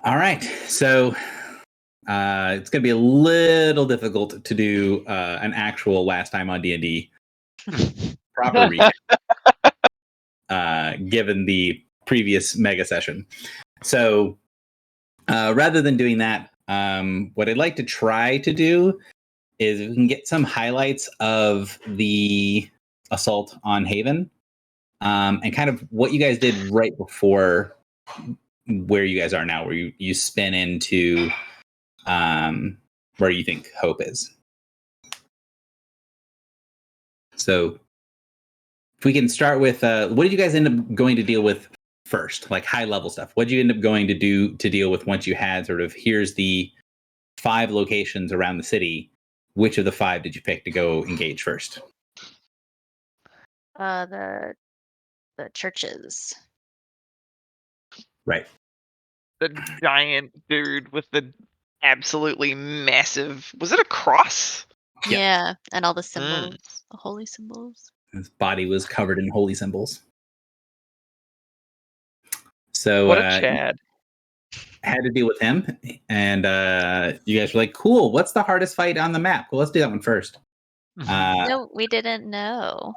All right, so it's going to be a little difficult to do an actual last time on D&D proper recap, given the previous mega session. So rather than doing that, what I'd like to try to do is we can get some highlights of the assault on Haven, and kind of what you guys did right before where you guys are now, where you spin into where you think Hope is. So if we can start with what did you guys end up going to deal with first, like high level stuff? What did you end up going to do to deal with once you had sort of, here's the 5 locations around the city? Which of the 5 did you pick to go engage first? The churches. Right. The giant dude with the absolutely massive. Was it a cross? Yeah, and all the symbols, the holy symbols. His body was covered in holy symbols. So What a Chad. had to deal with him, and you guys were like, cool, what's the hardest fight on the map? Well, let's do that one first. No, we didn't know.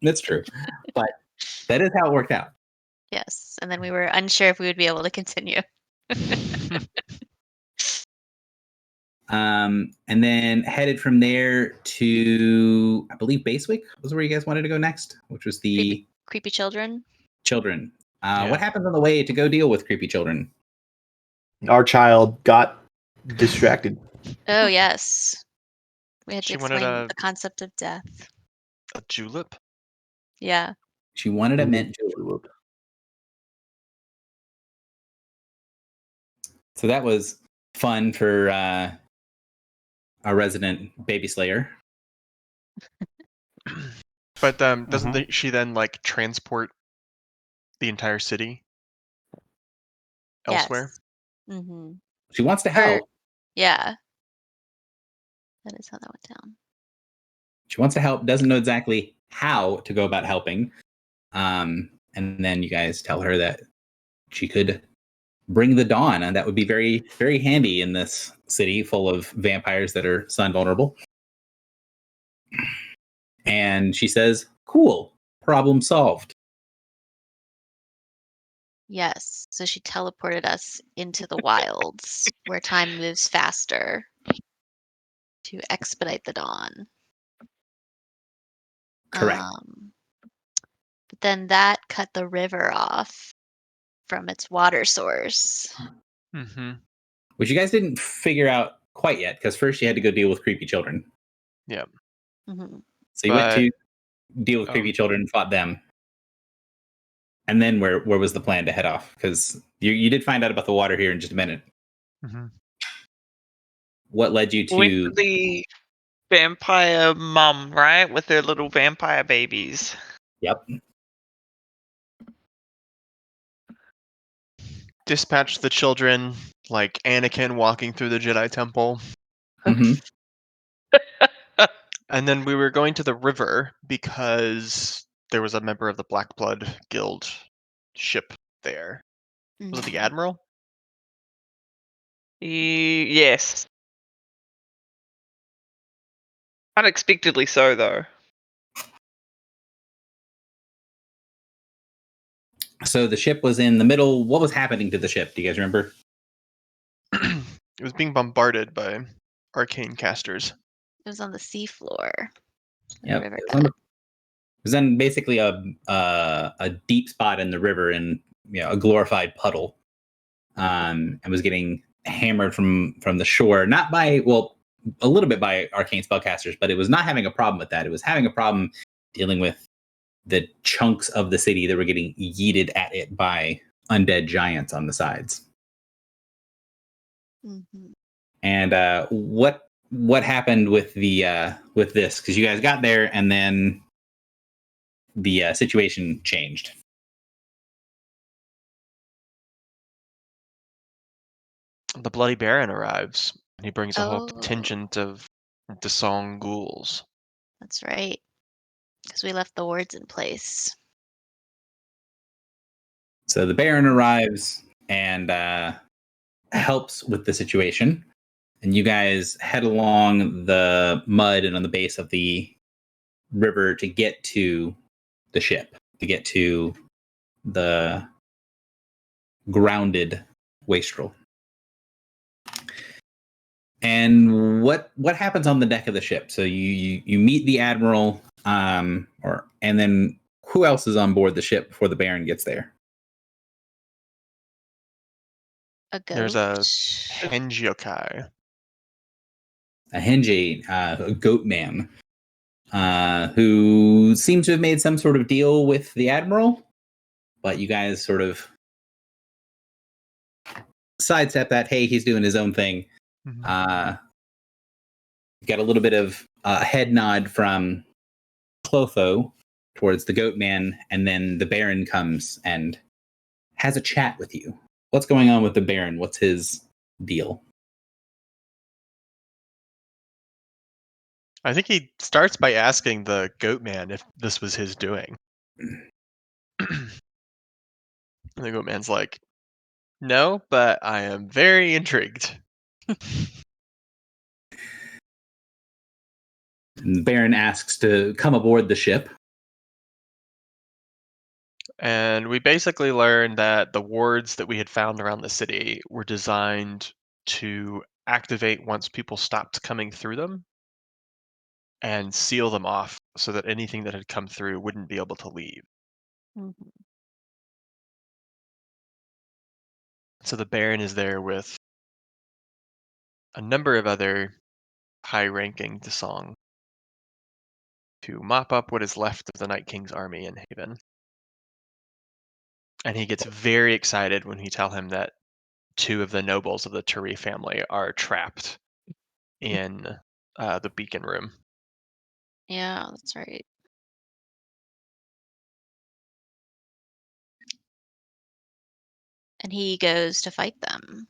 That's true, but that is how it worked out. Yes, and then we were unsure if we would be able to continue. And then headed from there to, I believe, Basewick was where you guys wanted to go next, which was the creepy children. Children. What happens on the way to go deal with creepy children? Our child got distracted. Oh yes, we had to She wanted explain the concept of death. a julep. Yeah. She wanted a mint julep. So that was fun for our resident baby slayer. But doesn't she then like transport the entire city elsewhere? Yes. Mm-hmm. She wants to help. Yeah. That is how that went down. She wants to help, doesn't know exactly how to go about helping. And then you guys tell her that she could bring the dawn, and that would be very, very handy in this city full of vampires that are sun vulnerable. And she says, cool, problem solved. Yes. So she teleported us into the wilds where time moves faster to expedite the dawn. Correct. But then that cut the river off from its water source. Mm-hmm. Which you guys didn't figure out quite yet, because first you had to go deal with creepy children. Yeah. Mm-hmm. So you went to deal with creepy children and fought them. And then where was the plan to head off? Because you did find out about the water here in just a minute. Mm-hmm. What led you to... Went to the vampire mum, right? With their little vampire babies. Yep. Dispatch the children like Anakin walking through the Jedi Temple. Mm-hmm. And then we were going to the river because there was a member of the Black Blood Guild ship there. Was it the Admiral? Yes. Unexpectedly so, though. So the ship was in the middle. What was happening to the ship? Do you guys remember? It was being bombarded by arcane casters. It was on the seafloor. Yep. It was in basically a deep spot in the river, in a glorified puddle, and was getting hammered from the shore. Not by, well, a little bit by arcane spellcasters, but it was not having a problem with that. It was having a problem dealing with the chunks of the city that were getting yeeted at it by undead giants on the sides. Mm-hmm. And what happened with the with this? Because you guys got there and then the situation changed. The Bloody Baron arrives. And he brings a whole contingent of Desong ghouls. That's right. Because we left the wards in place. So the Baron arrives, and helps with the situation. And you guys head along the mud and on the base of the river to get to the ship, to get to the grounded wastrel. And what happens on the deck of the ship? So you meet the admiral, and then who else is on board the ship before the Baron gets there? A goat. There's a Hengyokai. A Henji, a goat man, who seems to have made some sort of deal with the admiral, but you guys sort of sidestep that. Hey, he's doing his own thing. Mhm. Got a little bit of a head nod from Clotho towards the goat man, and then the Baron comes and has a chat with you. What's going on with the Baron? What's his deal? I think he starts by asking the goat man if this was his doing. And the goat man's like, no, but I am very intrigued. And the Baron asks to come aboard the ship. And we basically learned that the wards that we had found around the city were designed to activate once people stopped coming through them and seal them off so that anything that had come through wouldn't be able to leave. Mhm. So the Baron is there with a number of other high-ranking Dasong to mop up what is left of the Night King's army in Haven. And he gets very excited when we tell him that 2 of the nobles of the Turi family are trapped in the beacon room. Yeah, that's right. And he goes to fight them.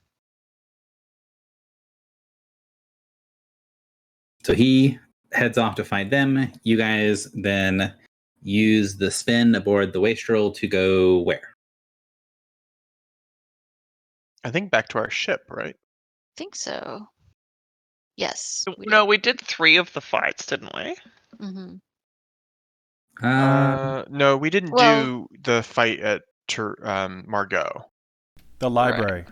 So he heads off to find them. You guys then use the spin aboard the Wastrel to go where? I think back to our ship, right? I think so. Yes. No, we did 3 of the fights, didn't we? Mm-hmm. No, we didn't Well- do the fight at Margot. The library.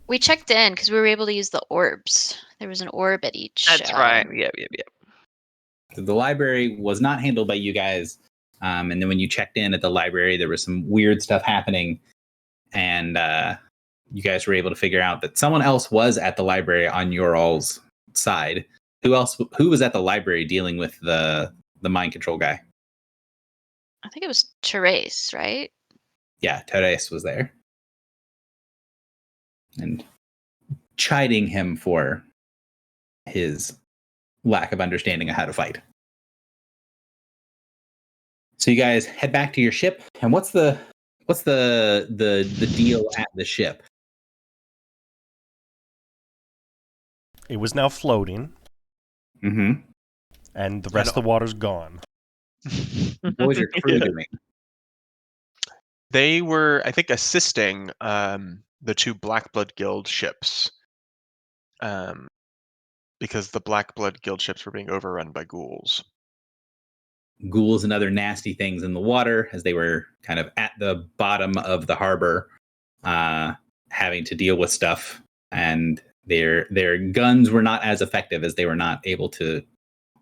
We checked in because we were able to use the orbs. There was an orb at each. That's right. Yep. The library was not handled by you guys. And then when you checked in at the library, there was some weird stuff happening. And you guys were able to figure out that someone else was at the library on your all's side. Who was at the library dealing with the mind control guy? I think it was Therese, right? Yeah, Therese was there. And chiding him for his lack of understanding of how to fight. So you guys head back to your ship, and what's the deal at the ship? It was now floating, Mm-hmm. and the rest of the water's gone. What was your crew Yeah. doing? They were, I think, assisting the 2 Blackblood Guild ships because the Blackblood Guild ships were being overrun by ghouls. Ghouls and other nasty things in the water as they were kind of at the bottom of the harbor, having to deal with stuff, and their guns were not as effective as they were not able to.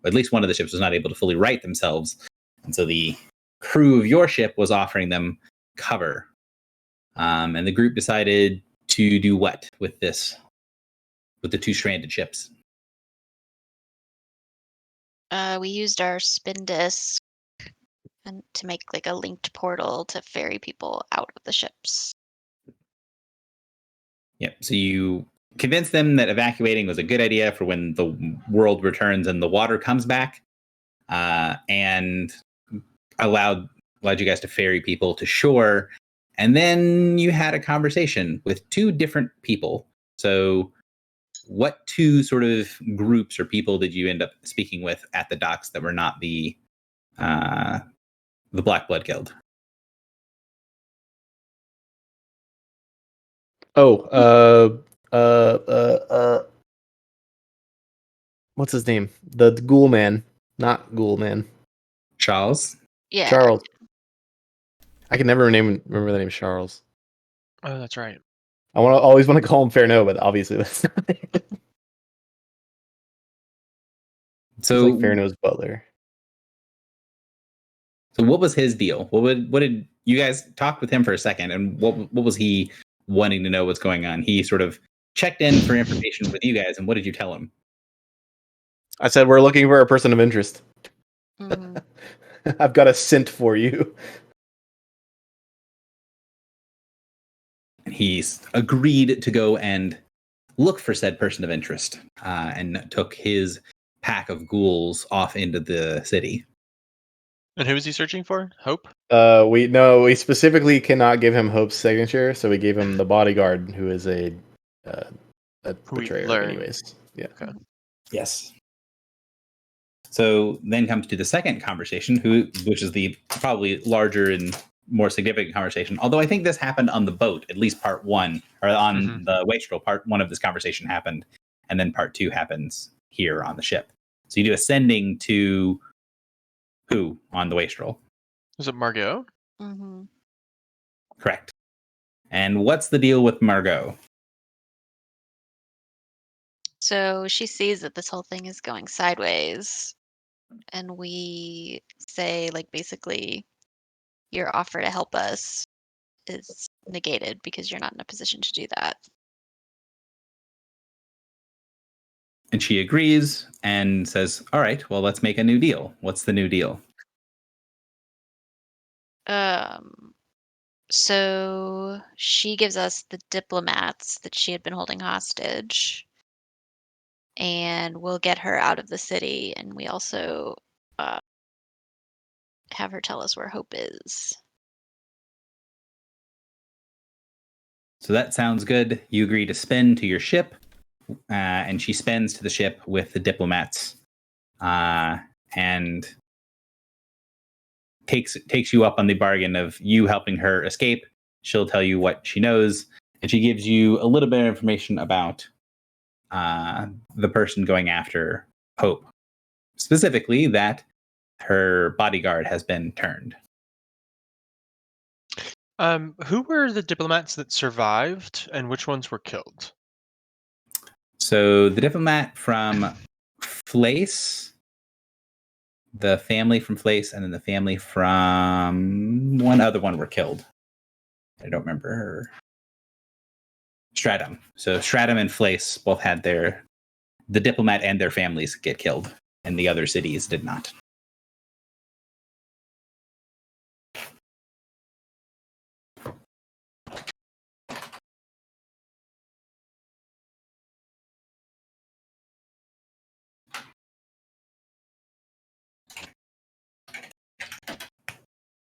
At least one of the ships was not able to fully right themselves, and so the crew of your ship was offering them cover. And the group decided to do what with this, with the 2 stranded ships? We used our spin disc and to make like a linked portal to ferry people out of the ships. Yep. So you convinced them that evacuating was a good idea for when the world returns and the water comes back, and allowed you guys to ferry people to shore. And then you had a conversation with 2 different people. So what 2 sort of groups or people did you end up speaking with at the docks that were not the Black Blood Guild? Oh, what's his name? The Ghoul Man, not Ghoul Man. Charles. Yeah. Charles. I can never remember the name Charles. Oh, that's right. I always want to call him Fairno, but obviously that's not it. He's So, like Fairno's butler. so what was his deal? What did you guys talk with him for a second? And what was he wanting to know what's going on? He sort of checked in for information with you guys. And what did you tell him? I said we're looking for a person of interest. Mhm. I've got a scent for you. And he's agreed to go and look for said person of interest, and took his pack of ghouls off into the city. And who was he searching for? Hope? We specifically cannot give him Hope's signature, so we gave him the bodyguard, who is a Who we betrayer. learned. Anyways, yeah. Okay. Yes. So then comes to the second conversation, which is the probably larger and more significant conversation. Although I think this happened on the boat, at least part one, or on the wastrel. Part one of this conversation happened, and then part two happens here on the ship. So you do ascending to who on the wastrel? Was it Margot? Mhm. Correct. And what's the deal with Margot? So she sees that this whole thing is going sideways, and we say, like, basically, your offer to help us is negated because you're not in a position to do that. And she agrees and says, "All right, well, let's make a new deal. What's the new deal?" So she gives us the diplomats that she had been holding hostage, and we'll get her out of the city, and we also have her tell us where Hope is. So that sounds good. You agree to spend to your ship, and she spends to the ship with the diplomats, and takes you up on the bargain of you helping her escape. She'll tell you what she knows, and she gives you a little bit of information about the person going after Hope, specifically that her bodyguard has been turned. Who were the diplomats that survived, and which ones were killed? So the diplomat from Flace, the family from Flace, and then the family from one other one were killed. I don't remember her. Stratum. So Stratum and Flace both had the diplomat and their families get killed, and the other cities did not.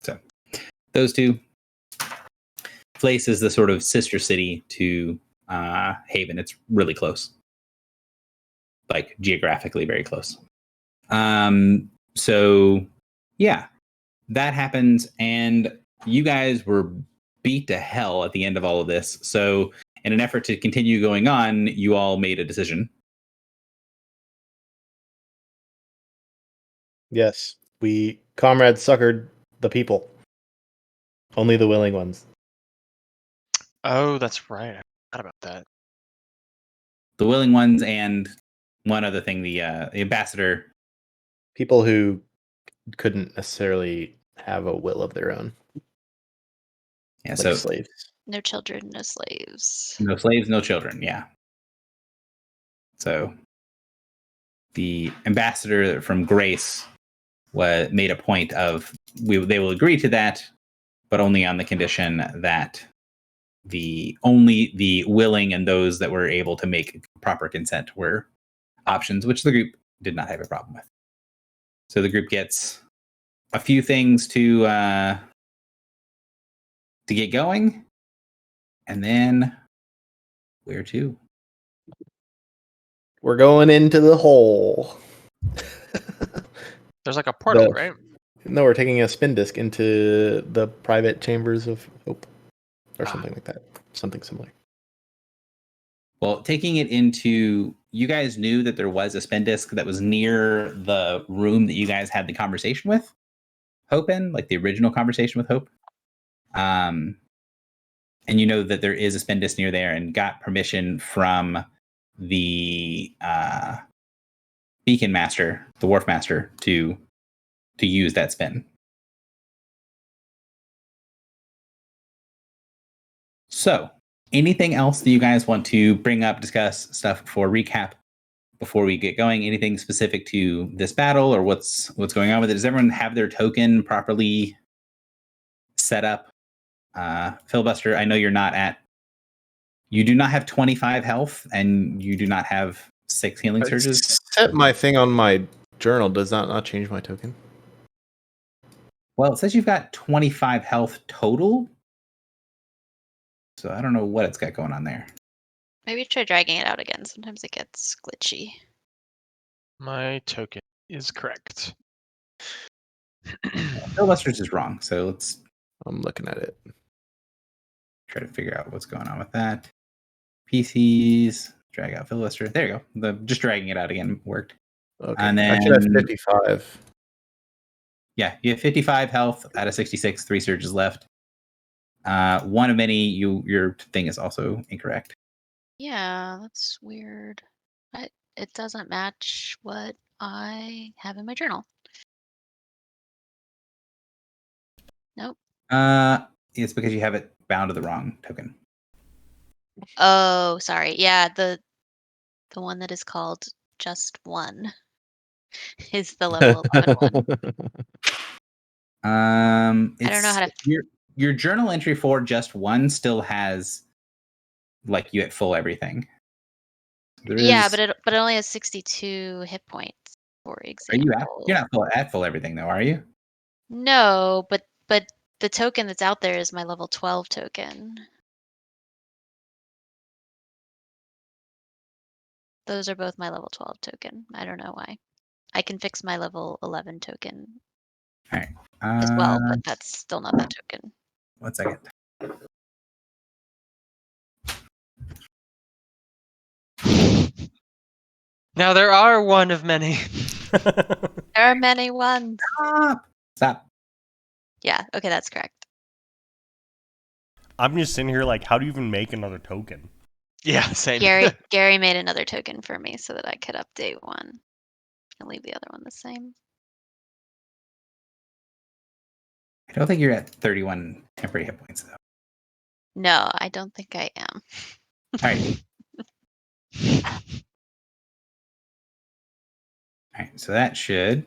So those two. Flace is the sort of sister city to Haven. It's really close, like geographically very close. So yeah, that happens, and you guys were beat to hell at the end of all of this. So in an effort to continue going on, you all made a decision. Yes, we comrades suckered the people. Only the willing ones. Oh, that's right. I forgot about that. The willing ones, and one other thing, the ambassador. People who couldn't necessarily have a will of their own. Yeah, Like so slaves. No children, no slaves. no slaves, no children. Yeah. So the ambassador from Grace made a point of they will agree to that, but only on the condition that only the willing and those that were able to make proper consent were options, which the group did not have a problem with. So the group gets a few things to get going, and then where to? We're going into the hole. There's like a portal, The- right? No, we're taking a spin disc into the private chambers of hope, or Ah. something like that. Something similar. Well, taking it into, you guys knew that there was a spin disc that was near the room that you guys had the conversation with Hope in, like the original conversation with Hope. And you know that there is a spin disc near there, and got permission from the beacon master, the wharf master, to use that spin. So, anything else that you guys want to bring up, discuss, stuff for recap before we get going? Anything specific to this battle or what's going on with it? Does everyone have their token properly set up? Filibuster, I know you do not have 25 health, and you do not have 6 healing surges. Set my thing on my journal. Does that not change my token? Well, it says you've got 25 health total. So I don't know what it's got going on there. Maybe try dragging it out again. Sometimes it gets glitchy. My token is correct. Filibuster's is wrong, so let's I'm looking at it. try to figure out what's going on with that. PCs, drag out filibuster. There you go. Just dragging it out again worked. Okay. And I should have then- 55. Yeah, you have 55 health out of 66, 3 surges left. One of many, your thing is also incorrect. Yeah, that's weird. It doesn't match what I have in my journal. Nope. It's because you have it bound to the wrong token. Oh, sorry. Yeah, the one that is called Just One is the level 11 one. I don't know how to. Your journal entry for Just One still has like you at full everything. Yeah, but it only has 62 hit points, for Are example. you you're not at full everything though, are you? No, but the token that's out there is my level 12 token. Those are both my level 12 token. I don't know why. I can fix my level 11 token All right. as well, but that's still not that token. 1 second. Now there are one of many. There are many ones. Stop. Yeah, okay, that's correct. I'm just sitting here like, how do you even make another token? Yeah, same. Gary made another token for me so that I could update one and leave the other one the same. I don't think you're at 31 temporary hit points though. No, I don't think I am. All right. All right, so that should.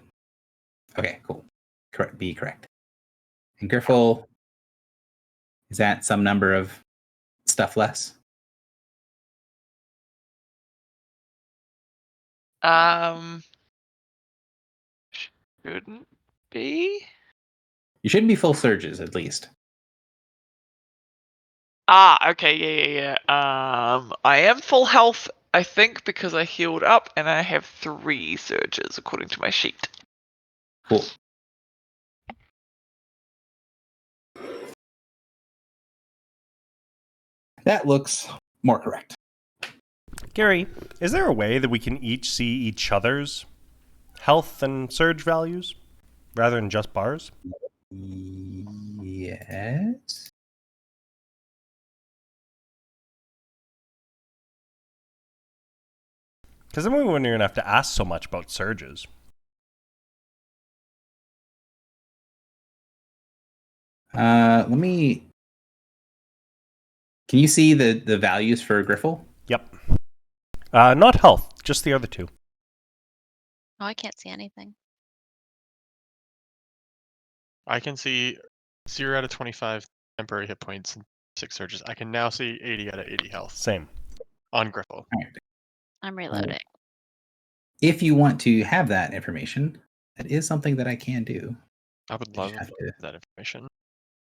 Okay, cool. Correct. Be correct. And Griffle, is that some number of stuff less? Shouldn't be. You shouldn't be full surges at least. Okay, yeah. I am full health, I think, because I healed up, and I have 3 surges according to my sheet. Cool. That looks more correct. Gary, is there a way that we can each see each other's health and surge values rather than just bars? Yes. Because then we wouldn't even have to ask so much about surges. Let me. Can you see the values for Griffle? Yep. Not health, just the other two. Oh, I can't see anything. I can see 0 out of 25 temporary hit points and 6 surges. I can now see 80 out of 80 health Same. on Griffle. All right. I'm reloading. If you want to have that information, that is something that I can do. I would You love just have to that information.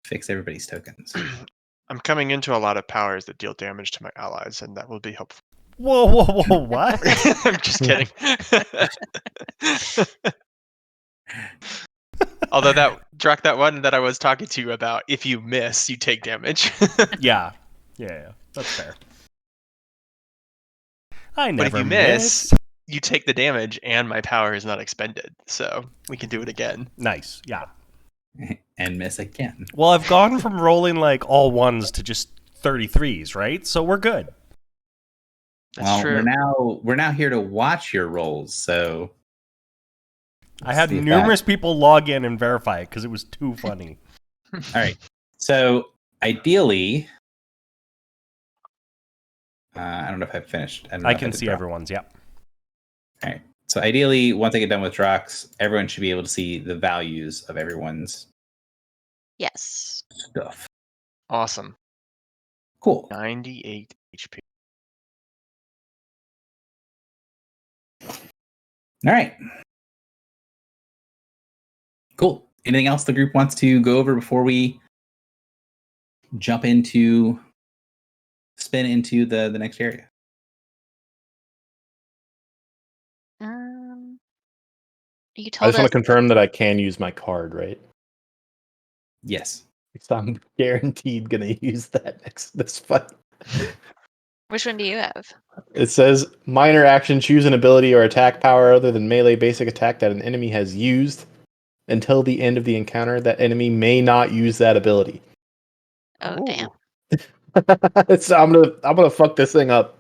fix everybody's tokens. I'm coming into a lot of powers that deal damage to my allies, and that will be helpful. Whoa, what? I'm just kidding. Although that one that I was talking to you about, if you miss, you take damage. Yeah, that's fair. I But never if you miss, you take the damage and my power is not expended. So we can do it again. Nice. Yeah. And miss again. Well, I've gone from rolling like all ones to just 33s, right? So we're good. That's Well, true. we're now here to watch your rolls. So I had see if numerous people log in and verify it because it was too funny. all right. So ideally, I don't know if I've finished. don't know I if can did see drop. everyone's. Yeah. All right. So ideally, once I get done with Drox, everyone should be able to see the values of everyone's Yes. stuff. Awesome. Cool. 98 HP. All right. Cool. Anything else the group wants to go over before we jump into spin into the next area? You I told just want us to confirm that I can use my card, right? Yes. Because I'm guaranteed gonna use that this fight. which one do you have? It says minor action, choose an ability or attack power other than melee basic attack that an enemy has used until the end of the encounter. That enemy may not use that ability. Oh, damn. So I'm gonna fuck this thing up.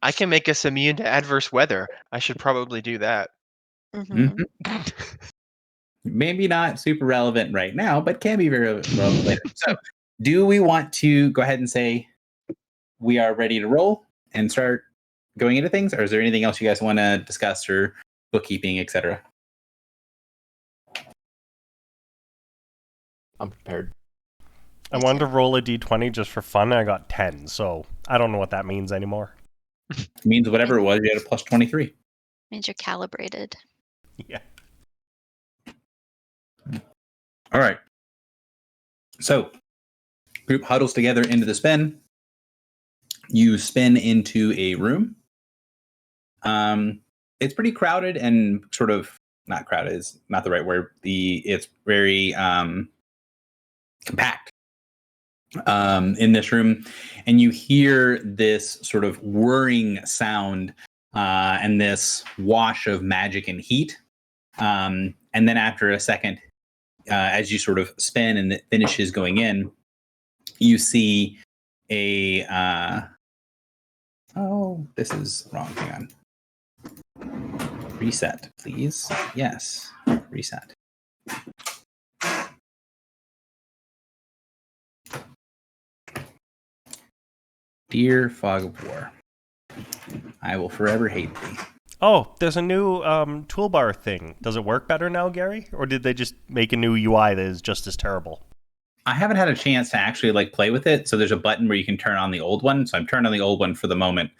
I can make us immune to adverse weather. I should probably do that. Mhm. Maybe not super relevant right now, but can be very relevant later. So, do we want to go ahead and say we are ready to roll and start going into things, or is there anything else you guys want to discuss or bookkeeping, etc.? I'm prepared. I wanted to roll a d20 just for fun. And I got 10, so I don't know what that means anymore. It means whatever it was, you had a plus 23. Means you're calibrated. Yeah. All right. So, group huddles together into the spin. You spin into a room. It's pretty crowded and sort of not crowded is not the right word. It's very compact in this room, and you hear this sort of whirring sound and this wash of magic and heat. And then after a second, as you sort of spin and it finishes going in, you see a this is wrong. Hang on. Reset, please. Yes, reset. Dear Fog of War, I will forever hate thee. Oh, there's a new toolbar thing. Does it work better now, Gary? Or did they just make a new UI that is just as terrible? I haven't had a chance to actually play with it. So there's a button where you can turn on the old one. So I'm turning on the old one for the moment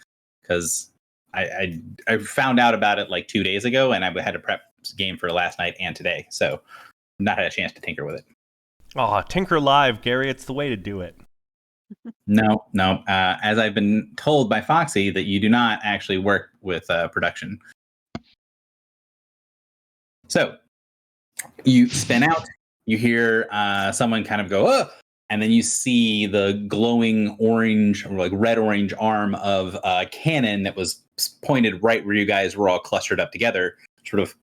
because I found out about it 2 days ago, and I had to prep game for last night and today. So I've not had a chance to tinker with it. Oh, Tinker Live, Gary. It's the way to do it. No. As I've been told by Foxy, that you do not actually work with production. So you spin out, you hear someone kind of go, oh, and then you see the glowing orange or red-orange arm of a cannon that was pointed right where you guys were all clustered up together, sort of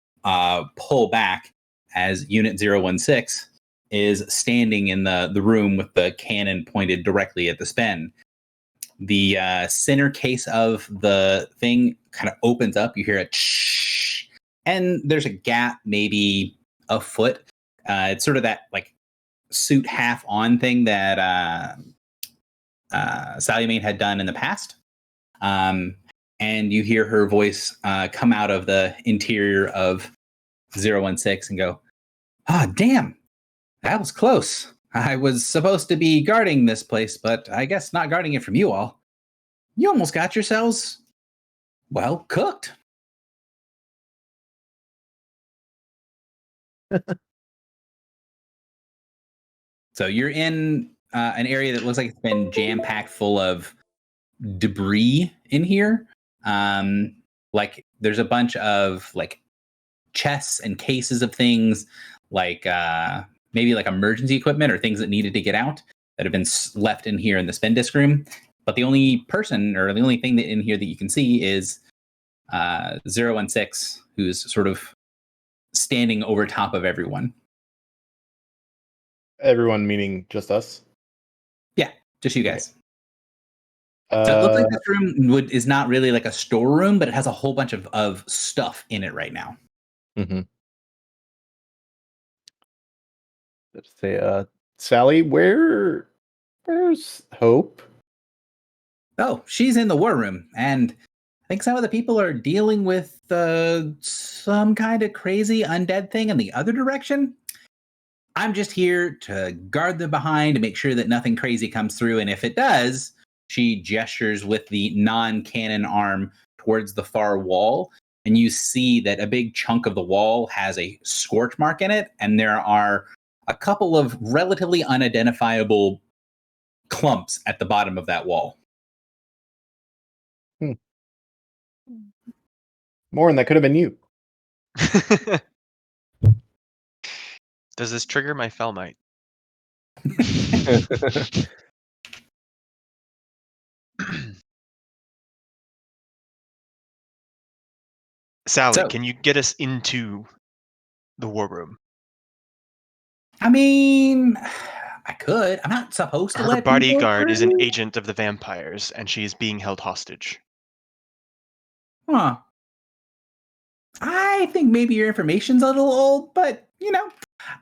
pull back as Unit 016 is standing in the room with the cannon pointed directly at the spin. The center case of the thing kind of opens up. You hear a shh, and there's a gap, maybe a foot. It's sort of that suit half on thing that Salumain had done in the past. And you hear her voice come out of the interior of 016 and go, "Ah, damn. That was close. I was supposed to be guarding this place, but I guess not guarding it from you all. You almost got yourselves, well, cooked." So you're in an area that looks like it's been jam-packed full of debris in here. There's a bunch of chests and cases of things maybe emergency equipment or things that needed to get out that have been left in here in the spin disc room. But the only person or the only thing that in here that you can see is 016, who's sort of standing over top of everyone. Everyone meaning just us? Just you guys. So it looks like this room is not really like a storeroom, but it has a whole bunch of stuff in it right now. Mm-hmm. Let's say, Sally, where's Hope? Oh, she's in the war room, and I think some of the people are dealing with some kind of crazy undead thing in the other direction. I'm just here to guard them behind to make sure that nothing crazy comes through, and if it does, she gestures with the non-cannon arm towards the far wall, and you see that a big chunk of the wall has a scorch mark in it, and there are a couple of relatively unidentifiable clumps at the bottom of that wall. Morin, that could have been you. Does this trigger my Felmite? Sally, So- can you get us into the war room? I mean, I could. I'm not supposed to Her let people bodyguard is an through. agent of the vampires, and she is being held hostage. Huh. I think maybe your information's a little old, but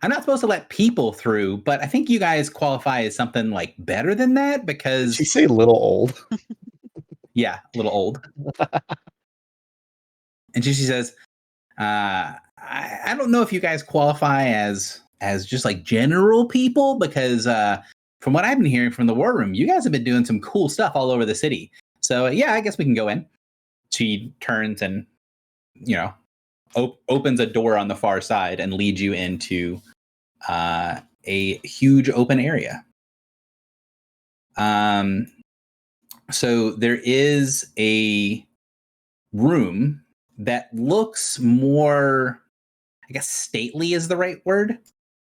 I'm not supposed to let people through, but I think you guys qualify as something like better than that Did because she say little old? yeah, a little old. And she says, I don't know if you guys qualify as just like general people because from what I've been hearing from the war room, you guys have been doing some cool stuff all over the city. So yeah, I guess we can go in. She turns and opens a door on the far side and leads you into a huge open area. So there is a room that looks more, I guess, stately is the right word,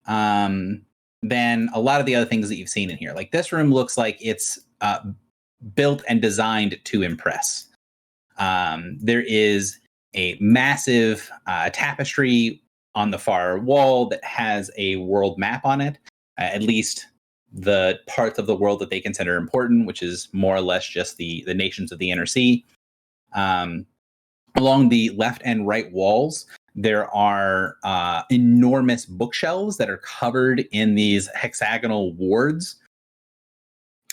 than a lot of the other things that you've seen in here. Like this room looks like it's built and designed to impress. There is a massive tapestry on the far wall that has a world map on it, at least the parts of the world that they consider important, which is more or less just the nations of the Inner Sea. Along the left and right walls, there are enormous bookshelves that are covered in these hexagonal wards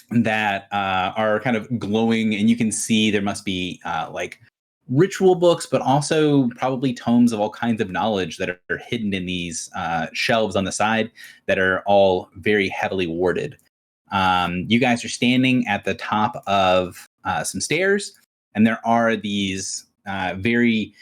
that are kind of glowing, and you can see there must be like ritual books, but also probably tomes of all kinds of knowledge that are hidden in these shelves on the side that are all very heavily warded. You guys are standing at the top of some stairs, and there are these very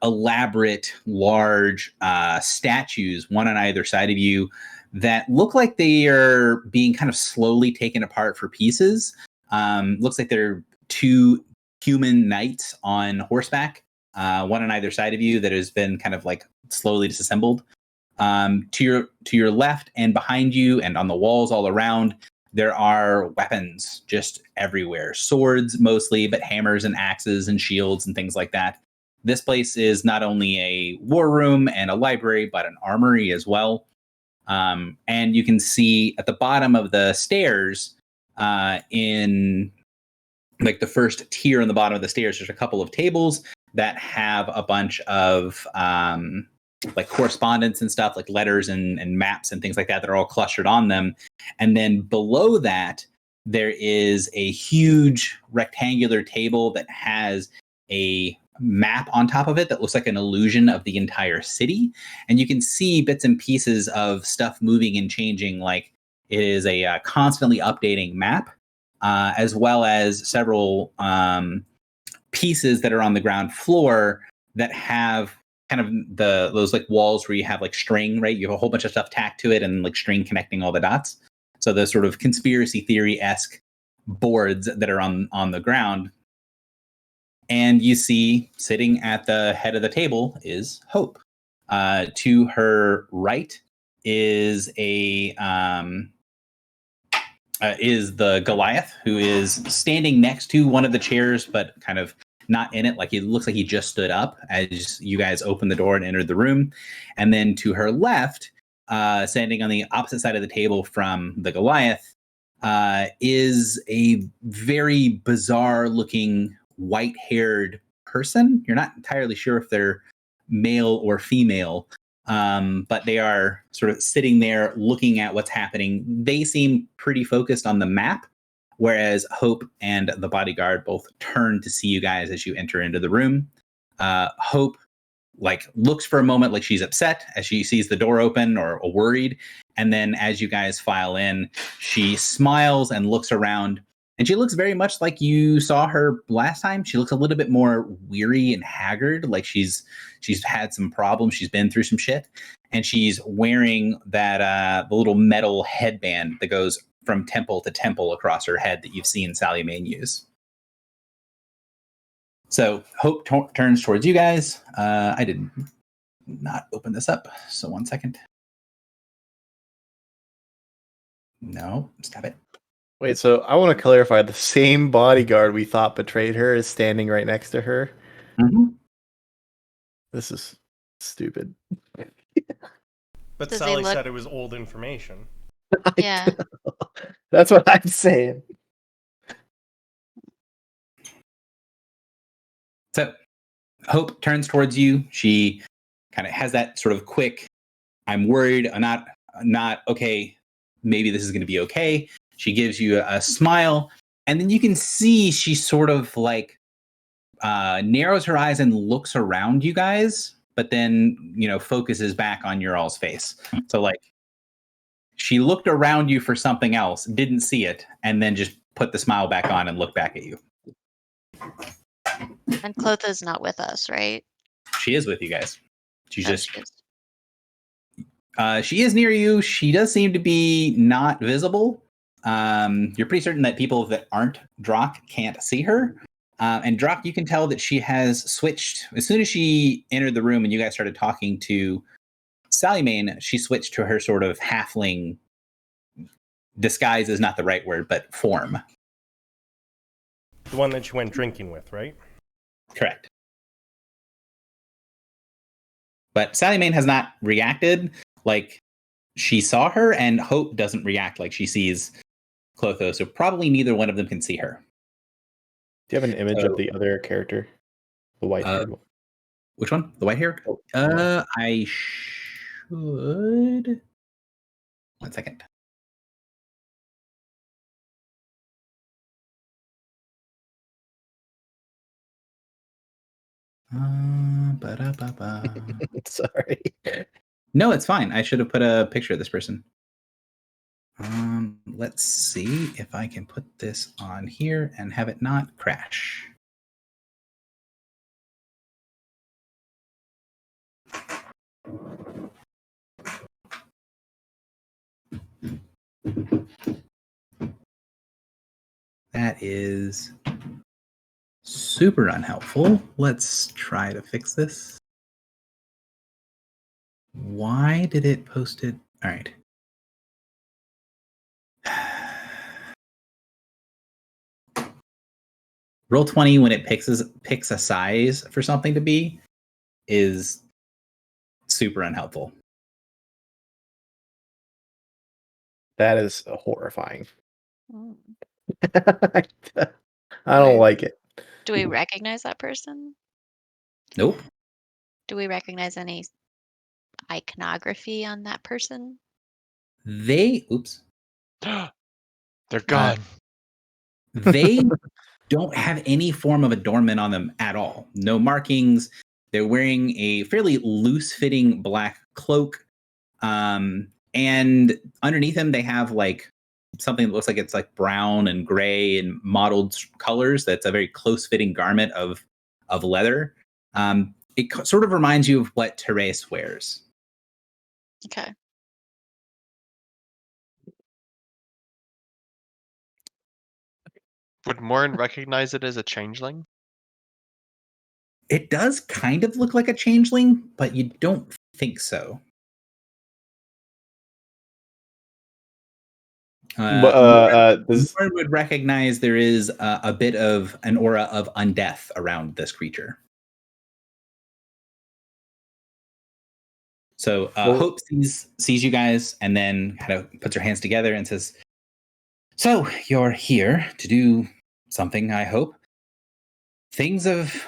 elaborate, large statues, one on either side of you, that look like they are being kind of slowly taken apart for pieces. Looks like they're two human knights on horseback, one on either side of you, that has been kind of like slowly disassembled. To your left and behind you and on the walls all around, there are weapons just everywhere. Swords mostly, but hammers and axes and shields and things like that. This place is not only a war room and a library, but an armory as well. And you can see at the bottom of the stairs, in like the first tier on the bottom of the stairs, there's a couple of tables that have a bunch of like correspondence and stuff, like letters and maps and things like that are all clustered on them. And then below that, there is a huge rectangular table that has a map on top of it that looks like an illusion of the entire city. And you can see bits and pieces of stuff moving and changing, like it is a constantly updating map, as well as several pieces that are on the ground floor that have kind of those like walls where you have like string, right? You have a whole bunch of stuff tacked to it and like string connecting all the dots. So the sort of conspiracy theory-esque boards that are on the ground. And you see sitting at the head of the table is Hope. To her right is a is the Goliath, who is standing next to one of the chairs, but kind of not in it. Like, it looks like he just stood up as you guys opened the door and entered the room. And then to her left, standing on the opposite side of the table from the Goliath, is a very bizarre looking white-haired person. You're not entirely sure if they're male or female, but they are sort of sitting there looking at what's happening. They seem pretty focused on the map, whereas Hope and the bodyguard both turn to see you guys as you enter into the room. Hope looks for a moment like she's upset as she sees the door open or worried, and then as you guys file in, she smiles and looks around, and she looks very much like you saw her last time. She looks a little bit more weary and haggard, like she's had some problems, she's been through some shit, and she's wearing that the little metal headband that goes from temple to temple across her head that you've seen Sally Main use. So Hope turns towards you guys. I did not open this up, so 1 second. No, stop it. Wait, so I want to clarify. The same bodyguard we thought betrayed her is standing right next to her. Mm-hmm. This is stupid. But Does he Sally look- said it was old information. Yeah. That's what I'm saying. So Hope turns towards you. She kind of has that sort of quick, I'm worried, I'm not okay, maybe this is going to be okay. She gives you a smile, and then you can see she sort of narrows her eyes and looks around you guys, but then, focuses back on your all's face. So she looked around you for something else, didn't see it, and then just put the smile back on and looked back at you. And Clotho's not with us, right? She is with you guys. She's Oh, just she is. she is near you. She does seem to be not visible. You're pretty certain that people that aren't Drock can't see her. And Drock, you can tell that she has switched. As soon as she entered the room and you guys started talking to Sally Main, she switched to her sort of halfling, disguise is not the right word, but form. The one that you went drinking with, right? Correct. But Sally Main has not reacted like she saw her, and Hope doesn't react like she sees Clotho, so probably neither one of them can see her. Do you have an image So- of the other character? The white haired one. Which one? The white hair? Oh, yeah. I should. 1 second. Ba-da-ba-ba. Sorry. No, it's fine. I should have put a picture of this person. Let's see if I can put this on here and have it not crash. That is super unhelpful. Let's try to fix this. Why did it post it? All right. Roll20 when it picks a size for something to be is super unhelpful. That is horrifying. Mm. I don't like it. Do we recognize that person? Nope. Do we recognize any iconography on that person? Oops. They're gone. They don't have any form of adornment on them at all. No markings. They're wearing a fairly loose-fitting black cloak. And underneath them, they have something that looks like it's brown and gray and mottled colors. That's a very close-fitting garment of leather. It sort of reminds you of what Therese wears. Okay. Would Morin recognize it as a changeling? It does kind of look like a changeling, but you don't think so. Lauren would recognize there is a bit of an aura of undeath around this creature. So Hope sees you guys and then kind of puts her hands together and says, "So you're here to do something, I hope. Things have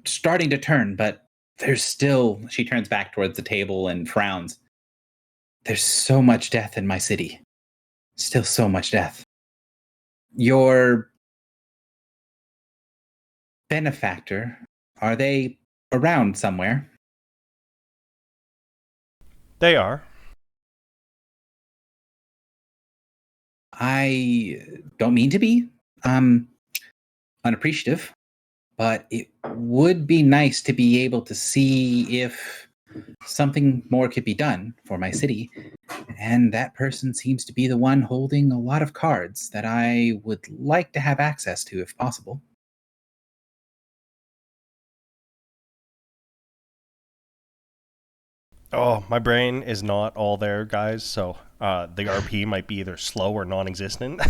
starting to turn, but there's still." She turns back towards the table and frowns. "There's so much death in my city. Still so much death. Your benefactor, are they around somewhere?" They are. "I don't mean to be unappreciative, but it would be nice to be able to see if something more could be done for my city. And that person seems to be the one holding a lot of cards that I would like to have access to if possible." Oh, my brain is not all there, guys. So the RP might be either slow or non-existent.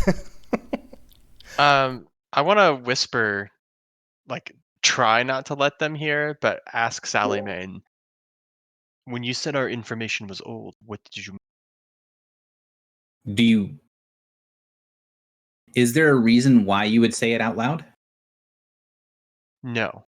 I want to whisper, like, try not to let them hear, but ask Sally Main. When you said our information was old, what did you? Is there a reason why you would say it out loud? No.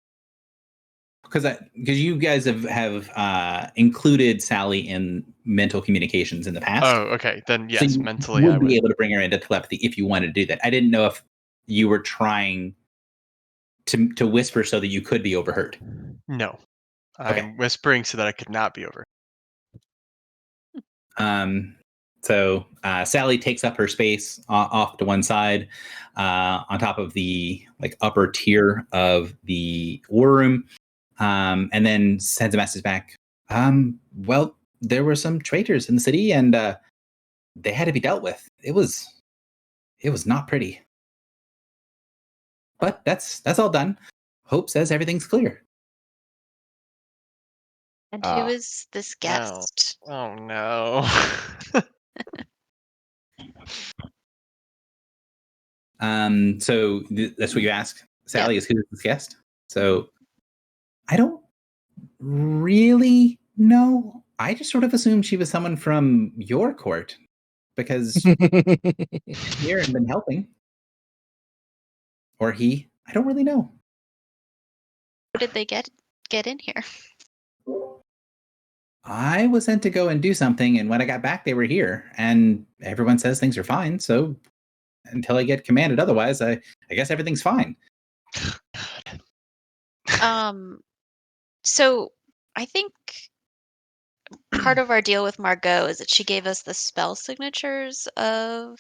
Because you guys have included Sally in mental communications in the past. Oh, okay. Then So yes, you mentally would I would. be able to bring her into telepathy if you wanted to do that. I didn't know if you were trying to whisper so that you could be overheard. No. Okay. I'm whispering so that I could not be over. So Sally takes up her space off to one side, on top of the upper tier of the war room, and then sends a message back. Well, there were some traitors in the city, and they had to be dealt with. It was not pretty, but that's all done. Hope says everything's clear. And who is this guest? Oh no. So that's what you ask Sally, is who's this guest? So I don't really know. I just sort of assumed she was someone from your court because here and been helping. Or he. I don't really know. How did they get in here? I was sent to go and do something, and when I got back, they were here, and everyone says things are fine. So until I get commanded otherwise, I guess everything's fine. So I think part of our deal with Margot is that she gave us the spell signatures of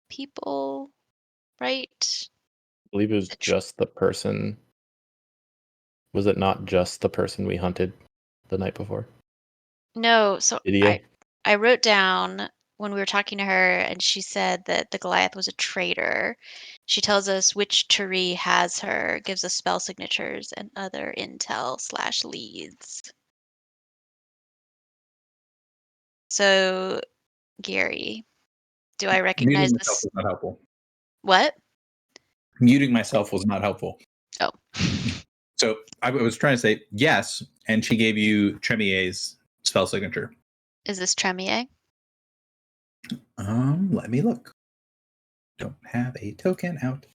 people, right? I believe it was just the person. Was it not just the person we hunted the night before? No, so Lydia? I wrote down when we were talking to her, and she said that the Goliath was a traitor. She tells us which Turi has her, gives us spell signatures and other intel / leads. So, Gary, do I recognize Muting myself this? was not helpful. What? Muting myself was not helpful. Oh. So I was trying to say yes, and she gave you Tremier's spell signature. Is this Tremier? Let me look. Don't have a token out.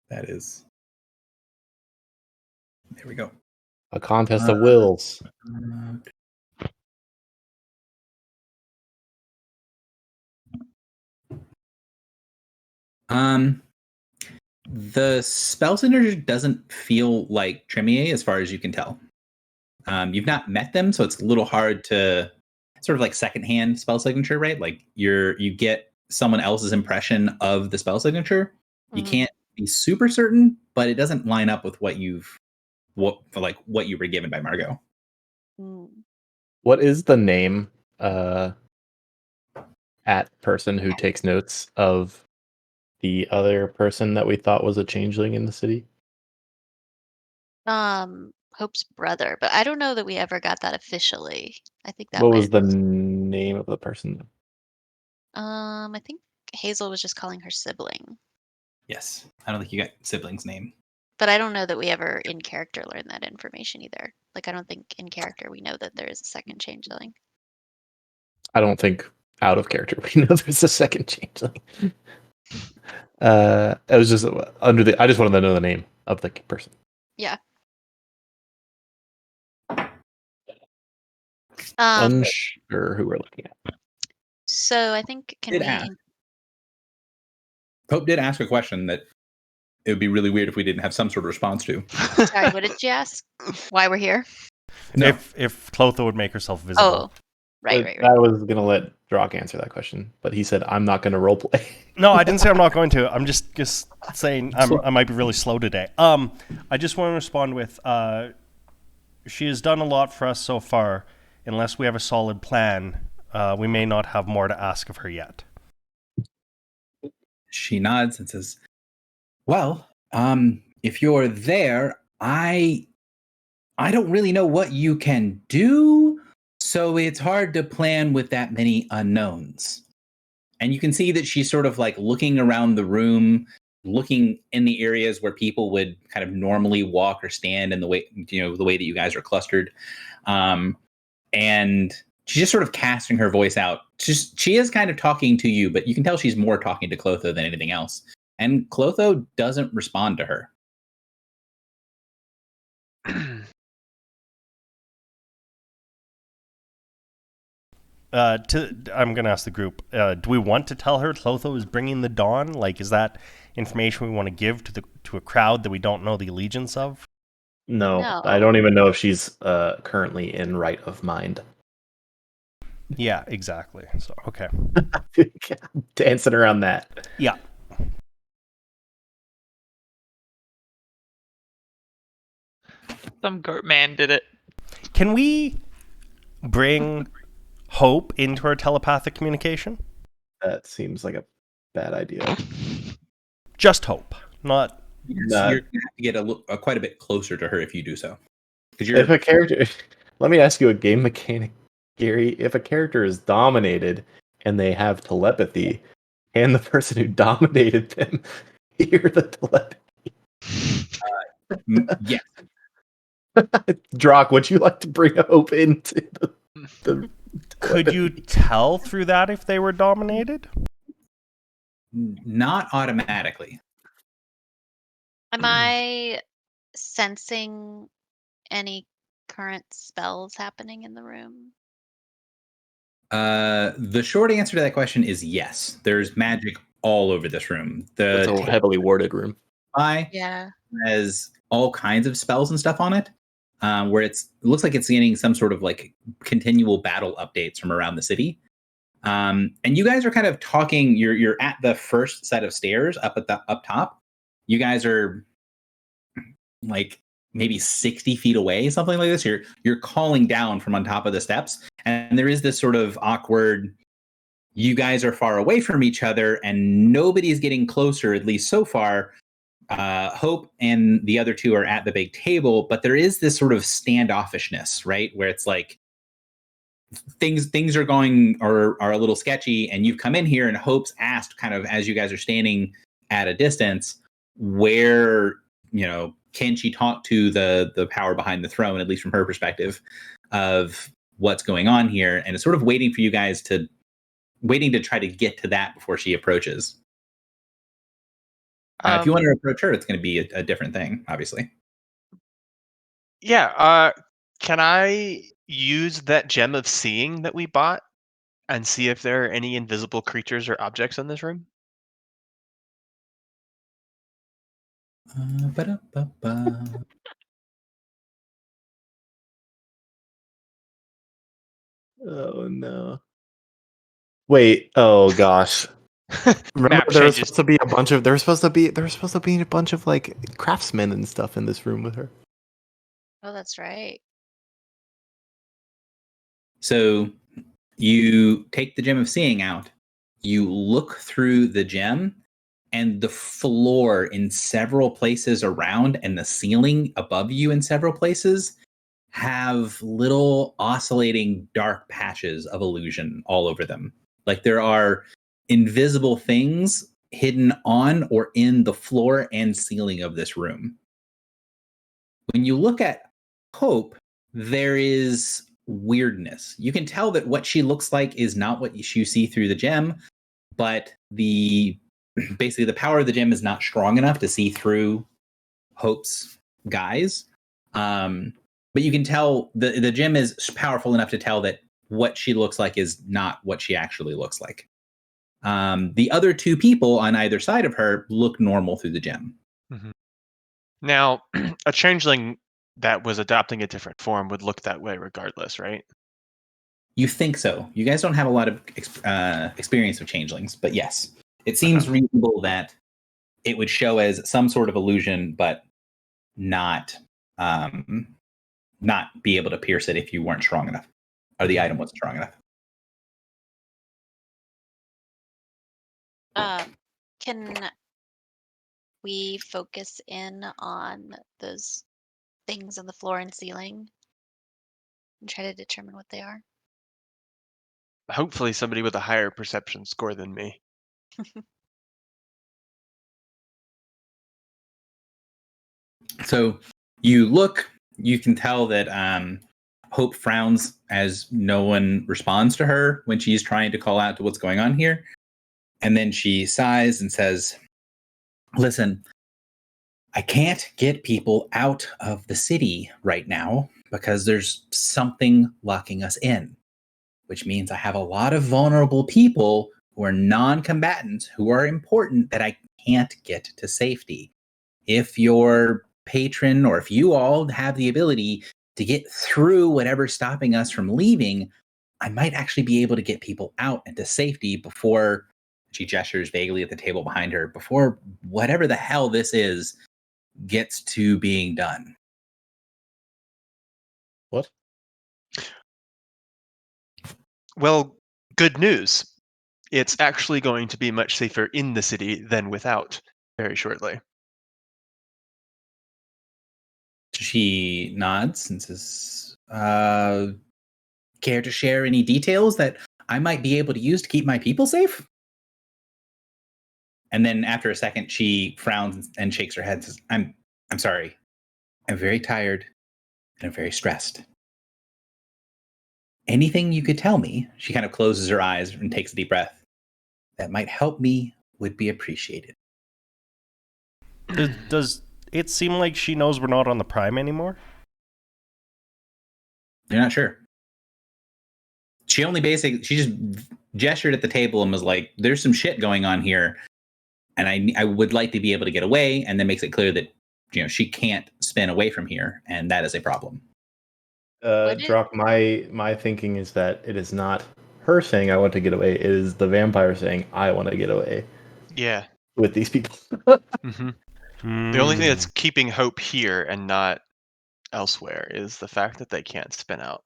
That is. There we go. A contest of wills. The spell signature doesn't feel like Tremier as far as you can tell. You've not met them, so it's a little hard to sort of like secondhand spell signature, right? Like you get someone else's impression of the spell signature. You can't be super certain, but it doesn't line up with what you were given by Margot. What is the name at person who takes notes of the other person that we thought was a changeling in the city? Hope's brother, but I don't know that we ever got that officially. I think that What might was have the been- name of the person? I think Hazel was just calling her sibling, Yes. I don't think you got sibling's name. but I don't know that we ever in character learned that information either. Like I don't think in character we know that there is a second changeling. I don't think out of character we know there's a second changeling. It was just under the. I just wanted to know the name of the person. Unsure who we're looking at. So I think can Did we? ask. Hope did ask a question that it would be really weird if we didn't have some sort of response to. Sorry, what did you ask? Why we're here? No. If Clotho would make herself visible. Oh, right. I was gonna let Drock answer that question, but he said I'm not gonna roleplay. No, I didn't say I'm not going to. I'm just saying I might be really slow today. I just want to respond with she has done a lot for us so far. Unless we have a solid plan, we may not have more to ask of her yet. She nods and says, "Well, if you're there, I don't really know what you can do, so it's hard to plan with that many unknowns." And you can see that she's sort of like looking around the room, looking in the areas where people would kind of normally walk or stand in the way, the way that you guys are clustered. And she's just sort of casting her voice out. She is kind of talking to you, but you can tell she's more talking to Clotho than anything else. And Clotho doesn't respond to her. I'm going to ask the group, do we want to tell her Clotho is bringing the dawn? Like, is that information we want to give to a crowd that we don't know the allegiance of? No, No. I don't even know if she's currently in right of mind. Yeah, exactly. So, okay. Dancing around that. Yeah. Some goat man did it. Can we bring Hope into our telepathic communication? That seems like a bad idea. Just Hope, not... You're Nah. going to have to get quite a bit closer to her if you do so. Because If a character, let me ask you a game mechanic, Gary. If a character is dominated and they have telepathy, can the person who dominated them hear the telepathy? Yes. Drock, would you like to bring Hope into the Could you tell through that if they were dominated? Not automatically. Am I sensing any current spells happening in the room? The short answer to that question is yes. There's magic all over this room. It's The a heavily warded room. TI Yeah. has all kinds of spells and stuff on it, where it looks like it's getting some sort of like continual battle updates from around the city. And you guys are kind of talking. You're at the first set of stairs up top. You guys are like maybe 60 feet away, something like this. You're calling down from on top of the steps, and there is this sort of awkward. You guys are far away from each other, and nobody's getting closer. At least so far. Hope and the other two are at the big table, but there is this sort of standoffishness, right, where it's like things are going are a little sketchy, and you've come in here, and Hope's asked, kind of as you guys are standing at a distance, where can she talk to the power behind the throne, at least from her perspective of what's going on here, and it's sort of waiting for you guys to try to get to that before she approaches. If you want to approach her, it's going to be a different thing, obviously. Yeah. Can I use that gem of seeing that we bought and see if there are any invisible creatures or objects in this room? Ba-da-ba-ba. Oh no! Wait! Oh gosh! Remember, Map there was changes. supposed to be a bunch of. There was supposed to be a bunch of like craftsmen and stuff in this room with her. Oh, that's right. So you take the gem of seeing out, you look through the gem, and the floor in several places around and the ceiling above you in several places have little oscillating dark patches of illusion all over them. Like there are invisible things hidden on or in the floor and ceiling of this room. When you look at Hope, there is weirdness. You can tell that what she looks like is not what you see through the gem, but basically the power of the gem is not strong enough to see through Hope's guise. But you can tell the gem is powerful enough to tell that what she looks like is not what she actually looks like. The other two people on either side of her look normal through the gem. Mm-hmm. Now, a changeling that was adopting a different form would look that way regardless, right? You think so. You guys don't have a lot of experience with changelings, but yes. It seems reasonable that it would show as some sort of illusion, but not be able to pierce it if you weren't strong enough, or the item wasn't strong enough. Can we focus in on those things on the floor and ceiling and try to determine what they are? Hopefully somebody with a higher perception score than me. So you look, you can tell that Hope frowns as no one responds to her when she's trying to call out to what's going on here. And then she sighs and says, listen, I can't get people out of the city right now because there's something locking us in, which means I have a lot of vulnerable people who are non-combatants who are important that I can't get to safety. If your patron or if you all have the ability to get through whatever's stopping us from leaving, I might actually be able to get people out into safety before, she gestures vaguely at the table behind her, before whatever the hell this is gets to being done. What? Well, good news. It's actually going to be much safer in the city than without very shortly. She nods and says, care to share any details that I might be able to use to keep my people safe? And then after a second, she frowns and shakes her head and says, I'm sorry. I'm very tired and I'm very stressed. Anything you could tell me, she kind of closes her eyes and takes a deep breath, that might help me would be appreciated. Does it seem like she knows we're not on the Prime anymore? You're not sure. She just gestured at the table and was like, there's some shit going on here. And I would like to be able to get away, and then makes it clear that she can't spin away from here, and that is a problem. Drock, my thinking is that it is not her saying I want to get away, it is the vampire saying I want to get away. Yeah. With these people. Mm-hmm. The only thing that's keeping Hope here and not elsewhere is the fact that they can't spin out.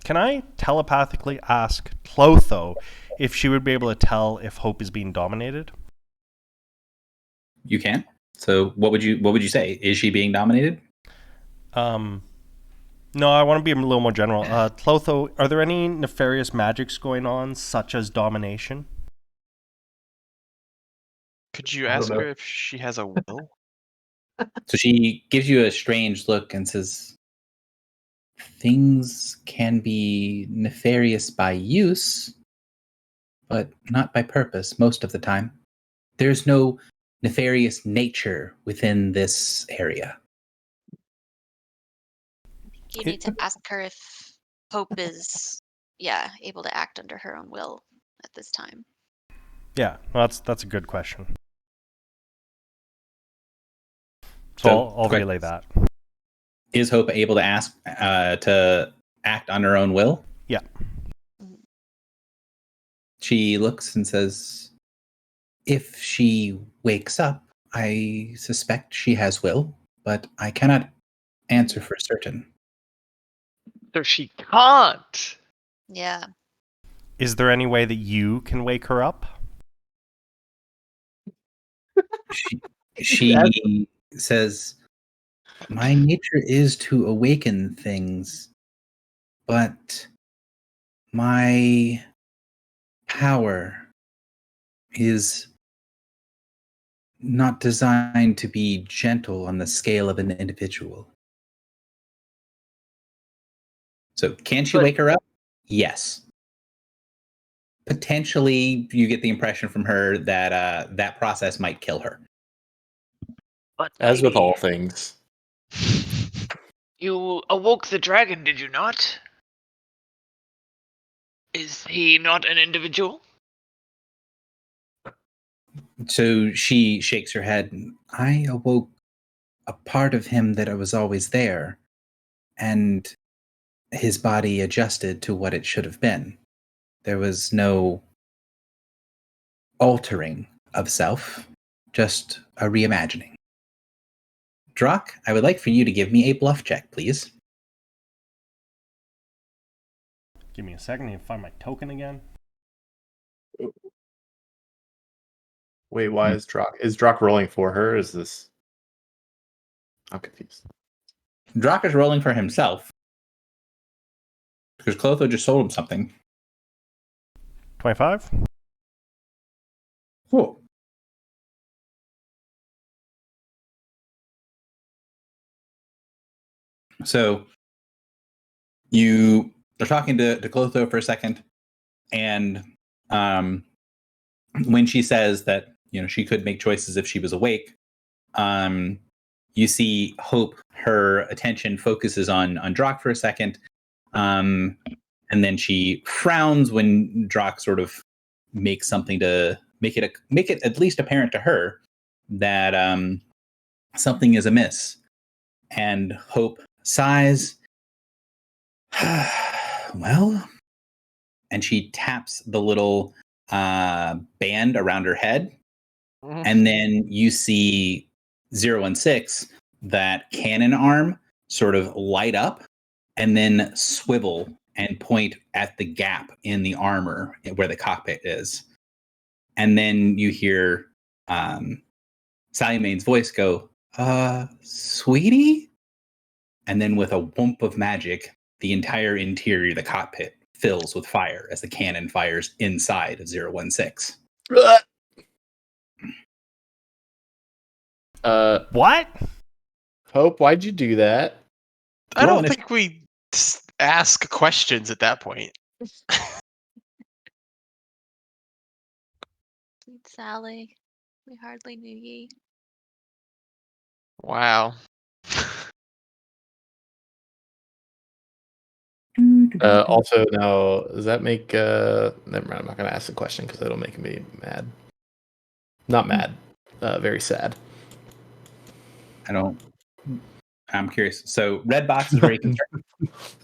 Can I telepathically ask Clotho if she would be able to tell if Hope is being dominated? You can. So what would you say? Is she being dominated? No, I want to be a little more general. Clotho, are there any nefarious magics going on, such as domination? Could you ask her if she has a will? So she gives you a strange look and says, things can be nefarious by use, but not by purpose most of the time. There's no nefarious nature within this area. You need to ask her if Hope is, able to act under her own will at this time. Yeah, well, that's a good question. So I'll relay that. Is Hope able to ask to act on her own will? Yeah. She looks and says, if she wakes up, I suspect she has will, but I cannot answer for certain. So she can't. Yeah. Is there any way that you can wake her up? she says, "My nature is to awaken things, but my power is not designed to be gentle on the scale of an individual." So, can she But- wake her up? Yes. Potentially, you get the impression from her that that process might kill her. But As with lady, all things. you awoke the dragon, did you not? Is he not an individual? So she shakes her head. I awoke a part of him that was always there, and his body adjusted to what it should have been. There was no altering of self, just a reimagining. Drock, I would like for you to give me a bluff check, please. Give me a second. I need to find my token again. Wait, why is Drock rolling for her? Is this? I'm confused. Drock is rolling for himself because Clotho just sold him something. 25. Cool. So you are talking to Clotho for a second, and when she says that she could make choices if she was awake, you see Hope. Her attention focuses on Drock for a second, and then she frowns when Drock sort of makes something to make it at least apparent to her that something is amiss. And Hope sighs. Well, and she taps the little band around her head, and then you see 016, that cannon arm, sort of light up and then swivel and point at the gap in the armor where the cockpit is. And then you hear Sally Maine's voice go, sweetie? And then with a whoomp of magic, the entire interior of the cockpit fills with fire as the cannon fires inside of 016. What? Hope, why'd you do that? I Roll don't initiative. think we ask questions at that point. Sweet Sally, we hardly knew ye. Wow. Also, now, does that make... Never mind, I'm not going to ask the question because it'll make me mad. Not mad. Very sad. I'm curious. So red box is very concerned.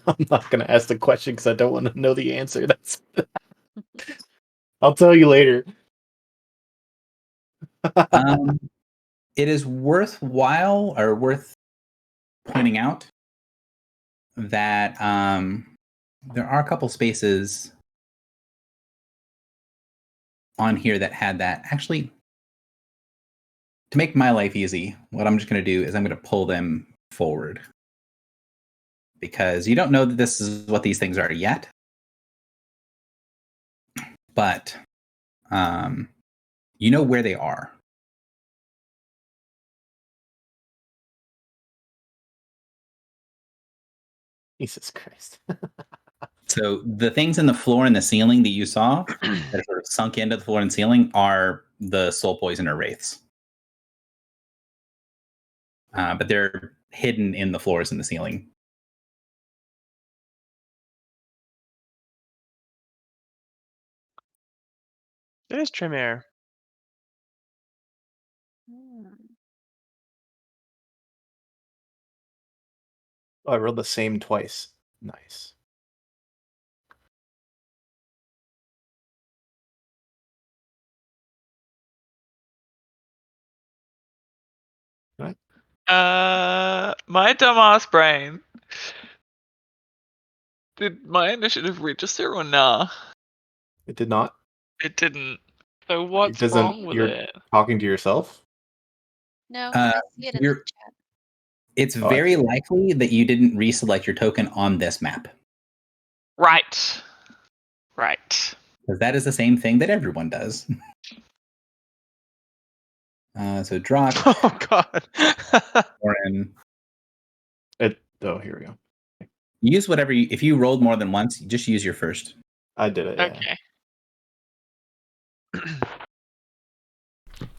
I'm not going to ask the question because I don't want to know the answer. That's. I'll tell you later. It is worthwhile or worth pointing out that there are a couple spaces on here that had that. Actually, to make my life easy, what I'm just going to do is I'm going to pull them forward, because you don't know that this is what these things are yet. But you know where they are. Jesus Christ. So the things in the floor and the ceiling that you saw that are sort of sunk into the floor and ceiling are the soul poisoner wraiths. But they're hidden in the floors and the ceiling. There's Tremere. Oh, I rolled the same twice. Nice. My dumbass brain. Did my initiative register or nah? It did not. It didn't. So what's doesn't- wrong with you're- it? Talking to yourself? No, Uh, I see it in the you're- chat. It's Oh, I very likely that you didn't reselect your token on this map, Right. Right. because that is the same thing that everyone does. So Drock, Oh god. Orin, Oh, here we go. use whatever. If you rolled more than once, just use your first. I did it. Yeah. Okay.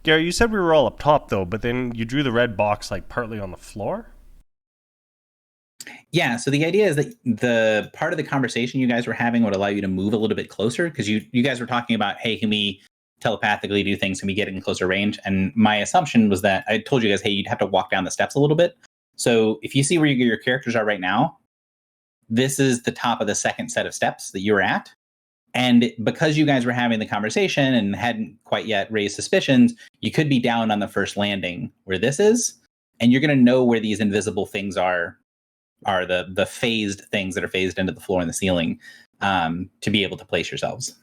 Gary, you said we were all up top though, but then you drew the red box like partly on the floor. Yeah. So the idea is that the part of the conversation you guys were having would allow you to move a little bit closer, because you guys were talking about, hey, can we telepathically do things? Can we get in closer range? And my assumption was that I told you guys, hey, you'd have to walk down the steps a little bit. So if you see where your characters are right now, this is the top of the second set of steps that you were at. And because you guys were having the conversation and hadn't quite yet raised suspicions, you could be down on the first landing where this is, and you're going to know where these invisible things are the phased things that are phased into the floor and the ceiling, to be able to place yourselves.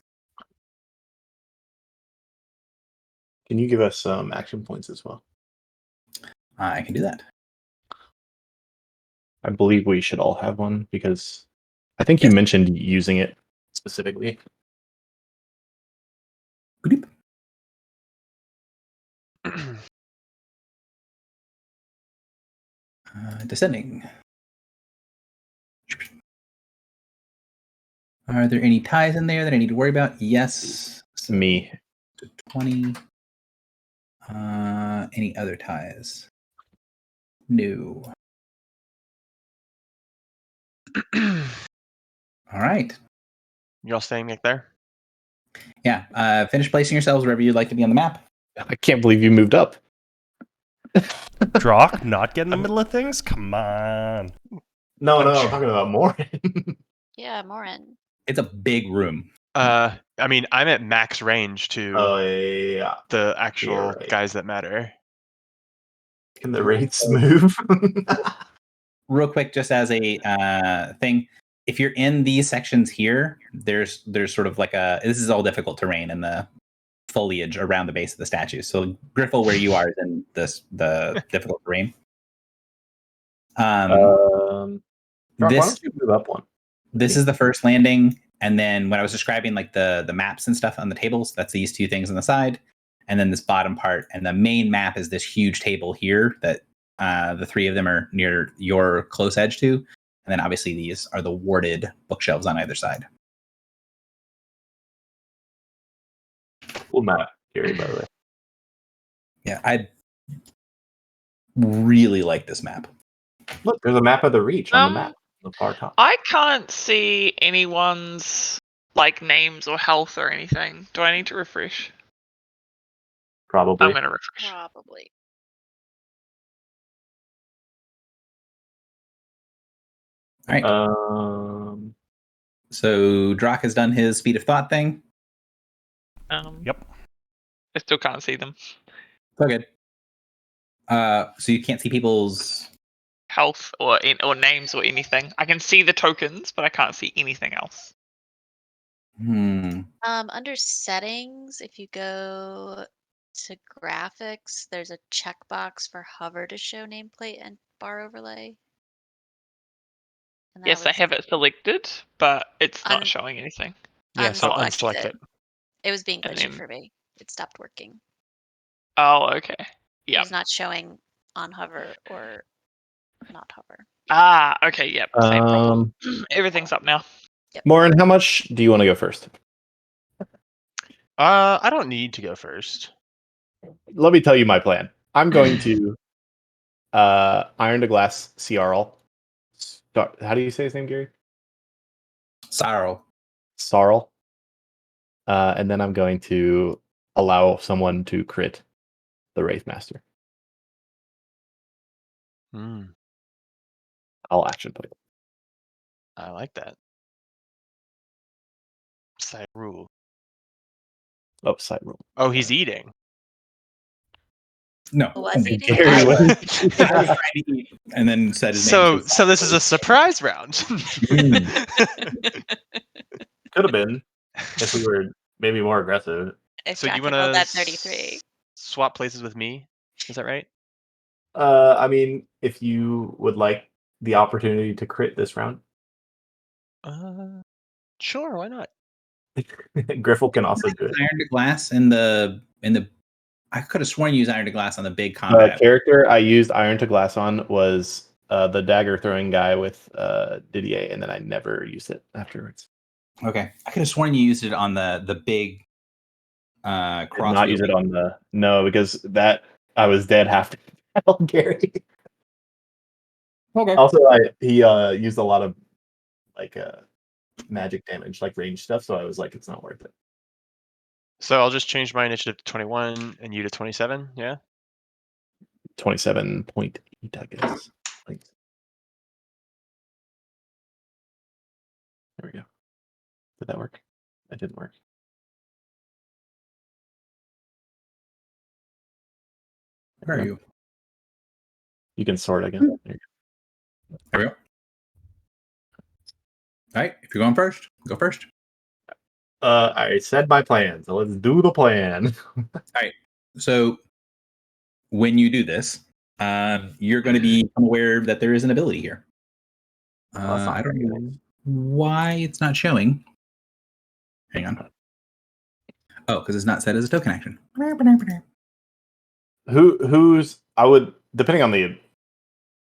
Can you give us some action points as well? I can do that. I believe we should all have one because I think you mentioned using it specifically. Boop. Descending. Are there any ties in there that I need to worry about? Yes. So Me. 20. Any other ties? No. All right. You all staying back there? Yeah. Finish placing yourselves wherever you'd like to be on the map. I can't believe you moved up. Drock, not get in the middle of things? Come on. No, I'm talking about more. Yeah, Morin. It's a big room. I mean, I'm at max range to Oh yeah. the actual you're right. guys that matter. Can the wraiths move? Real quick, just as a thing, if you're in these sections here, there's sort of like this is all difficult terrain in the foliage around the base of the statue. So Griffle, where you are, is in the difficult terrain. Brock, why This don't you move up one? this is the first landing, and then when I was describing like the maps and stuff on the tables, that's these two things on the side, and then this bottom part, and the main map is this huge table here that the three of them are near your close edge to, and then obviously these are the warded bookshelves on either side. Cool map, Gary, by the way. Yeah, I really like this map. Look, there's a map of the Reach on the Um, map, on the far top. I can't see anyone's like names or health or anything. Do I need to refresh? Probably. I'm gonna refresh. Probably. All right. So Drock has done his speed of thought thing. Yep. I still can't see them. So good. So you can't see people's. Health or names or anything. I can see the tokens, but I can't see anything else. Under settings, if you go to graphics, there's a checkbox for hover to show nameplate and bar overlay. And that Yes, I was have it selected, but it's not Un- showing anything. Yeah, so unselected. unselect it. It was being And glitchy then- for me. It stopped working. Oh, okay. It Yep. was not showing on hover or not hover. Ah, okay, yep. Same problem. Um, Everything's up now. Morin, how much do you want to go first? I don't need to go first. Let me tell you my plan. I'm going to Iron to Glass CRL. How do you say his name, Gary? Sorrow. Sarl. And then I'm going to allow someone to crit the Wraith Master. I'll action point. I like that. Side rule. Oh, side rule. Oh, he's eating. No. Was he doing Gary, that? what- I was trying to eat and then said his name. So this is a surprise round. Could have been if we were maybe more aggressive. If So Jack you had want rolled to that 33. swap places with me? Is that right? I mean, if you would like the opportunity to crit this round, Sure, why not? Griffle can also do it. Iron to glass in the. I could have sworn you used iron to glass on the big combat. Character I used Iron to Glass on was the dagger throwing guy with Didier, and then I never used it afterwards. Okay, I could have sworn you used it on the big. Did Cross. not use it on the because that I was dead half the battle, Gary. Okay. Also, he used a lot of like magic damage, like range stuff. So I was like, it's not worth it. So I'll just change my initiative to 21 and you to 27. Yeah. 27.8, I guess. Thanks. There we go. Did that work? That didn't work. Where are you? You can sort again. There you There we go. All right, if you're going first, go first. go. I said my plan, so let's do the plan. So when you do this, you're going to be aware that there is an ability here. Well, that's not I don't very know why it's not showing. Hang on. Oh, because it's not set as a token action. Who's I would depending on the.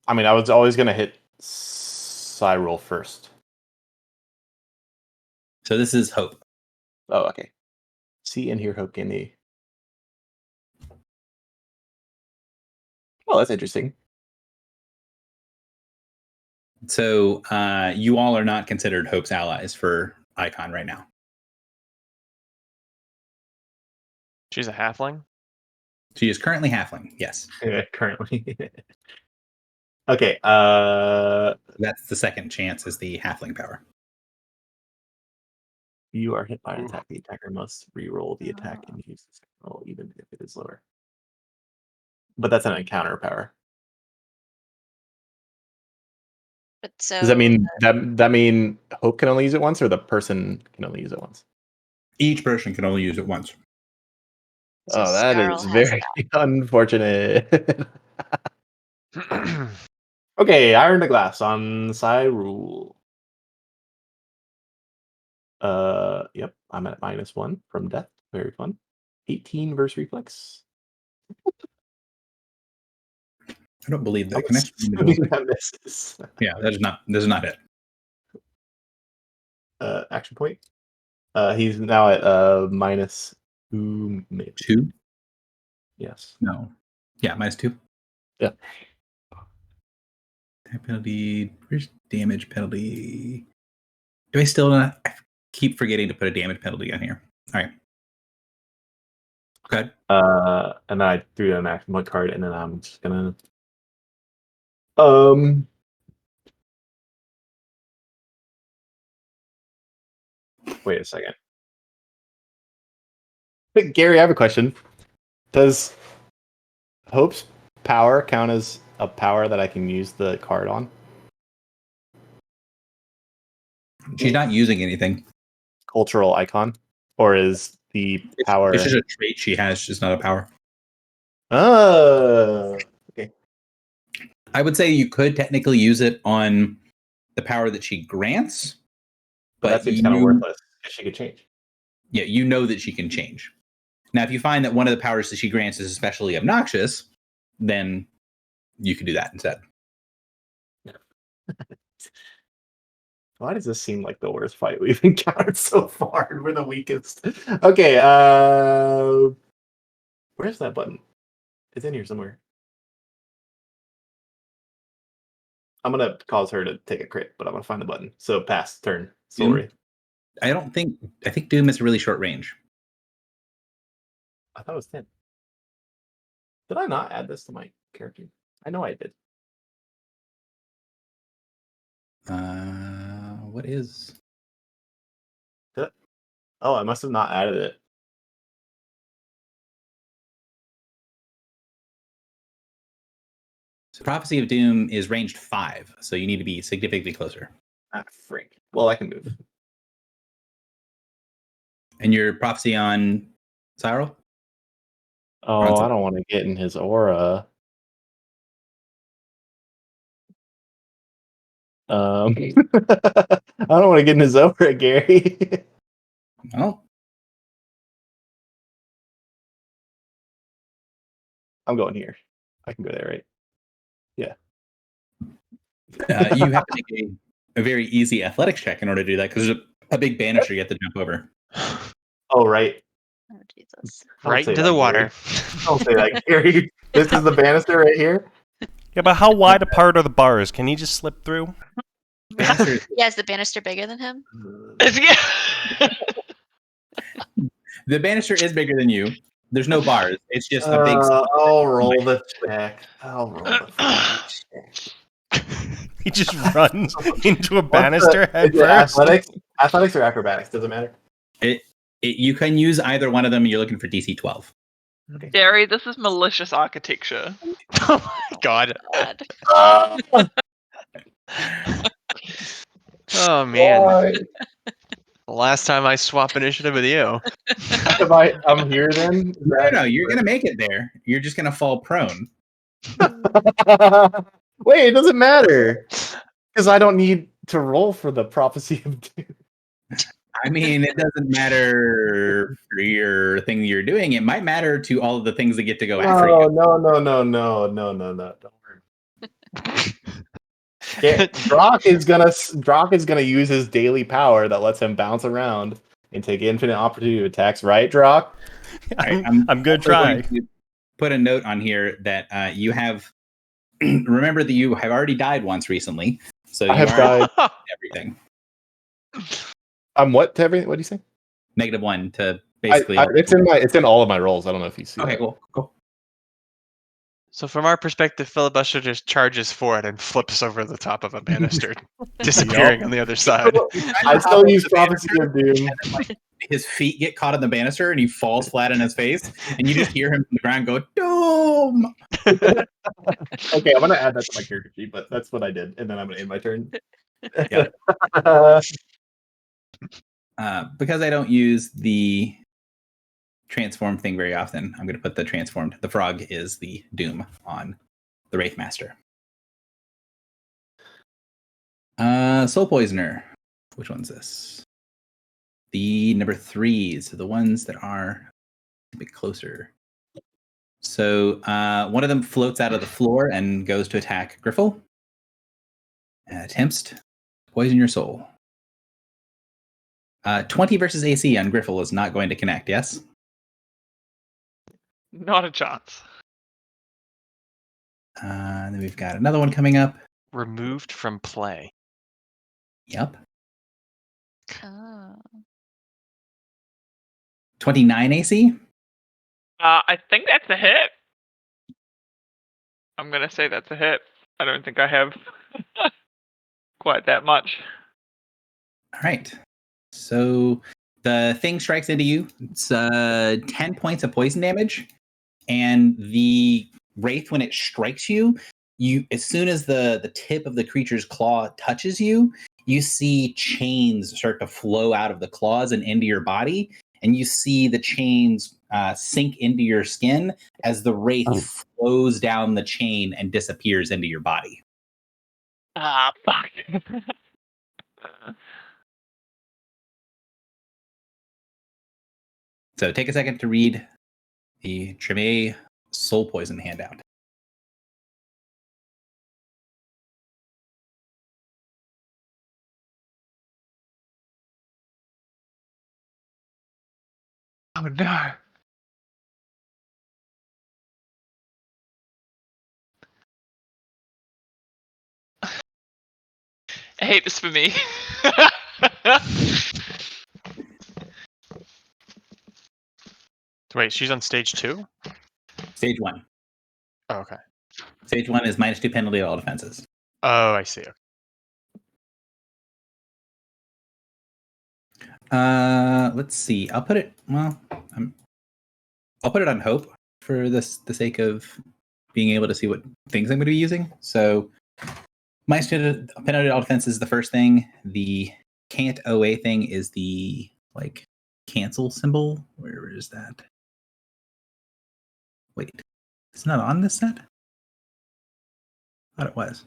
I mean, I was always gonna hit Cyril first. So this is Hope. Oh, okay. See and hear Hope Guinea. Oh, that's interesting. So you all are not considered Hope's allies for Icon right now. She's a halfling. She is currently halfling. Yes, Currently. Okay. that's the second chance is the halfling power. You are hit by an attack. The attacker must re-roll the attack and use the second roll, even if it is lower. But that's an encounter power. But so Does that mean that mean Hope can only use it once, or the person can only use it once? Each person can only use it once. so Oh, that Scarl is has very unfortunate. Okay, Iron to Glass on Cyril. Yep, I'm at -1 from death. Very fun. 18 versus reflex. I don't believe that I'm connection. assuming that misses. Yeah, that is not it. Action point. He's now at -2, maybe. 2? Yes. No. Yeah, -2. Yeah. Attack penalty. Where's damage penalty? Do I still not? I keep forgetting to put a damage penalty on here. All right. Okay. And then I threw an action point card, and then I'm just gonna. Wait a second. Hey, Gary, I have a question. Does Hope's power count as a power that I can use the card on? She's not using anything. Cultural icon? Or is the power. It's just a trait she has, just not a power. Oh, okay. I would say you could technically use it on the power that she grants, But that seems kind of worthless if she could change. Yeah, you know that she can change. Now, if you find that one of the powers that she grants is especially obnoxious, then you can do that instead. Why does this seem like the worst fight we've encountered so far? We're the weakest. Okay, where's that button? It's in here somewhere. I'm gonna cause her to take a crit, but I'm gonna find the button. So pass turn. Sorry. I think Doom is a really short range. I thought it was 10. Did I not add this to my character? I know I did. What is? Oh, I must have not added it. So Prophecy of Doom is ranged 5, so you need to be significantly closer. Ah, freak. Well, I can move. And your prophecy on Cyril? Oh, I don't want to get in his aura. I don't want to get in his over it, Gary. Well, I'm going here. I can go there, right? you have to make a very easy athletics check in order to do that because there's a big banister you have to jump over. Oh, right. Oh Jesus. Don't Right say into that, the water. Gary. Don't say that, Gary. This is the banister right here. Yeah, but how wide apart are the bars? Can he just slip through? Banister, Yeah, is the banister bigger than him? Yeah. the banister is bigger than you. There's no bars. It's just a big. I'll roll the check. I'll roll the check. He just runs into a What's banister the- head is it first. athletics or acrobatics? Doesn't matter. You can use either one of them. You're looking for DC 12. Okay. Gary, this is malicious architecture. Oh my god. God. Oh man. Why? The last time I swap initiative with you. I'm here then? No, you're gonna make it there. You're just gonna fall prone. Wait, it doesn't matter because I don't need to roll for the prophecy of doom. I mean, it doesn't matter for your thing you're doing. It might matter to all of the things that get to go after No, you. no. Don't worry. Yeah, Drock is gonna use his daily power that lets him bounce around and take infinite opportunity attacks. Right, Drock? I'm gonna also try. going to put a note on here that you have. Remember that you have already died once recently, so you I have are died. everything. I'm what to everything? What do you say? -1 to basically. It's in all of my rolls. I don't know if you see. Okay, that. cool. So from our perspective, Filibuster just charges forward and flips over the top of a banister, disappearing on the other side. I still use prophecy of doom. His feet get caught in the banister and he falls flat on his face, and you just hear him from the ground go, "Doom!" Okay, I'm gonna add that to my character sheet, but that's what I did, and then I'm gonna end my turn. Yeah. Because I don't use the transform thing very often, I'm going to put the transformed. The frog is the Doom on the Wraithmaster. Soul Poisoner. Which one's this? The number 3s, the ones that are a bit closer. So one of them floats out of the floor and goes to attack Griffle. Attempts to poison your soul. 20 versus AC on Griffle is not going to connect, yes? Not a chance. Then we've got another one coming up. Removed from play. Yep. Oh. 29 AC? I think that's a hit. I'm gonna say that's a hit. I don't think I have quite that much. All right. So the thing strikes into you. It's 10 points of poison damage. And the wraith, when it strikes you, as soon as the tip of the creature's claw touches you, you see chains start to flow out of the claws and into your body. And you see the chains sink into your skin as the wraith flows down the chain and disappears into your body. Ah, fuck. So take a second to read the Treme Soul Poison handout. Oh no. I hate this for me. Wait, she's on stage 2? Stage 1. Oh, okay. Stage 1 is -2 penalty to all defenses. Oh, I see. Let's see. I'll put it. Well, I'll put it on hope for the sake of being able to see what things I'm going to be using. So, penalty to all defenses is the first thing. The can't OA thing is the cancel symbol. Where is that? Wait, it's not on this set. I thought it was.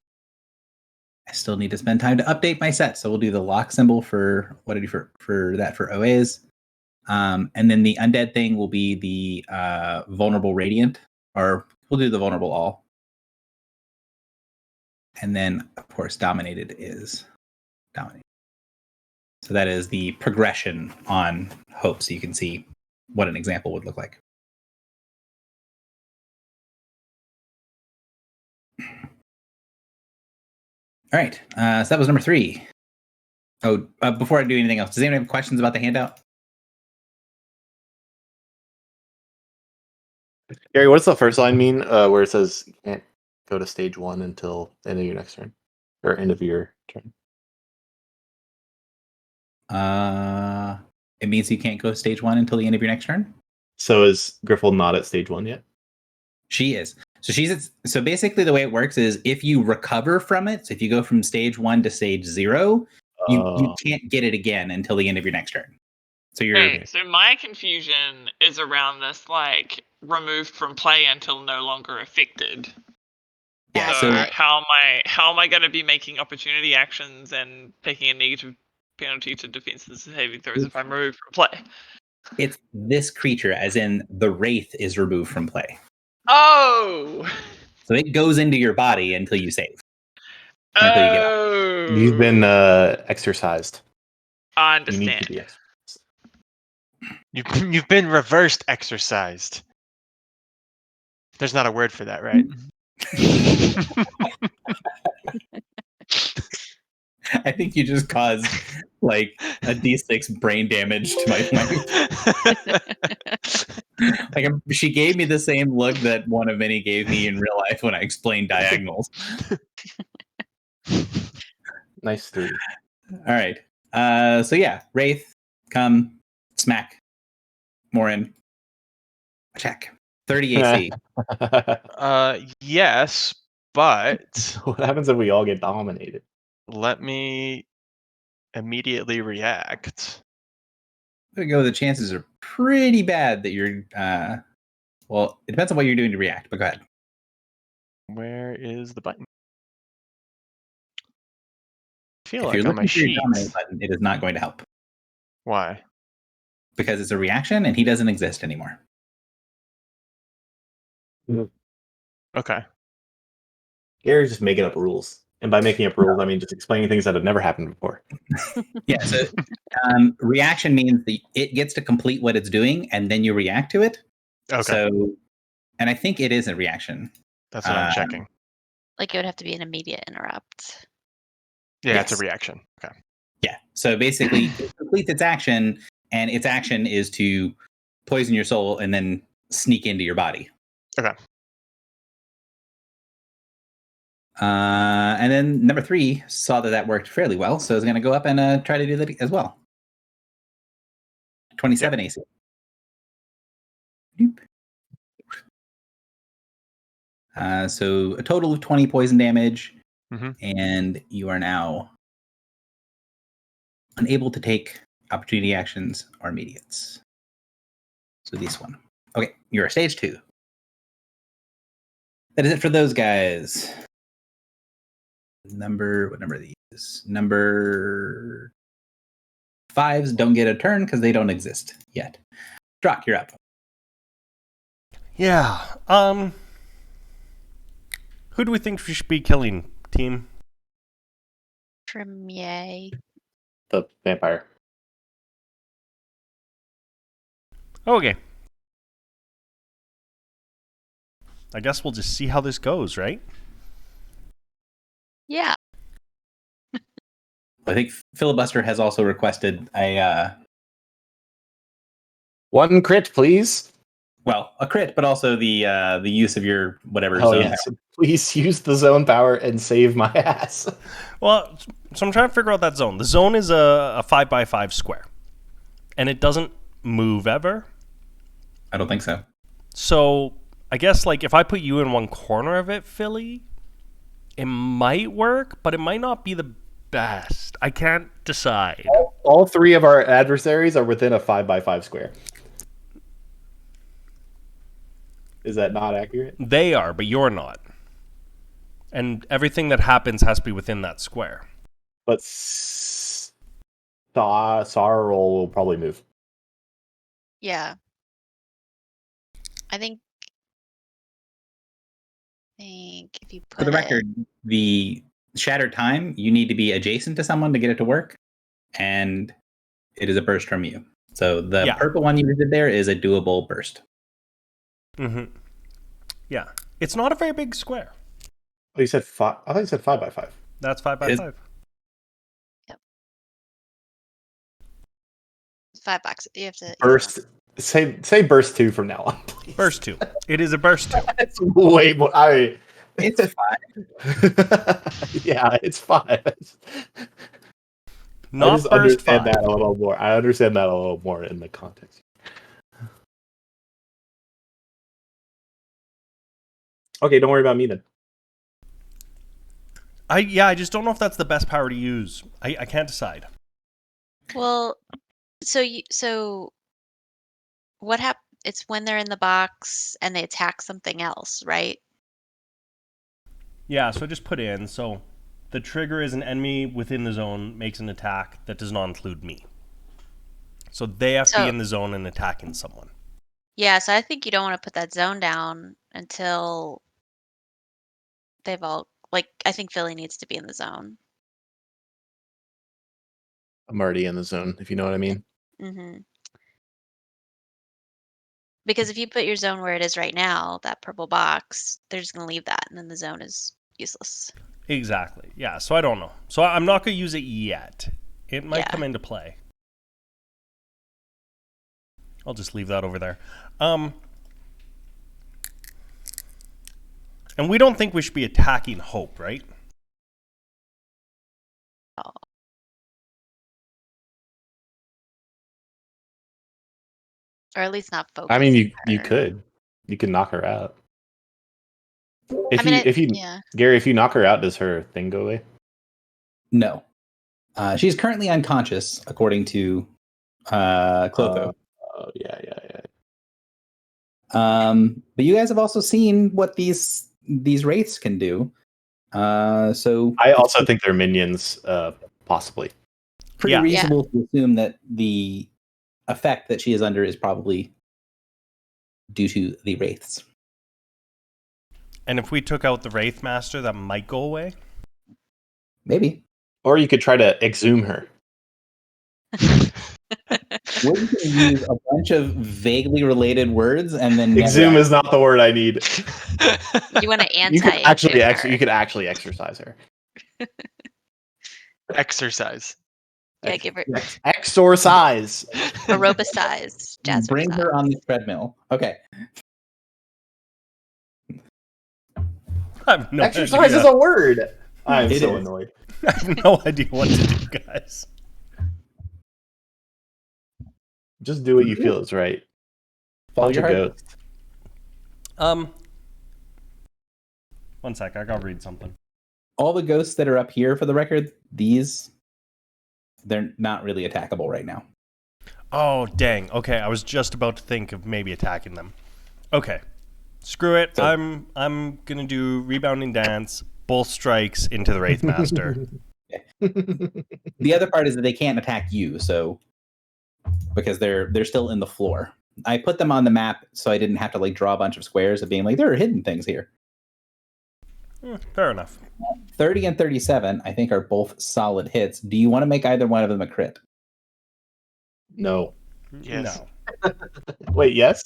still need to spend time to update my set, so we'll do the lock symbol for what I do for that for OAs. And then the undead thing will be the vulnerable radiant, or we'll do the vulnerable all. And then, of course, dominated is dominated. So that is the progression on hope, so you can see what an example would look like. All right, so that was number 3. Oh, before I do anything else, does anyone have questions about the handout? Gary, what does the first line mean where it says you can't go to stage 1 until the end of your next turn? Or end of your turn? It means you can't go to stage 1 until the end of your next turn. So is Griffle not at stage 1 yet? She is. So basically the way it works is if you recover from it, so if you go from stage 1 to stage 0, you can't get it again until the end of your next turn. So you're Hey, so my confusion is around this, like, removed from play until no longer affected. yeah. So So how am I going to be making opportunity actions and taking a negative penalty to defense and saving throws if I'm removed from play? it's this creature, as in the wraith, is removed from play. Oh. So it goes into your body until you save. Until you get out. Oh. You've been exercised. I You need to understand. be exercised. You've been reversed exercised. There's not a word for that, right? I think you just caused like a D6 brain damage to my mind. Like she gave me the same look that one of many gave me in real life when I explained diagonals. Nice 3. All right. So yeah, Wraith, come, smack, Morin, check. 30 AC. Yes, but What happens if we all get dominated? let me immediately react. There we go. The chances are pretty bad that you're. Well, it depends on what you're doing to react. But go ahead. Where is the button? I feel If you're like on my looking for your sheet. dominate button, it is not going to help Why? because it's a reaction and he doesn't exist anymore. Okay. Gary's just making up rules. And by making up rules, I mean just explaining things that have never happened before. Yeah. So reaction means that it gets to complete what it's doing and then you react to it. Okay. So, and I think it is a reaction. That's what I'm checking. Like it would have to be an immediate interrupt. Yeah, it's a yes. reaction. Okay. Yeah. So basically, it completes its action, and its action is to poison your soul and then sneak into your body. Okay. And then number 3 saw that worked fairly well, so is going to go up and try to do that as well. 27 AC. So a total of 20 poison damage, and you are now unable to take opportunity actions or immediates. So this one. Okay, you're stage 2. That is it for those guys. What number are these? Number 5s don't get a turn because they don't exist yet. Drock, you're up. Yeah. Who do we think we should be killing, team? Tremier. The vampire. Okay. I guess we'll just see how this goes, right? Yeah. I think Filibuster has also requested a 1 crit, please. a crit, but also the use of your whatever. Oh, zone yes. Please use the zone power and save my ass. Well, so I'm trying to figure out that zone. The zone is a 5x5 square, and it doesn't move ever. I don't think so. So I guess like if I put you in one corner of it, Philly, it might work, but it might not be the best. I can't decide. All 3 of our adversaries are within a 5x5 square. Is that not accurate? They are, but you're not. And everything that happens has to be within that square. But Sorrel will probably move. Yeah. I think if you put For the record, the Shattered Time, you need to be adjacent to someone to get it to work, and it is a burst from you. So the purple one you did there is a doable burst. Mm-hmm. Yeah. It's not a very big square. Oh, you said 5? I thought you said 5 by 5. That's 5 by 5. Yep. $5. You have to Burst. Say burst 2 from now on, please. Burst 2. It is a burst 2. It's way more. It's 5. Yeah, it's 5. Not I just burst understand 5. that a little more. I understand that a little more in the context. Okay, don't worry about me then. I just don't know if that's the best power to use. I can't decide. Well, so what happens? It's when they're in the box and they attack something else, right? Yeah, so just put in. So the trigger is an enemy within the zone makes an attack that does not include me. So they have to be in the zone and attacking someone. Yeah, so I think you don't want to put that zone down until they've all, like, I think Philly needs to be in the zone. I'm already in the zone, if you know what I mean. Mm-hmm. Because if you put your zone where it is right now, that purple box, they're just going to leave that, and then the zone is useless. Exactly. Yeah, so I don't know. So I'm not going to use it yet. It might come into play. I'll just leave that over there. And we don't think we should be attacking Hope, right? Oh. Or at least not focus. I mean, you could knock her out. Gary, if you knock her out, does her thing go away? No. She's currently unconscious, according to Clotho. Yeah. But you guys have also seen what these wraiths can do. So I also think they're minions, possibly. Pretty reasonable to assume that the effect that she is under is probably due to the wraiths. And if we took out the Wraith Master, that might go away? Maybe. Or you could try to exhume her. We're going to use a bunch of vaguely related words and then exhume is not the word I need. You want to You could actually exercise her. Exercise. Yeah, give her exorcise. aerobicize. Bring her on the treadmill. Okay. I have no exercise idea. is a word. I'm so annoyed. I have no idea what to do, guys. Just do what you feel is right. Follow your heart. Ghost. One sec, I gotta read something. All the ghosts that are up here, for the record, they're not really attackable right now. Oh, dang. Okay, I was just about to think of maybe attacking them. Okay. Screw it. So, I'm gonna do Rebounding Dance, both strikes into the Wraith Master. The other part is that they can't attack you, so because they're still in the floor. I put them on the map so I didn't have to draw a bunch of squares of being there are hidden things here. Fair enough. 30 and 37, I think, are both solid hits. Do you want to make either one of them a crit? No. Yes. No. Wait, yes?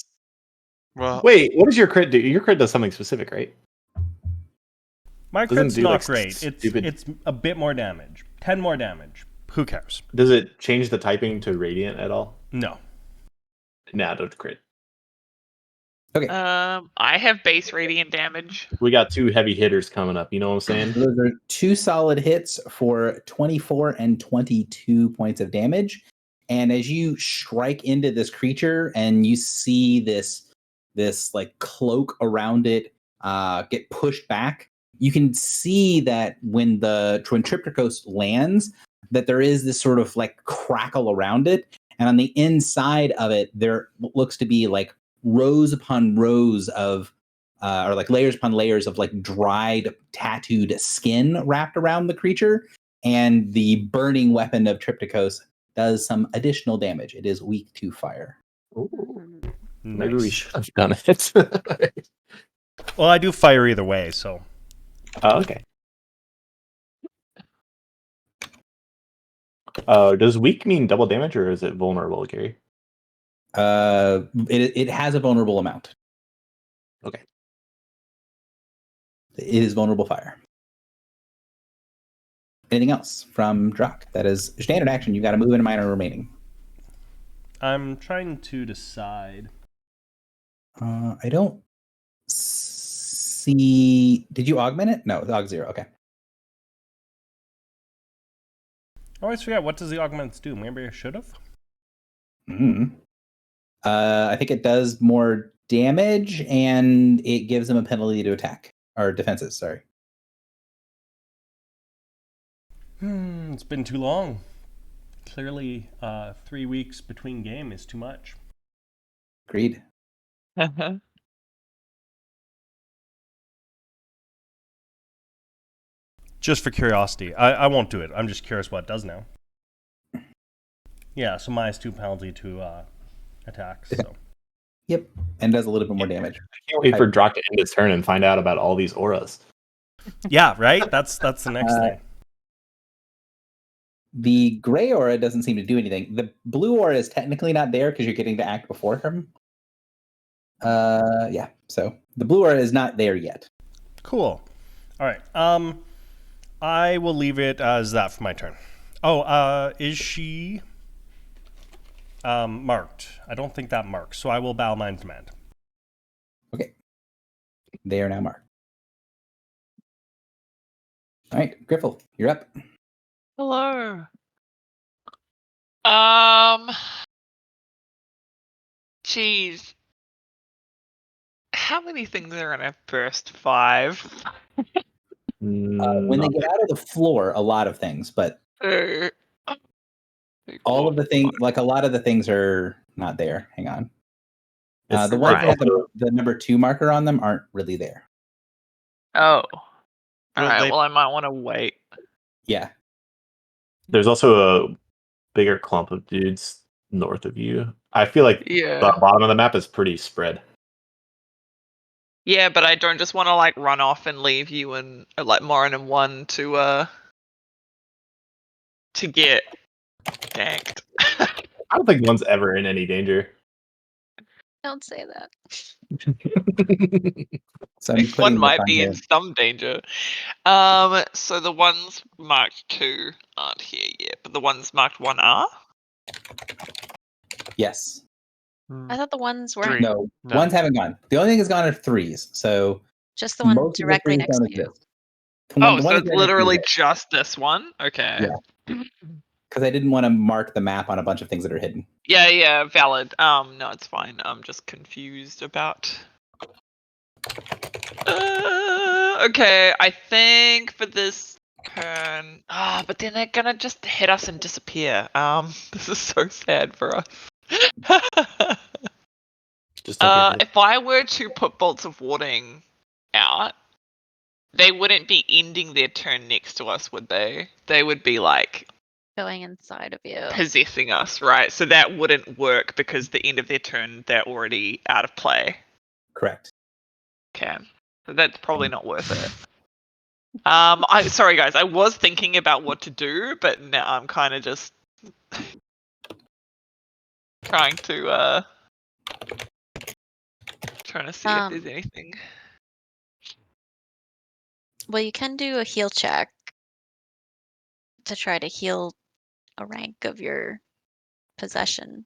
Well, wait, what does your crit do? Your crit does something specific, right? My crit's not great. It's a bit more damage. 10 more damage. Who cares? Does it change the typing to radiant at all? No. Nah, don't crit. Okay. I have base radiant damage. We got 2 heavy hitters coming up. You know what I'm saying? Those are 2 solid hits for 24 and 22 points of damage. And as you strike into this creature and you see this cloak around it get pushed back, you can see that when Triptychos lands, that there is this sort of crackle around it. And on the inside of it, there looks to be rows upon rows of or like layers upon layers of like dried, tattooed skin wrapped around the creature, and the burning weapon of Triptychos does some additional damage. It is weak to fire. Ooh, Mm. maybe we Nice. should have done it. Well, I do fire either way, so Oh, okay. Does weak mean double damage or is it vulnerable, Gary? It has a vulnerable amount. Okay. It is vulnerable fire. Anything else from Drak? That is standard action. You got to move in a minor remaining. I'm trying to decide. I don't see. Did you augment it? No, aug 0. Okay. I always forget, what does the augments do? Maybe I should have. Mhm. I think it does more damage and it gives them a penalty to attack or defenses. Sorry. It's been too long. Clearly, 3 weeks between game is too much. Agreed. Just for curiosity, I won't do it. I'm just curious what it does now. Yeah, so -2 penalty to attacks. So. Yep, and does a little bit more damage. I can't wait for Drak to end his turn and find out about all these auras. Yeah, right. That's the next thing. The gray aura doesn't seem to do anything. The blue aura is technically not there because you're getting to act before him. Yeah. So the blue aura is not there yet. Cool. All right. I will leave it as that for my turn. Oh, is she marked? I don't think that marks, so I will bow Mind's Command. Okay. They are now marked. All right, Griffle, you're up. Hello. Geez. How many things are in a first 5? When they get out of the floor, a lot of things, but all of the things, like a lot of the things are not there. Hang on. It's The ones right. that have the number 2 marker on them aren't really there. Oh. Will Alright, they- well I might want to wait. Yeah. There's also a bigger clump of dudes north of you. I feel like Yeah. the bottom of the map is pretty spread. Yeah, but I don't just want to like run off and leave you and like Morin and 1 to get ganked. I don't think one's ever in any danger. Don't say that. So I'm putting One this might on be here. in some danger. So the ones marked 2 aren't here yet, but the ones marked 1 are? Yes. I thought the ones weren't. 3. No, No. ones haven't gone. The only thing that's gone are 3s. So Just the one most of the directly 3s next don't to you. exist. The one- Oh, the so one it's that's right next to literally you is just this one? Okay. Yeah. because I didn't want to mark the map on a bunch of things that are hidden. Yeah, valid. No, it's fine. I'm just confused about. Okay, I think for this turn. But then they're gonna just hit us and disappear. This is so sad for us. Just don't get hit. If I were to put Bolts of Warding out, they wouldn't be ending their turn next to us, would they? They would be like Going inside of you. possessing us, right? So that wouldn't work because the end of their turn, they're already out of play. Correct. Okay. So that's probably not worth it. Sorry guys, I was thinking about what to do, but now I'm kind of just trying to see if there's anything. Well, you can do a heal check to try to heal a rank of your possession.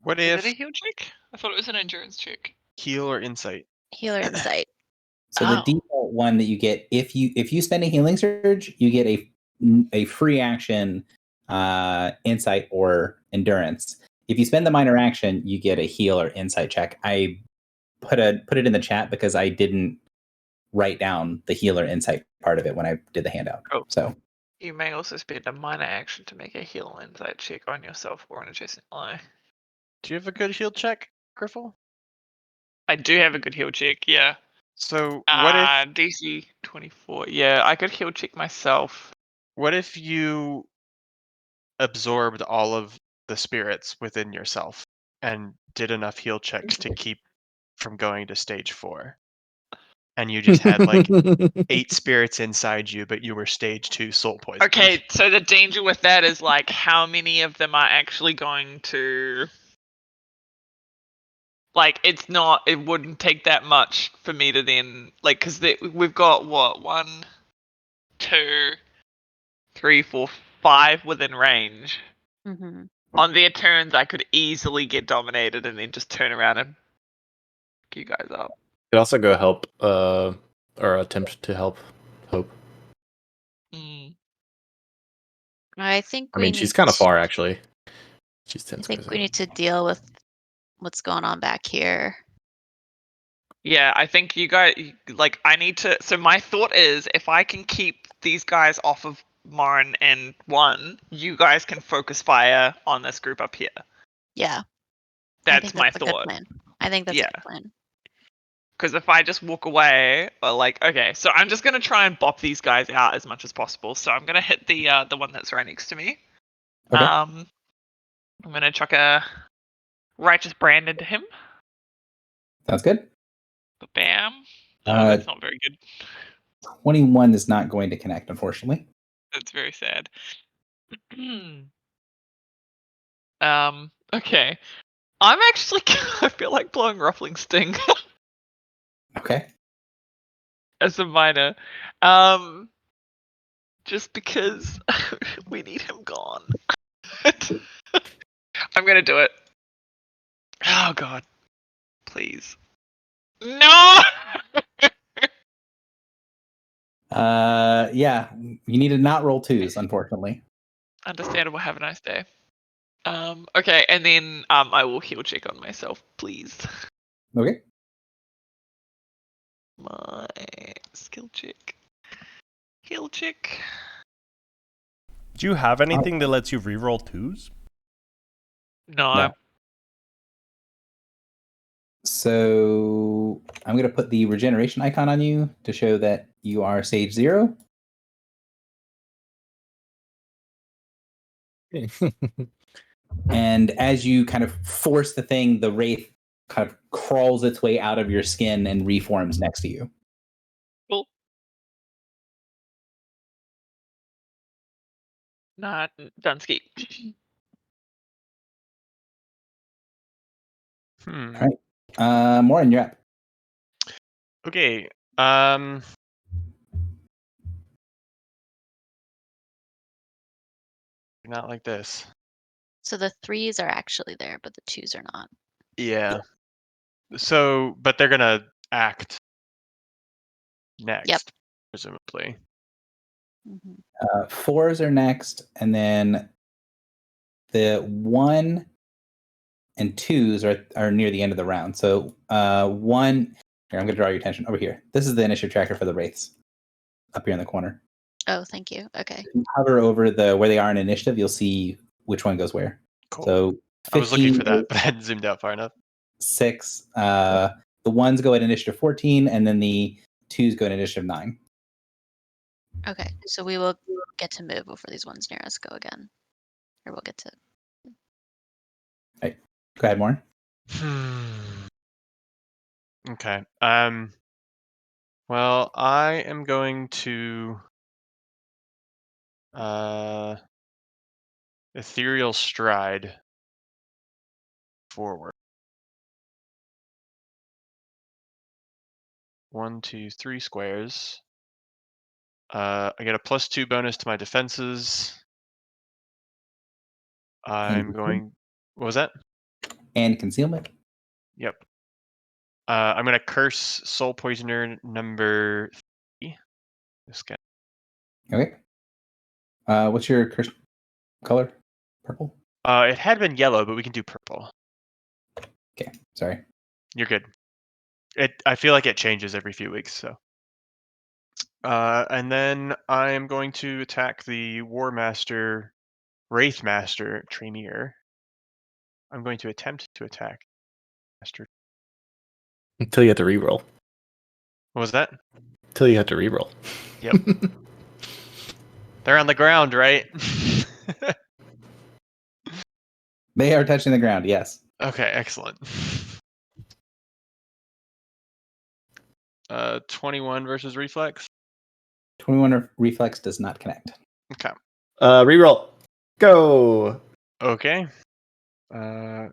What Is if it a heal check? I thought it was an endurance check. heal or insight? Healer insight. So the Oh. default one that you get if you spend a healing surge, you get a free action, insight or endurance. If you spend the minor action, you get a heal or insight check. I put it in the chat because I didn't write down the heal or insight part of it when I did the handout. Oh. So You may also spend a minor action to make a heal insight check on yourself or an adjacent ally. Do you have a good heal check, Griffle? I do have a good heal check, yeah. So what if DC 24. Yeah, I could heal check myself. you absorbed all of the spirits within yourself and did enough heal checks to keep from going to stage 4? And you just had like 8 spirits inside you, but you were stage 2 soul poisoned. Okay, so the danger with that is like how many of them are actually going to like it wouldn't take that much for me to then like because we've got what 1, 2, 3, 4, 5 within range. Mm-hmm. On their turns, I could easily get dominated and then just turn around and pick you guys up. Could also go help, or attempt to help Hope. Mm. I think I we mean, she's need kind of to- far actually. She's 10 I squares think we out. need to deal with what's going on back here. Yeah, I think you guys like. I need to. So my thought is, if I can keep these guys off of Marn and 1, you guys can focus fire on this group up here. Yeah. I That's think my that's a good thought. plan. I think that's a Yeah. good plan. Because if I just walk away, or like, okay, so I'm just gonna try and bop these guys out as much as possible. So I'm gonna hit the one that's right next to me. Okay. I'm gonna chuck a righteous brand into him. Sounds good. Bam. Oh, Uh, that's not very good. 21 is not going to connect, unfortunately. That's very sad. Okay. I'm actually I feel like blowing Ruffling Sting Okay. as a minor. Just because we need him gone. I'm gonna do it. Oh god. Please. No! Yeah, you need to not roll 2s, unfortunately. Understandable, have a nice day. Okay, and then I will heal check on myself, please. Okay. My skill check. Heal check. Do you have anything that lets you reroll 2s? No. No. So I'm going to put the regeneration icon on you to show that you are stage 0. And as you kind of force the thing, the wraith kind of crawls its way out of your skin and reforms next to you. Cool. Not Dunsky. Hmm. All right. Morin, you're up. Okay. Not like this. So the 3s are actually there, but the 2s are not. Yeah. So, but they're gonna act next, Yep. presumably. Mm-hmm. 4s are next, and then the 1 and 2s are near the end of the round. So 1, here, I'm going to draw your attention over here. This is the initiative tracker for the wraiths up here in the corner. Oh, thank you. Okay. If you hover over where they are in initiative, you'll see which one goes where. Cool. So I was looking for 15, that, but I hadn't zoomed out far enough. 6. The 1s go at initiative 14, and then the 2s go at initiative 9. Okay. So we will get to move before these ones near us go again. Or we'll get to. Right. Go ahead, Warren. Okay. Well, I am going to ethereal stride forward. 1, 2, 3 squares. I get a +2 bonus to my defenses. I'm going. What was that? And concealment. Yep. I'm gonna curse Soul Poisoner number 3. This guy. Okay. What's your curse color? Purple? It had been yellow, but we can do purple. Okay. Sorry. You're good. I feel like it changes every few weeks, so. And then I am going to attack the War Master, Wraith Master, Tremere. I'm going to attempt to attack Master. Until you have to reroll. What was that? Till you have to reroll. Yep. They're on the ground, right? They are touching the ground. Yes. Okay, excellent. 21 versus reflex. 21 reflex does not connect. Okay. Reroll. Go. Okay. I'm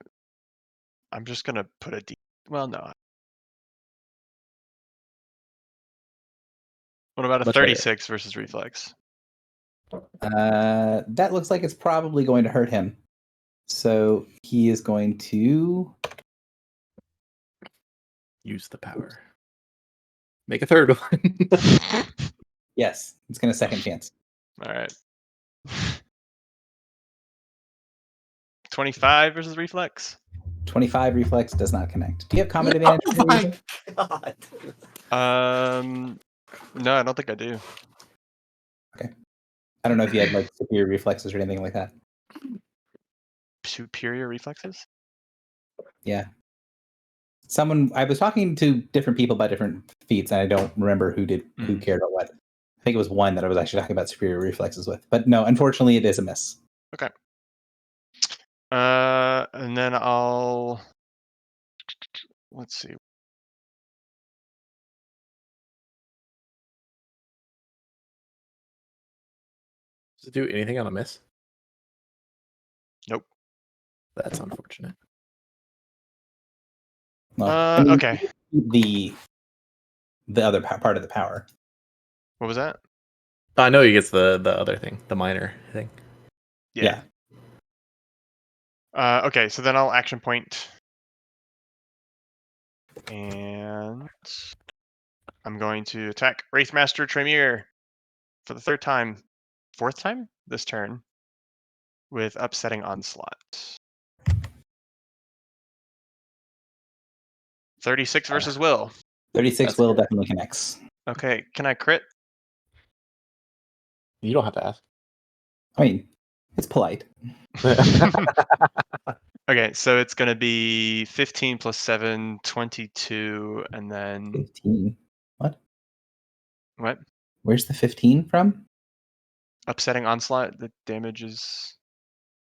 just gonna put a D. Well, no. What about a Much better. 36 versus reflex? That looks like it's probably going to hurt him. So he is going to. Use the power. Make a third one. Yes, it's going to second chance. All right. 25 versus reflex. 25 reflex does not connect. Do you have combat advantage? Oh my god. No, I don't think I do. I don't know if you had like superior reflexes or anything like that. Superior reflexes? Yeah. I was talking to different people about different feats, and I don't remember who cared about what. I think it was one that I was actually talking about superior reflexes with. But no, unfortunately, it is a miss. Okay. And then let's see. Does it do anything on a miss? Nope. That's unfortunate. Well, Okay. The other part of the power. What was that? I know he gets the other thing, the minor thing. Yeah. Okay, so then I'll action point. And I'm going to attack Wraithmaster Tremere for the fourth time this turn with Upsetting Onslaught. 36 versus Will. 36 That's will good. definitely connects. Okay, can I crit? You don't have to ask. I mean, it's polite. Okay, so it's going to be 15 plus 7, 22, and then 15. What? what? Where's the 15 from? Upsetting Onslaught. The damage is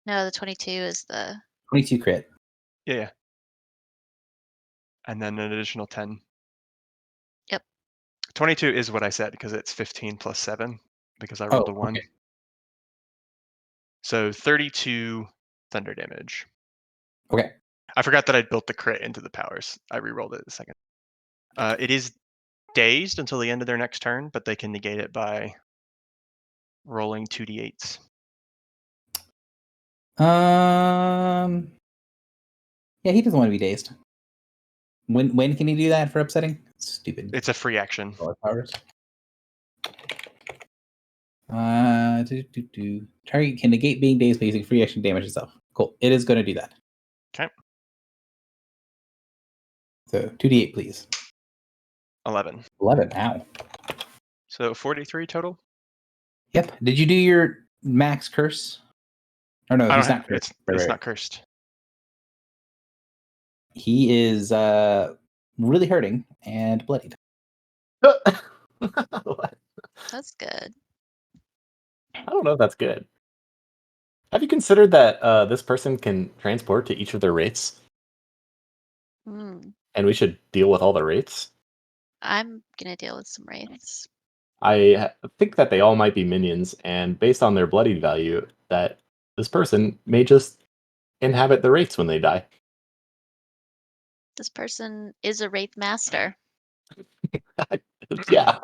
No, the 22 is the 22 crit. yeah. And then an additional 10. Yep. 22 is what I said because it's 15 plus 7 because I rolled a 1. Okay. So 32 thunder damage. Okay. I forgot that I built the crit into the powers. I re-rolled it a second. It is dazed until the end of their next turn, but they can negate it by rolling 2d8s. Yeah, he doesn't want to be dazed. When can he do that for upsetting? Stupid. It's a free action. Powers. Target can negate being dazed by using free action damage itself. Cool. It is going to do that. Okay. So 2d8, please. 11. 11. Ow. So 43 total. Yep. Did you do your max curse? Or no, I he's don't not have, cursed. it's Right. not cursed. He is really hurting and bloodied. What? that's good. I don't know if that's good. Have you considered that this person can transport to each of their wraiths, Hmm. and we should deal with all the wraiths? I'm gonna deal with some wraiths. I think that they all might be minions, and based on their bloodied value, that this person may just inhabit the wraiths when they die. This person is a wraith master. Yeah.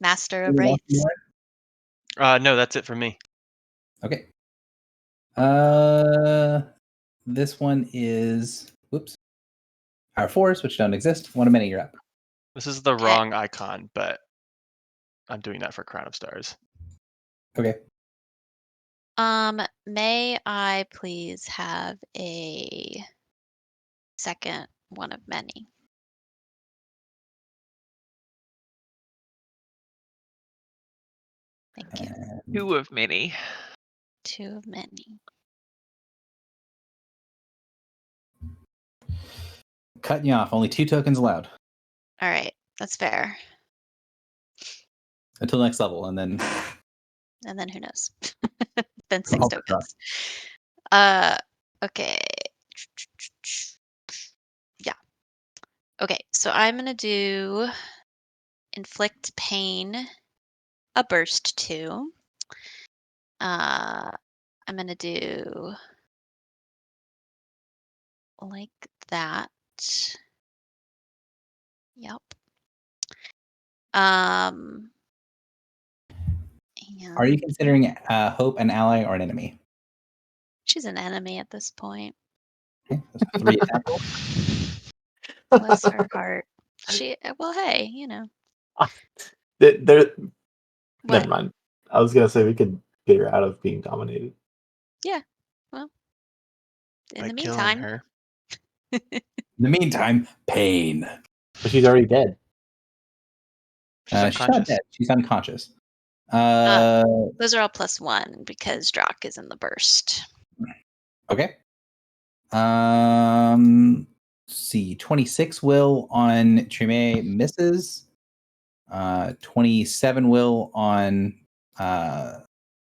Master of wraiths. No, that's it for me. Okay. This one is Power 4s, which don't exist. 1 a minute, you're up. This is the Okay. wrong icon, but I'm doing that for Crown of Stars. Okay. May I please have a second one of many? Thank you. And 2 of many. 2 of many. cutting you off. Only 2 tokens allowed. All right, That's fair. Until next level, and then And then who knows? Then 6 Oh, God. tokens. Okay. Yeah. Okay, so I'm gonna do inflict pain, a burst 2. I'm gonna do like that. Yep. And are you considering Hope an ally or an enemy? she's an enemy at this point. Okay, so 3 attack rolls. Bless her heart. Well, hey, There, what? never mind. I was gonna say we could get her out of being dominated. In By the killing meantime, her. In the meantime, pain. But she's already dead. She's She's not unconscious. dead. She's unconscious. those are all +1 because Drock is in the burst. Okay. Let's see. 26 will on Trime misses. 27 will on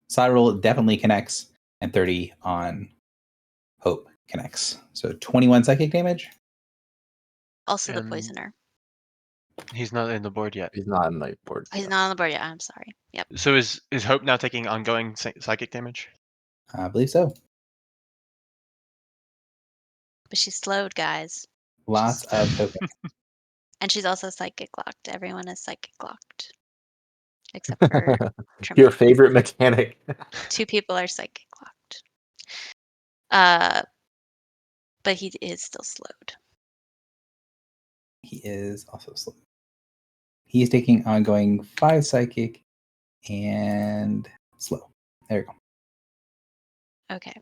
Cyril definitely connects, and 30 on Hope connects. So 21 psychic damage. Also the And- poisoner. He's not in the board yet. He's not on my board. He's not on the board yet. I'm sorry. Yep. So is Hope now taking ongoing psychic damage? I believe so. But she's slowed, guys. Lots of tokens. And she's also psychic locked. Everyone is psychic locked. Except for Your Tremaine. favorite mechanic. 2 people are psychic locked. But he is still slowed. He is also slow. He's taking ongoing 5 psychic and slow. There you go. Okay.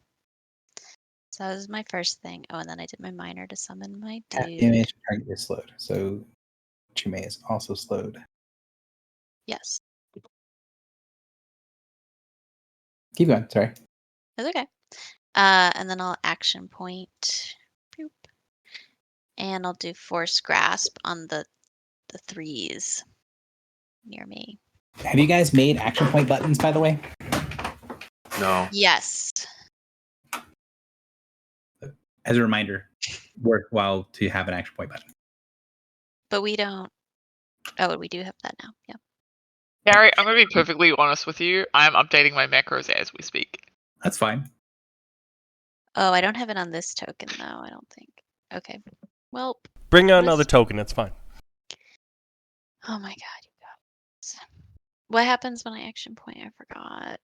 So that was my first thing. Oh, and then I did my minor to summon my Half dude. damage, target is slowed. So Chime is also slowed. Yes. Keep going. Sorry. That's okay. And then I'll action point. Boop. And I'll do force grasp on the 3s near me. Have you guys made action point buttons, by the way? No. Yes. As a reminder, worthwhile to have an action point button. But we don't. Oh, we do have that now. Yeah. Gary, I'm gonna be perfectly honest with you. I'm updating my macros as we speak. That's fine. Oh, I don't have it on this token though, I don't think. Okay. Well, Bring out Let's- another token. It's fine. oh my god, you guys. What happens when I action point? I forgot.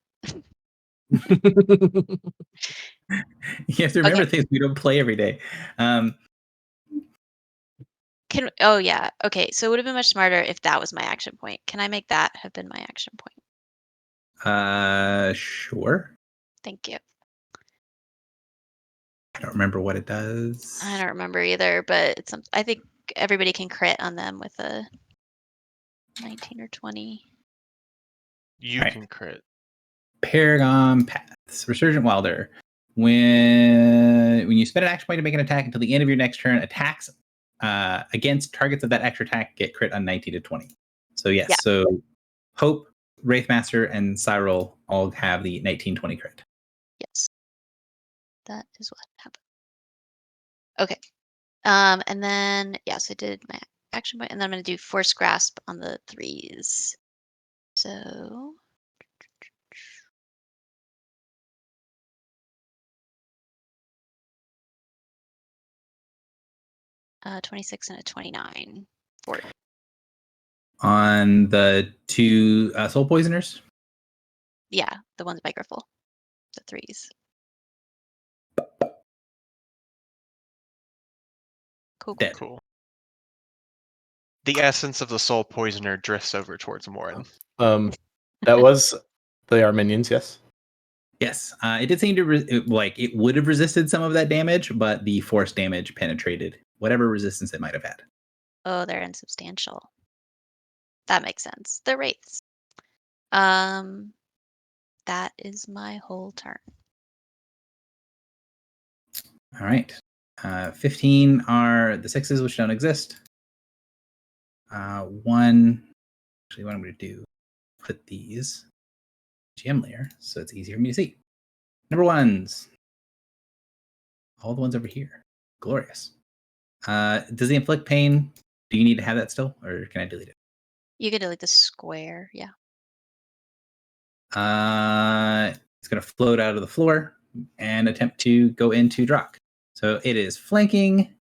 You have to remember Okay. things we don't play every day. Oh yeah. Okay, so it would have been much smarter if that was my action point. Can I make that have been my action point? Sure. Thank you. I don't remember what it does. I don't remember either, but it's I think everybody can crit on them with a 19 or 20. You Right. can crit. Paragon Paths. Resurgent Wilder. When you spend an action point to make an attack until the end of your next turn, attacks against targets of that extra attack get crit on 19 to 20. So yes, Yeah. so Hope, Wraithmaster, and Cyril all have the 19-20 crit. Yes. That is what happened. Okay. And then so I did my action point, and then I'm gonna do force grasp on the 3s. So 26 and a 29. On the 2 Soul Poisoners, Yeah, the ones by Griffle. The 3s. Cool. Dead. Cool. The essence of the soul poisoner drifts over towards Morin. That was they are minions, yes. yes, it did seem to it would have resisted some of that damage, but the force damage penetrated whatever resistance it might have had. Oh, they're insubstantial. That makes sense. They're wraiths. That is my whole turn. All right. 15 are the 6s, which don't exist. One. Actually, what I'm going to do, put these GM layer so it's easier for me to see. Number ones. All the ones over here. Glorious. Does the inflict pain? Do you need to have that still, or can I delete it? You can delete the square. Yeah. It's going to float out of the floor and attempt to go into Drock. So it is flanking,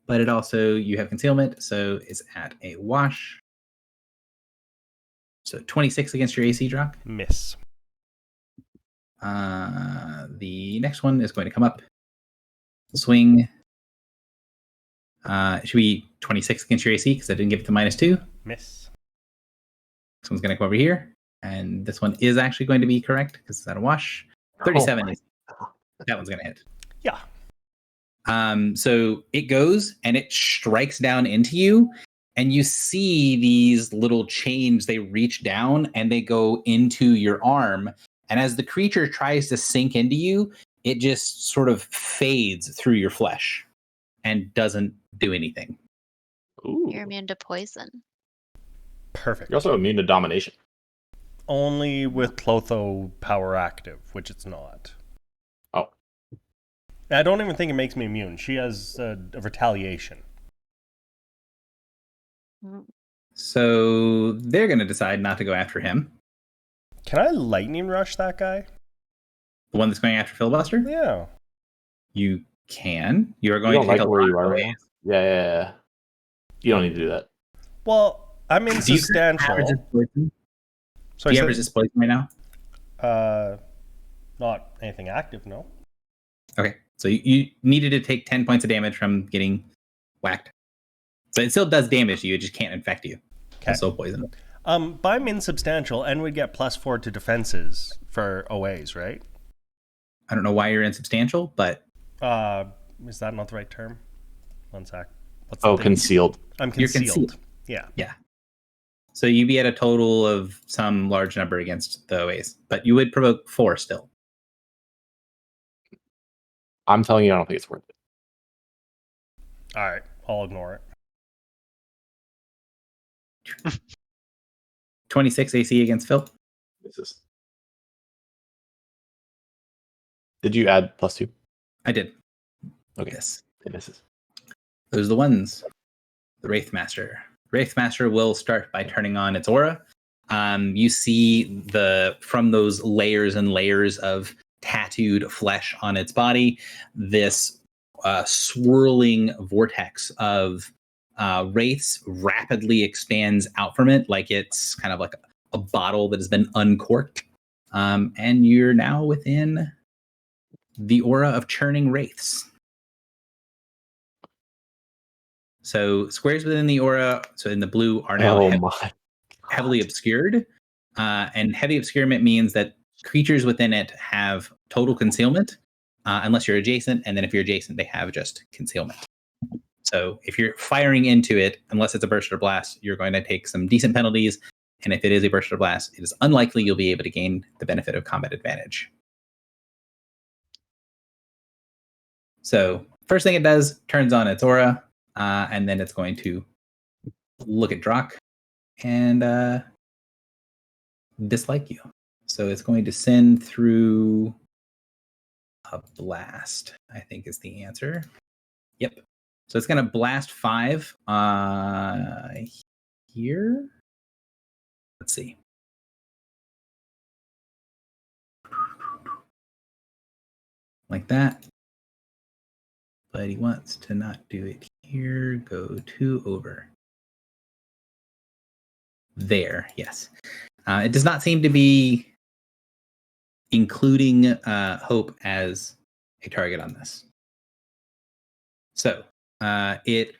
but it also, you have concealment, so it's at a wash. So 26 against your AC, Drock. Miss. The next one is going to come up. Swing. It should be 26 against your AC because I didn't give it the -2. Miss. This one's going to come over here. And this one is actually going to be correct because it's at a wash. 37 is that one's going to hit. Yeah. So it goes and it strikes down into you. And you see these little chains, they reach down and they go into your arm. And as the creature tries to sink into you, it just sort of fades through your flesh and doesn't do anything. Ooh. You're immune to poison. Perfect. You're also immune to domination. Only with Clotho power active, which it's not. Oh. I don't even think it makes me immune. She has a retaliation. So they're going to decide not to go after him. Can I lightning rush that guy? The one that's going after Filibuster? Yeah. You can. You are You going don't to take like a where lot you are of right ways. now? Yeah. You don't need to do that. Well, I'm Do you insubstantial. have resist poison? So Do you have I resist poison right now? said, not anything active, no. Okay. So you needed to take 10 points of damage from getting whacked. So it still does damage to you, it just can't infect you. Okay. Soul poison. But I'm insubstantial, and we get +4 to defenses for OAs, right? I don't know why you're insubstantial, but Is that not the right term? One sec. What's the Oh, thing? concealed. I'm you're concealed. concealed. Yeah. So you'd be at a total of some large number against the OAs, but you would provoke 4 still. I'm telling you, I don't think it's worth it. All right. I'll ignore it. 26 AC against Phil. This is. Did you add +2? I did. Okay. Yes. It misses. Those are the ones. The Wraithmaster. Wraithmaster will start by turning on its aura. You see from those layers and layers of tattooed flesh on its body, this swirling vortex of wraiths rapidly expands out from it, like it's kind of like a bottle that has been uncorked. And you're now within the aura of churning wraiths. So squares within the aura, so in the blue, are now heavily obscured. And heavy obscurement means that creatures within it have total concealment, unless you're adjacent. And then if you're adjacent, they have just concealment. So if you're firing into it, unless it's a burst or blast, you're going to take some decent penalties. And if it is a burst or blast, it is unlikely you'll be able to gain the benefit of combat advantage. So first thing it does, turns on its aura, and then it's going to look at Drock and dislike you. So it's going to send through a blast, I think is the answer. Yep. So it's going to blast 5 here. Let's see. Like that. But he wants to not do it here. Go 2 over. There, yes. It does not seem to be including Hope as a target on this. So it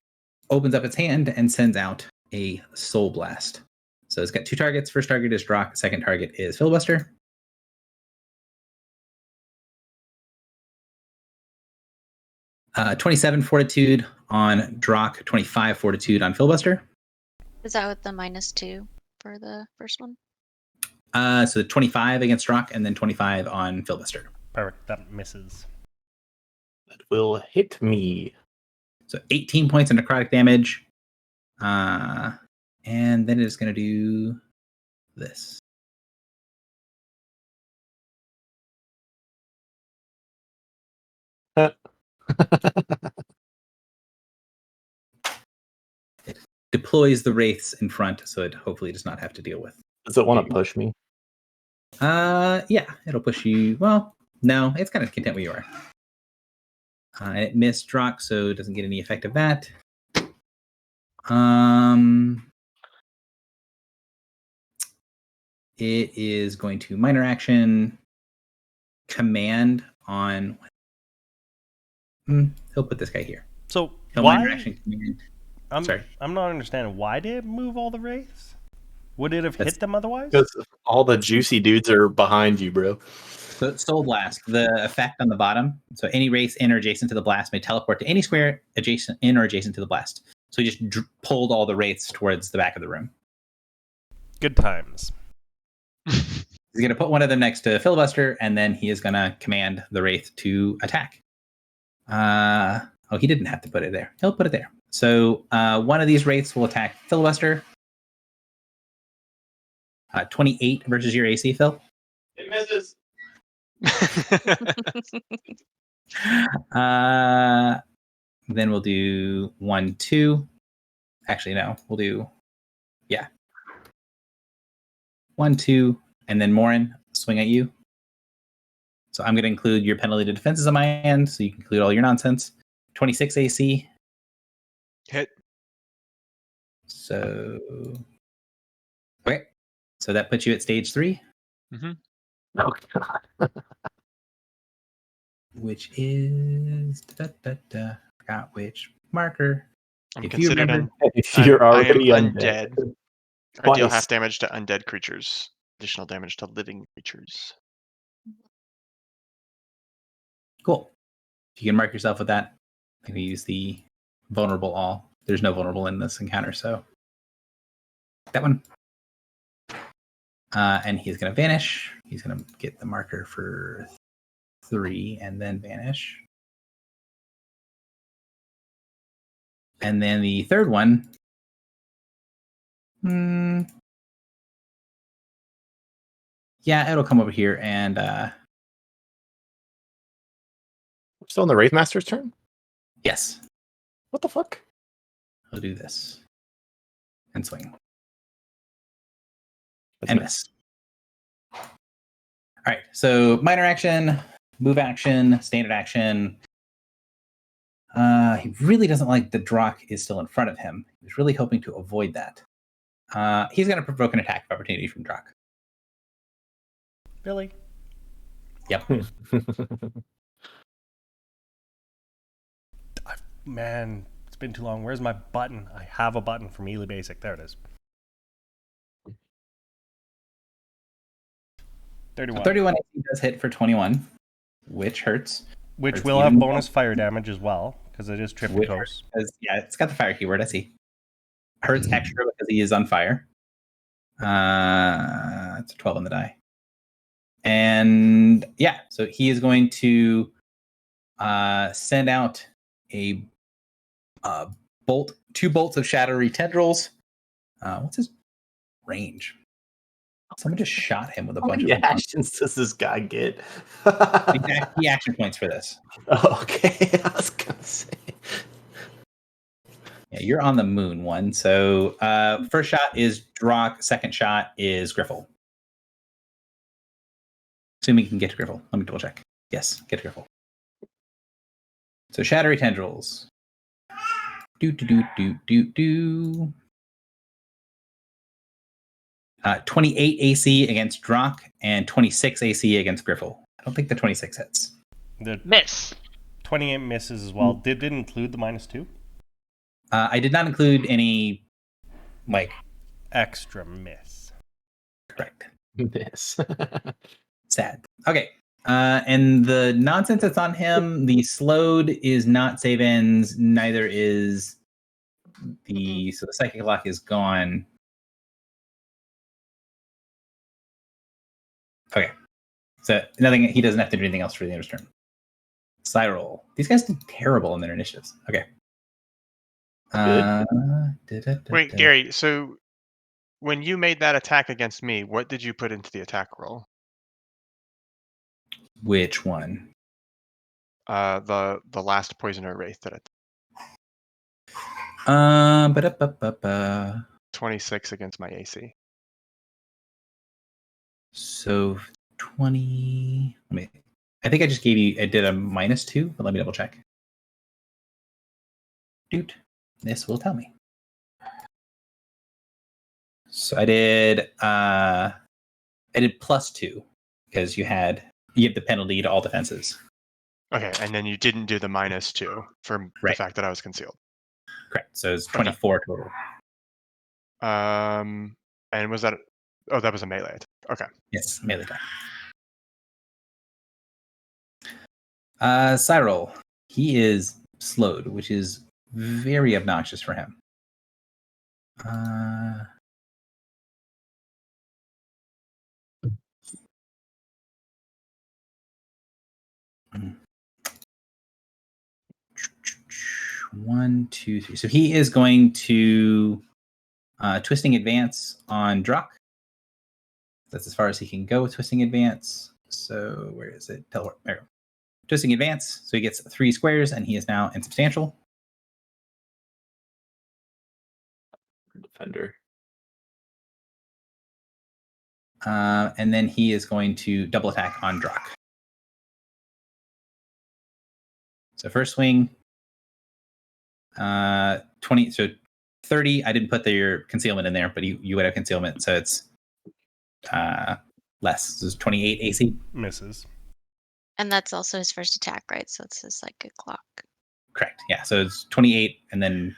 opens up its hand and sends out a Soul Blast. So it's got 2 targets. First target is Drock. Second target is Filibuster. Uh, 27 Fortitude on Drock, 25 Fortitude on Filibuster. Is that with the -2 for the first one? So 25 against Drock and then 25 on Filibuster. Perfect. That misses. That will hit me. So 18 points of necrotic damage. And then it's going to do this. It deploys the wraiths in front, so it hopefully does not have to deal with. Does it want to push me? Yeah, it'll push you. Well, no, it's kind of content where you are. And it missed Drock, so it doesn't get any effect of that. It is going to minor action command on. He'll put this guy here. So He'll why? minor action command. Sorry. I'm not understanding. Why did it move all the wraiths? Would it have hit them otherwise? Because all the juicy dudes are behind you, bro. So Soul Blast, the effect on the bottom. So any wraith in or adjacent to the blast may teleport to any square adjacent in or adjacent to the blast. So he just pulled all the wraiths towards the back of the room. Good times. He's going to put one of them next to Filibuster, and then he is going to command the wraith to attack. He didn't have to put it there. He'll put it there. So one of these wraiths will attack Filibuster. 28 versus your AC, Phil. It misses. Then we'll do 1, 2. Actually, no. We'll do 1, 2, and then Morin swing at you. So I'm going to include your penalty to defenses on my end, so you can include all your nonsense. 26 AC. Hit. So okay. So that puts you at stage 3. Mm-hmm. Oh god. Which is forgot which marker. I'm If you considered remember- If you're already I am undead. I deal Twice. half damage to undead creatures. Additional damage to living creatures. Cool. If you can mark yourself with that, I'm going to use the vulnerable all. There's no vulnerable in this encounter, so that one. And he's going to vanish. He's going to get the marker for 3 and then vanish. And then the third one. Yeah, it'll come over here and Still on the Wraithmaster's turn? yes, What the fuck? he'll do this and swing That's and it. miss. All right, so minor action, move action, standard action. He really doesn't like the Drock is still in front of him. He was really hoping to avoid that. He's going to provoke an attack of opportunity from Drock. Billy. Yep. Man, it's been too long. Where's my button? I have a button for Melee Basic. There it is. 31. 31 AC does hit for 21, which hurts. Which hurts will have even bonus fire damage as well, because it is Which Triptychos. Because, yeah, it's got the fire keyword, I see. Hurts extra because he is on fire. It's a 12 on the die. And yeah, so he is going to send out a bolt, 2 bolts of shadowy tendrils. What's his range? Someone just shot him with a How bunch many of actions does this guy get? the action points for this. Oh, okay, I was gonna say. Yeah, you're on the moon one. So first shot is Drock, second shot is Griffle. Assuming you can get to Griffle. Let me double check. Yes, get to Griffle. So shadowy tendrils. Do. 28 AC against Drock and 26 AC against Griffle. I don't think the 26 hits. The Miss. 28 misses as well. Did it include the -2? I did not include any, Extra miss. correct. Miss. Sad. Okay. And the nonsense that's on him, the slowed is not save ends, neither is so the psychic lock is gone. Okay. So nothing, he doesn't have to do anything else for the end of his turn. Side roll. These guys did terrible in their initiatives. Okay. Wait, Gary. So when you made that attack against me, what did you put into the attack roll? Which one? The last poisoner wraith that it Ba-da-ba-ba-ba. 26 against my AC. So 20. I think I just gave you. I did a -2, but let me double check. Dude, this will tell me. So I did +2 because you have the penalty to all defenses. Okay, and then you didn't do the -2 for the Right. fact that I was concealed. Correct. So it's Okay. 24 total. And was that? Oh, that was a melee attack. Okay. Yes, melee attack. Cyril, he is slowed, which is very obnoxious for him. One, two, three. So he is going to twisting advance on Drock. That's as far as he can go with twisting advance. So where is it? Teleport. There we go. Twisting advance. So he gets 3 squares, and he is now insubstantial. Defender. And then he is going to double attack on Drock. So first swing, 20. So 30. I didn't put your concealment in there, but you would have concealment, so it's less. So it's 28 AC. Misses. And that's also his first attack, right? So it's his psychic clock. Correct. Yeah. So it's 28, and then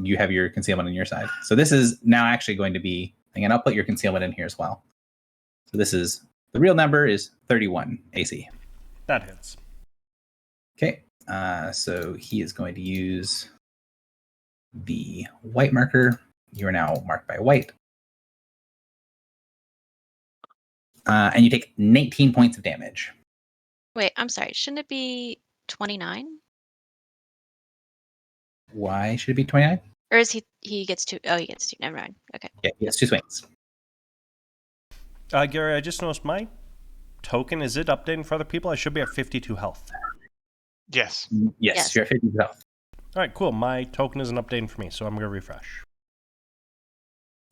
you have your concealment on your side. So this is now actually going to be, and I'll put your concealment in here as well. So this is, the real number is 31 AC. That hits. Okay. So he is going to use the white marker. You are now marked by white. And you take 19 points of damage. Wait, I'm sorry. Shouldn't it be 29? Why should it be 29? Or is he gets 2? Oh, he gets 2. Never mind. Okay. Yeah, he has 2 swings. Gary, I just noticed my token. Is it updating for other people? I should be at 52 health. Yes. Yes. You're at 50 health. All right, cool. My token isn't updating for me, so I'm going to refresh.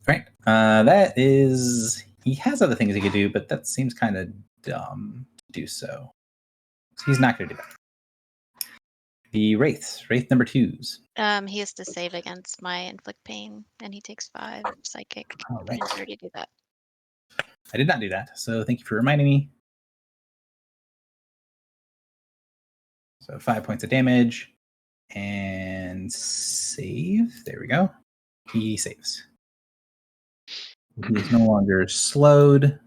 Right. That is, he has other things he could do, but that seems kind of dumb to do so. So he's not going to do that. The wraith number 2s. He has to save against my inflict pain, and he takes 5 psychic. All right. I already do that. I did not do that, so thank you for reminding me. So 5 points of damage and save. There we go. He saves. He is no longer slowed,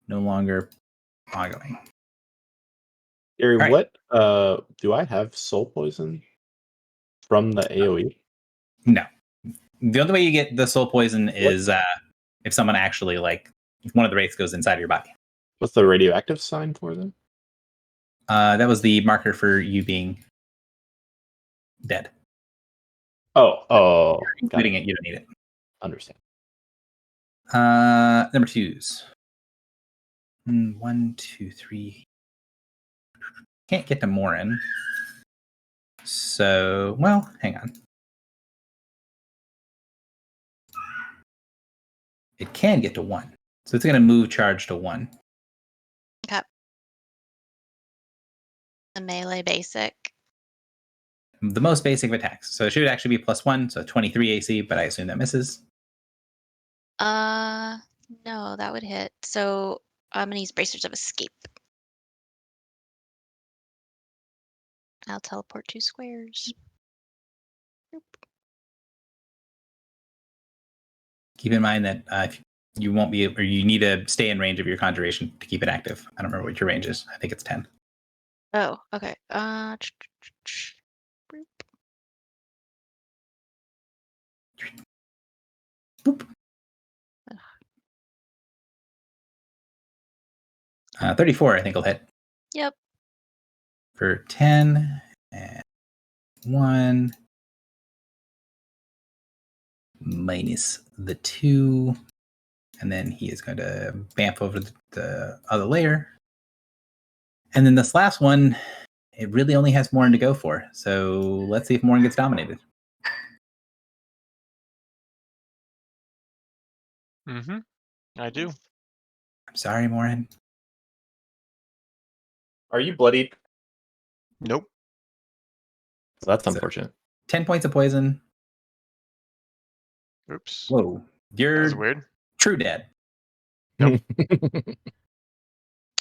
no longer ongoing. Gary, All right. what do I have soul poison from the AoE? No. The only way you get the soul poison is if someone actually, if one of the wraiths goes inside of your body. What's the radioactive sign for them? That was the marker for you being dead. Oh, got Including it. it, you don't need it. Understand. Number 2s. 1, 2, 3. Can't get to Morin. So, well, hang on. It can get to 1. So it's going to move charge to 1. Okay. The melee basic. The most basic of attacks. So it should actually be +1, so 23 AC, but I assume that misses. No, that would hit. So I'm gonna use Bracers of Escape. I'll teleport 2 squares. Keep in mind that if you won't be, or you need to stay in range of your conjuration to keep it active. I don't remember what your range is. I think it's 10. Oh, okay. Boop. 34, I think will hit. Yep. For 10 and 1 minus the 2. And then he is going to bamf over the other layer. And then this last one, it really only has Morin to go for. So let's see if Morin gets dominated. Mm-hmm. I do. I'm sorry, Morin. Are you bloodied? Nope. That's So- unfortunate. 10 points of poison. Oops. Whoa. That was You're weird. true dead. I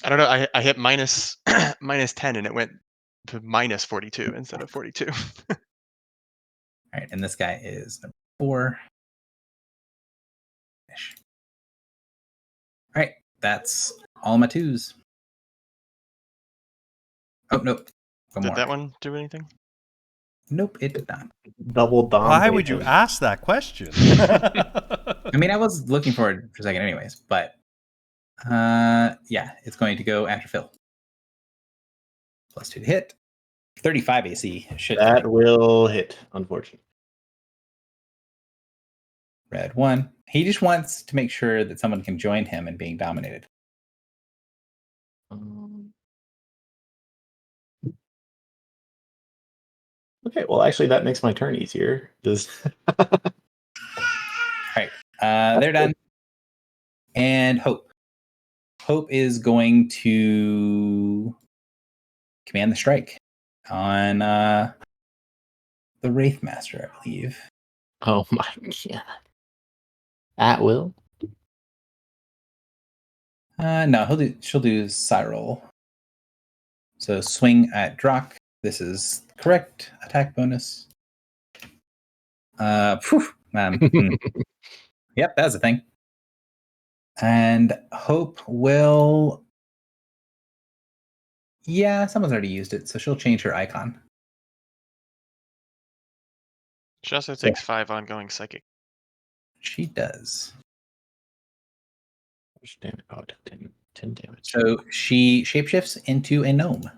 don't know. I hit minus minus 10 and it went to minus 42 instead of 42. All right, and this guy is number 4. Finish. All right, that's all my 2s. Oh, nope. One Did more. that one do anything? Nope, it did not. Double dom. Why would you ask that question? I mean, I was looking for it for a second anyways, but yeah, it's going to go after Phil. +2 to hit. 35 AC. Should That will hit, unfortunately. red 1. He just wants to make sure that someone can join him in being dominated. Okay, well, actually, that makes my turn easier. Does They're done. And Hope. Hope is going to command the strike on the Wraithmaster, I believe. Oh my god. At will? No, she'll do Cyril. So swing at Drock. This is correct attack bonus. Yep, that's a thing. And Hope will. Yeah, someone's already used it, so she'll change her icon. She also takes 5 ongoing psychic. She does. Damage. Oh, 10 damage. So she shapeshifts into a gnome.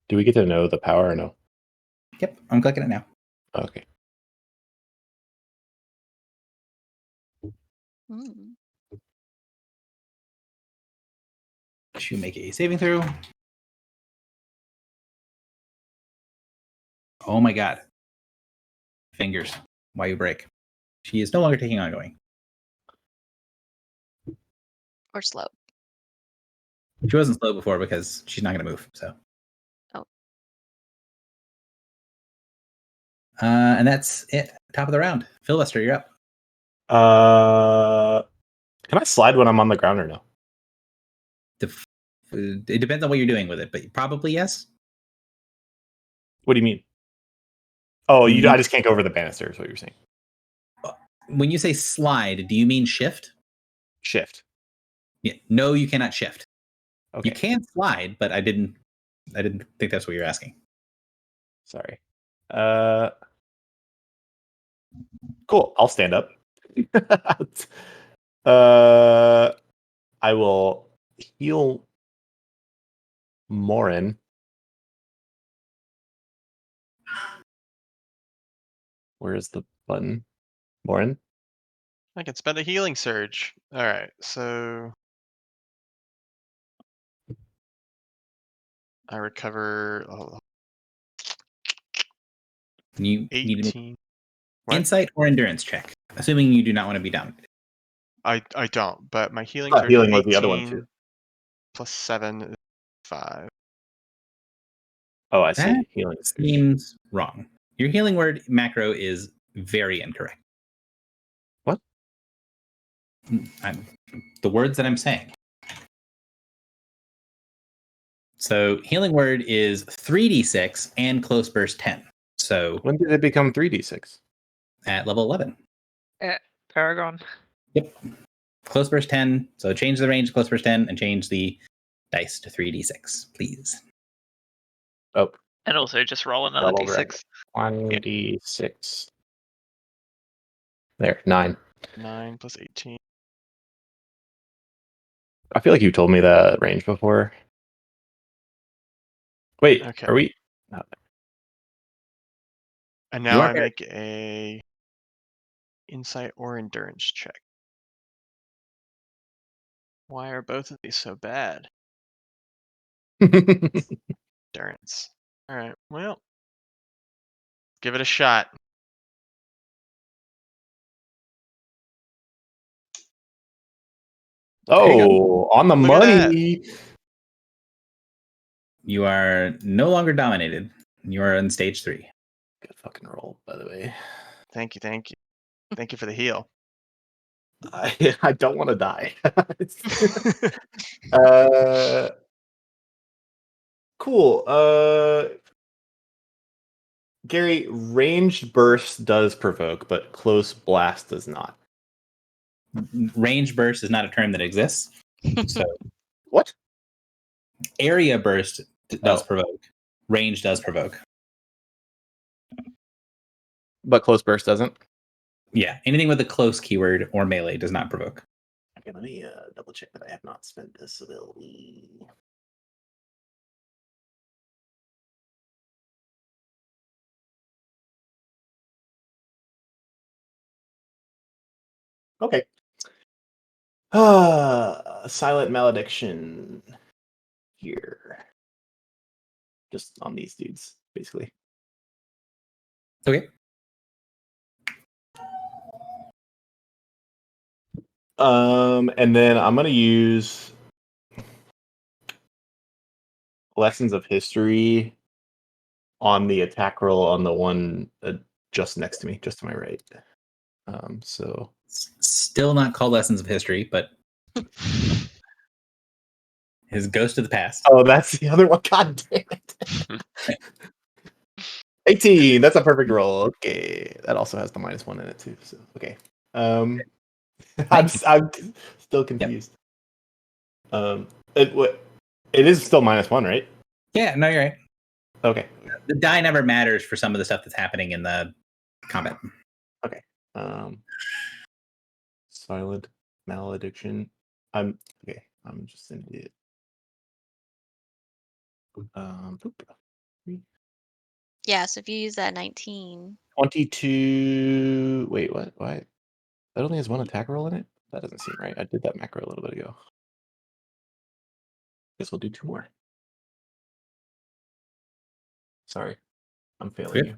Do we get to know the power or no? Yep, I'm clicking it now. Okay. Hmm. To make a saving throw. Oh my god. Fingers. Why you break? She is no longer taking ongoing. Or slow. She wasn't slow before because she's not going to move. So. Oh. And that's it. Top of the round. Philbuster, you're up. Can I slide when I'm on the ground or no? It depends on what you're doing with it, but probably yes. What do you mean? Oh, Mhm. I just can't go over the banister is what you're saying. When you say slide, do you mean shift? Shift. Yeah. No, you cannot shift. Okay. You can slide, but I didn't think that's what you're asking. Sorry. Cool. I'll stand up. I will heal Morin. Where is the button? Morin? I can spend a healing surge. All right, so I recover You need to make 18. What? insight or endurance check, assuming you do not want to be dominated. I don't, but my healing Oh, surge healing is was the other one 18 too. plus 7 is 5. Oh, I see. That Healing. seems wrong. Your healing word macro is very incorrect. What? The words that I'm saying. So healing word is 3d6 and close burst 10. So When did it become 3d6? at level 11. Paragon. Yep. Close burst 10. So change the range to close burst 10 and change the dice to 3d6, please. Oh, And also just roll another Double d6. 1d6. There, 9. 9 plus 18. I feel like you told me that range before. Wait, Okay. are we? And You now are I better. make a insight or endurance check. Why are both of these so bad? Endurance. All right. Well, give it a shot. Oh, on the Look at that. money. You are no longer dominated. You are on stage 3. Good fucking roll, by the way. Thank you. Thank you. Thank you for the heal. I don't want to die. uh, cool. Gary, ranged burst does provoke, but close blast does not. Range burst is not a term that exists. So What? area burst does Oh. provoke. Range does provoke. But close burst doesn't. Yeah, anything with a close keyword or melee does not provoke. Okay, let me double check that I have not spent this ability. Okay. Silent malediction here. Just on these dudes, basically. Okay. And then I'm gonna use lessons of history on the attack roll on the one just next to me, just to my right. So Still not called Lessons of History, but his Ghost of the Past. oh, that's the other one. God damn it. 18. That's a perfect roll. Okay, that also has the -1 in it too. So okay. I'm still confused. It is still -1, right? Yeah, no, you're right. Okay. The die never matters for some of the stuff that's happening in the combat. Silent malediction. I'm just an idiot. Yeah, so if you use that 19, 22. Wait, what? Why? That only has one attack roll in it? That doesn't seem right. I did that macro a little bit ago. Guess we'll do 2 more. Sorry, I'm failing Good. you.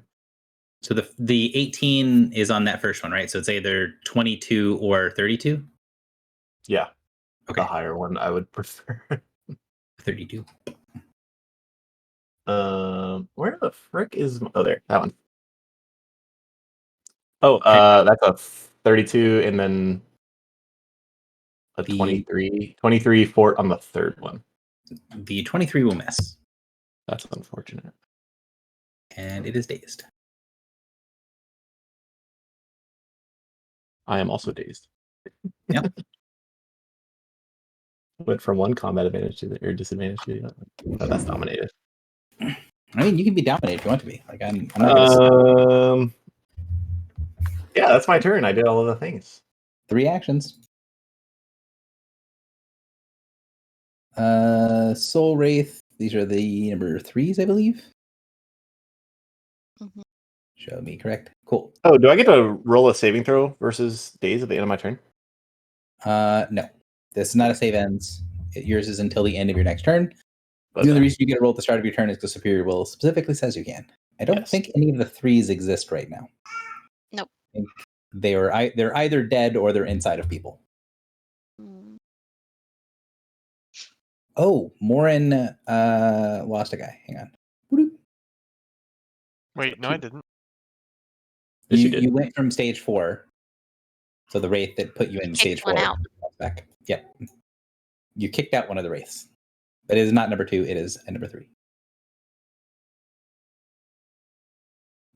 So the 18 is on that first one, right? So it's either 22 or 32. Yeah. Okay. The higher one I would prefer. 32. Where the frick is? Oh, there, that one. Oh, Okay. that's a 32, and then a The- 23. 23 fort on the third one. The 23 will miss, That's unfortunate. and it is dazed. I am also dazed. Yep. Went from one combat advantage to or disadvantage to the other. Oh, that's dominated. I mean, you can be dominated if you want to be. Like I'm not gonna. Yeah, that's my turn. I did all of the things. 3 actions. Soul Wraith. These are the number 3s, I believe. Mhm. Show me correct. Cool. Oh, do I get to roll a saving throw versus daze at the end of my turn? No, this is not a save ends. Yours is until the end of your next turn. But, The only reason you get a roll at the start of your turn is because Superior Will specifically says you can. I don't Yes. think any of the 3s exist right now. Nope. I think they're either dead or they're inside of people. Mm. Oh, Morin lost a guy. Hang on. Whoop. Wait, no, I didn't. Yes, you did. You went from stage 4. So the wraith that put you in Kicked stage one 4. out. Back. Yep. You kicked out one of the wraiths. But it is not number 2, it is a number 3.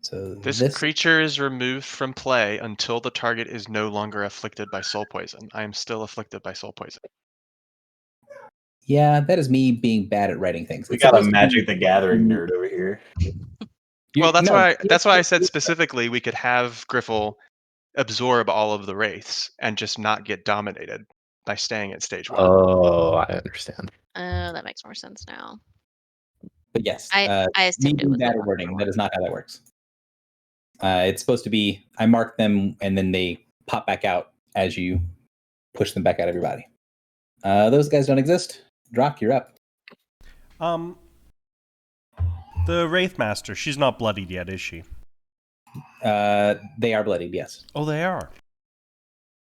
So This creature is removed from play until the target is no longer afflicted by soul poison. I am still afflicted by soul poison. Yeah, that is me being bad at writing things. We It's got a supposed to be- Magic the Gathering nerd over here. Well, that's no, why I said specifically we could have Griffle absorb all of the wraiths and just not get dominated by staying at stage 1. Oh, I understand. That makes more sense now. But yes, I me assumed it being was bad the at wording. That is not how that works. It's supposed to be, I mark them and then they pop back out as you push them back out of your body. Those guys don't exist. Drock, you're up. The Wraithmaster, she's not bloodied yet, is she? They are bloodied, yes. Oh, they are.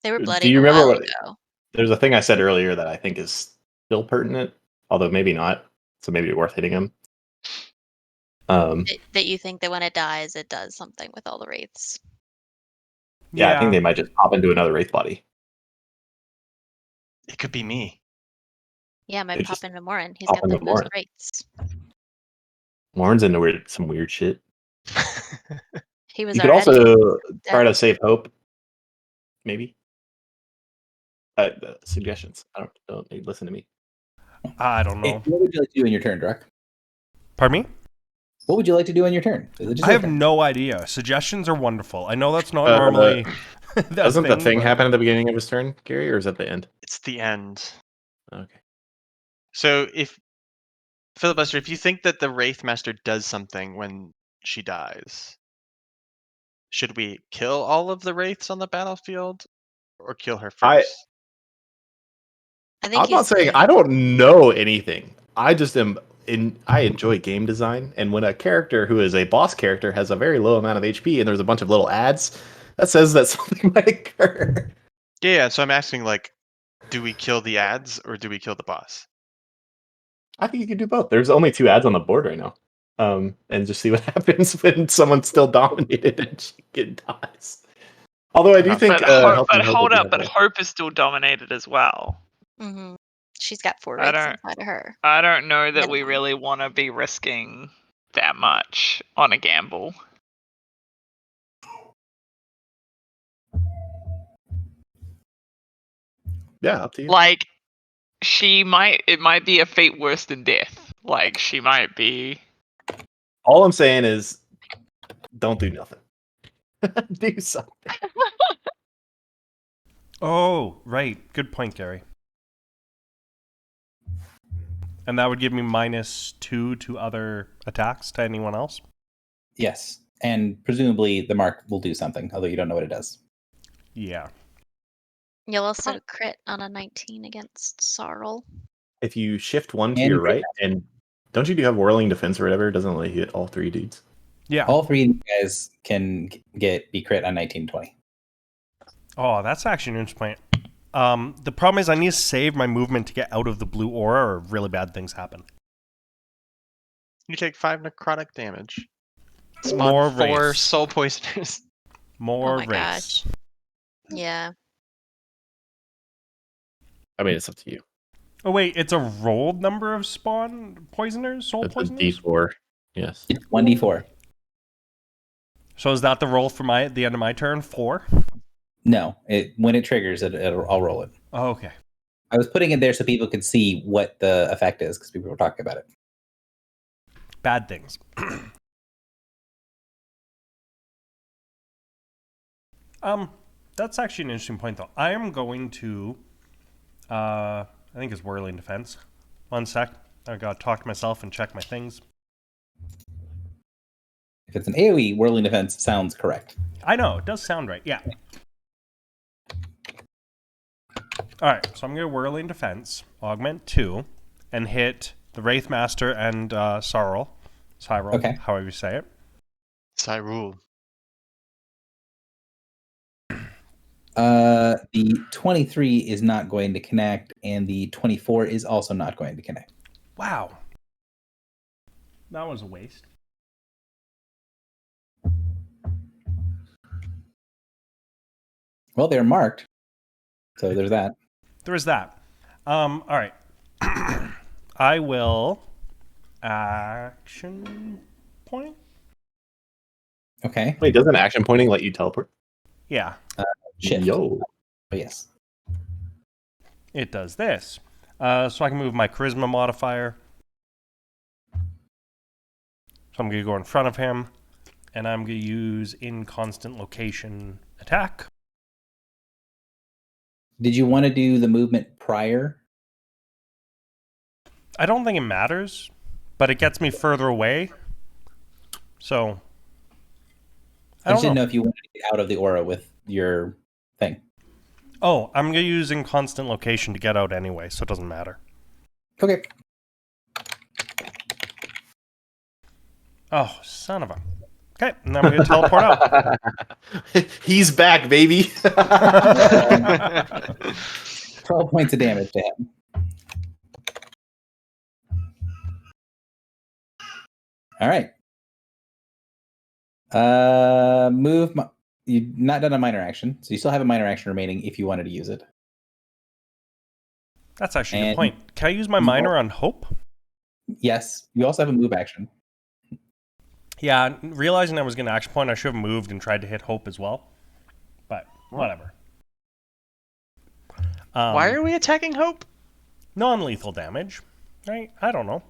They were Do bloody you a remember while what- ago. There's a thing I said earlier that I think is still pertinent, although maybe not. So maybe it's worth hitting him. That you think that when it dies, it does something with all the wraiths. Yeah, I think they might just pop into another wraith body. It could be me. Yeah, it might They pop just into Morin. He's pop got the into most Morin. wraiths. Lauren's into some weird shit. He was You could our also enemy. try to save hope. Maybe. Suggestions. Don't listen to me. I don't know. What would you like to do in your turn, Drock? Pardon me? What would you like to do in your turn? Is it just I your have turn? no idea. Suggestions are wonderful. I know that's not normally Doesn't the thing but- happen at the beginning of his turn, Gary, or is that the end? It's the end. Okay. So if Filibuster, if you think that the Wraithmaster does something when she dies, should we kill all of the Wraiths on the battlefield or kill her first? I think I'm not he's saying I don't know anything. I just am I enjoy game design, and when a character who is a boss character has a very low amount of HP and there's a bunch of little ads, that says that something might occur. Yeah, so I'm asking, like, do we kill the ads or do we kill the boss? I think you can do both. There's only 2 ads on the board right now. And just see what happens when someone's still dominated and she dies. Although I do think But hold up, but Hope is still dominated as well. Mm-hmm. She's got 4 I wraiths don't- inside of her. I don't know that we Minimum. really want to be risking that much on a gamble. Yeah, up to you. Like, it might be a fate worse than death. Like, she might be. All I'm saying is don't do nothing. Do something. Oh, right. Good point, Gary. And that would give me -2 to other attacks to anyone else? Yes. And presumably the mark will do something, although you don't know what it does. Yeah. You'll also crit on a 19 against Sarl. If you shift one to And your you right, and don't you do have whirling defense or whatever? It doesn't let you hit all 3 dudes. Yeah. All 3 of you guys can be crit on 1920. Oh, that's actually an interesting point. The problem is I need to save my movement to get out of the blue aura or really bad things happen. You take 5 necrotic damage. More Spawn 4 wraiths. soul poisoners. More Oh my wraiths. Yeah. I mean, it's up to you. Oh wait, it's a rolled number of spawn poisoners, soul It's a poisoners? D4. Yes. It's 1d4. So is that the roll for the end of my turn? 4? No, when it triggers, I'll roll it. Oh, okay. I was putting it there so people could see what the effect is because people were talking about it. Bad things. That's actually an interesting point, though. I am going to, I think it's whirling defense. 1 sec. I gotta talk to myself and check my things. If it's an AoE, whirling defense sounds correct. I know, it does sound right. Yeah. Alright, so I'm gonna whirling defense, augment 2, and hit the Wraithmaster and Cyril, Okay. however you say it. Cyril. The 23 is not going to connect, and the 24 is also not going to connect. Wow. That was a waste. Well, they're marked, so there's that. There is that. All right. I will action point. Okay. Wait, doesn't action pointing let you teleport? Yeah, Shift. Yo. Oh, yes. it does this. So I can move my charisma modifier. So I'm going to go in front of him, and I'm going to use in constant location attack. Did you want to do the movement prior? I don't think it matters, but it gets me further away. So I just didn't know if you wanted to get out of the aura with your thing. Oh, I'm using constant location to get out anyway, so it doesn't matter. Okay. Oh, son of a. Okay, and then I'm going to teleport out. He's back, baby. 12 points of damage to him. All right. You've not done a minor action, so you still have a minor action remaining if you wanted to use it. That's actually a And- good point. Can I use my minor on Hope? Yes. You also have a move action. Yeah, realizing I was going to action point, I should have moved and tried to hit Hope as well. But whatever. Why are we attacking Hope? Non-lethal damage, right? I don't know.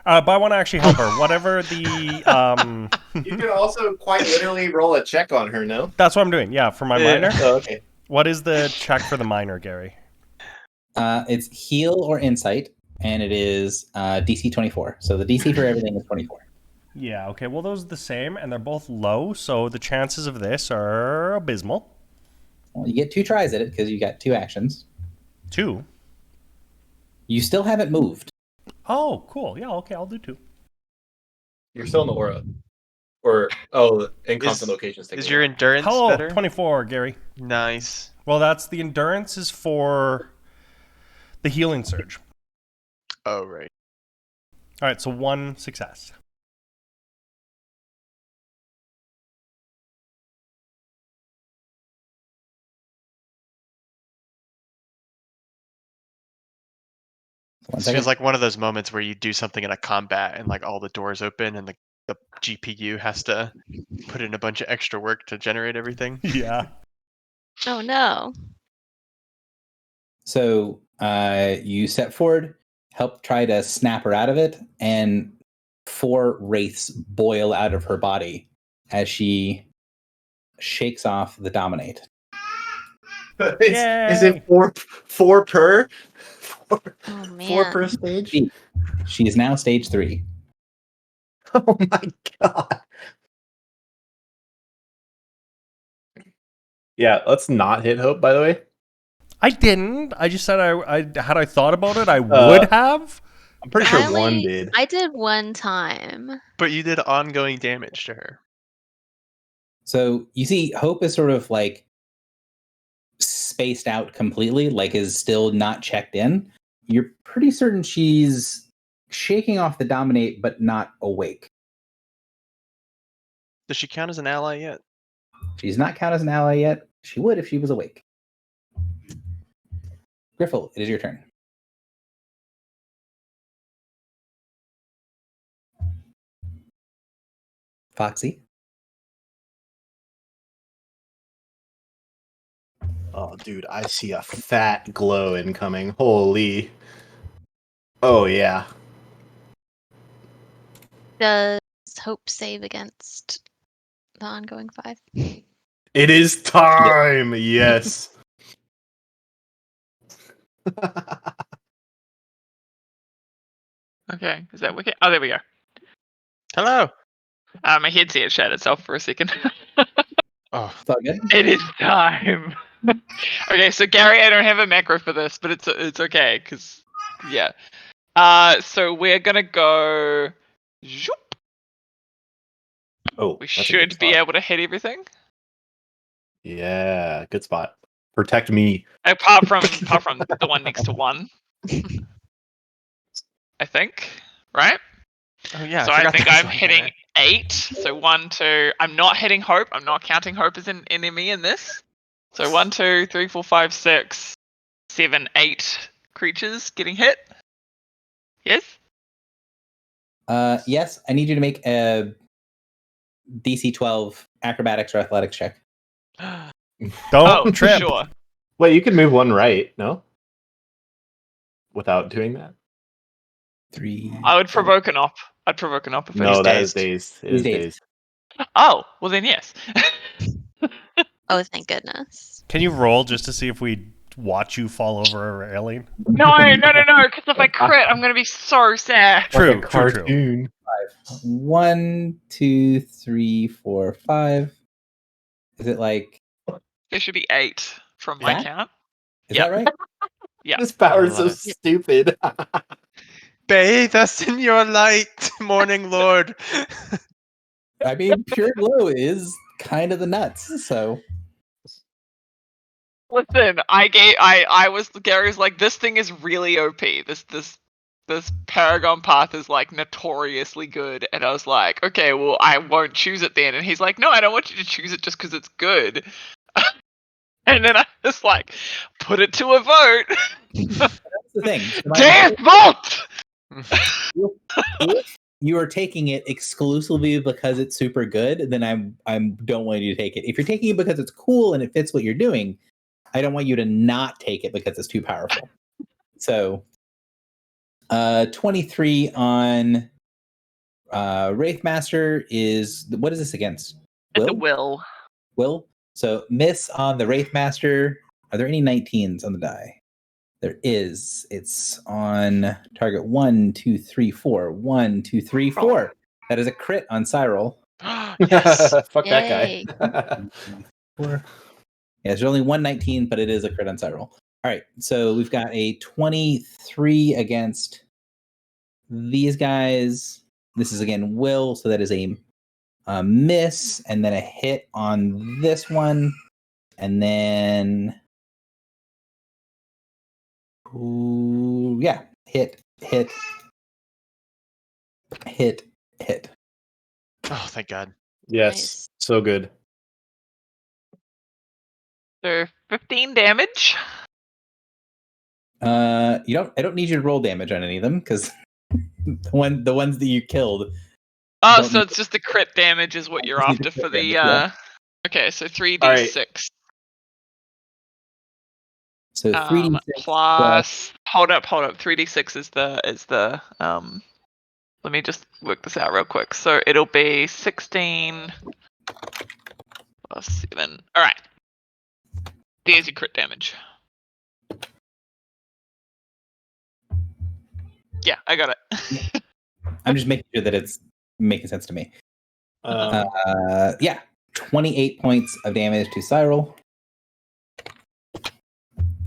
But I want to actually help her. Whatever the... You can also quite literally roll a check on her, no? That's what I'm doing, yeah, for my minor. Oh, okay. What is the check for the minor, Gary? It's heal or insight, and it is DC 24. So the DC for everything is 24. Yeah, okay, well, those are the same, and they're both low, so the chances of this are abysmal. Well, you get 2 tries at it because you got 2 actions. 2. You still haven't moved. Oh, cool. Yeah, okay, I'll do 2. You're still in the aura. Or, in constant locations. Is your endurance Hello, better? 24, Gary. Nice. Well, that's the endurance is for the healing surge. Oh, right. All right, so 1 success. One This second. feels like one of those moments where you do something in a combat and like all the doors open and the GPU has to put in a bunch of extra work to generate everything. Yeah. Oh no. So you step forward, help try to snap her out of it, and 4 wraiths boil out of her body as she shakes off the dominate. Is it 4 per? Oh 4 man. per stage? She is now stage 3. Oh my god. Yeah, let's not hit Hope, by the way. I didn't. I just said had I thought about it, I would have. I'm pretty sure I one only- did. I did one time. But you did ongoing damage to her. So you see, Hope is sort of like spaced out completely, like is still not checked in. You're pretty certain she's shaking off the dominate, but not awake. Does she count as an ally yet? She's not counted as an ally yet. She would if she was awake. Griffle, it is your turn. Foxy. Oh, dude, I see a fat glow incoming. Holy. Oh, yeah. Does Hope save against the ongoing 5? It is time! Yes. Okay, is that wicked? Oh, there we go. Hello. My headset shut itself for a second. Oh, It's all good. It is time. Okay, so Gary, I don't have a macro for this, but it's okay because yeah. So we're gonna go. Zoop. Oh, We that's a good should be spot. able to hit everything, Yeah, good spot. Protect me. apart from the one next to 1. I think, right? oh yeah. So I forgot think there was I'm one hitting there. 8. So 1, 2. I'm not hitting Hope. I'm not counting Hope as an enemy in this. So 1, 2, 3, 4, 5, 6, 7, 8 creatures getting hit. Yes. Yes, I need you to make a DC 12 acrobatics or athletics check. Don't Oh, trip. sure. Wait, you can move one right, no? Without doing that? 3. I would provoke an op. I'd provoke an op if it No, was that is dazed. dazed. It is He's dazed. dazed. Oh, well then yes. Oh, thank goodness. Can you roll just to see if we watch you fall over a railing? No, because if I crit, I'm gonna be so sad. True, Like a true. cartoon. 1, 2, 3, 4, 5. Is it like There should be 8 from my That? count. is Yep. that right? Yeah. This power is I so love it. stupid. Bathe us in your light, morning lord. I mean, pure glow is kind of the nuts. So Listen, I was Gary's like, this thing is really OP. This Paragon Path is like notoriously good, and I was like, okay, well, I won't choose it then. And he's like, no, I don't want you to choose it just because it's good. And then I was like, put it to a vote. that's the thing. Death vote. If you are taking it exclusively because it's super good, then I don't want you to take it. If you're taking it because it's cool and it fits what you're doing, I don't want you to not take it because it's too powerful. So 23 on Wraithmaster is what is this against? It's a will. Will? So miss on the Wraithmaster. Are there any 19s on the die? There is. It's on target 1, 2, 3, 4. 1, 2, 3, 4. That is a crit on Cyril. Yes. Fuck that Yay. guy. 4. Yeah, there's only 119, but it is a crit on Cyril. All right, so we've got a 23 against these guys. This is again Will, so that is a miss, and then a hit on this one, and then yeah, hit. Oh, thank God. Yes, Nice. so good. So 15 damage. I don't need you to roll damage on any of them because the ones that you killed. Oh, Don't so need- it's just the crit damage is what you're Just need the after for crit the damage, Okay, so 3d6. Alright. So 3d6 Plus hold up. 3d6 is the let me just work this out real quick. So it'll be 16 plus 7. Alright. There's your crit damage. Yeah, I got it. I'm just making sure that it's making sense to me. Um, Yeah, 28 points of damage to Cyril.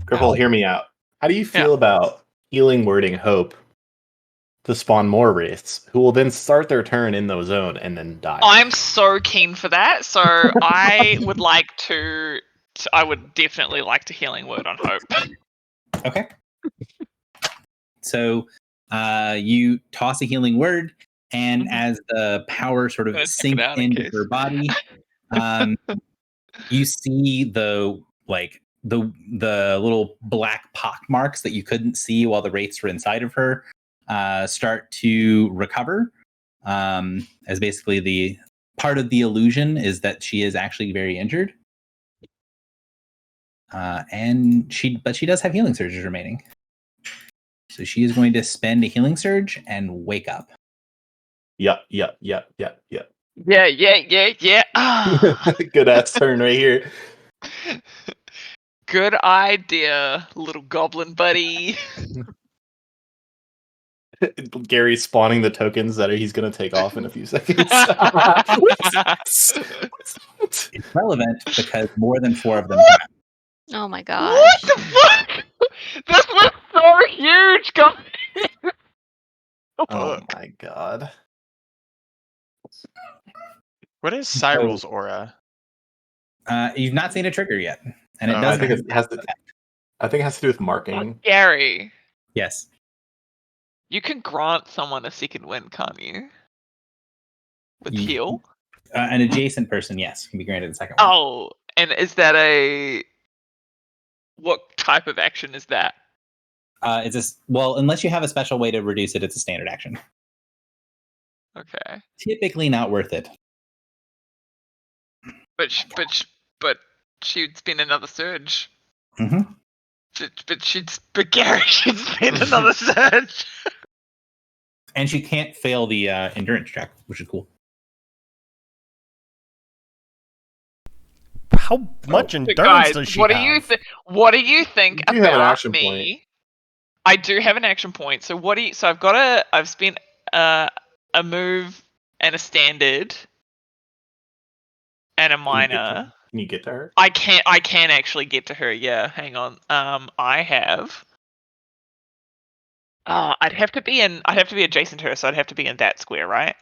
Cripple, hear me out. How do you feel about healing wording Hope to spawn more wraiths, who will then start their turn in the zone and then die? I'm so keen for that. So I would like to. I would definitely like to healing word on Hope. Okay. So you toss a healing word, and as the power sort of Gonna check it sinks out in into case. her body, you see the little black pock marks that you couldn't see while the wraiths were inside of her start to recover. As basically the part of the illusion is that she is actually very injured. And she does have healing surges remaining. So she is going to spend a healing surge and wake up. Yep. Yeah. Ah, Good ass turn right here. good idea, little goblin buddy. Gary's spawning the tokens that he's going to take off in a few seconds. It's relevant because more than 4 of them What? have. Oh my What gosh. the fuck? This was so huge, guys. Oh Fuck. my god. What is Cyril's aura? You've not seen a trigger yet, and it Oh, I doesn't. think it has to. I think it has to do with marking. Gary, Yes. you can grant someone a second win, can't you? With Ye- heal? An adjacent person, yes, can be granted a second one. Oh, and is that a... What type of action is that? It's just unless you have a special way to reduce it, it's a standard action. Okay. Typically not worth it. But she'd spend another surge. Mm-hmm. But Gary should spend another surge. And she can't fail the endurance check, which is cool. How much So endurance guys, does she what have? do you think? What do you think You do have an about action me? point. I do have an action point. So what do you? So I've spent a move and a standard and a minor. Can you get to her? I can actually get to her. Yeah, hang on. I have. I'd have to be adjacent to her, so I'd have to be in that square, right?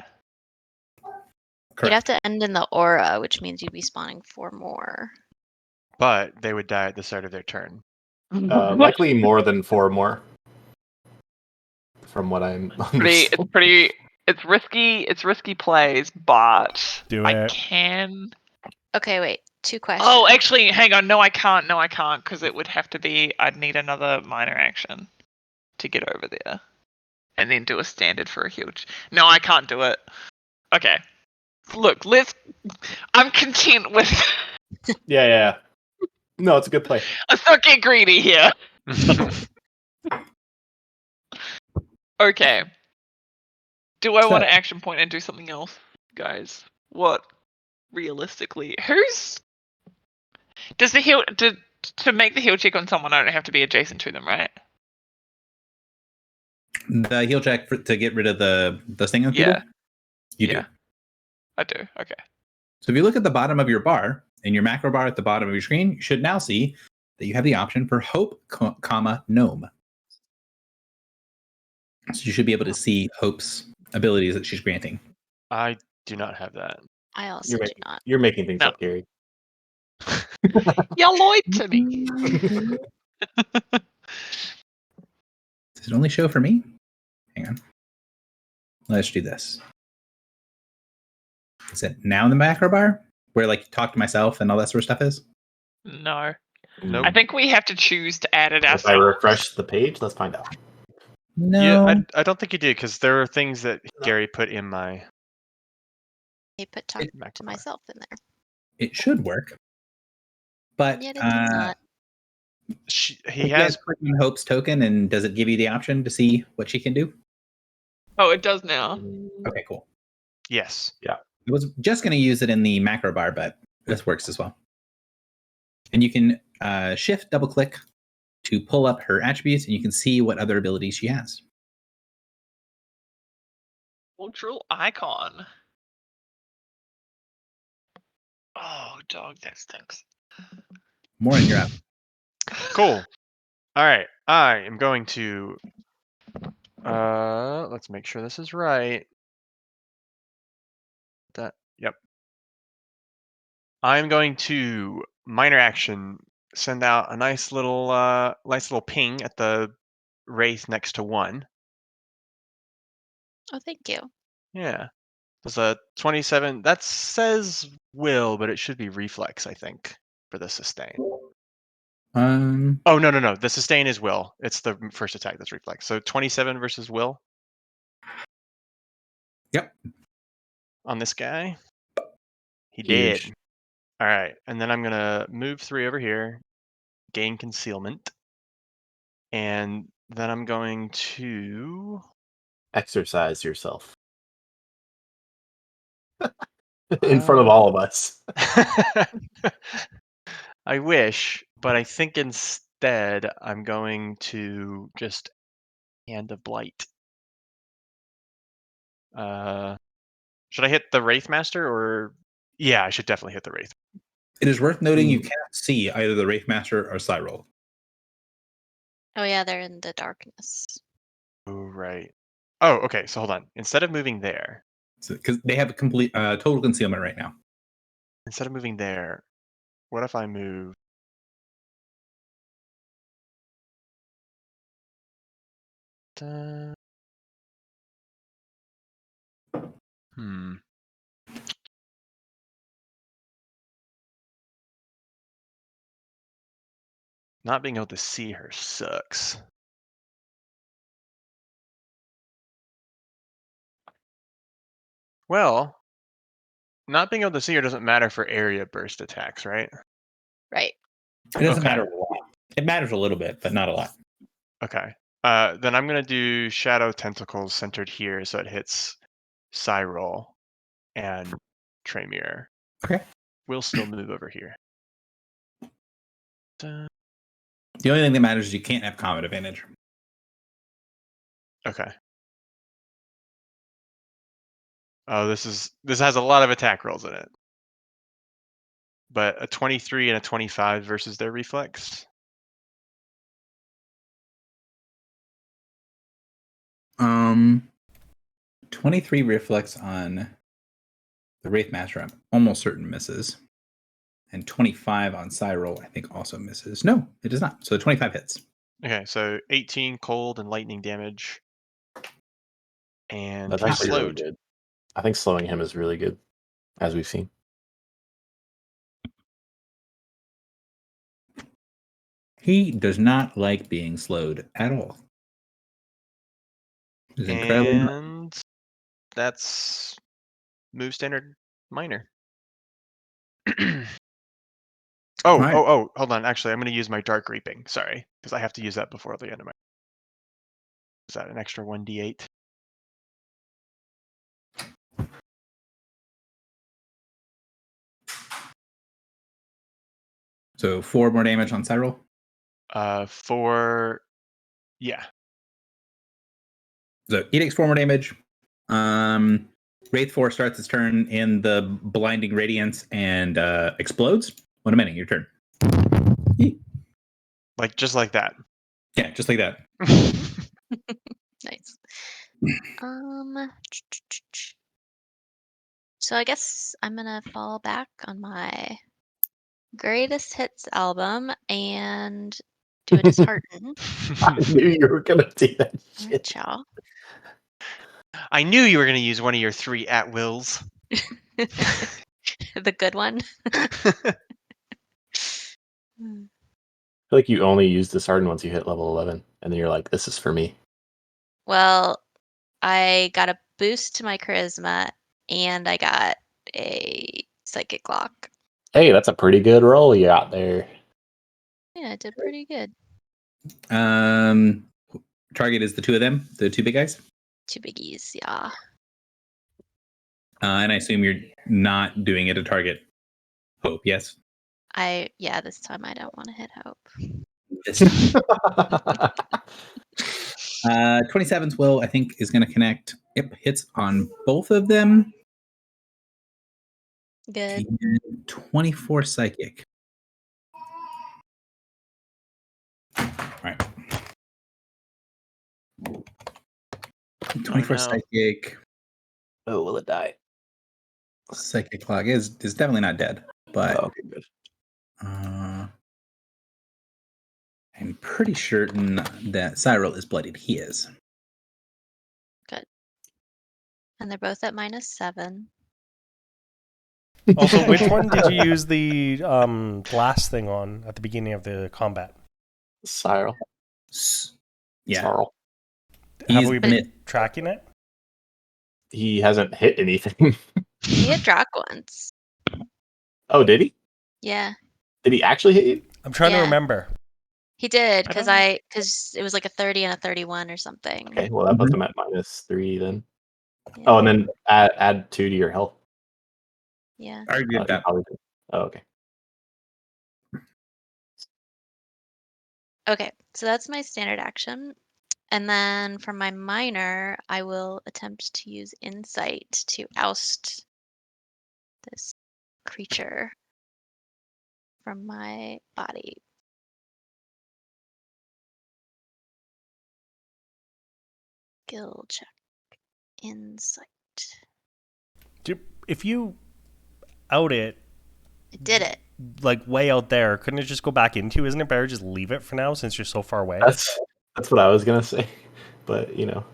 You'd have to end in the aura, which means you'd be spawning 4 more. But they would die at the start of their turn. Likely more than 4 more. From what I'm It's risky plays, but Do I it. can. Okay, wait. 2 questions. Oh, actually, hang on. No, I can't, because it would have to be. I'd need another minor action to get over there, and then do a standard for a huge. No, I can't do it. Okay. Look, I'm content with. Yeah. No, it's a good play. Let's not get greedy here. Okay. Do I So- want to action point and do something else, guys? What? Realistically, who's does the heal to make the heal check on someone? I don't have to be adjacent to them, right? The heal check to get rid of the thing on people? Yeah. You Yeah. do. I do. Okay. So if you look at the bottom of your bar, and your macro bar at the bottom of your screen, you should now see that you have the option for Hope, Gnome. So you should be able to see Hope's abilities that she's granting. I do not have that. I also do not. You're making things No. up, Gary. You lied to me. Does it only show for me? Hang on. Let's do this. Is it now in the macro bar? Where like talk to myself and all that sort of stuff is? No. Nope. I think we have to choose to add it If I ourselves. refresh the page, let's find out. No. Yeah, I don't think you do because there are things that Gary put in my I put talk macro to bar. myself in there. It should work. But Yet it does not. He you has guys click on Hope's token, and does it give you the option to see what she can do? Oh, it does now. Okay, cool. yes. I was just going to use it in the macro bar, but this works as well. And you can shift double click to pull up her attributes, and you can see what other abilities she has. Cultural icon. Oh, dog, that stinks. More in your app. Cool. All right. I am going to let's make sure this is right. Yep. I'm going to minor action send out a nice little ping at the wraith next to 1. Oh, thank you. Yeah. There's a 27. That says will, but it should be reflex, I think, for the sustain. Oh, no. The sustain is will. It's the first attack that's reflex. So 27 versus will. Yep. On this guy. He Huge. did. All right. And then I'm going to move 3 over here, gain concealment. And then I'm going to. Exercise yourself. In front of all of us. I wish, but I think instead I'm going to just Hand of Blight. Should I hit the Wraithmaster or? Yeah, I should definitely hit the Wraith. It is worth noting you cannot see either the Wraithmaster or Cyril. Oh yeah, they're in the darkness. Oh, right. Oh, okay. So hold on. Instead of moving there, Because they have a complete total concealment right now. what if I move? Not being able to see her sucks. Well, not being able to see her doesn't matter for area burst attacks, right? Right. It doesn't Okay. matter a lot. It matters a little bit, but not a lot. Okay. Then I'm going to do Shadow Tentacles centered here so it hits Cyril and Tremere. Okay. We'll still move over here. The only thing that matters is you can't have combat advantage. Okay. Oh, this has a lot of attack rolls in it. but a 23 and a 25 versus their reflex. Um, 23 reflex on the Wraith Master. I'm almost certain misses, and 25 on Cyril. I think also misses. No, it does not. So 25 hits. Okay, so 18 cold and lightning damage. And That's he's actually really slowed. good. I think slowing him is really good, as we've seen. He does not like being slowed at all. It's incredible. And that's move standard minor. Alright. Hold on. Actually, I'm going to use my Dark Reaping. Sorry, because I have to use that before the end of my. Is that an extra 1d8? So 4 more damage on Cyril. Yeah. So he takes 4 more damage. Wraith 4 starts its turn in the blinding radiance and explodes. 1 minute, your turn. Like just like that. Yeah, just like that. Nice. So I guess I'm gonna fall back on my greatest hits album and do a dishearten. I knew you were gonna do that shit. Ciao. I knew you were going to use one of your 3 at wills. The good one. I feel like you only use dishearten once you hit level 11, and then you're like, "This is for me." Well, I got a boost to my charisma and I got a psychic lock. Hey, that's a pretty good roll you got there. Yeah, I did pretty good. Target is the 2 of them, the 2 big guys. 2 biggies, yeah. And I assume you're not doing it a target. Hope, yes. This time I don't want to hit hope. 27's will, I think, is going to connect. Yep, hits on both of them. Good. And 24 psychic. All right. 24 no. psychic. Oh, will it die? Psychic clock is definitely not dead, but Oh, okay, good. I'm pretty certain that Cyril is bloodied. He is. Good. And they're both at -7. Also, which one did you use the blast thing on at the beginning of the combat? Cyril. Yeah. Cyril. Have He's we been tracking it? He hasn't hit anything. He hit Drock once. Oh, did he? Yeah, Did he actually hit you? I'm trying to Yeah. remember. he did I because don't- because it was like a 30 and a 31 or something. Okay, well that puts him at -3 then. Yeah. Oh, and then add 2 to your health. Yeah. I agree with You that. probably did. Oh, okay. Okay, so that's my standard action. And then for my minor, I will attempt to use insight to oust this creature from my body. Skill check. Insight. If you out it, I did it. like way out there, couldn't it just go back into you? Isn't it better just leave it for now since you're so far away? That's what I was gonna say, but you know.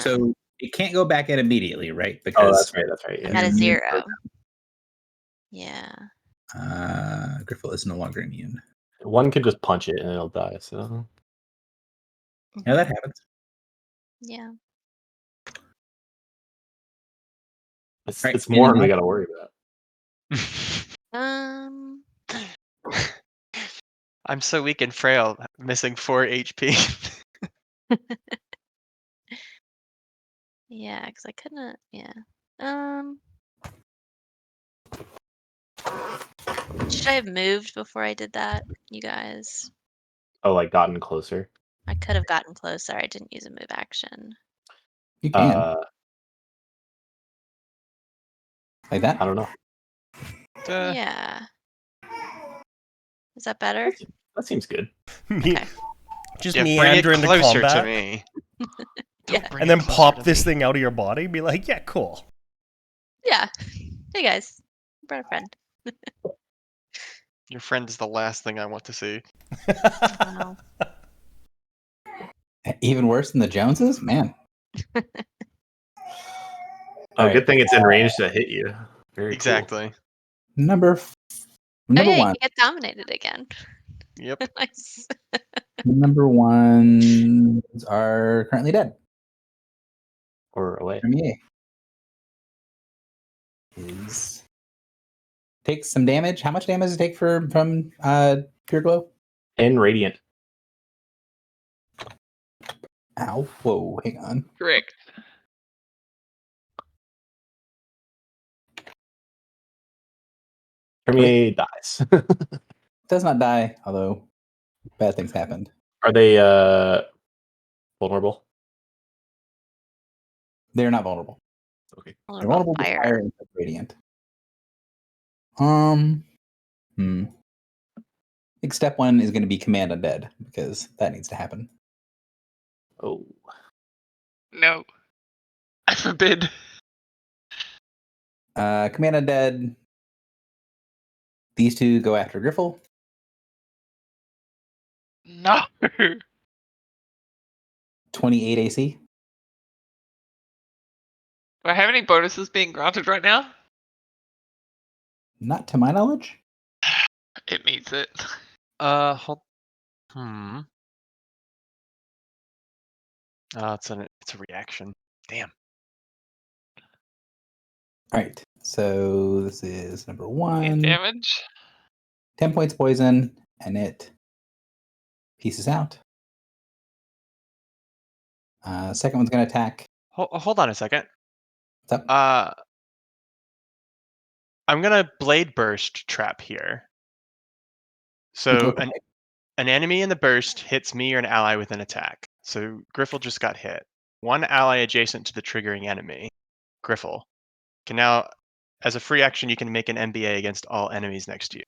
So it can't go back in immediately, right? Oh, Because that's right. I Yeah. got a Mhm. 0. Yeah. Griffle is no longer immune. One could just punch it and it'll die. So Yeah, that happens. Yeah. it's, Right, it's more and we now- got to worry about. I'm so weak and frail, missing 4 HP. Yeah, because I couldn't. Yeah. Should I have moved before I did that, you guys? Oh, like gotten closer. I could have gotten closer. I didn't use a move action. You can. I Like that? don't know. Uh, Yeah. Is that better? That seems good. Me, Okay. just Yeah, bring meander it into closer combat, to me. Yeah. Don't bring and it then closer pop to this me. thing out of your body. Be like, yeah, cool. Yeah. Hey guys, brought a friend. Your friend is the last thing I want to see. Wow. Even worse than the Joneses, man. Oh, Alright. good thing it's in range to hit you. Very Exactly. Number Oh number yeah, one. you can get dominated again. Yep. Nice. Number ones are currently dead. Cool. Or away. Premier is takes some damage. How much damage does it take from Pure Glow? 10 radiant. Ow! Whoa! Hang on. Correct. Premier dies. Does not die, although bad things happened. Are they vulnerable? They're not vulnerable. Okay. What They're about vulnerable to fire? fire and radiant. I think step one is going to be command undead because that needs to happen. Oh. No. I forbid. Command undead. These two go after Griffle. No. 28 AC. Do I have any bonuses being granted right now? Not to my knowledge. It meets it. Hold. It's a reaction. Damn. All right. So this is number And one. damage. 10 points poison, and it pieces out. Second one's going to attack. Hold on a second. What's up? I'm gonna blade burst trap here. So Okay. an enemy in the burst hits me or an ally with an attack. So Griffle just got hit. One ally adjacent to the triggering enemy, Griffle, can now, as a free action, you can make an MBA against all enemies next to you.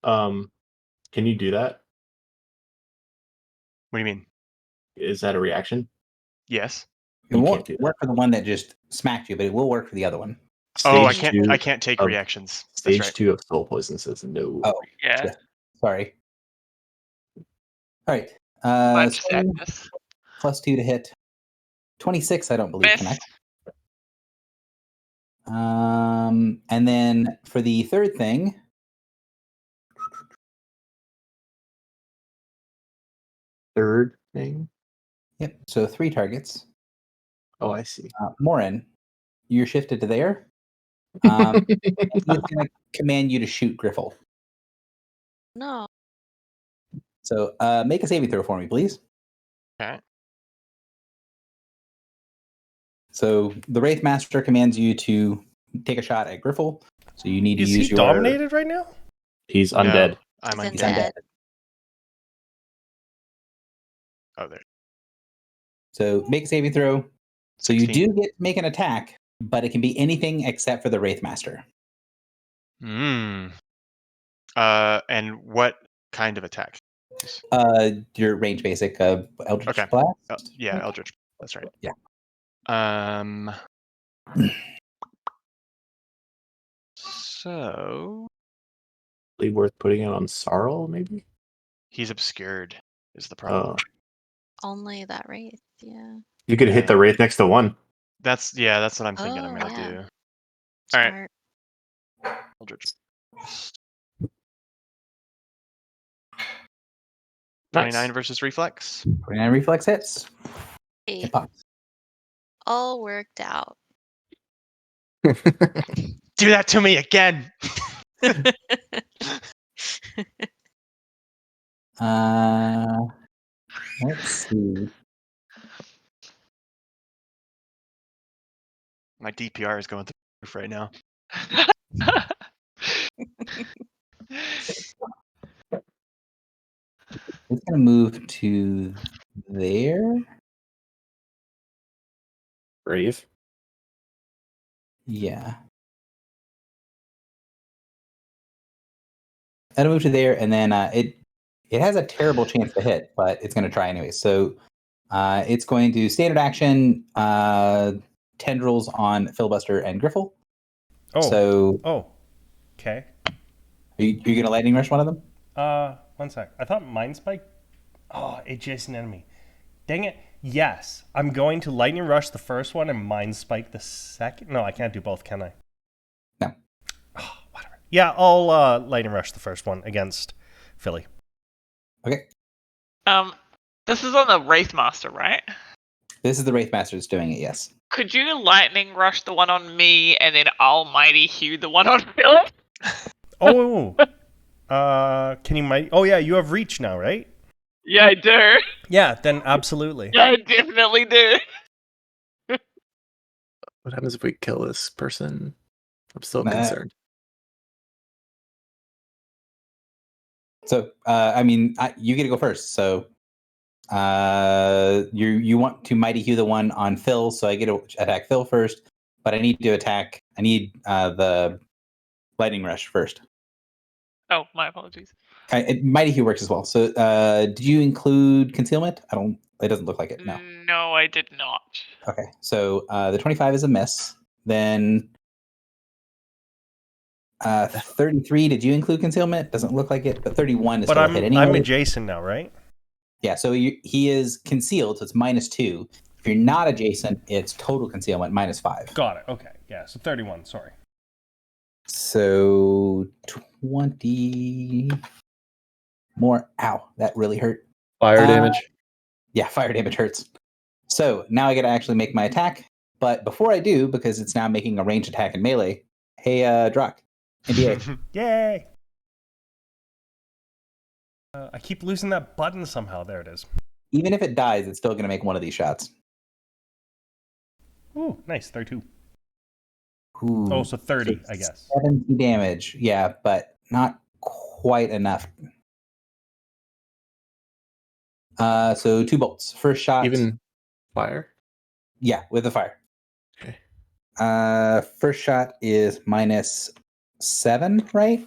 Can you do that? What do you mean? Is that a reaction? Yes. It You won't can't do that. work for the one that just smacked you, but it will work for the other one. Oh, I Stage can't. I two can't take of- reactions. That's Stage right. 2 of Soul Poison says no. Oh, Yeah. yeah. Sorry. All right. Much Swing sadness. +2 to hit. 26, I don't believe, Miss. connect. And then for the third thing, Third thing. yep. So 3 targets. Oh, I see. Morin, you're shifted to there. And he's going to command you to shoot Griffle. No. So make a saving throw for me, please. Okay. So the Wraith Master commands you to take a shot at Griffle. So you need to Is use he your dominated right now? He's No, undead. I'm He's undead. undead. Oh, there. So make a saving throw. So you 16. do get to make an attack, but it can be anything except for the Wraith Master. And what kind of attack? Your range basic Eldritch Okay. Blast. Yeah, Eldritch. That's right. Yeah. So Probably worth putting it on Sarl, maybe? he's obscured is the Oh. problem. Only that wraith. Yeah. You could hit the Wraith next to 1. That's what I'm thinking I'm Oh, gonna yeah. do. All right. Smart. Eldritch. Nice. 29 versus reflex. 29 reflex hits. Hey, It pops. all worked out. Do that to me again. Let's see. My DPR is going through the roof right now. It's going to move to there. Brave. Yeah. it'll move to there, and then it has a terrible chance to hit, but it's going to try anyway. So it's going to standard action tendrils on Filibuster and Griffle. Oh. So Okay. are you going to lightning rush one of them? 1 sec. I thought Mind Spike. Oh, adjacent enemy. Dang it. Yes, I'm going to lightning rush the first one and Mind Spike the second. No, I can't do both, can I? No. Oh, whatever. Yeah, I'll lightning rush the first one against Philly. Okay. This is on the Wraithmaster, right? This is the Wraithmaster that's doing it, yes. Could you lightning rush the one on me, and then I'll mighty Hugh the one on Philip? Oh. Can you might? Oh yeah, you have reach now, right? Yeah, I do. Yeah, then absolutely. Yeah, I definitely do. What happens if we kill this person? I'm still Nah. concerned. So, you get to go first. So, you want to Mighty Hue the one on Phil, so I get to attack Phil first, but I need the Lightning Rush first. Oh, my apologies. Mighty Hue works as well. So, did you include concealment? It doesn't look like it. No. No, I did not. Okay. So, the 25 is a miss. Then, 33. Did you include concealment? Doesn't look like it, but 31 is But still a hit anyway. I'm adjacent now, right? Yeah. So he is concealed, so it's -2. If you're not adjacent, it's total concealment -5. Got it. Okay. Yeah. So 31. Sorry. So 20 more. Ow, that really hurt. Fire damage. Yeah, fire damage hurts. So now I got to actually make my attack. But before I do, because it's now making a ranged attack in melee, hey, Drock, NBA. Yay! I keep losing that button somehow. There it is. Even if it dies, it's still going to make one of these shots. Ooh, nice. 32. Ooh, Oh, so 30, I guess. 70 damage. Yeah, but not quite enough. So 2 bolts. First shot. Even fire? Yeah, with the fire. Okay. First shot is -7, right?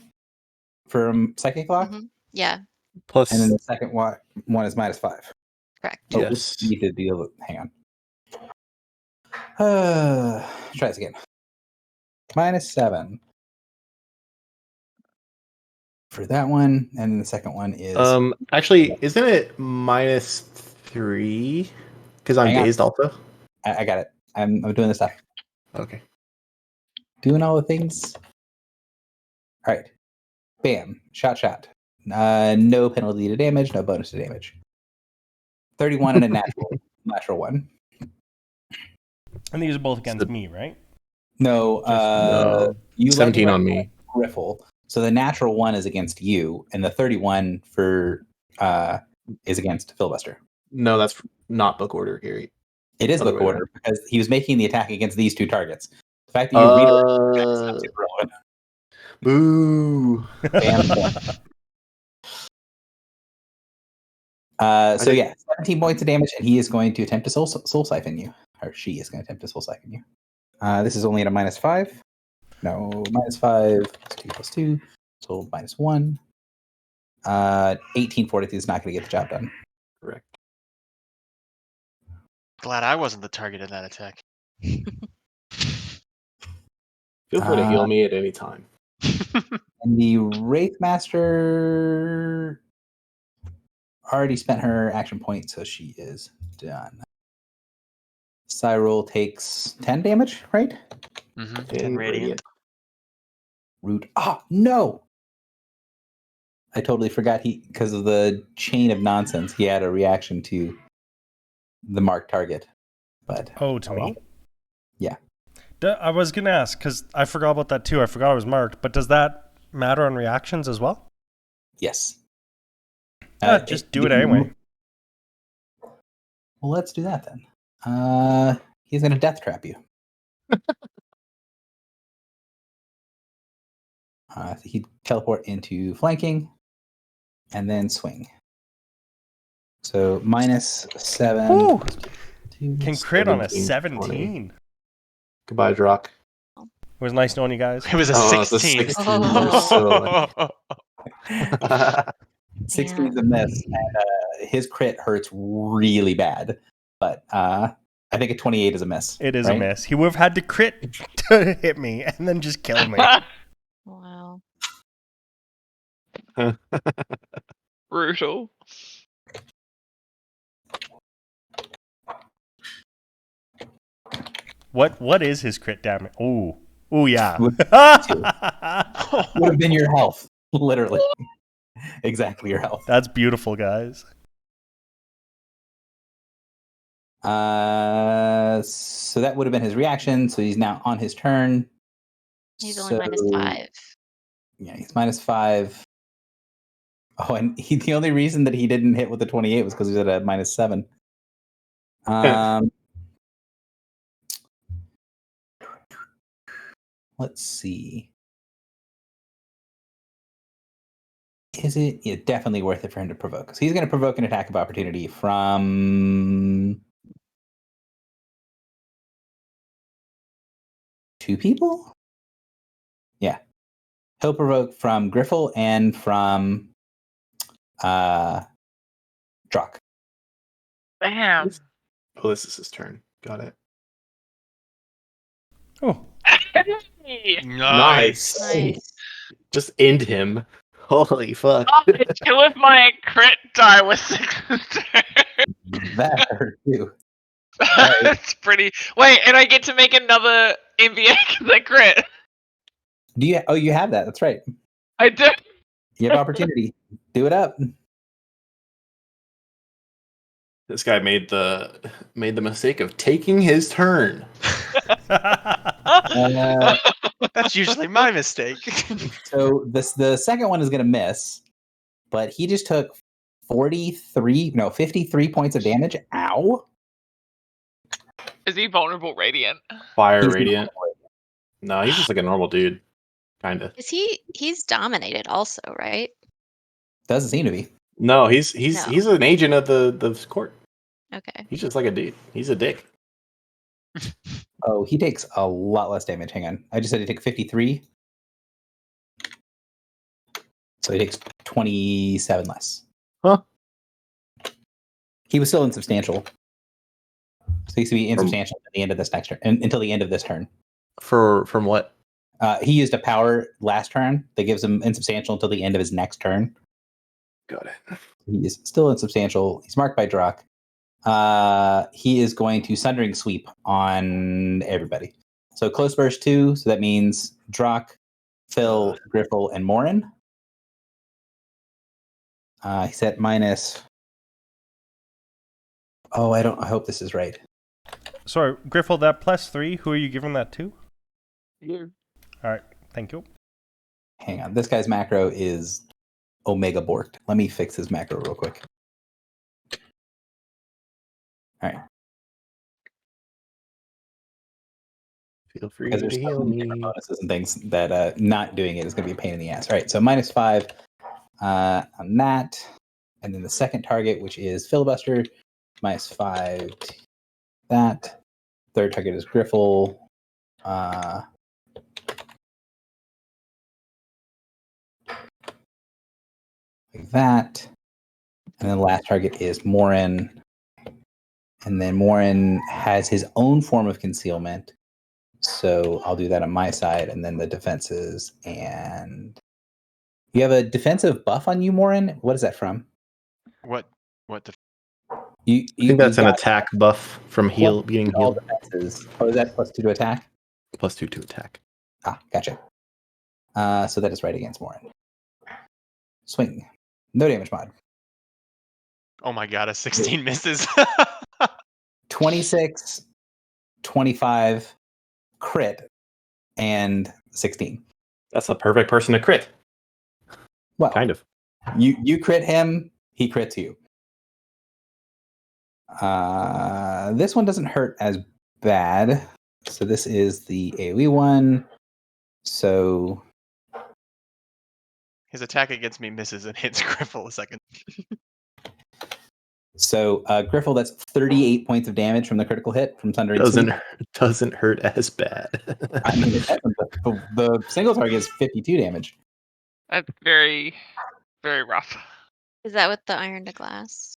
From Psychic Lock? Mhm. Yeah, Plus, And then the second one is -5. correct. Oh, yes. we need to deal with. Hang on. Try this again. -7 for that one, and then the second one is. Actually, isn't it -3? Because I'm Hang on. dazed also. I got it. I'm doing the stuff. Okay. Doing all the things. All right. Bam. Shot. No penalty to damage. No bonus to damage. 31 and a natural one. And these are both against me, right? No. No. You 17 like on me. Griffle. So the natural one is against you, and the 31 for is against Filibuster. No, that's not book order, Gary. It is Other book way order because he was making the attack against these 2 targets. The fact that you read it is super relevant. Boo. Bam, bam. So yeah, 17 points of damage, and he is going to attempt to soul siphon you, or she is going to attempt to soul siphon you. This is only at a -5. No, -5 +2 +2, so -1. 18 fortitude is not going to get the job done. Correct. Glad I wasn't the target of that attack. Feel free to heal me at any time. And the Wraithmaster already spent her action point, so she is done. Cyril takes 10 damage, right? Mm-hmm. 10 radiant. Root. Oh, no! I totally forgot because of the chain of nonsense, he had a reaction to the marked target. But Oh, to me? well. Yeah. I was going to ask, because I forgot about that too. I forgot it was marked. But does that matter on reactions as well? Yes. Just do it anyway. Well, let's do that then. He's going to death trap you. He'd teleport into flanking and then swing. So -7. Woo! plus 2, Can crit on a 17, 17. Goodbye, Drock. It was nice knowing you guys. It was a Oh, it's a 16. 16. So, 16 is a miss, and his crit hurts really bad. But I think a 28 is a miss. It is right? a miss. He would have had to crit to hit me and then just kill me. Wow. Brutal. What is his crit damage? Ooh. Ooh, yeah. Would have been your health, literally. Exactly your health. That's beautiful, guys. So that would have been his reaction. So he's now on his turn. He's only -5. Yeah, he's -5. Oh, and the only reason that he didn't hit with the 28 was because he was at a -7. Let's see. Is it definitely worth it for him to provoke? So he's going to provoke an attack of opportunity from 2 people? Yeah. He'll provoke from Griffle and from Drock. Bam. Oh, this is his turn. Got it. Oh. Nice. Nice. Just end him. Holy fuck. Oh, 2 of my crit die with 6. That hurt too. That's pretty. Wait, and I get to make another MVA that crit. Do you? Oh, you have that. That's right. I do. You have opportunity. Do it up. This guy made the mistake of taking his turn. That's usually my mistake. So the second one is going to miss, but he just took 53 points of damage. Ow. Is he vulnerable radiant? Fire He's radiant. No, he's just like a normal dude. Kinda. He's dominated also, right? Doesn't seem to be. No, he's No. an agent of the court. Okay. He's just like a dude. He's a dick. Oh, he takes a lot less damage. Hang on. I just said he takes 53. So he takes 27 less. Huh? He was still insubstantial. So he used to be insubstantial at the end of this next turn, until the end of this turn. From what? He used a power last turn that gives him insubstantial until the end of his next turn. Got it. He is still insubstantial. He's marked by Drock. He is going to Sundering Sweep on everybody. So Close Burst 2, so that means Drock, Phil, Griffle, and Morin. He's at minus... Oh, I hope this is right. Sorry, Griffle, that +3, who are you giving that to? You. Alright, thank you. Hang on. This guy's macro is Omega Borked. Let me fix his macro real quick. All right. Feel free Because to there's heal some me. different bonuses and things that not doing it is going to be a pain in the ass. All right, so -5 on that. And then the second target, which is Filibuster, -5 to that. Third target is Griffle. Like that. And then the last target is Morin. And then Morin has his own form of concealment. So I'll do that on my side, and then the defenses. And you have a defensive buff on you, Morin. What is that from? What You I think that's an got attack buff from heal being all healed. defenses. Oh, is that +2 to attack? +2 to attack. Ah, gotcha. So that is right against Morin. Swing. No damage mod. Oh my god, a 16 misses. 26, 25, crit, and 16. That's a perfect person to crit. Well, Kind of. You crit him, he crits you. This one doesn't hurt as bad. So this is the AoE one. So His attack against me misses and hits Griffle a second. Griffle, that's 38 points of damage from the critical hit from Sundering Sweep. Doesn't hurt as bad. I mean, the single target is 52 damage. That's very, very rough. Is that with the iron to glass?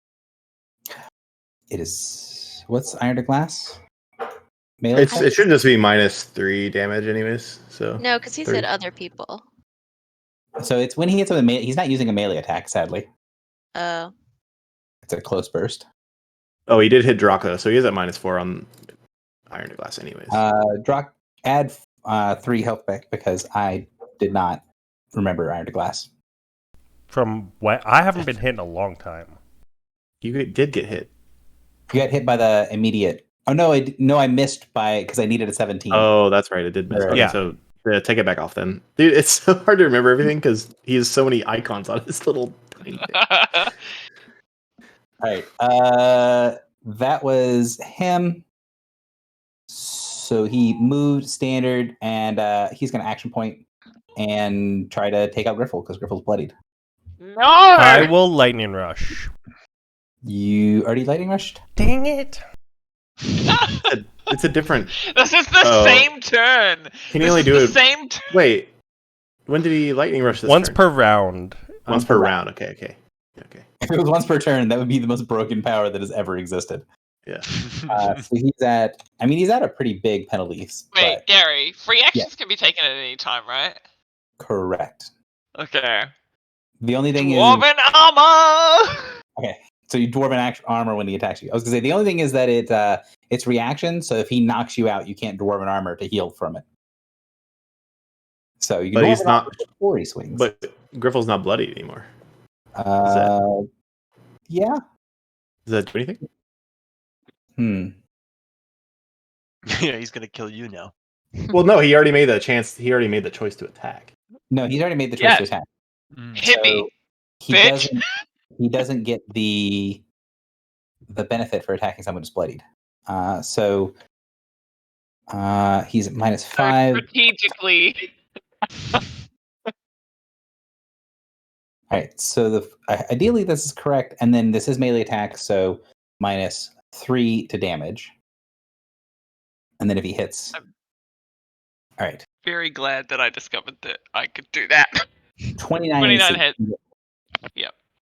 It is. What's iron to glass? Melee. It should just be -3 damage, anyways. So No, because he said other people. So it's when he hits with a melee. He's not using a melee attack, sadly. Oh. It's a close burst. Oh, he did hit Draka, so he is at -4 on iron to glass, anyways. Add 3 health back because I did not remember iron to glass. From what I haven't been hit in a long time. You did get hit. You got hit by the immediate. Oh no, I missed by because I needed a 17. Oh, that's right. It did miss. Okay, Yeah. so take it back off then, dude. It's so hard to remember everything because he has so many icons on his little tiny thing. All right. That was him. So he moved standard, and he's going to action point and try to take out Griffle because Griffle's bloodied. No! I will lightning rush. You already lightning rushed? Dang it! It's a different. This is the same turn. Can you only do the it? same turn. Wait, when did he lightning rush this? Once turn? per round. Once per round. Okay. If it was once per turn, that would be the most broken power that has ever existed. Yeah. So he's at a pretty big penalty. Wait, But Gary, free actions can be taken at any time, right? correct. Okay. The only thing is Dwarven armor! okay. So you dwarven armor when he attacks you. I was gonna say the only thing is that it's reaction. So if he knocks you out, you can't dwarven armor to heal from it. So you can But he's dwarven not- armor before he swings. But Griffle's not bloodied anymore. Yeah. Does that do anything? Yeah, he's gonna kill you now. Well, no. He already made the chance. He already made the choice to attack. No, he's already made the choice Yeah. to attack. Hit So me. He Bitch. he doesn't get the benefit for attacking someone who's bloodied. So he's at -5. Strategically. All right. So ideally this is correct, and then this is melee attack, so -3 to damage. And then if he hits, all right, Very glad that I discovered that I could do that. 29. 29 hit. Yep.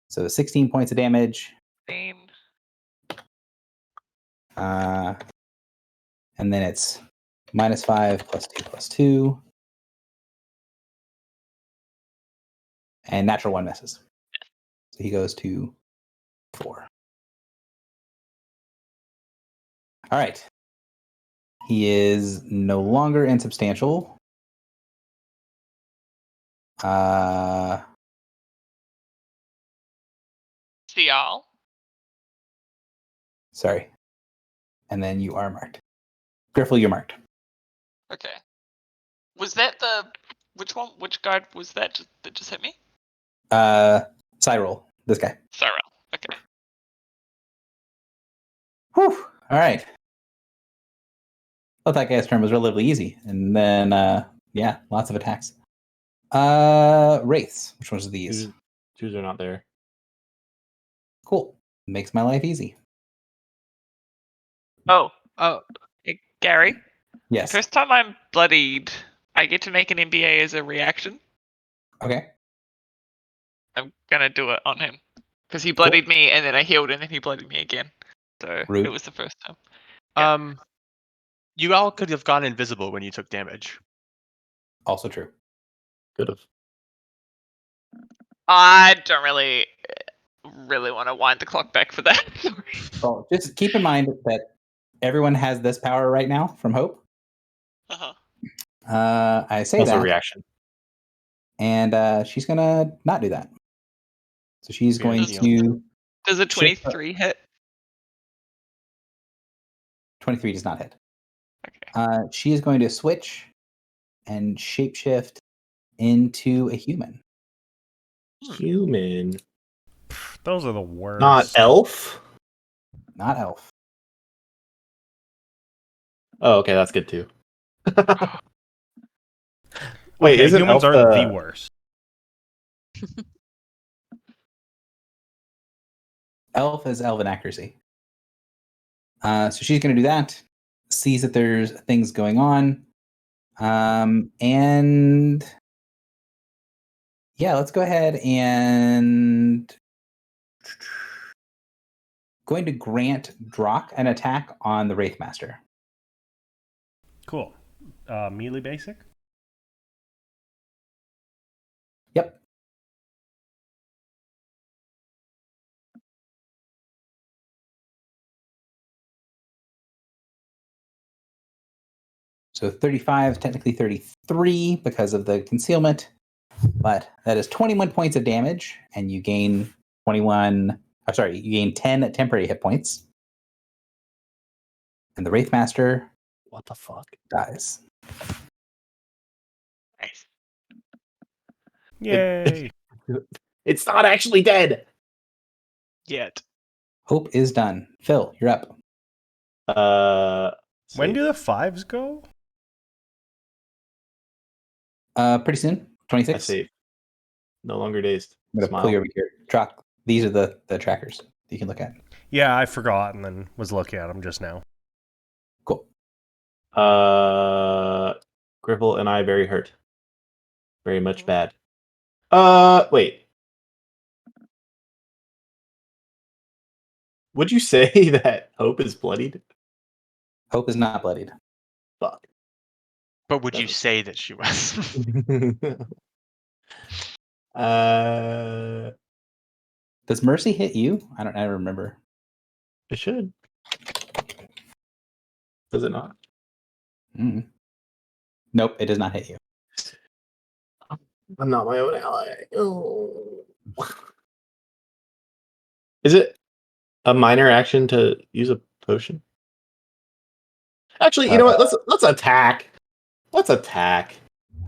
So 16 points of damage. 16. And then it's -5 +2 and natural 1 misses. So he goes to 4. All right. He is no longer insubstantial. Cial. Sorry. And then you are marked. Griffle, you're marked. Okay. Was that the which one? Which guard was that that just hit me? Cyril, this guy. Cyril. Okay. Whew. All right. Thought that guy's turn was relatively easy. And then, yeah, lots of attacks. Wraiths. Which ones are these? Twos are not there. Cool. Makes my life easy. Oh. Hey, Gary. Yes. First time I'm bloodied, I get to make an MBA as a reaction. Okay. I'm gonna do it on him because he bloodied me, and then I healed, and then he bloodied me again. So Rude. it was the first time. You all could have gone invisible when you took damage. Also true. Could have. I don't really want to wind the clock back for that. Well, just keep in mind that everyone has this power right now from Hope. Uh-huh. I say Also that. reaction. And she's going to not do that. So she's going to... Does a 23 hit? 23 does not hit. Okay. She is going to switch and shapeshift into a human. Human. Those are the worst. Not elf? Not elf. Oh, okay, that's good too. Wait, Okay, isn't humans elf are the worst. Elf is elven accuracy. So she's going to do that. Sees that there's things going on. And Yeah, let's go ahead and going to grant Drock an attack on the Wraithmaster. Cool. Melee basic? Yep. So 35, technically 33 because of the concealment, but that is 21 points of damage, and you gain 10 temporary hit points. And the Wraithmaster What the fuck? dies. Nice. Yay! It's not actually dead. Yet. Hope is done. Phil, you're up. When Save. do the 5s go? Pretty soon. I 26. save. No longer dazed. I'm going to Smile. pull you over here. Drock. These are the trackers you can look at. Yeah, I forgot and then was looking at them just now. Cool. Griffle and I very hurt. Very much bad. Wait. Would you say that Hope is bloodied? Hope is not bloodied. Fuck. But would you Doesn't- say that she was? Does Mercy hit you? I don't remember. It should. Does it not? Mm. Nope, it does not hit you. I'm not my own ally. Oh. Is it a minor action to use a potion? Actually, you know what? Let's attack. Let's attack.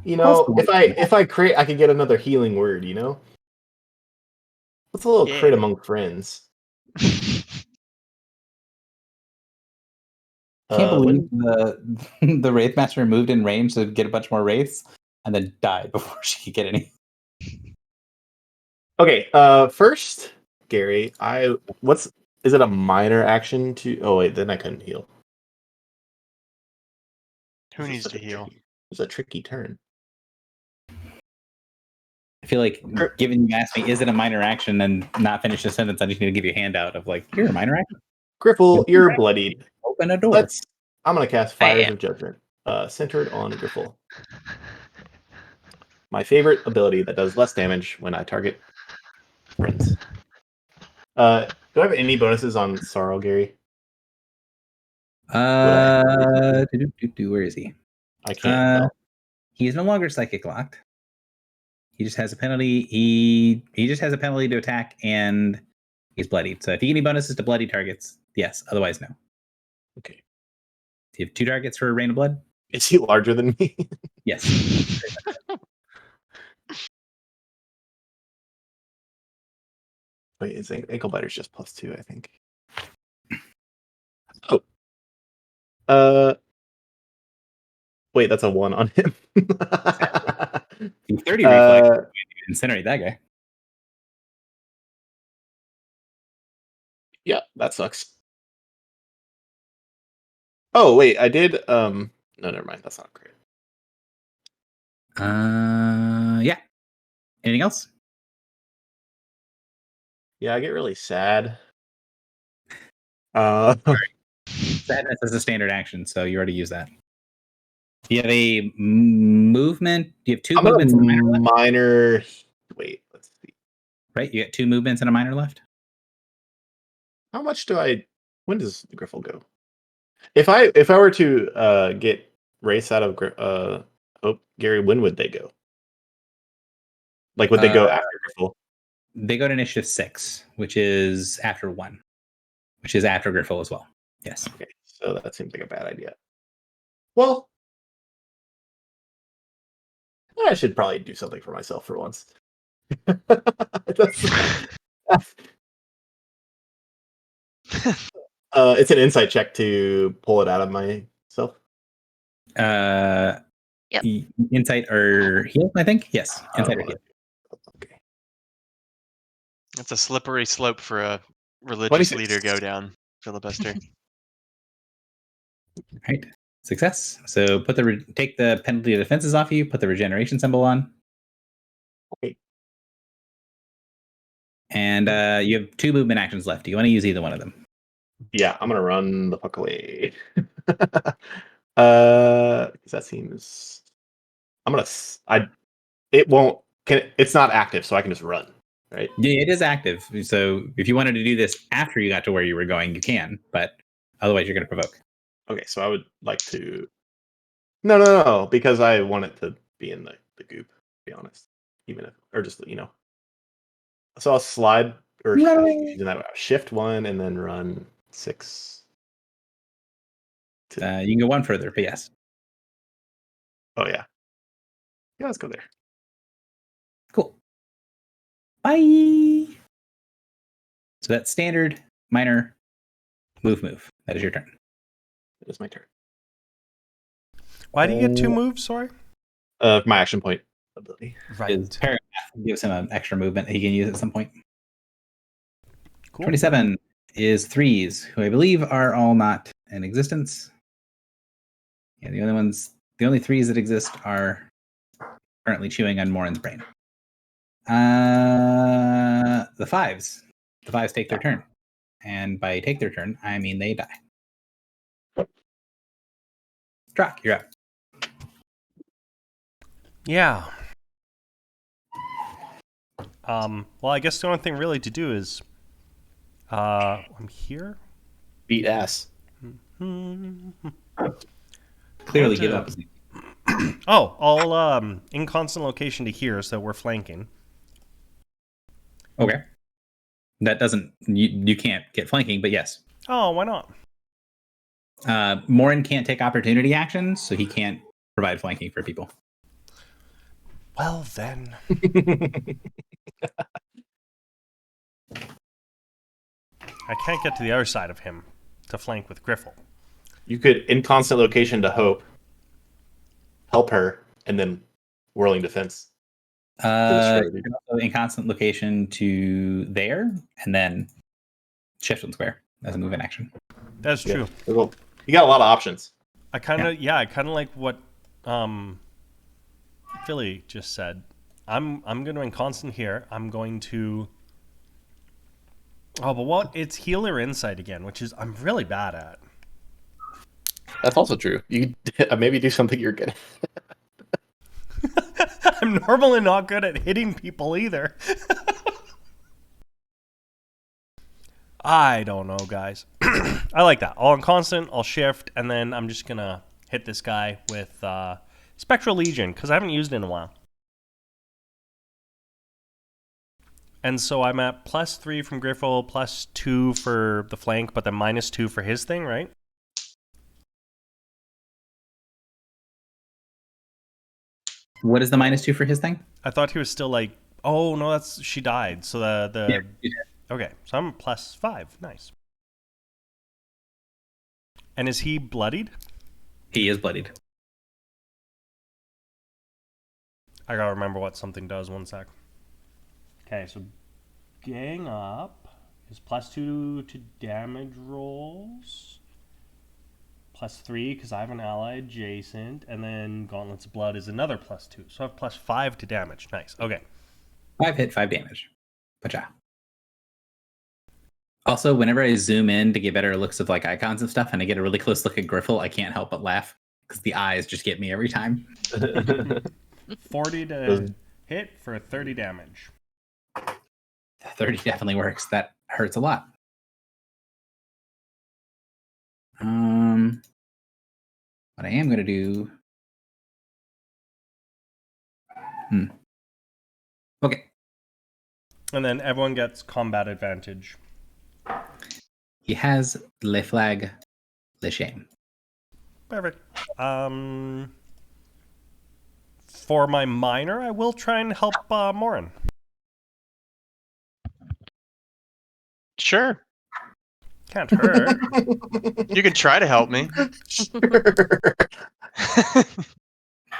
You know, if I crit, I could get another healing word. You know, what's a little crit Yeah. among friends? Can't believe the Wraithmaster moved in range to get a bunch more wraiths and then died before she could get any. Okay, first, Gary, is it a minor action to? Oh wait, then I couldn't heal. Who This is needs such to a heal? tricky- It's a tricky turn. I feel like given you asked me, is it a minor action, and not finish the sentence, I just need to give you a handout of like, here, a minor action. Griffle, you're bloodied. Open a door. I'm gonna cast I Fires am. of Judgment, centered on Griffle. My favorite ability that does less damage when I target friends. Do I have any bonuses on Sorrow, Gary? Where is he? I can't tell. He is no longer psychic locked. He just has a penalty. He just has a penalty to attack, and he's bloodied. So if you get any bonuses to bloody targets, yes. Otherwise, no. Okay. Do you have 2 targets for Rain of Blood? Is he larger than me? Yes. Wait, his ankle biter's just +2, I think. Oh. Wait, that's a 1 on him. You 30 reflex. Incinerate that guy. Yeah, that sucks. Oh wait, I did. No, never mind. That's not great. Yeah. Anything else? Yeah, I get really sad. Sadness is a standard action, so you already used that. Do you have a movement? Do you have 2 I'm gonna movements and a minor left? minor. Wait, let's see. Right? You got 2 movements and a minor left? How much do I? When does Griffle go? If I were to get race out of Hope, Gary, when would they go? Like, would they go after Griffle? They go to initiative 6, which is after 1, which is after Griffle as well. Yes. Okay, so that seems like a bad idea. Well, I should probably do something for myself for once. It's an insight check to pull it out of myself. Yep. Insight or heal, I think. Yes. Insight or heal. Okay. It's a slippery slope for a religious 26. leader go down, filibuster. Right. Success. So take the penalty of defenses off you. Put the regeneration symbol on. Okay. And you have 2 movement actions left. Do you want to use either one of them? Yeah, I'm gonna run the fuck away. 'Cause that seems. I'm gonna. It won't. It's not active, so I can just run, right? Yeah, it is active. So if you wanted to do this after you got to where you were going, you can. But otherwise, you're going to provoke. Okay, so I would like to. No, because I want it to be in the goop. To be honest, even if or just So I'll slide or shift 1 and then run 6. You can go one further, but yes. Oh yeah. Yeah, let's go there. Cool. Bye. So that's standard, minor, move. That is your turn. It is my turn. Why do you get 2 moves? Sorry. My action point ability. His paragraph gives him an extra movement he can use at some point. Cool. 27 is 3s, who I believe are all not in existence. Yeah, the only 3s that exist are currently chewing on Morin's brain. The 5s. The 5s take their turn. And by take their turn, I mean they die. Drock, you're up. Yeah. Well, I guess the only thing really to do is, I'm here. Beat ass. Clearly give up. Oh, I'll in constant location to here, so we're flanking. Okay. That doesn't you can't get flanking, but yes. Oh, why not? Morin can't take opportunity actions, so he can't provide flanking for people. Well then. I can't get to the other side of him to flank with Griffle. You could in constant location to help her, and then whirling defense. You can also in constant location to there, and then shift and square as a movement action. That's true. Well, you got a lot of options. I kind of like what Philly just said. I'm going to in constant here. I'm going to. Oh, but what? It's healer insight again, which is I'm really bad at. That's also true. You maybe do something you're good at. I'm normally not good at hitting people either. I don't know, guys. I like that. I'll in constant, I'll shift, and then I'm just going to hit this guy with Spectral Legion, because I haven't used it in a while. And so I'm at +3 from Griffle, +2 for the flank, but then -2 for his thing, right? What is the -2 for his thing? I thought he was still like, oh no, she died. So Yeah, okay, so I'm +5. Nice. And is he bloodied? he is bloodied. I gotta remember what something does. 1 sec. Okay, so gang up is +2 to damage rolls. +3 because I have an ally adjacent, and then Gauntlet's Blood is another +2. So I have +5 to damage. Nice. Okay. 5 hit, 5 damage. Pacha. Also, whenever I zoom in to get better looks of like icons and stuff, and I get a really close look at Griffle, I can't help but laugh because the eyes just get me every time. 40 to hit for 30 damage. 30 definitely works. That hurts a lot. What I am going to do. Okay. And then everyone gets combat advantage. He has Le Flag, Le Shame. Perfect. For my minor, I will try and help Morin. Sure. Can't hurt. You can try to help me.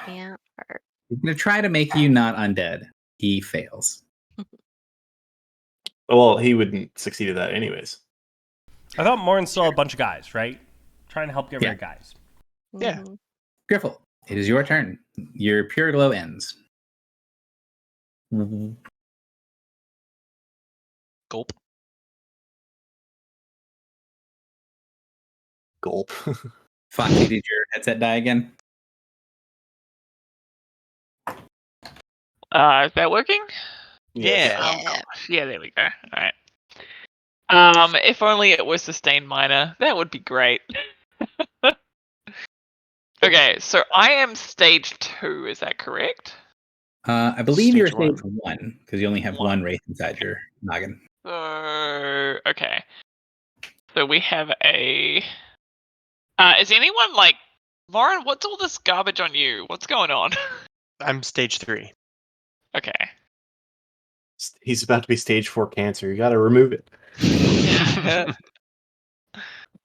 Yeah. He's going to try to make you not undead. He fails. Well, he wouldn't succeed at that anyways. I thought Morin still had a bunch of guys, right? Trying to help get rid of Yeah. guys. Yeah. Mhm. Griffle, it is your turn. Your Pure Glow ends. Gulp. Gulp. Foxy, did your headset die again? Is that working? Yeah. Oh Yeah. gosh. Yeah, there we go. All right. If only it was sustained minor, that would be great. Okay, so I am stage 2. Is that correct? I believe you're Stage stage 1 because you only have one wraith inside your noggin. So okay. So we have a. Is anyone like Lauren? What's all this garbage on you? What's going on? I'm stage 3. Okay. He's about to be stage 4 cancer. You got to remove it.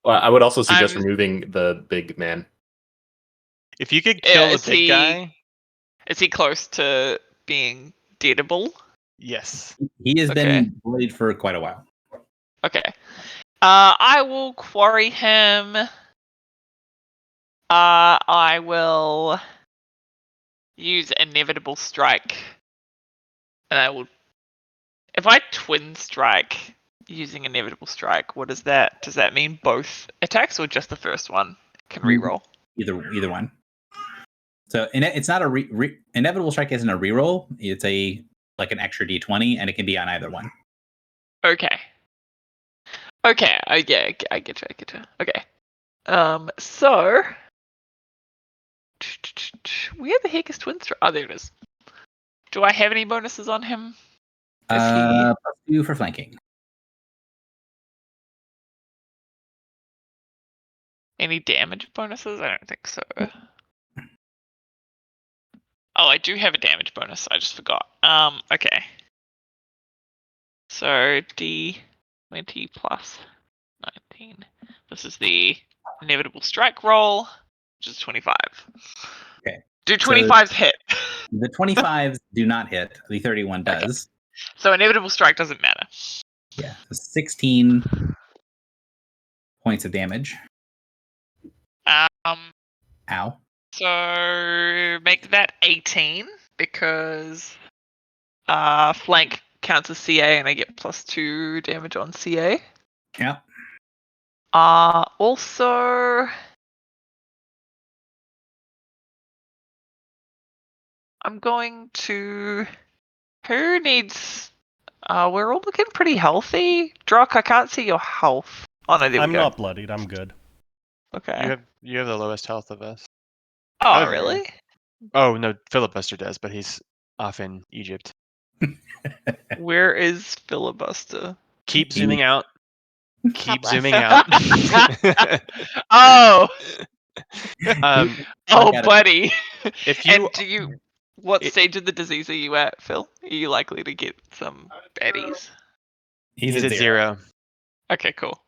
Well, I would also suggest I'm- removing the big man. If you could kill the is big he- guy, Is he close to being deadable? yes. He has Okay. been bullied for quite a while. Okay. I will quarry him. I will use inevitable strike, and I will. If I twin strike using inevitable strike, what is that? Does that mean both attacks or just the first one can reroll? Either one. So it's not a inevitable strike isn't a reroll. It's like an extra d20, and it can be on either one. Okay. Okay. Yeah, I get you. I get you. Okay. So where the heck is twin strike? Oh, there it is. Do I have any bonuses on him? +2 for flanking. Any damage bonuses? I don't think so. Oh, I do have a damage bonus. I just forgot. Okay. So D20 plus 19. This is the inevitable strike roll, which is 25. Okay. Do 25s hit? The 25s do not hit. The 31 does. So inevitable strike doesn't matter. Yeah. So 16 points of damage. Ow. So make that 18 because flank counts as CA and I get +2 damage on CA. Yep. Also I'm going to who needs we're all looking pretty healthy. Drock, I can't see your health. Oh no, there we I'm go. not bloodied. I'm good. Okay. You have the lowest health of us. Oh However- really? Oh no, Filibuster does, but he's off in Egypt. Where is Filibuster? Keep He- zooming out. Top Keep left. zooming out. Oh, um, oh, got it. buddy. if you And what it- stage of the disease are you at, Phil? Are you likely to get some baddies? He's he's at at 0. 0. Okay, cool.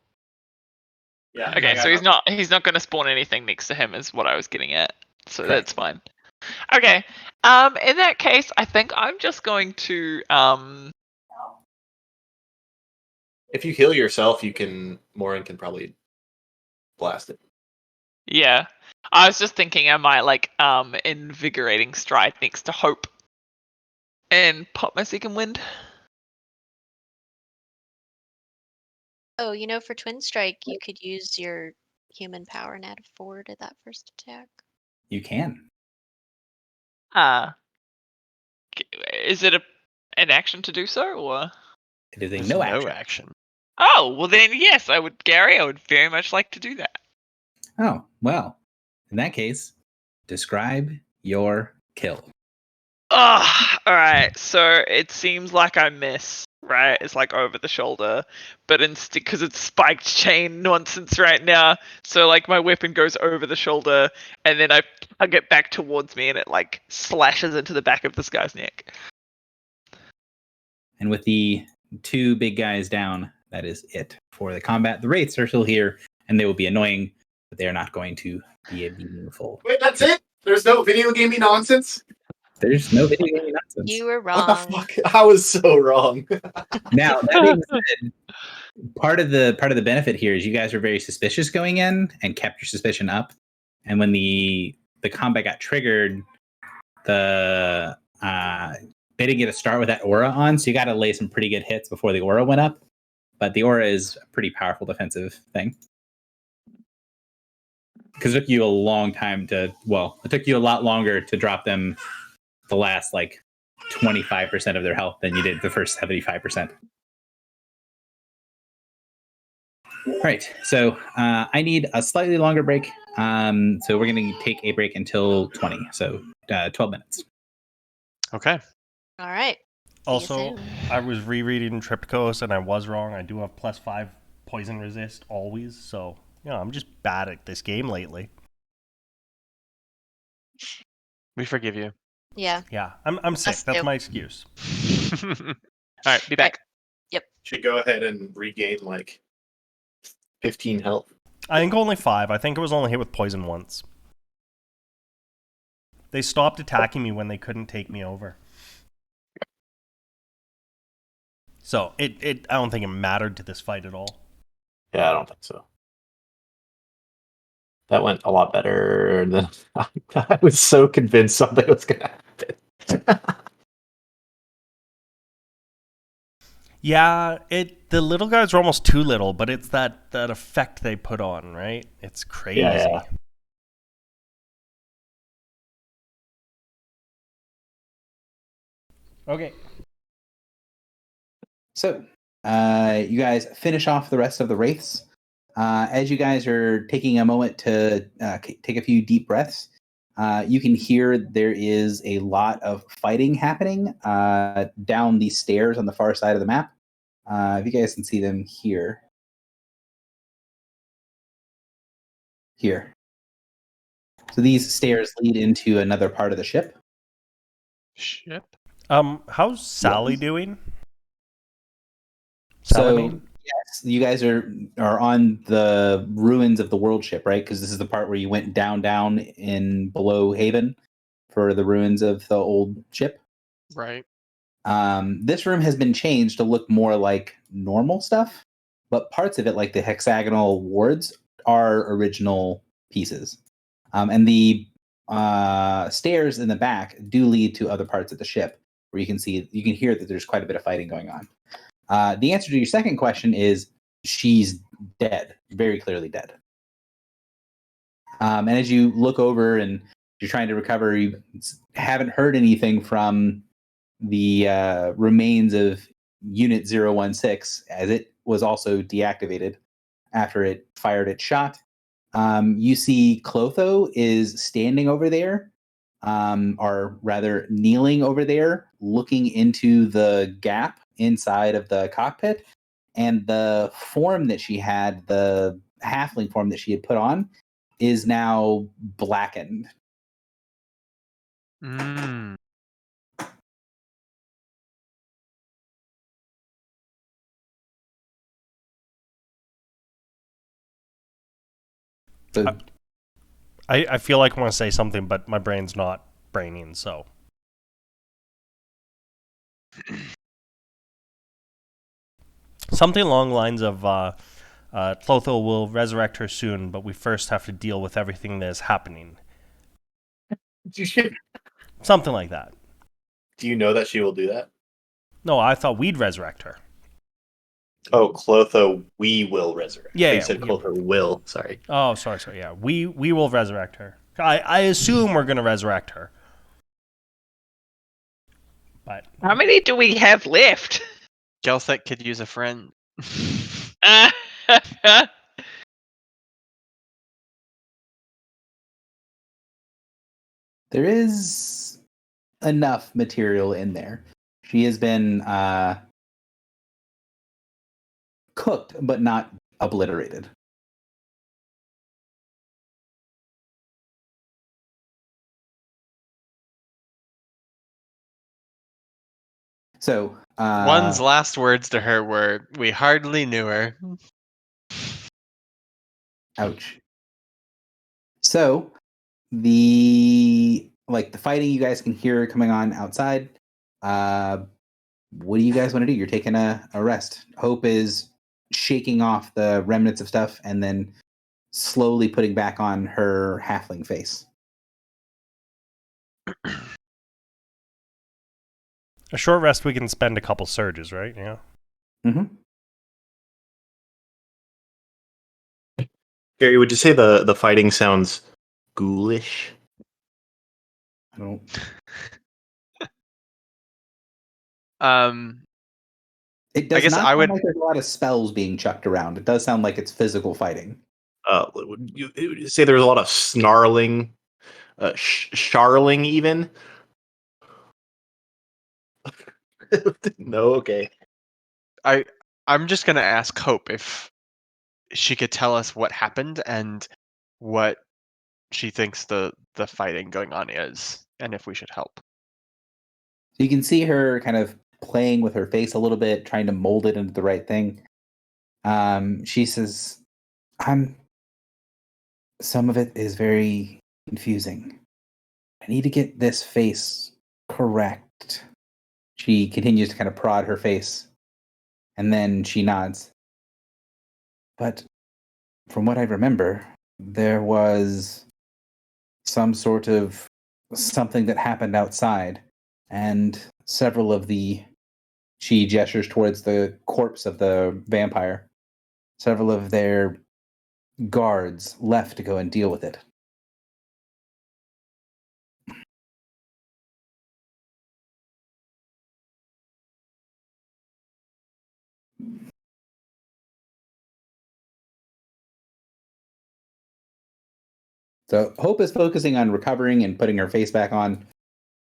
Yeah. Okay, so he's not going to spawn anything next to him, is what I was getting at. So Correct. that's fine. Okay. In that case, I think I'm just going to If you heal yourself, Morin can probably blast it. yeah. I was just thinking I might like invigorating stride next to Hope and pop my second wind. Oh, for Twin Strike, you could use your human power and add a 4 to that first attack. You can. Is it an action to do so, or? It is a There's no action. action. Oh, well then, yes, I would, Gary. I would very much like to do that. Oh, well. In that case, describe your kill. All right. So it seems like I miss. Right, it's like over the shoulder, but instead, because it's spiked chain nonsense right now, so like my weapon goes over the shoulder, and then I plug it back towards me, and it like slashes into the back of this guy's neck. And with the 2 big guys down, that is it for the combat. The wraiths are still here, and they will be annoying, but they are not going to be meaningful. Wait, that's it? There's no video gaming nonsense? There's no video game nonsense. You were What the wrong. fuck? I was so wrong. Now, that being said, part of the benefit here is you guys were very suspicious going in and kept your suspicion up. And when the combat got triggered, they didn't get a start with that aura on, so you got to lay some pretty good hits before the aura went up. but the aura is a pretty powerful defensive thing. Because it took you a long time to, well, it took you a lot longer to drop them the last like 25% of their health than you did the first 75%. All right, so I need a slightly longer break. So we're going to take a break until 20, so 12 minutes. Okay. All right. See you Also, soon. I was rereading Triptychos and I was wrong. I do have +5 poison resist always, so I'm just bad at this game lately. We forgive you. Yeah. Yeah, I'm sick. Us That's too. my excuse. All right, be back. Should go ahead and regain like 15 health. I think only 5. I think I was only hit with poison once. They stopped attacking me when they couldn't take me over. So I don't think it mattered to this fight at all. Yeah, I don't think so. That went a lot better than I was so convinced something was going to happen. Yeah, the little guys are almost too little, but it's that effect they put on, right? It's crazy. Yeah. Okay. So you guys finish off the rest of the wraiths. As you guys are taking a moment to take a few deep breaths, you can hear there is a lot of fighting happening down these stairs on the far side of the map. If you guys can see them here. Here. So these stairs lead into another part of the ship. Ship. How's Sally doing? So Salamine? yes, you guys are on the ruins of the world ship, right? Because this is the part where you went down in below Haven for the ruins of the old ship. Right. This room has been changed to look more like normal stuff, but parts of it, like the hexagonal wards, are original pieces. And the stairs in the back do lead to other parts of the ship where you can hear that there's quite a bit of fighting going on. The answer to your second question is she's dead, very clearly dead. And as you look over and you're trying to recover, you haven't heard anything from the remains of Unit 016, as it was also deactivated after it fired its shot. You see Clotho is standing over there, or rather kneeling over there, looking into the gap inside of the cockpit, and the form that she had, the halfling form that she had put on, is now blackened. Mm. So I feel like I want to say something, but my brain's not braining, so. Something along the lines of Clotho will resurrect her soon, but we first have to deal with everything that is happening. Something like that. Do you know that she will do that? No, I thought we'd resurrect her. Oh, Clotho, we will resurrect. Yeah, You said Clotho will. Sorry. Oh, sorry. Yeah, we will resurrect her. I assume we're going to resurrect her. But How many do we have left? Gelthek could use a friend. there is enough material in there. She has been cooked, but not obliterated. So One's last words to her were, "We hardly knew her." Ouch. So the fighting you guys can hear coming on outside. What do you guys want to do? You're taking a rest. Hope is shaking off the remnants of stuff and then slowly putting back on her halfling face. a short rest, we can spend a couple surges, right? Yeah. Mm-hmm. Gary, would you say the fighting sounds ghoulish? I don't. It does guess not I sound would- like there's a lot of spells being chucked around. It does sound like it's physical fighting. Would you say there's a lot of snarling, sharling even? No, okay. I'm just gonna ask Hope if she could tell us what happened and what she thinks the fighting going on is, and if we should help. So you can see her kind of playing with her face a little bit, trying to mold it into the right thing. She says, some of it is very confusing. I need to get this face correct. She continues to kind of prod her face, and then she nods. But from what I remember, there was some sort of something that happened outside, and several of she gestures towards the corpse of the vampire. Several of their guards left to go and deal with it. So Hope is focusing on recovering and putting her face back on,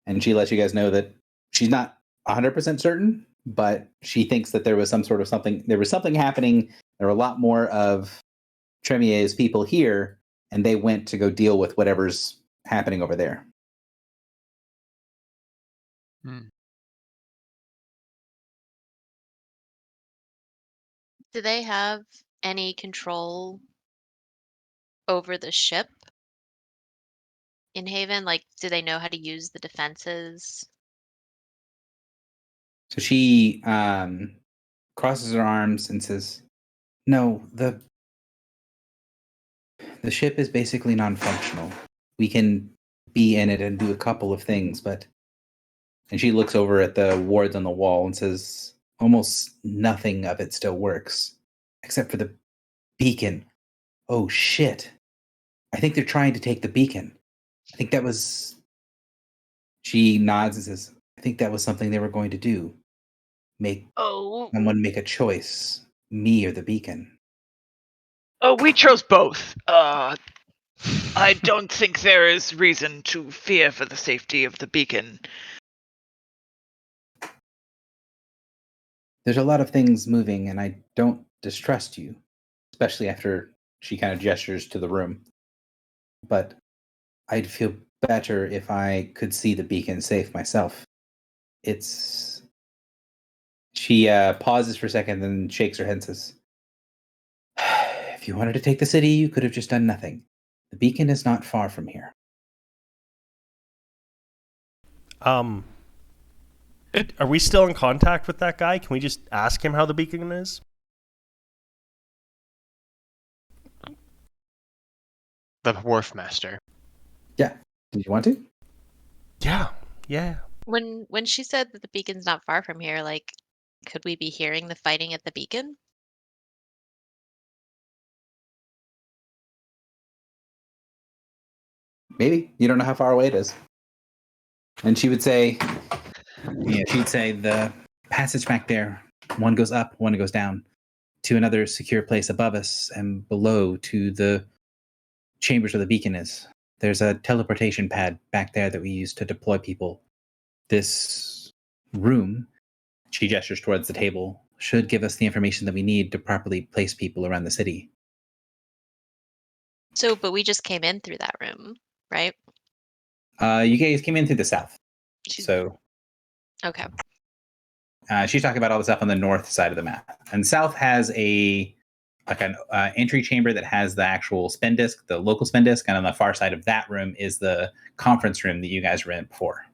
and she lets you guys know that she's not 100% certain, but she thinks that there was something happening. There were a lot more of Tremier's people here, and they went to go deal with whatever's happening over there. Do they have any control over the ship in Haven? Like, do they know how to use the defenses? So she crosses her arms and says, "No, the ship is basically non-functional. We can be in it and do a couple of things, but..." And she looks over at the wards on the wall and says, "Almost nothing of it still works, except for the beacon. Oh shit. I think they're trying to take the beacon. I think that was..." She nods and says, "I think that was something they were going to do. Make someone make a choice, me or the beacon." Oh, we chose both. I don't think there is reason to fear for the safety of the beacon. There's a lot of things moving, and I don't distrust you, especially after she kind of gestures to the room. But I'd feel better if I could see the beacon safe myself. It's... She pauses for a second, then shakes her head and says, "If you wanted to take the city, you could have just done nothing. The beacon is not far from here." Are we still in contact with that guy? Can we just ask him how the beacon is? The wharf master. Yeah. Do you want to? Yeah. When she said that the beacon's not far from here, like, could we be hearing the fighting at the beacon? Maybe. You don't know how far away it is. And she would say, she'd say, "The passage back there, one goes up, one goes down to another secure place above us, and below to the chambers where the beacon is. There's a teleportation pad back there that we use to deploy people. This room," she gestures towards the table, "should give us the information that we need to properly place people around the city." So, but we just came in through that room, right? You guys came in through the south. So Okay. she's talking about all the stuff on the north side of the map. And south has an entry chamber that has the actual spin disk, the local spin disk, and on the far side of that room is the conference room that you guys were in before.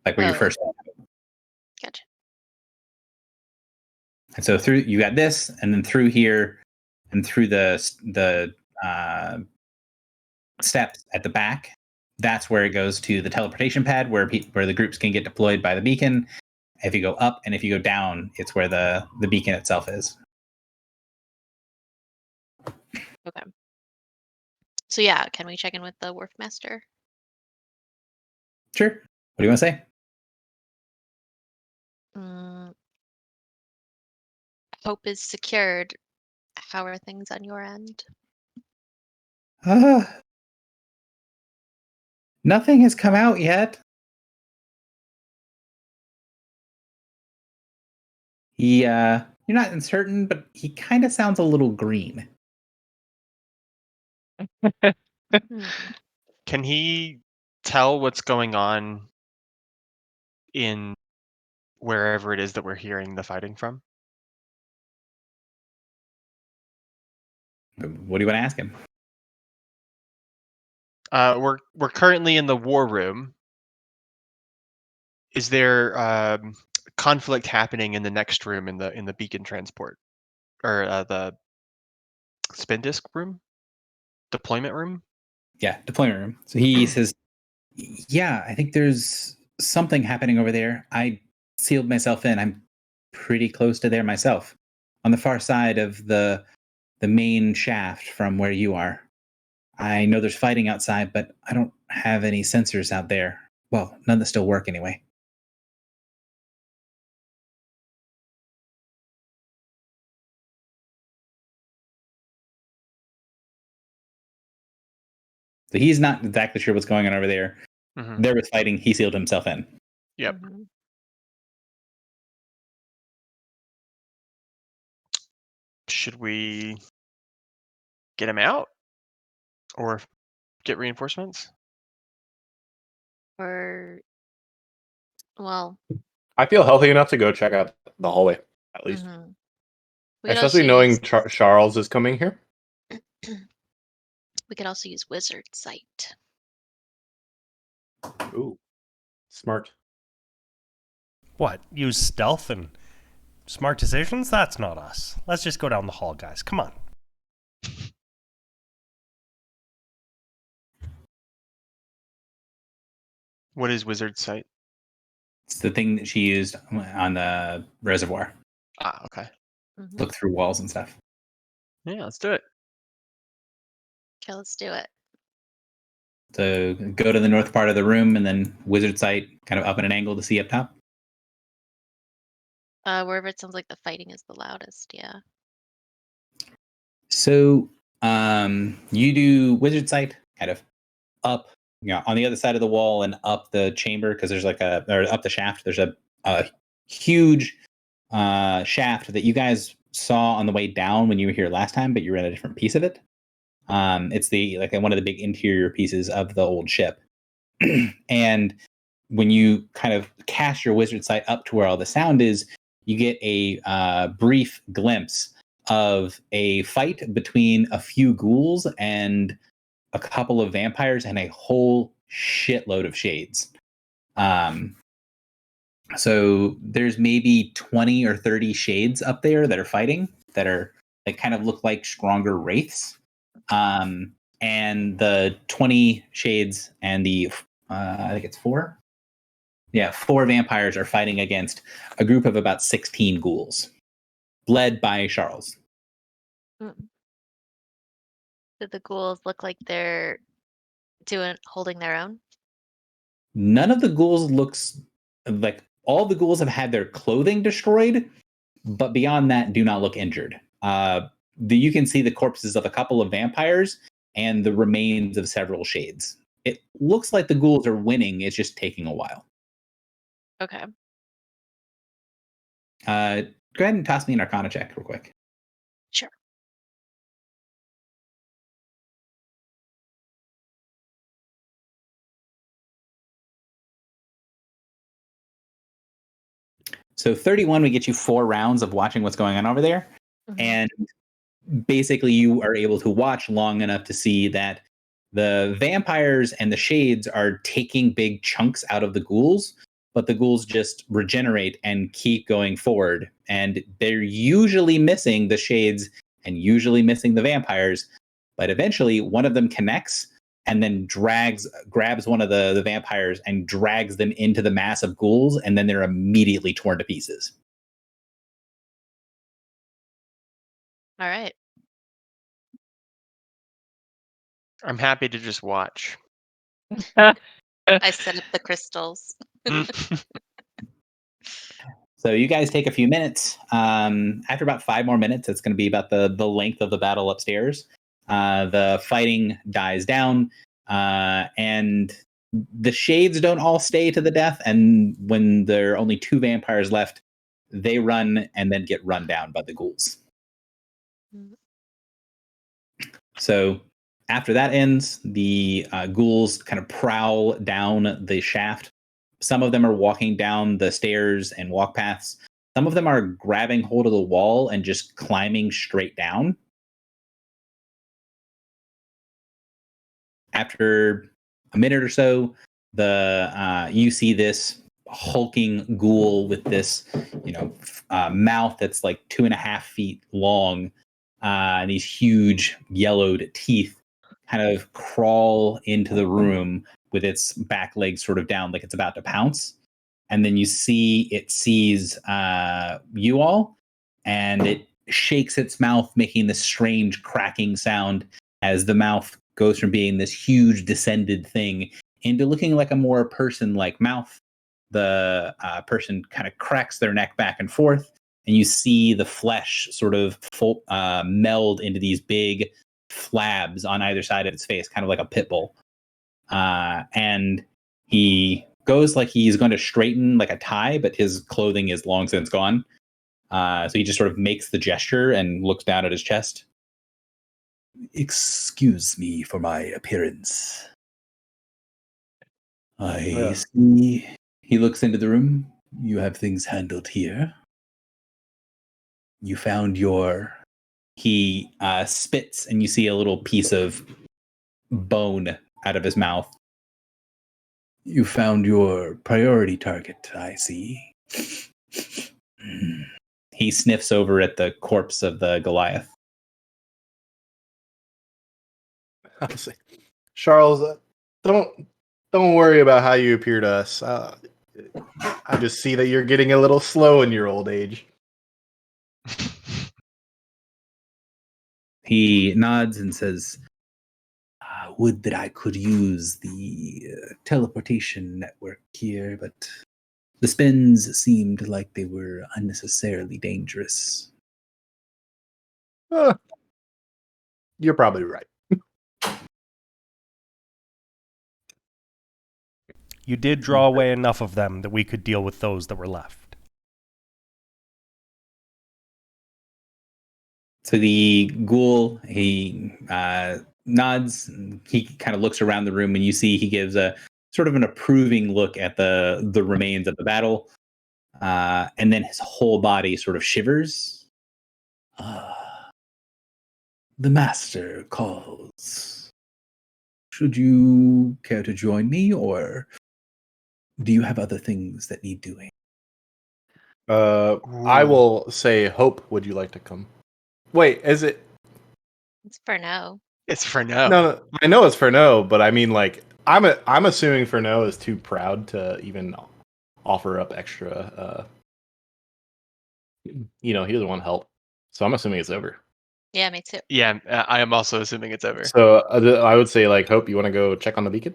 Like where you first... Gotcha. And so through, you got this, and then through here, and through the steps at the back, that's where it goes to the teleportation pad, where the groups can get deployed by the beacon. If you go up and if you go down, it's where the beacon itself is. Okay. So yeah, can we check in with the Wharfmaster? Sure. What do you want to say? Hope is secured. How are things on your end? Nothing has come out yet. You're not uncertain, but he kind of sounds a little green. Hmm. Can he tell what's going on in wherever it is that we're hearing the fighting from? What do you want to ask him? We're currently in the war room. Is there conflict happening in the next room in the beacon transport or the spin disk room, deployment room? Yeah, deployment room. So he says, yeah, I think there's something happening over there. I sealed myself in. I'm pretty close to there myself, on the far side of the main shaft from where you are. I know there's fighting outside, but I don't have any sensors out there. Well, none that still work anyway. So he's not exactly sure what's going on over there. Mm-hmm. There was fighting. He sealed himself in. Yep. Mhm. Should we get him out or get reinforcements? Or, well, I feel healthy enough to go check out the hallway, at least. mhm. We could also Especially knowing use Charles is coming here. we could also use Wizard Sight. Ooh, smart. What? Use stealth and smart decisions? That's not us. Let's just go down the hall, guys. Come on. What is Wizard Sight? It's the thing that she used on the reservoir. Ah, okay. Mhm. Look through walls and stuff. Yeah, let's do it. Okay, let's do it. So go to the north part of the room and then wizard sight kind of up at an angle to see up top. Wherever it sounds like the fighting is the loudest, yeah. So you do wizard sight kind of up, on the other side of the wall and up the chamber because there's or up the shaft. There's a huge shaft that you guys saw on the way down when you were here last time, but you were in a different piece of it. It's one of the big interior pieces of the old ship. And when you kind of cast your wizard sight up to where all the sound is, you get a brief glimpse of a fight between a few ghouls and a couple of vampires and a whole shitload of shades. So there's maybe 20 or 30 shades up there that are fighting that kind of look like stronger wraiths. And the 20 shades and the I think it's 4. Yeah, 4 vampires are fighting against a group of about 16 ghouls, led by Charles. Do the ghouls look like they're holding their own? None of the ghouls looks like all the ghouls have had their clothing destroyed, but beyond that, do not look injured. You can see the corpses of a couple of vampires and the remains of several shades. It looks like the ghouls are winning. It's just taking a while. Okay. Go ahead and toss me an Arcana check real quick. Sure. So 31 would get you 4 rounds of watching what's going on over there. Mhm. And basically you are able to watch long enough to see that the vampires and the shades are taking big chunks out of the ghouls, but the ghouls just regenerate and keep going forward. And they're usually missing the shades and usually missing the vampires. But eventually one of them connects and then grabs one of the vampires and drags them into the mass of ghouls, and then they're immediately torn to pieces. All right. I'm happy to just watch. I set up the crystals. So you guys take a few minutes. After about 5 more minutes, it's going to be about the length of the battle upstairs. The fighting dies down, and the shades don't all stay to the death. And when there are only 2 vampires left, they run and then get run down by the ghouls. So after that ends, the ghouls kind of prowl down the shaft. Some of them are walking down the stairs and walk paths. Some of them are grabbing hold of the wall and just climbing straight down. After a minute or so, you see this hulking ghoul with this, mouth that's like 2.5 feet long, and these huge yellowed teeth kind of crawl into the room with its back legs sort of down, like it's about to pounce. And then you see it sees you all, and it shakes its mouth, making this strange cracking sound as the mouth goes from being this huge descended thing into looking like a more person-like mouth. The person kind of cracks their neck back and forth, and you see the flesh sort of meld into these big flabs on either side of its face, kind of like a pit bull. And he goes like he's going to straighten like a tie, but his clothing is long since gone. So he just sort of makes the gesture and looks down at his chest. Excuse me for my appearance. I see. He looks into the room. You have things handled here. You found your... He spits, and you see a little piece of bone out of his mouth. You found your priority target, I see. He sniffs over at the corpse of the Goliath. Charles, don't worry about how you appear to us. I just see that you're getting a little slow in your old age. He nods and says, would that I could use the teleportation network here, but the spins seemed like they were unnecessarily dangerous. You're probably right. You did draw away enough of them that we could deal with those that were left. So the ghoul, he nods. He kind of looks around the room, and you see he gives a sort of an approving look at the remains of the battle, and then his whole body sort of shivers. The master calls. Should you care to join me, or do you have other things that need doing? I will say, Hope, would you like to come? Wait, is it? It's for no. It's for no. No, I know it's for no, but I mean, like, I'm assuming for no is too proud to even offer up extra. He doesn't want help, so I'm assuming it's over. Yeah, me too. Yeah, I am also assuming it's over. So I would say, like, Hope, you want to go check on the beacon?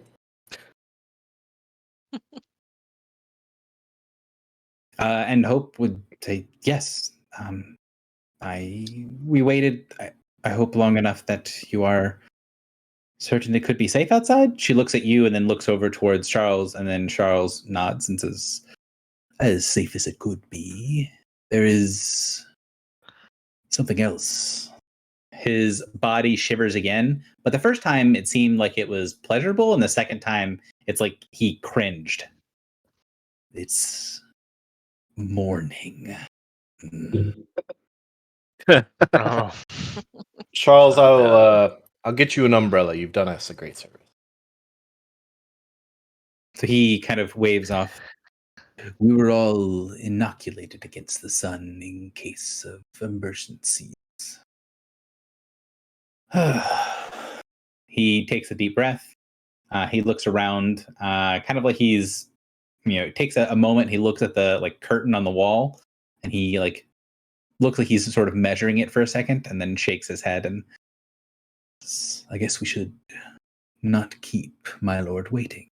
And Hope would say yes. We waited. I hope long enough that you are certain it could be safe outside. She looks at you and then looks over towards Charles, and then Charles nods and says, "As safe as it could be. There is something else." His body shivers again, but the first time it seemed like it was pleasurable, and the second time it's like he cringed. It's morning. Oh. Charles, I'll get you an umbrella. You've done us a great service. So he kind of waves off. We were all inoculated against the sun in case of emergencies. He takes a deep breath. He looks around, kind of like he's, takes a moment. He looks at the curtain on the wall, and he looks like he's sort of measuring it for a second, and then shakes his head and says, I guess we should not keep my lord waiting.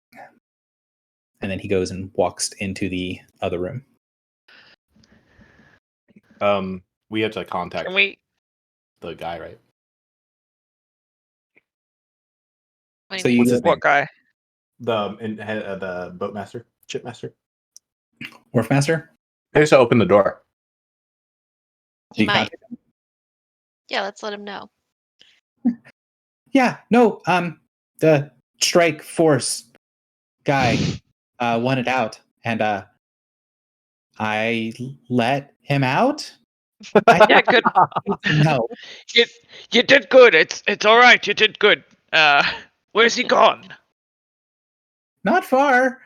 And then he goes and walks into the other room. We have to contact Can we? the guy, right? What do So you mean? you What's his What name? guy? The boatmaster, shipmaster. Wharfmaster? I just open the door. He You might. contact Yeah, let's let him know. Yeah, no, the strike force guy wanted out, and I let him out. Yeah, good. No, You did good. It's all right. You did good. Where's he gone? not far.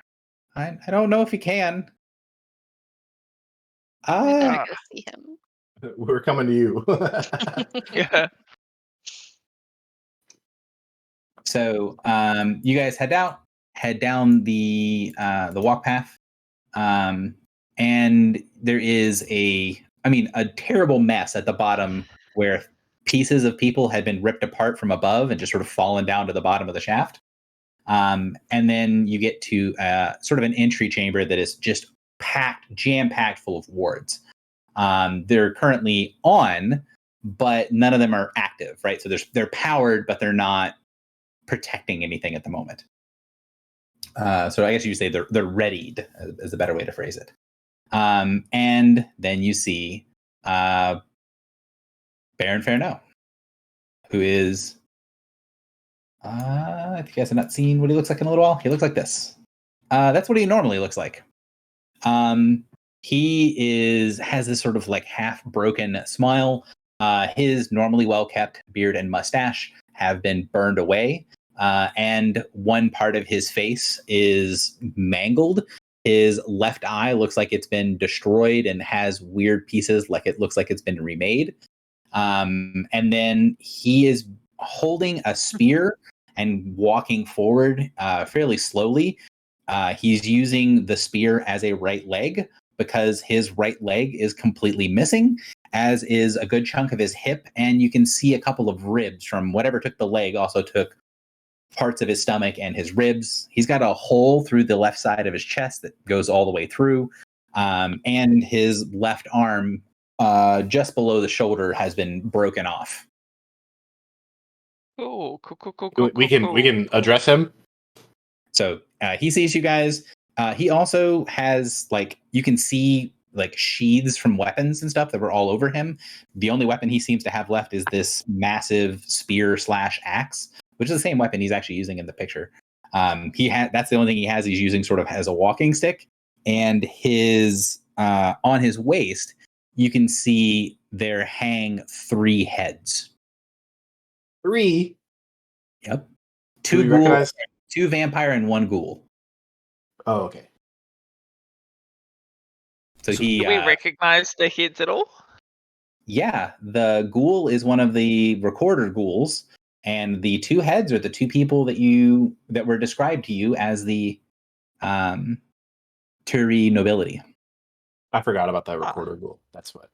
I don't know if he can. We Uh, better go see him. We're coming to you. Yeah. so you guys head down the walk path, and there is a terrible mess at the bottom where pieces of people had been ripped apart from above and just sort of fallen down to the bottom of the shaft. And then you get to sort of an entry chamber that is just jam-packed full of wards. They're currently on, but none of them are active, right? So they're powered, but they're not protecting anything at the moment. So I guess you say they're readied is a better way to phrase it. And then you see Baron Fairno, who is I think you guys have not seen what he looks like in a little while. He looks like this. That's what he normally looks like. He has this sort of like half broken smile. His normally well kept beard and mustache have been burned away. And one part of his face is mangled. His left eye looks like it's been destroyed and has weird pieces, like it looks like it's been remade. And then he is holding a spear and walking forward fairly slowly. He's using the spear as a right leg because his right leg is completely missing, as is a good chunk of his hip. And you can see a couple of ribs from whatever took the leg also took parts of his stomach and his ribs. He's got a hole through the left side of his chest that goes all the way through. And his left arm, just below the shoulder, has been broken off. Cool. we can address him. So he sees you guys. He also has, like, you can see like sheaths from weapons and stuff that were all over him. The only weapon he seems to have left is this massive spear/axe, which is the same weapon he's actually using in the picture. That's the only thing he has. He's using sort of as a walking stick, and his on his waist you can see there hang 3 heads. 3. Yep, Do 2 we ghouls, recognize? 2 vampire, and 1 ghoul. Oh, okay. So So he, Do we recognize the heads at all? yeah, the ghoul is one of the recorder ghouls, and the 2 heads are the 2 people that were described to you as the Turi nobility. I forgot about that recorder rule. That's what.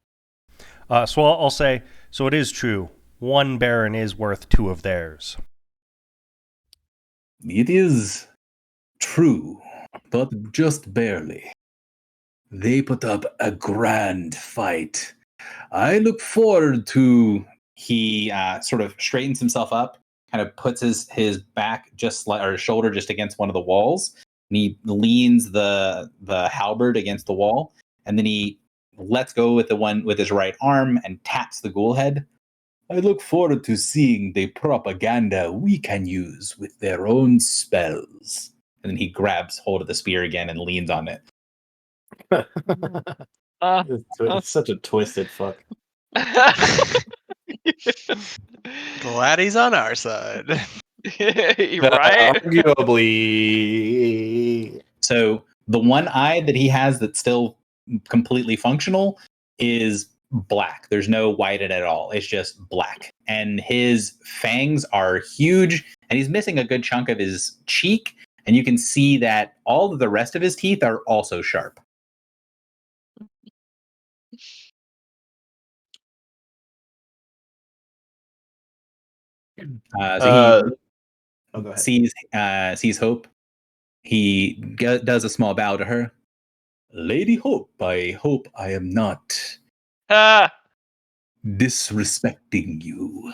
So I'll say, so it is true. 1 baron is worth 2 of theirs. It is true, but just barely. They put up a grand fight. I look forward to. He sort of straightens himself up, kind of puts his back or his shoulder just against one of the walls, and he leans the halberd against the wall, and then he lets go with the one with his right arm and taps the ghoul head. I look forward to seeing the propaganda we can use with their own spells. And then he grabs hold of the spear again and leans on it. It's such a twisted fuck. Glad he's on our side. Right? Arguably. So the one eye that he has that's still completely functional is black. There's no white in it at all. It's just black. And his fangs are huge, and he's missing a good chunk of his cheek. And you can see that all of the rest of his teeth are also sharp. So Oh, go ahead. sees Hope. He does a small bow to her. Lady Hope, I hope I am not disrespecting you.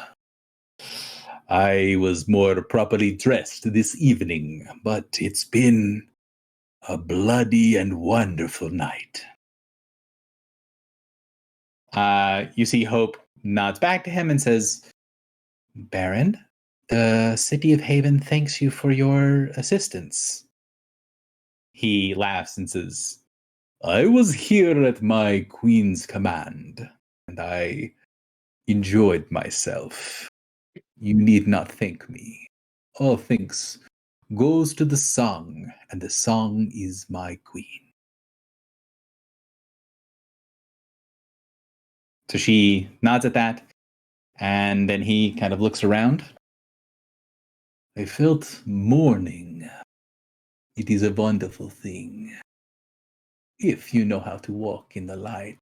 I was more properly dressed this evening, but it's been a bloody and wonderful night. You see Hope nods back to him and says, Baron, the city of Haven thanks you for your assistance. He laughs and says, I was here at my queen's command, and I enjoyed myself. You need not thank me. All thanks goes to the song, and the song is my queen. So she nods at that, and then he kind of looks around. I felt mourning. It is a wonderful thing, if you know how to walk in the light.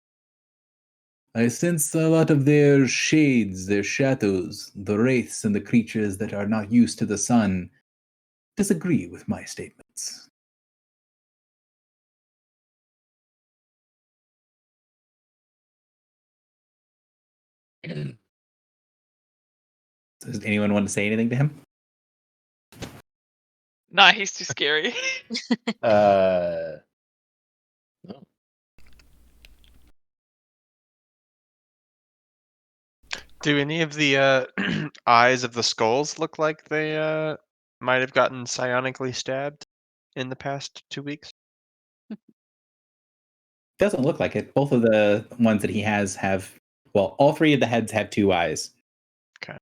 I sense a lot of their shades, their shadows, the wraiths and the creatures that are not used to the sun disagree with my statements. Does anyone want to say anything to him? Nah, he's too scary. No. Do any of the eyes of the skulls look like they might have gotten psionically stabbed in the past 2 weeks? Doesn't look like it. Both of the ones that he has have, well, all three of the heads have two eyes. Okay.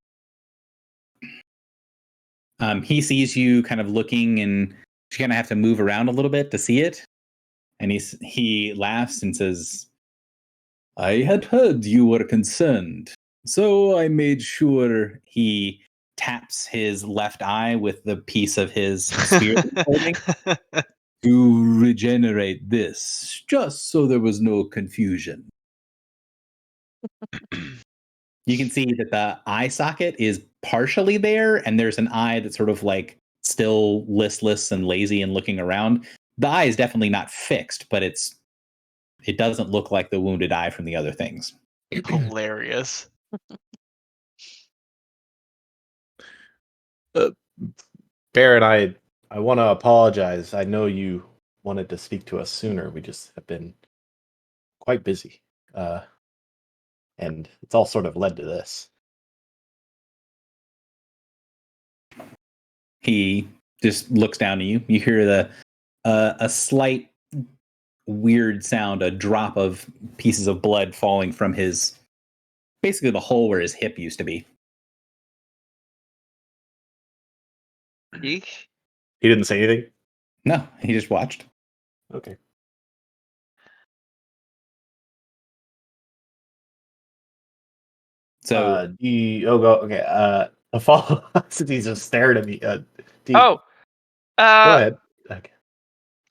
He sees you kind of looking, and you're gonna have to move around a little bit to see it. And he laughs and says, I had heard you were concerned, so I made sure. He taps his left eye with the piece of his spear that he's holding to regenerate this, just so there was no confusion. You can see that the eye socket is partially there, and there's an eye that's sort of like still listless and lazy and looking around. The eye is definitely not fixed, but it doesn't look like the wounded eye from the other things. Hilarious. Baron, I want to apologize. I know you wanted to speak to us sooner. We just have been quite busy. And it's all sort of led to this. He just looks down at you. You hear a slight weird sound, a drop of pieces of blood falling from basically the hole where his hip used to be. Yeesh. He didn't say anything? No, he just watched. Okay. So Okay. A follow since he's just stared at me. Oh. Go ahead. Okay.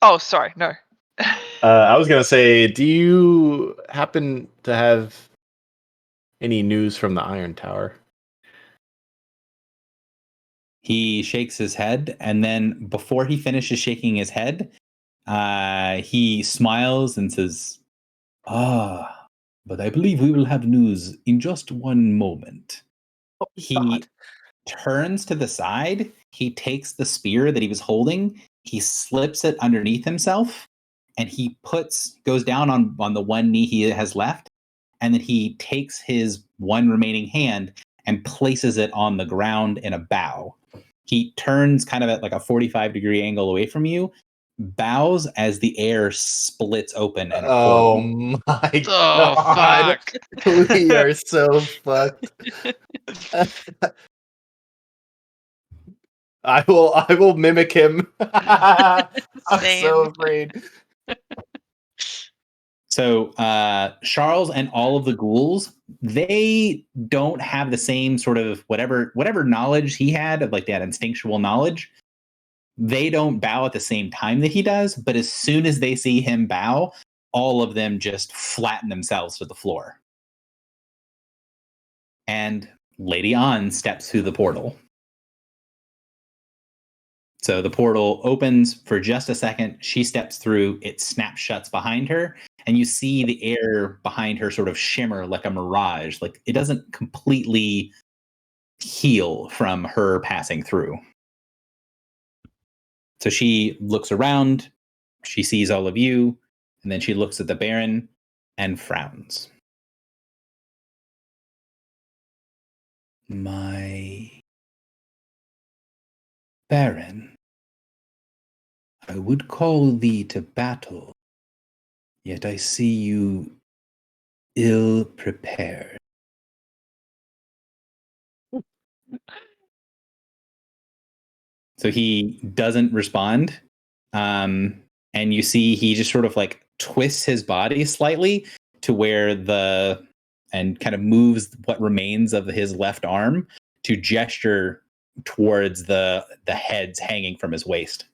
Oh, sorry. No. I was gonna say, do you happen to have any news from the Iron Tower? he shakes his head, and then before he finishes shaking his head, he smiles and says, but I believe we will have news in just one moment. Oh, He God. turns to the side. He takes the spear that he was holding. He slips it underneath himself, and he goes down on the one knee he has left, and then he takes his one remaining hand and places it on the ground in a bow. He turns kind of at like a 45-degree angle away from you, bows as the air splits open. And Oh my Oh, God. fuck. We are so fucked. I will mimic him. I'm so Same. afraid. So Charles and all of the ghouls, they don't have the same sort of whatever knowledge he had of like that instinctual knowledge. They don't bow at the same time that he does, but as soon as they see him bow, all of them just flatten themselves to the floor. And Lady An steps through the portal. So the portal opens for just a second. She steps through. It snaps shuts behind her. And you see the air behind her sort of shimmer like a mirage. Like it doesn't completely heal from her passing through. So she looks around. She sees all of you. And then she looks at the Baron and frowns. My Baron, I would call thee to battle, yet I see you ill prepared. So he doesn't respond. And you see he just sort of like twists his body slightly to where and kind of moves what remains of his left arm to gesture towards the heads hanging from his waist.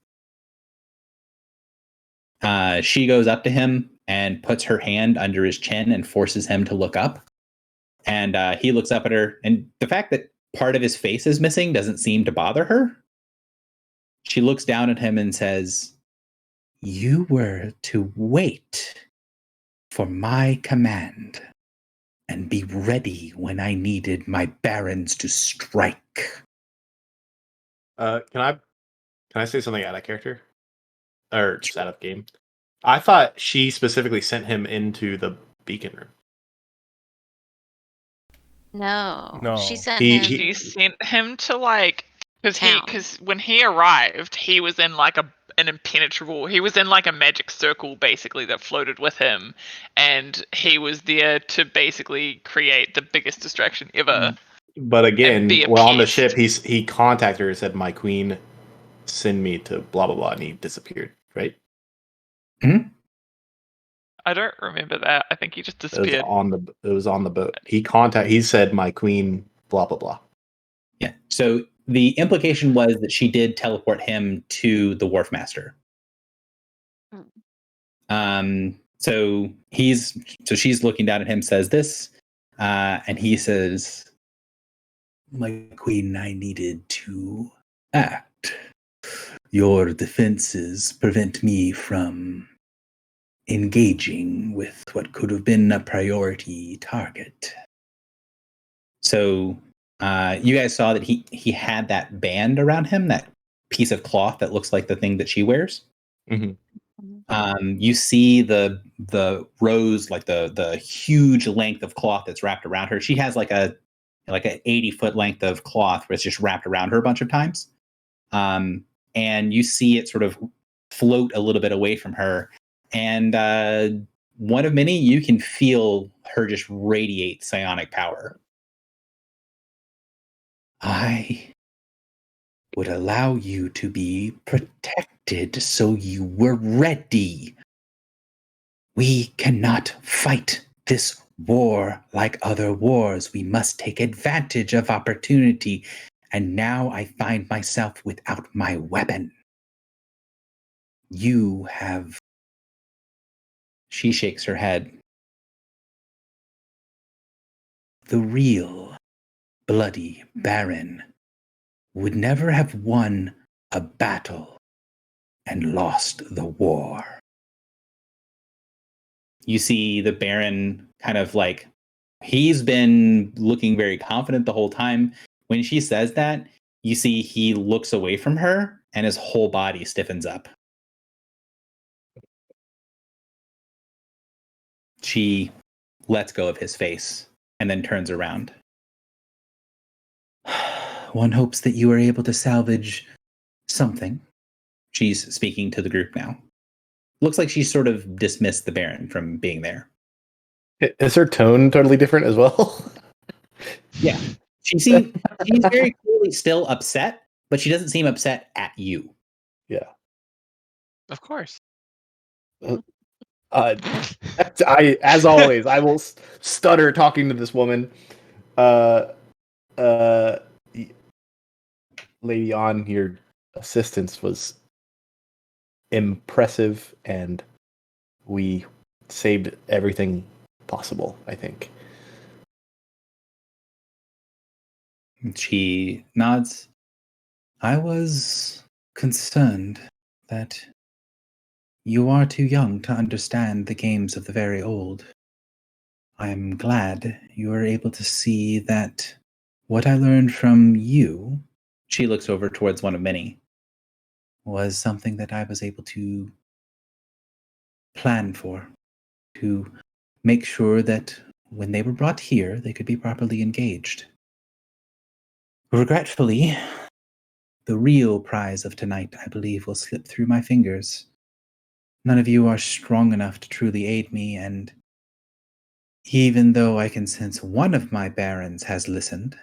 She goes up to him and puts her hand under his chin and forces him to look up. And he looks up at her, and the fact that part of his face is missing doesn't seem to bother her. She looks down at him and says, "You were to wait for my command and be ready when I needed my barons to strike." Can I say something out of character? Or just out of game? I thought she specifically sent him into the beacon room. No. She No. sent He- him. She sent him to like Town. because when he arrived, he was in like an impenetrable. He was in like a magic circle basically that floated with him, and he was there to basically create the biggest distraction ever. But again, be well, on the appeased. ship, he contacted her and said, "My queen, send me to blah blah blah," and he disappeared. Right? I don't remember that. I think he just It was disappeared. on the boat. He said, "My queen, blah blah blah." Yeah. So the implication was that she did teleport him to the wharf master. So she's looking down at him, says this, and he says, "My queen, I needed to act. Your defenses prevent me from engaging with what could have been a priority target." So you guys saw that he had that band around him, that piece of cloth that looks like the thing that she wears. Mhm. You see the rows, like the huge length of cloth that's wrapped around her. She has like an 80-foot length of cloth where it's just wrapped around her a bunch of times. And you see it sort of float a little bit away from her. And one of many, you can feel her just radiate psionic power. I would allow you to be protected so you were ready. We cannot fight this war like other wars. We must take advantage of opportunity. And now I find myself without my weapon. You have... She shakes her head. The real bloody Baron would never have won a battle and lost the war. You see the Baron kind of like, he's been looking very confident the whole time. When she says that, you see he looks away from her and his whole body stiffens up. She lets go of his face and then turns around. One hopes that you are able to salvage something. She's speaking to the group now. Looks like she's sort of dismissed the Baron from being there. Is her tone totally different as well? Yeah. She's very clearly still upset, but she doesn't seem upset at you. Yeah. Of course. As always, I will stutter talking to this woman. Lady On, your assistance was impressive, and we saved everything possible, I think. She nods. I was concerned that you are too young to understand the games of the very old. I'm glad you were able to see that what I learned from you, she looks over towards one of many, was something that I was able to plan for, to make sure that when they were brought here, they could be properly engaged. Regretfully, the real prize of tonight, I believe, will slip through my fingers. None of you are strong enough to truly aid me, and even though I can sense one of my barons has listened,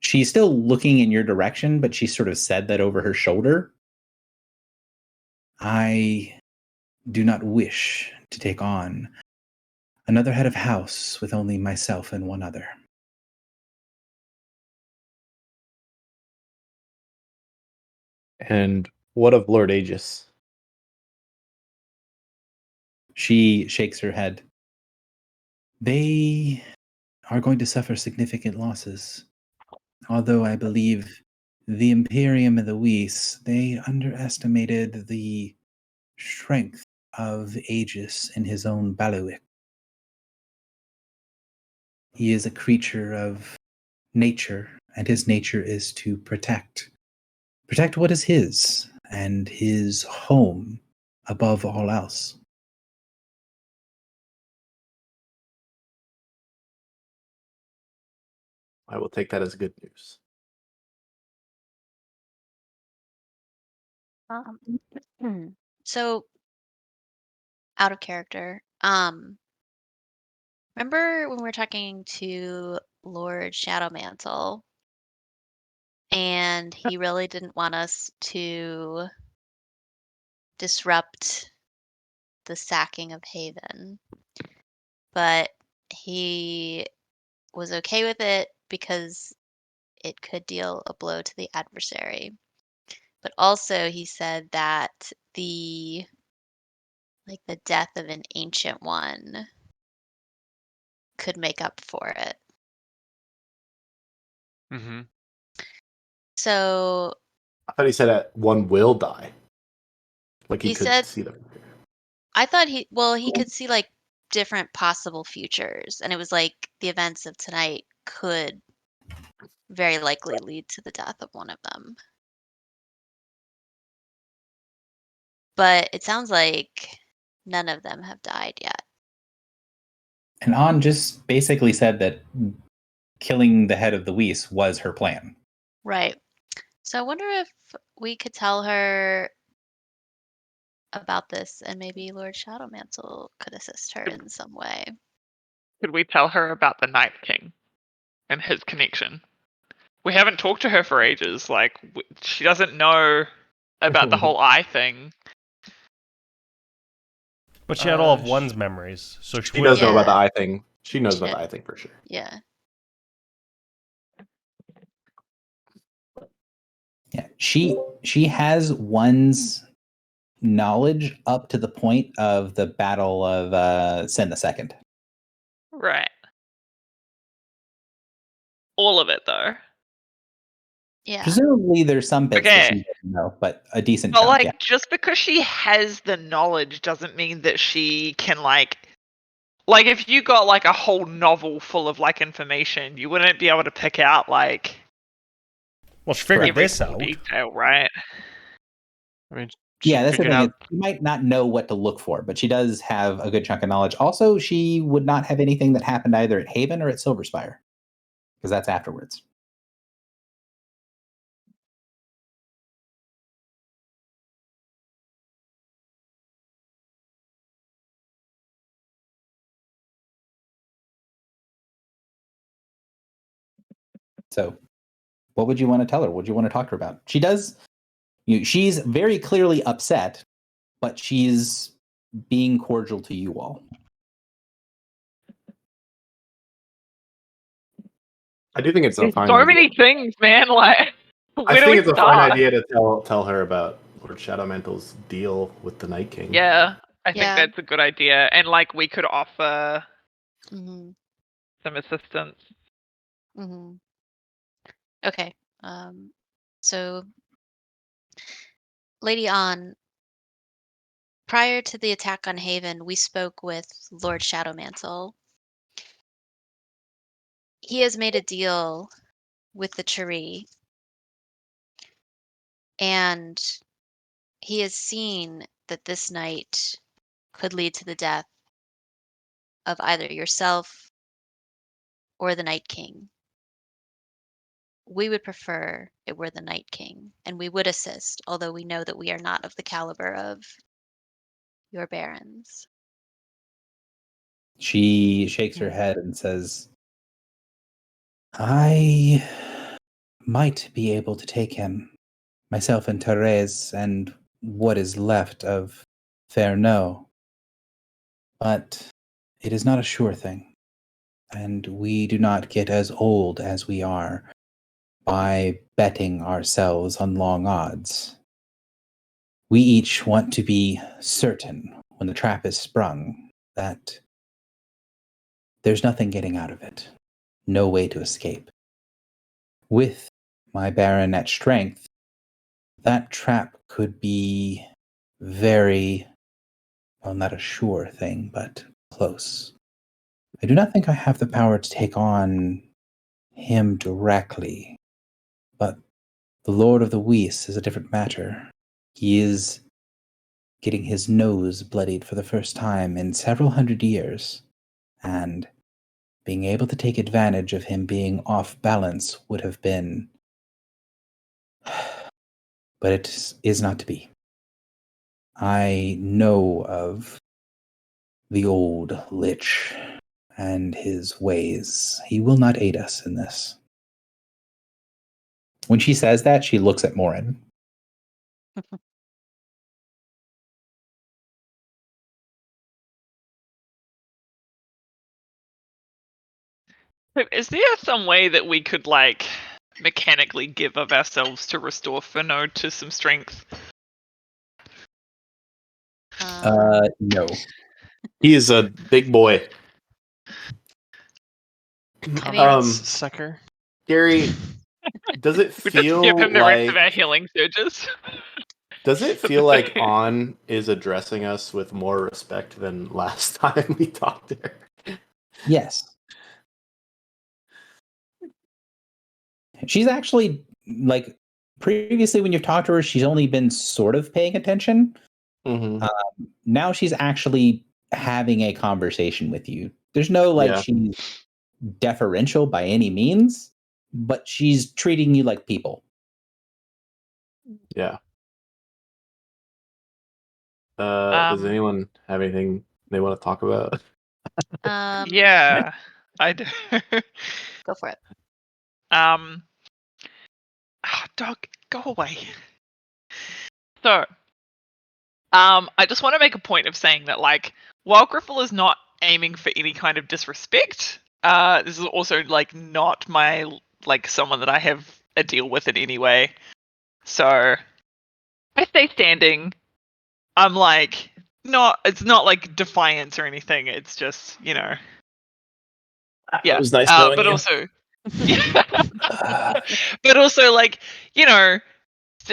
she's still looking in your direction, but she sort of said that over her shoulder. I do not wish to take on another head of house with only myself and one other. And what of Lord Aegis? She shakes her head. They are going to suffer significant losses. Although I believe the Imperium and the Weiss, they underestimated the strength of Aegis in his own bailiwick. He is a creature of nature, and his nature is to protect. Protect what is his, and his home above all else. I will take that as good news. So, out of character. Remember when we were talking to Lord Shadowmantle, and he really didn't want us to disrupt the sacking of Haven, but he was okay with it because it could deal a blow to the adversary. But also he said that the death of an ancient one could make up for it. Mm-hmm. So I thought he said that one will die. Like he he could said, see them. I thought he could see like different possible futures, and it was like the events of tonight could very likely lead to the death of one of them. But it sounds like none of them have died yet. And An just basically said that killing the head of the Weiss was her plan. Right. So I wonder if we could tell her about this, and maybe Lord Shadowmantle could assist her in some way. Could we tell her about the Night King and his connection? We haven't talked to her for ages. Like, she doesn't know about the whole eye thing. But she had all of one's memories, so She does know about the Yeah. eye thing. She knows She about did. the eye thing for sure. Yeah. Yeah, she has one's knowledge up to the point of the Battle of Sen the Second. Right. All of it, though. Yeah. Presumably, there's some bits that Okay. she doesn't know, but a decent But, chunk. like, Yeah. just because she has the knowledge doesn't mean that she can, like, if you got, like, a whole novel full of, like, information, you wouldn't be able to pick out, like, Well, she figured every this single out. detail, right? I mean, she Yeah, that's the figured thing. out. She might not know what to look for, but she does have a good chunk of knowledge. Also, she would not have anything that happened either at Haven or at Silverspire, because that's afterwards. So, what would you want to tell her? What would you want to talk to her about? She does. She's very clearly upset, but she's being cordial to you all. I do think it's a There's fine so idea. many things, man. Like, I where do think we it's a start? fine idea to tell her about Lord Shadowmantle's deal with the Night King. Yeah, I think Yeah. that's a good idea. And, like, we could offer Mm-hmm. some assistance. Mm-hmm. Okay. So Lady An, prior to the attack on Haven, we spoke with Lord Shadowmantle. He has made a deal with the Cheri, and he has seen that this night could lead to the death of either yourself or the Night King. We would prefer it were the Night King, and we would assist, although we know that we are not of the caliber of your barons. She shakes her head and says, I might be able to take him, myself and Therese and what is left of Ferneau. But it is not a sure thing, and we do not get as old as we are by betting ourselves on long odds. We each want to be certain when the trap is sprung that there's nothing getting out of it, no way to escape. With my baronet strength, that trap could be very, well, not a sure thing, but close. I do not think I have the power to take on him directly, but the Lord of the Weiss is a different matter. He is getting his nose bloodied for the first time in several hundred years, and being able to take advantage of him being off balance would have been... But it is not to be. I know of the old Lich and his ways. He will not aid us in this. When she says that, she looks at Morin. So is there some way that we could, like, mechanically give of ourselves to restore Ferneau to some strength? No. He is a big boy. Comrades, sucker. Gary, does it We just feel give him the rest of like our healing surges. does it feel like On is addressing us with more respect than last time we talked to her? Yes. She's actually, like, previously when you've talked to her, she's only been sort of paying attention. Mm-hmm. Now she's actually having a conversation with you. There's no, like, Yeah. she's deferential by any means, but she's treating you like people. Yeah. Does anyone have anything they want to talk about? Yeah, I do. Go for it. Dog, go away. So, I just want to make a point of saying that, like, while Griffel is not aiming for any kind of disrespect, this is also, like, not my, like, someone that I have a deal with in any way. So, I stay standing. I'm like, it's not like defiance or anything. It's just, you know. Yeah. It was nice knowing but you. also, but also, like, you know,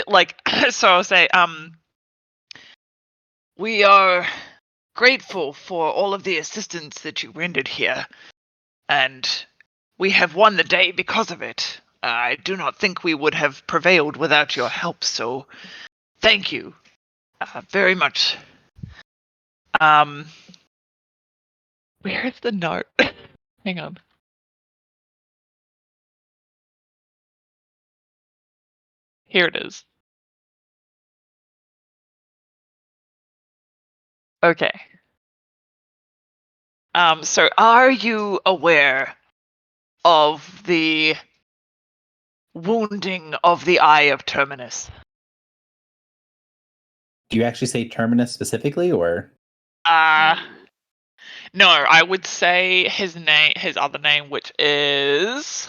like, so I'll say, we are grateful for all of the assistance that you rendered here, and we have won the day because of it. I do not think we would have prevailed without your help, so thank you very much. Where is the note? Hang on. Here it is. Okay. So are you aware of the wounding of the Eye of Terminus? Do you actually say Terminus specifically, or? No, I would say his other name, which is...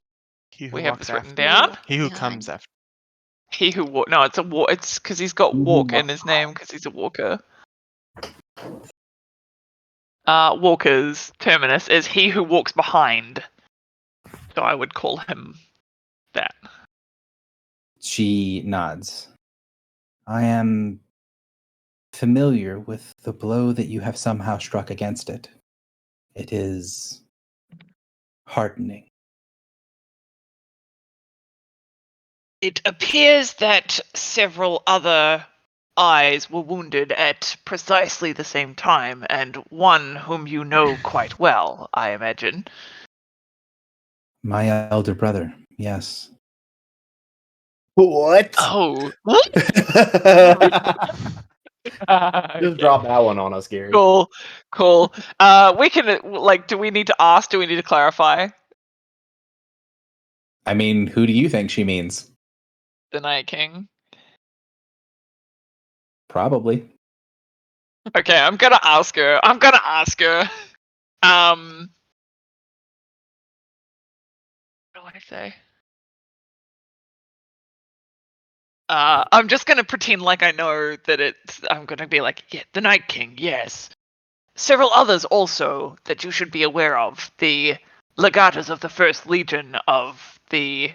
He who We have walks this written after. down. He who Behind. comes after. He who walk. No, it's a walk. It's because he's got He who walk in walks his name because he's a walker. Walker's terminus is he who walks behind. So I would call him that. She nods. I am familiar with the blow that you have somehow struck against it. It is heartening. It appears that several other eyes were wounded at precisely the same time, and one whom you know quite well, I imagine. My elder brother, yes. What? Oh, what? Just drop that one on us, Gary. Cool. We can, do we need to ask? Do we need to clarify? I mean, who do you think she means? The Night King. Probably. Okay, I'm gonna ask her. What do I say? I'm just gonna pretend like I know that I'm gonna be like, yeah, the Night King, yes. Several others also that you should be aware of. The legatas of the First Legion of the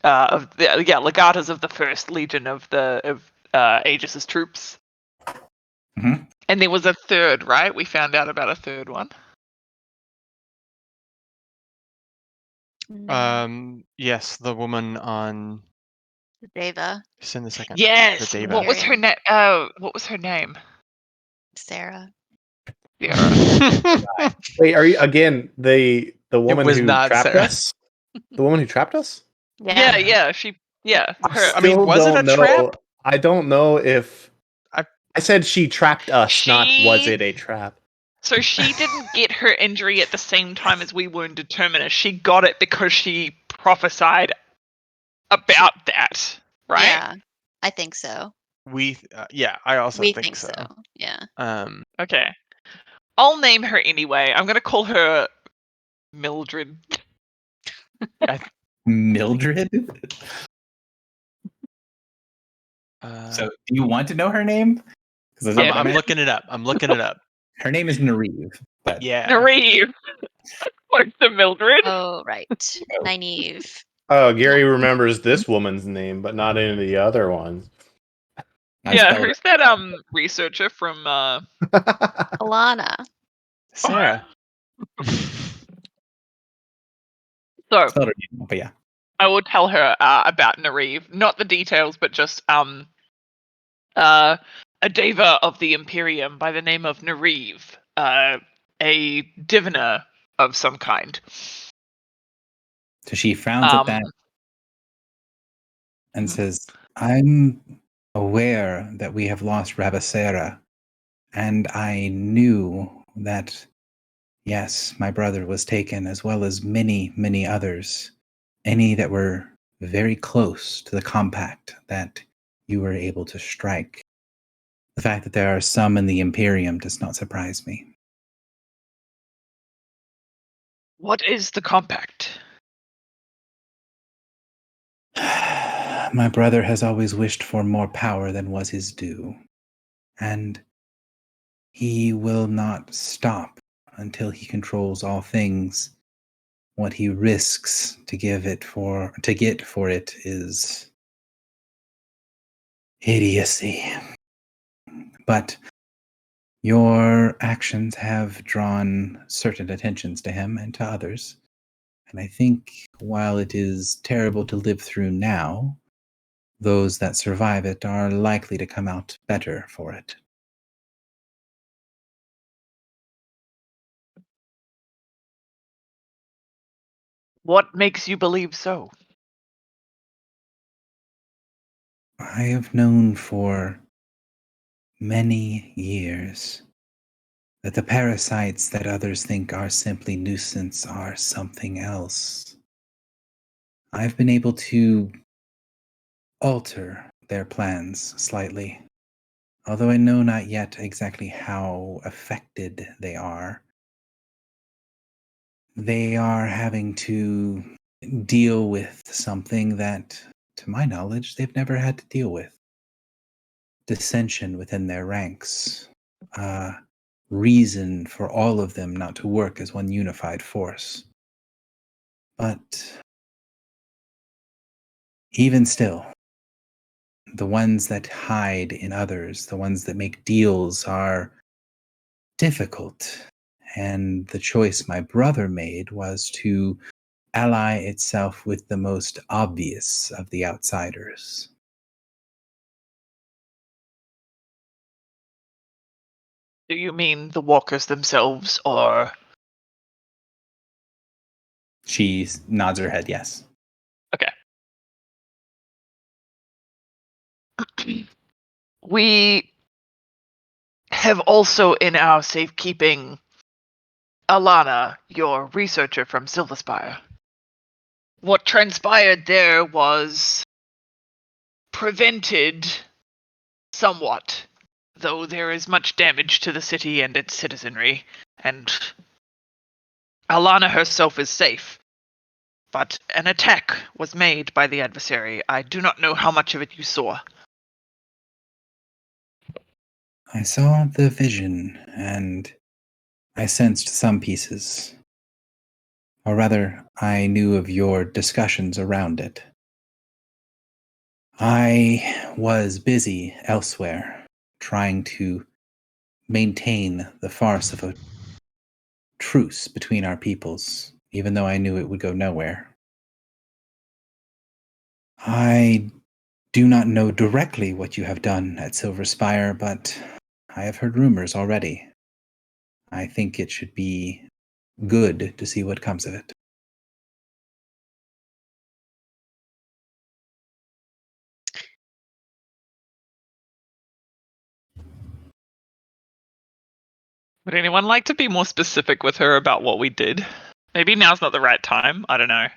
legatas of the First Legion of Aegis's troops. Mm-hmm. And there was a third, right? We found out about a third one. Yes, the woman on. Deva, Just in a second. Yes. The Deva. What was her name? What was her name? Sarah. Sarah. Wait, are you again the woman was who not trapped Sarah. us? The woman who trapped us? Yeah. Her. I mean, was it a trap? I don't know if I said she trapped us, not was She- it a trap? So she didn't get her injury at the same time as we wounded Terminus. She got it because she prophesied about that, right? Yeah, I think so. I also We think so. Yeah. Okay. I'll name her anyway. I'm gonna call her Mildred. Mildred? So, do you want to know her name? 'Cause Yeah, I'm looking it up. her name is Nariv. But Yeah. Nariv. What's the Mildred? Oh, right. Nynaeve. Oh, Gary remembers this woman's name, but not any of the other ones. I Yeah, spelled who's that researcher from Alana. Sarah. So it wrong, but yeah. I will tell her about Nariv. Not the details, but just a deva of the Imperium by the name of Nariv. A diviner of some kind. So she frowns at that and says, I'm aware that we have lost Rabasera, and I knew that, yes, my brother was taken, as well as many, many others, any that were very close to the compact that you were able to strike. The fact that there are some in the Imperium does not surprise me. What is the compact? My brother has always wished for more power than was his due, and he will not stop until he controls all things. What he risks to get for it is idiocy. But your actions have drawn certain attentions to him and to others. And I think while it is terrible to live through now, those that survive it are likely to come out better for it. What makes you believe so? I have known for many years that the parasites that others think are simply nuisance are something else. I've been able to alter their plans slightly, although I know not yet exactly how affected they are. They are having to deal with something that, to my knowledge, they've never had to deal with. Dissension within their ranks. Reason for all of them not to work as one unified force. But even still, the ones that hide in others, the ones that make deals, are difficult. And the choice my brother made was to ally itself with the most obvious of the outsiders. Do you mean the walkers themselves, or She nods her head, yes. we have also in our safekeeping Alana, your researcher from Silverspire? What transpired there was prevented somewhat, though there is much damage to the city and its citizenry, and Alana herself is safe. But an attack was made by the adversary. I do not know how much of it you saw. I saw the vision, and I sensed some pieces. Or rather, I knew of your discussions around it. I was busy elsewhere, trying to maintain the farce of a truce between our peoples, even though I knew it would go nowhere. I do not know directly what you have done at Silverspire, but I have heard rumors already. I think it should be good to see what comes of it. Would anyone like to be more specific with her about what we did? Maybe now's not the right time. I don't know.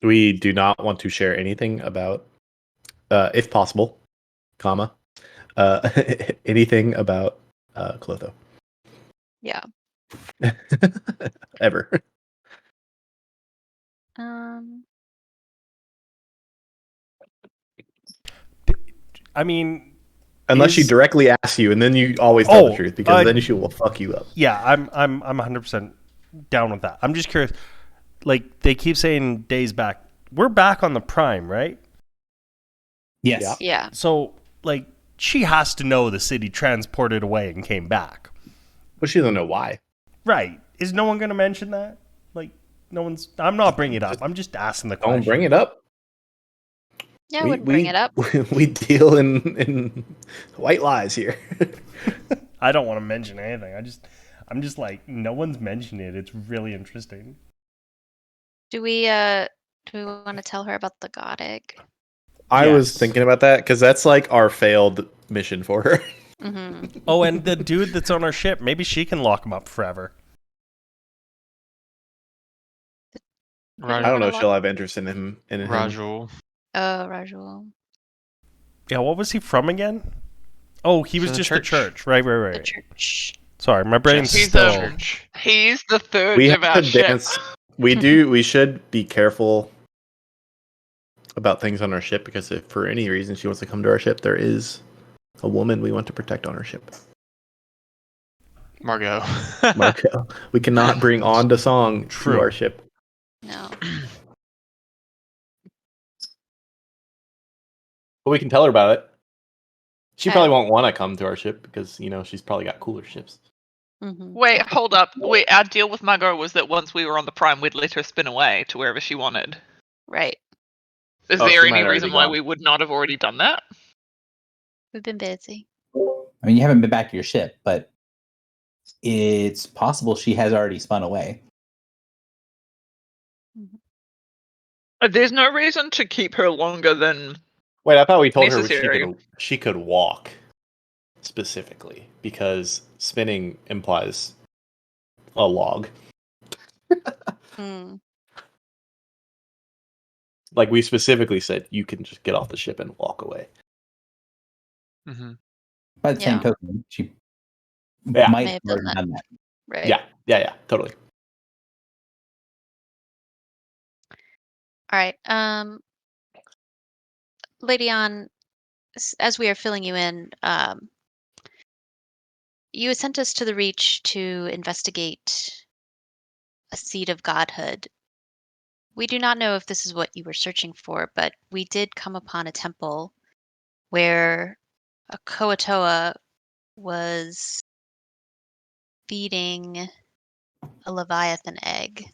We do not want to share anything about, if possible, comma, anything about Clotho. Yeah. Ever. I mean, Unless she is- directly asks you, and then you always tell the Oh, truth, because then she will fuck you up. yeah, I'm 100% down with that. I'm just curious. Like they keep saying days back. We're back on the Prime, right? Yes. Yeah. Yeah. So like she has to know the city transported away and came back. But she doesn't know why. Right. Is no one going to mention that? Like no one's I'm not bringing it up. I'm just asking the question. Don't bring it up. Yeah, I wouldn't bring it up. We deal in white lies here. I don't want to mention anything. I'm just like no one's mentioned it. It's really interesting. Do we want to tell her about the god egg? I was Yes. thinking about that because that's like our failed mission for her. Mm-hmm. Oh, and the dude that's on our ship, maybe she can lock him up forever. I don't know if she'll have interest in him. Rajul. Oh, Rajul. Yeah, what was he from again? Oh, he was the just church. the church. Right. The church. Sorry, my brain's He's still. He's the third We of have our to ship. dance. We should be careful about things on our ship because if for any reason she wants to come to our ship, there is a woman we want to protect on our ship. Margot. Marco. We cannot bring on the song True. to our ship. No. But we can tell her about it. She Okay. probably won't want to come to our ship because, she's probably got cooler ships. Mm-hmm. Wait, hold up. Wait, our deal with Margot was that once we were on the Prime, we'd let her spin away to wherever she wanted. Right. Is Oh, there she might any already reason be why gone. we would not have already done that? We've been busy. I mean, you haven't been back to your ship, but it's possible she has already spun away. There's no reason to keep her longer than. Wait, I thought we told her Necessary. she could walk specifically because spinning implies a log. Mm. Like we specifically said, you can just get off the ship and walk away. Mm-hmm. By the same Yeah. token, she Yeah. might May have have done already that. done that. Right. Yeah, totally. All right. Lady On, as we are filling you in, you had sent us to the Reach to investigate a seed of godhood We do not know if this is what you were searching for, but we did come upon a temple where a Koatoa was feeding a Leviathan egg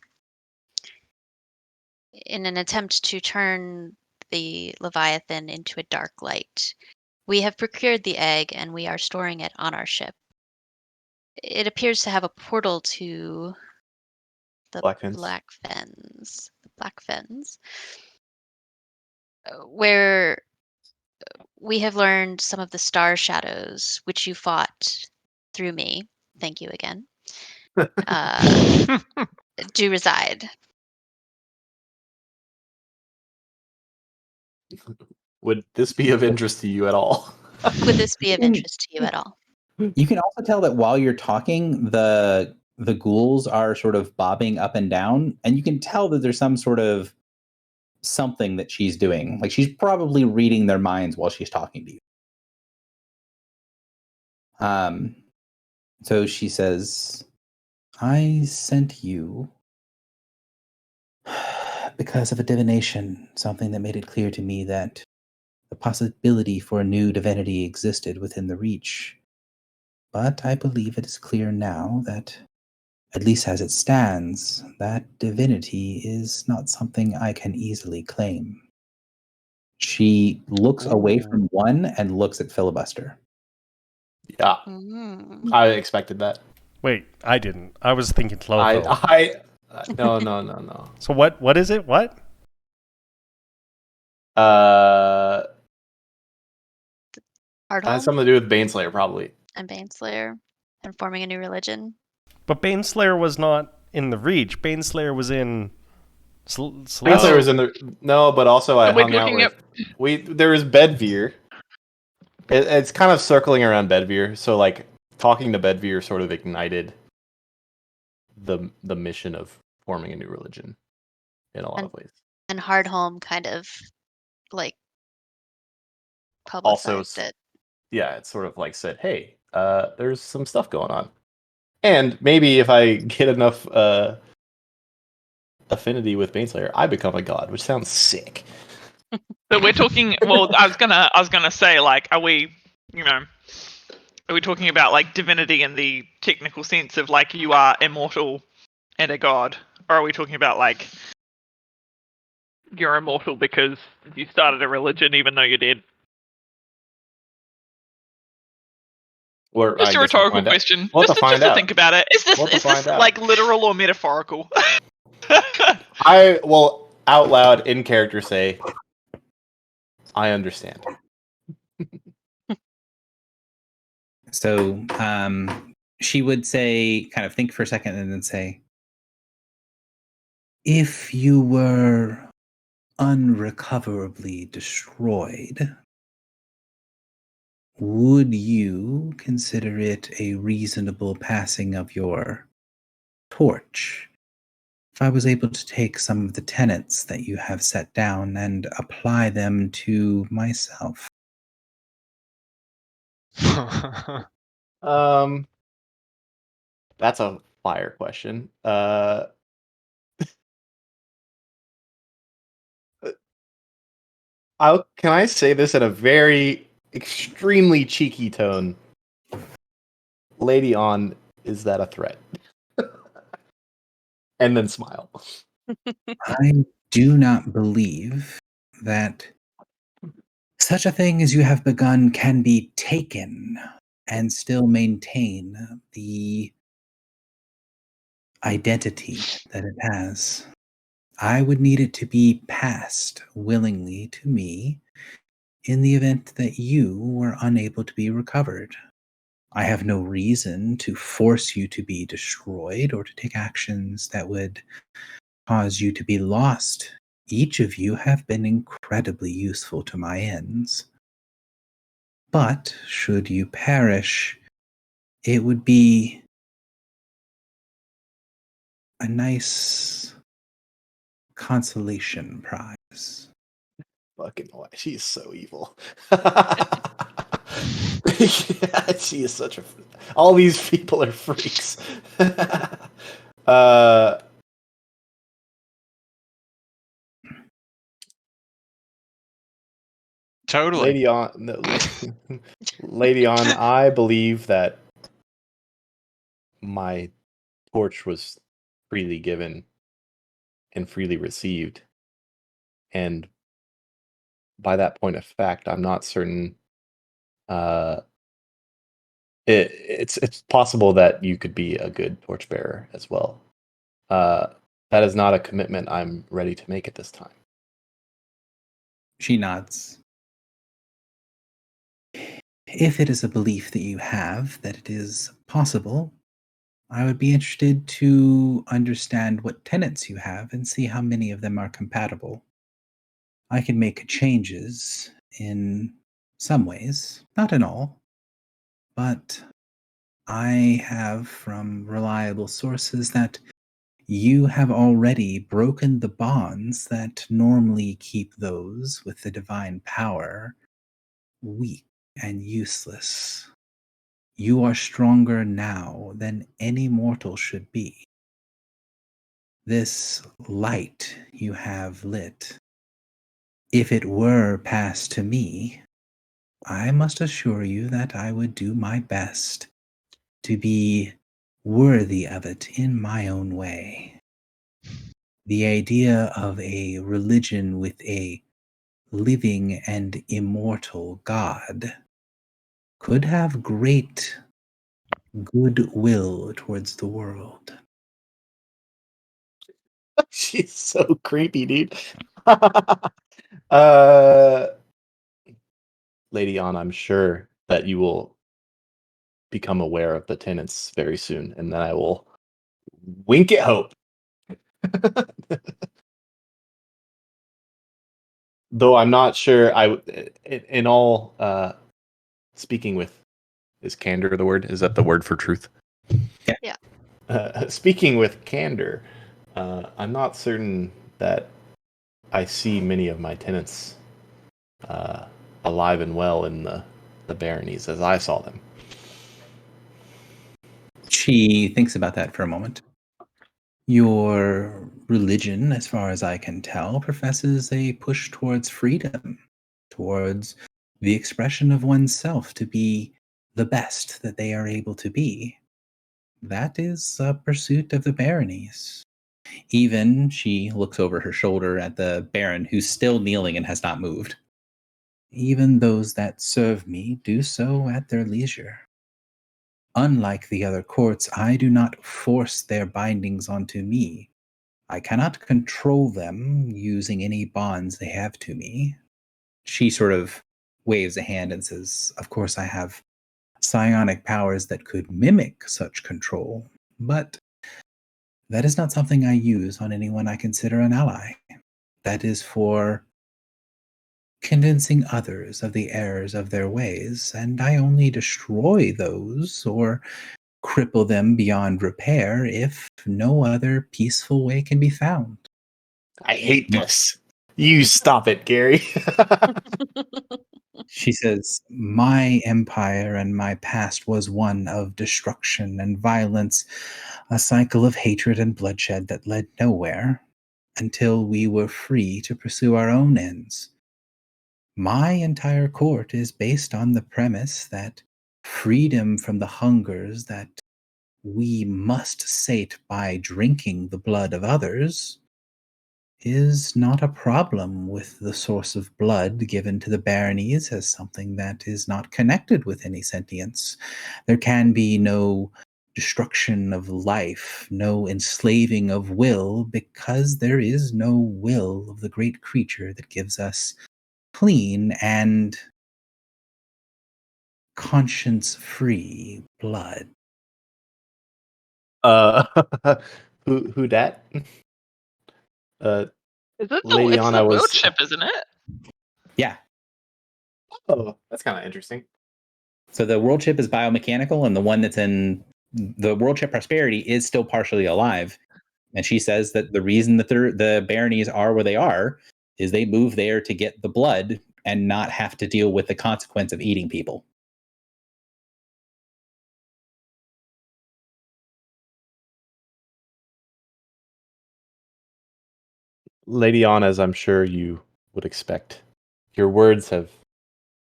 in an attempt to turn the Leviathan into a dark light. We have procured the egg and we are storing it on our ship. It appears to have a portal to the Black Fens. Black Fens, where we have learned some of the star shadows which you fought through me. Thank you again. Do reside. Would this be of interest to you at all? Would this be of interest to you at all? You can also tell that while you're talking, the ghouls are sort of bobbing up and down, and you can tell that there's some sort of something that she's doing. Like she's probably reading their minds while she's talking to you. So she says, I sent you because of a divination, something that made it clear to me that the possibility for a new divinity existed within the Reach. But I believe it is clear now that, at least as it stands, that divinity is not something I can easily claim. She looks away from one and looks at Filibuster. Yeah, Mm. I expected that. Wait, I didn't. I was thinking Clotho. No. So what is it? What? Has Hardhome something to do with Baneslayer, probably. and Baneslayer and forming a new religion. But Baneslayer was not in the Reach. Baneslayer was in Baneslayer was in the but also I We're hung out looking with. There was Bedveer. It's kind of circling around Bedveer, so like talking to Bedveer sort of ignited the mission of forming a new religion in a lot of ways. And Hardhome kind of like Also, publicized it. Yeah, it sort of like said, "Hey, there's some stuff going on," and maybe if I get enough affinity with Baneslayer, I become a god, which sounds sick. So we're talking. Well, I was gonna say, like, are we talking about like divinity in the technical sense of like you are immortal and a god, or are we talking about like you're immortal because you started a religion even though you're dead? Or Just a rhetorical question. We'll have Just to find to out. think about it. Is We'll have to this find out. like literal or metaphorical? I will out loud in character say, I understand. So she would say, kind of think for a second and then say, if you were unrecoverably destroyed, would you consider it a reasonable passing of your torch? If I was able to take some of the tenets that you have set down and apply them to myself. That's a fire question. Can I say this in a very extremely cheeky tone? Lady On, is that a threat? And then smile. I do not believe that such a thing as you have begun can be taken and still maintain the identity that it has. I would need it to be passed willingly to me in the event that you were unable to be recovered. I have no reason to force you to be destroyed or to take actions that would cause you to be lost. Each of you have been incredibly useful to my ends. But should you perish, it would be a nice consolation prize. Fucking why? She's so evil. Yeah, she is such a. All these people are freaks. Totally. Lady on, Lady on, I believe that my torch was freely given and freely received, and by that point of fact, I'm not certain. Uh, it's possible that you could be a good torchbearer as well. That is not a commitment I'm ready to make at this time. She nods. If it is a belief that you have that it is possible, I would be interested to understand what tenets you have and see how many of them are compatible. I can make changes in some ways, not in all, but I have from reliable sources that you have already broken the bonds that normally keep those with the divine power weak and useless. You are stronger now than any mortal should be. This light you have lit, if it were passed to me, I must assure you that I would do my best to be worthy of it in my own way. The idea of a religion with a living and immortal God could have great goodwill towards the world. She's so creepy, dude. uh, Lady on, I'm sure that you will become aware of the tenants very soon, and then I will wink at hope. Though I'm not sure. In all, speaking with, is candor the word? Is that the word for truth? Yeah. Yeah. Speaking with candor, I'm not certain that I see many of my tenants alive and well in the baronies as I saw them. She thinks about that for a moment. Your religion, as far as I can tell, professes a push towards freedom, towards the expression of oneself to be the best that they are able to be. That is a pursuit of the baronies. Even she looks over her shoulder at the baron, who's still kneeling and has not moved. Even those that serve me do so at their leisure. Unlike the other courts, I do not force their bindings onto me. I cannot control them using any bonds they have to me. She sort of waves a hand and says, Of course, I have psionic powers that could mimic such control, but that is not something I use on anyone I consider an ally. That is for convincing others of the errors of their ways, and I only destroy those or cripple them beyond repair if no other peaceful way can be found. I hate this. You stop it, Gary. She says, My empire and my past was one of destruction and violence, a cycle of hatred and bloodshed that led nowhere until we were free to pursue our own ends. My entire court is based on the premise that freedom from the hungers that we must sate by drinking the blood of others is not a problem with the source of blood given to the baronies as something that is not connected with any sentience. There can be no destruction of life, no enslaving of will, because there is no will of the great creature that gives us clean and conscience-free blood. uh, who dat? Is it Lady it's on, the I world was. ship, isn't it? Yeah. Oh, that's kind of interesting. So the world chip is biomechanical, and the one that's in the world chip Prosperity is still partially alive. And she says that the reason that the baronies are where they are is they move there to get the blood and not have to deal with the consequence of eating people. Lady on, as I'm sure you would expect, your words have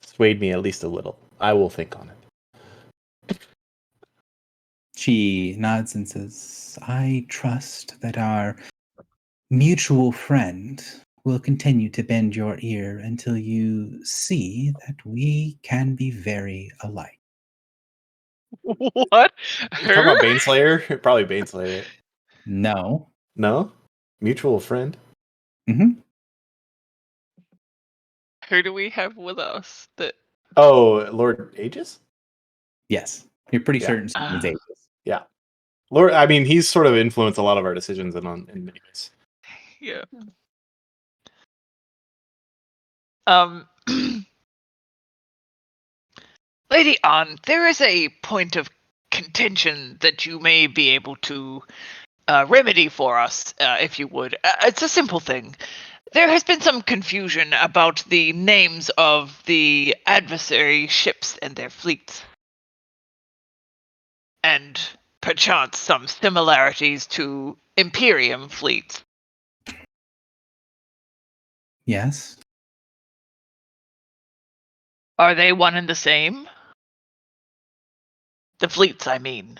swayed me at least a little. I will think on it. She nods and says, I trust that our mutual friend will continue to bend your ear until you see that we can be very alike. What? You talking about Who? Baneslayer? Probably Baneslayer. No. No? Mutual friend? Hmm. Who do we have with us? That Oh, Lord Aegis? Yes. You're pretty Yeah. certain someone's Ah. Aegis. Yeah. Lord, I mean, he's sort of influenced a lot of our decisions in many ways. yeah. Um, Lady Anne, there is a point of contention that you may be able to remedy for us, if you would. It's a simple thing. There has been some confusion about the names of the adversary ships and their fleets. And perchance some similarities to Imperium fleets. Yes. Are they one and the same? The fleets, I mean.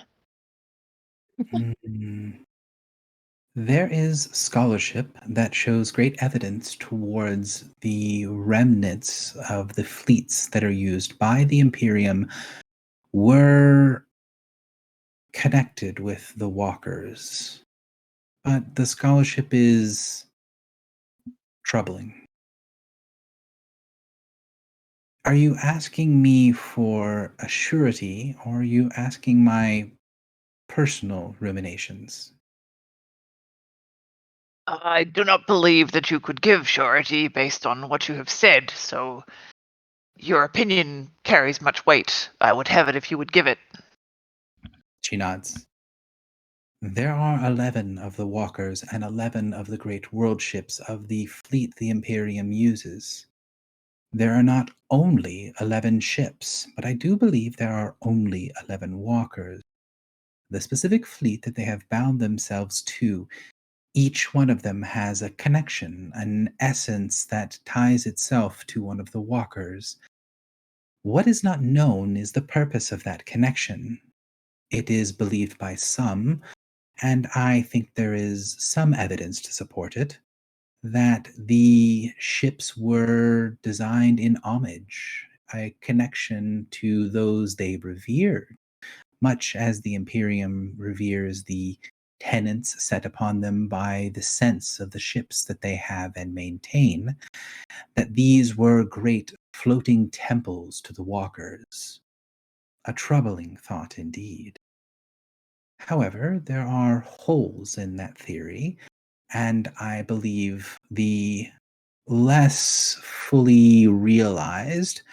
Mm. There is scholarship that shows great evidence towards the remnants of the fleets that are used by the Imperium were connected with the walkers. But the scholarship is troubling. Are you asking me for a surety, or are you asking my personal ruminations? I do not believe that you could give surety based on what you have said, so your opinion carries much weight. I would have it if you would give it. She nods. There are 11 of the walkers and 11 of the great world ships of the fleet the Imperium uses. There are not only 11 ships, but I do believe there are only 11 walkers. The specific fleet that they have bound themselves to, each one of them has a connection, an essence that ties itself to one of the walkers. What is not known is the purpose of that connection. It is believed by some, and I think there is some evidence to support it, that the ships were designed in homage, a connection to those they revered, much as the Imperium reveres the tenets set upon them by the sense of the ships that they have and maintain, that these were great floating temples to the walkers. A troubling thought indeed. However, there are holes in that theory, and I believe the less fully realized,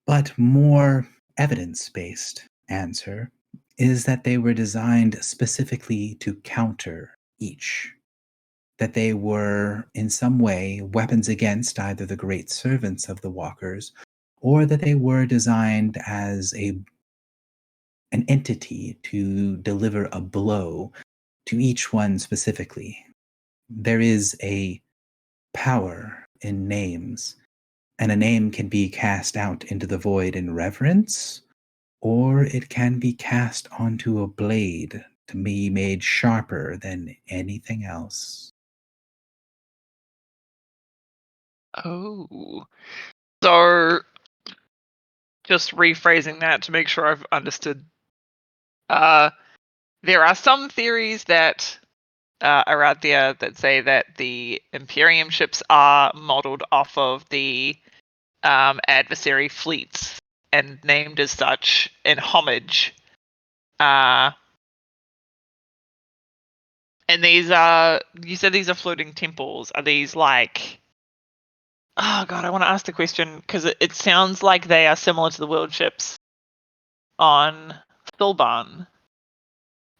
but more evidence based answer is that they were designed specifically to counter each. That they were, in some way, weapons against either the great servants of the walkers, or that they were designed as an entity to deliver a blow to each one specifically. There is a power in names, and a name can be cast out into the void in reverence, or it can be cast onto a blade to be made sharper than anything else. Oh. So, just rephrasing that to make sure I've understood. There are some theories that are out there that say that the Imperium ships are modeled off of the adversary fleets and named as such in homage. And these are, you said these are floating temples. Are these like, oh god, I want to ask the question because it sounds like they are similar to the world ships on Thulban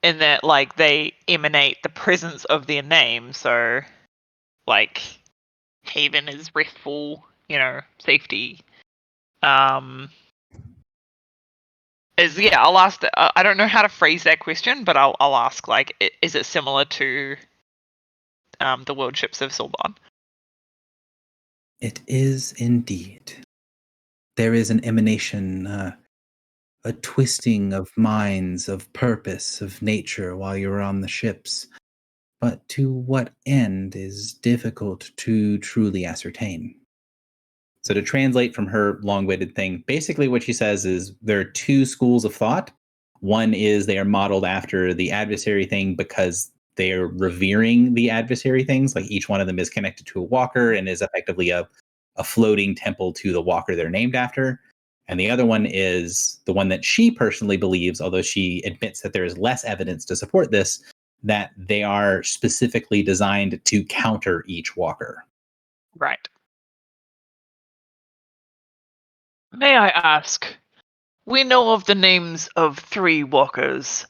in that like they emanate the presence of their name. So like haven is restful, safety. I'll ask. I don't know how to phrase that question, but I'll ask. Like, is it similar to the world ships of Silban? It is indeed. there is an emanation, a twisting of minds, of purpose, of nature while you're on the ships. But to what end is difficult to truly ascertain. So to translate from her long-winded thing, basically what she says is there are two schools of thought. One is they are modeled after the adversary thing because they are revering the adversary things. Like each one of them is connected to a walker and is effectively a floating temple to the walker they're named after. And the other one is the one that she personally believes, although she admits that there is less evidence to support this, that they are specifically designed to counter each walker. Right. May I ask, we know of the names of 3 walkers.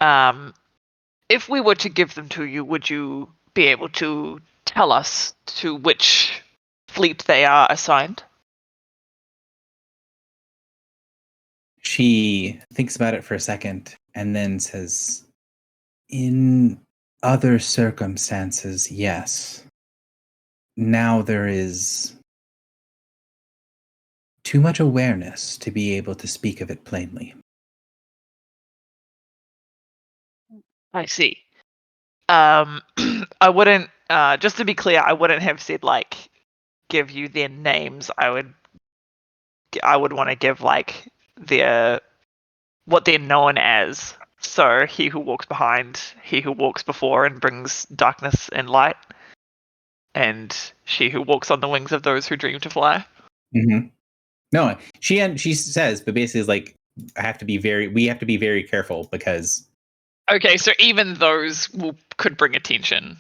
If we were to give them to you, would you be able to tell us to which fleet they are assigned? She thinks about it for a second and then says, in other circumstances, yes. Now there is too much awareness to be able to speak of it plainly. I see. I wouldn't, just to be clear, I wouldn't have said, like, give you their names. I would want to give, like, what they're known as. So, he who walks behind, he who walks before and brings darkness and light, and she who walks on the wings of those who dream to fly. Mm-hmm. No, she says, but basically, is like, we have to be very careful because. Okay, so even those could bring attention.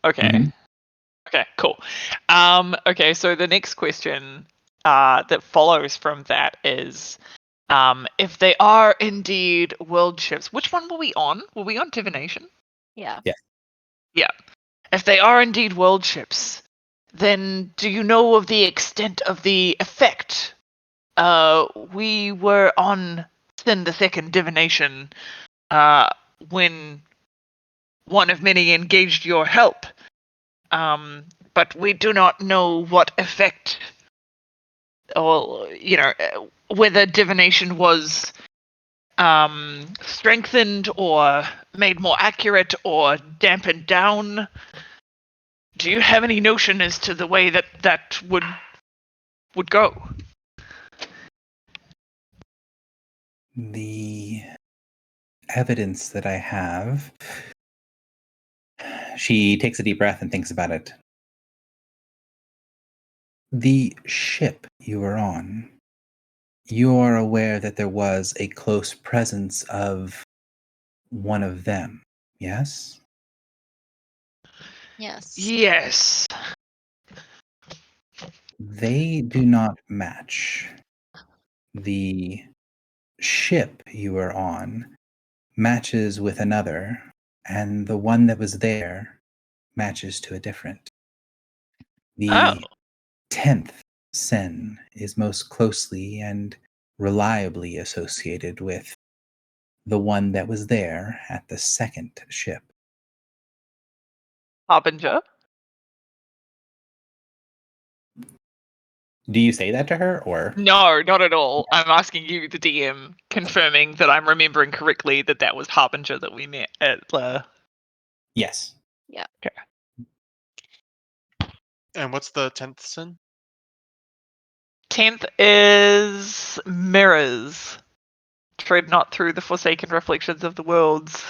Okay. Mhm. Okay, cool. Okay, so the next question that follows from that is, if they are indeed world ships, which one were we on? Were we on divination? Yeah. Yeah. If they are indeed world ships, then do you know of the extent of the effect? We were on Sin the Second divination when one of many engaged your help. But we do not know what effect, or whether divination was strengthened or made more accurate or dampened down. Do you have any notion as to the way that would go? The evidence that I have. She takes a deep breath and thinks about it. The ship you were on, you are aware that there was a close presence of one of them, yes? Yes. Yes. They do not match. The ship you were on matches with another, and the one that was there matches to a different. The 10th Sen is most closely and reliably associated with the one that was there at the second ship. Harbinger? Do you say that to her, or? No, not at all. I'm asking you, the DM, confirming that I'm remembering correctly that was Harbinger that we met at the... Yes. Yeah. Okay. And what's the 10th sin? 10th is Mirrors. Tread not through the forsaken reflections of the worlds.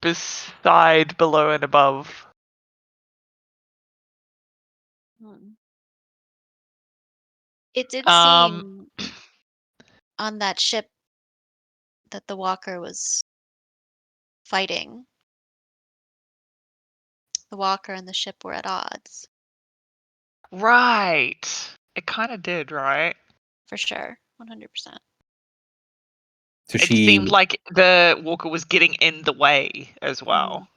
Beside, below, and above. It did seem on that ship that the walker was fighting. The walker and the ship were at odds. Right. It kind of did, right? For sure. 100%. So It seemed like the walker was getting in the way as well.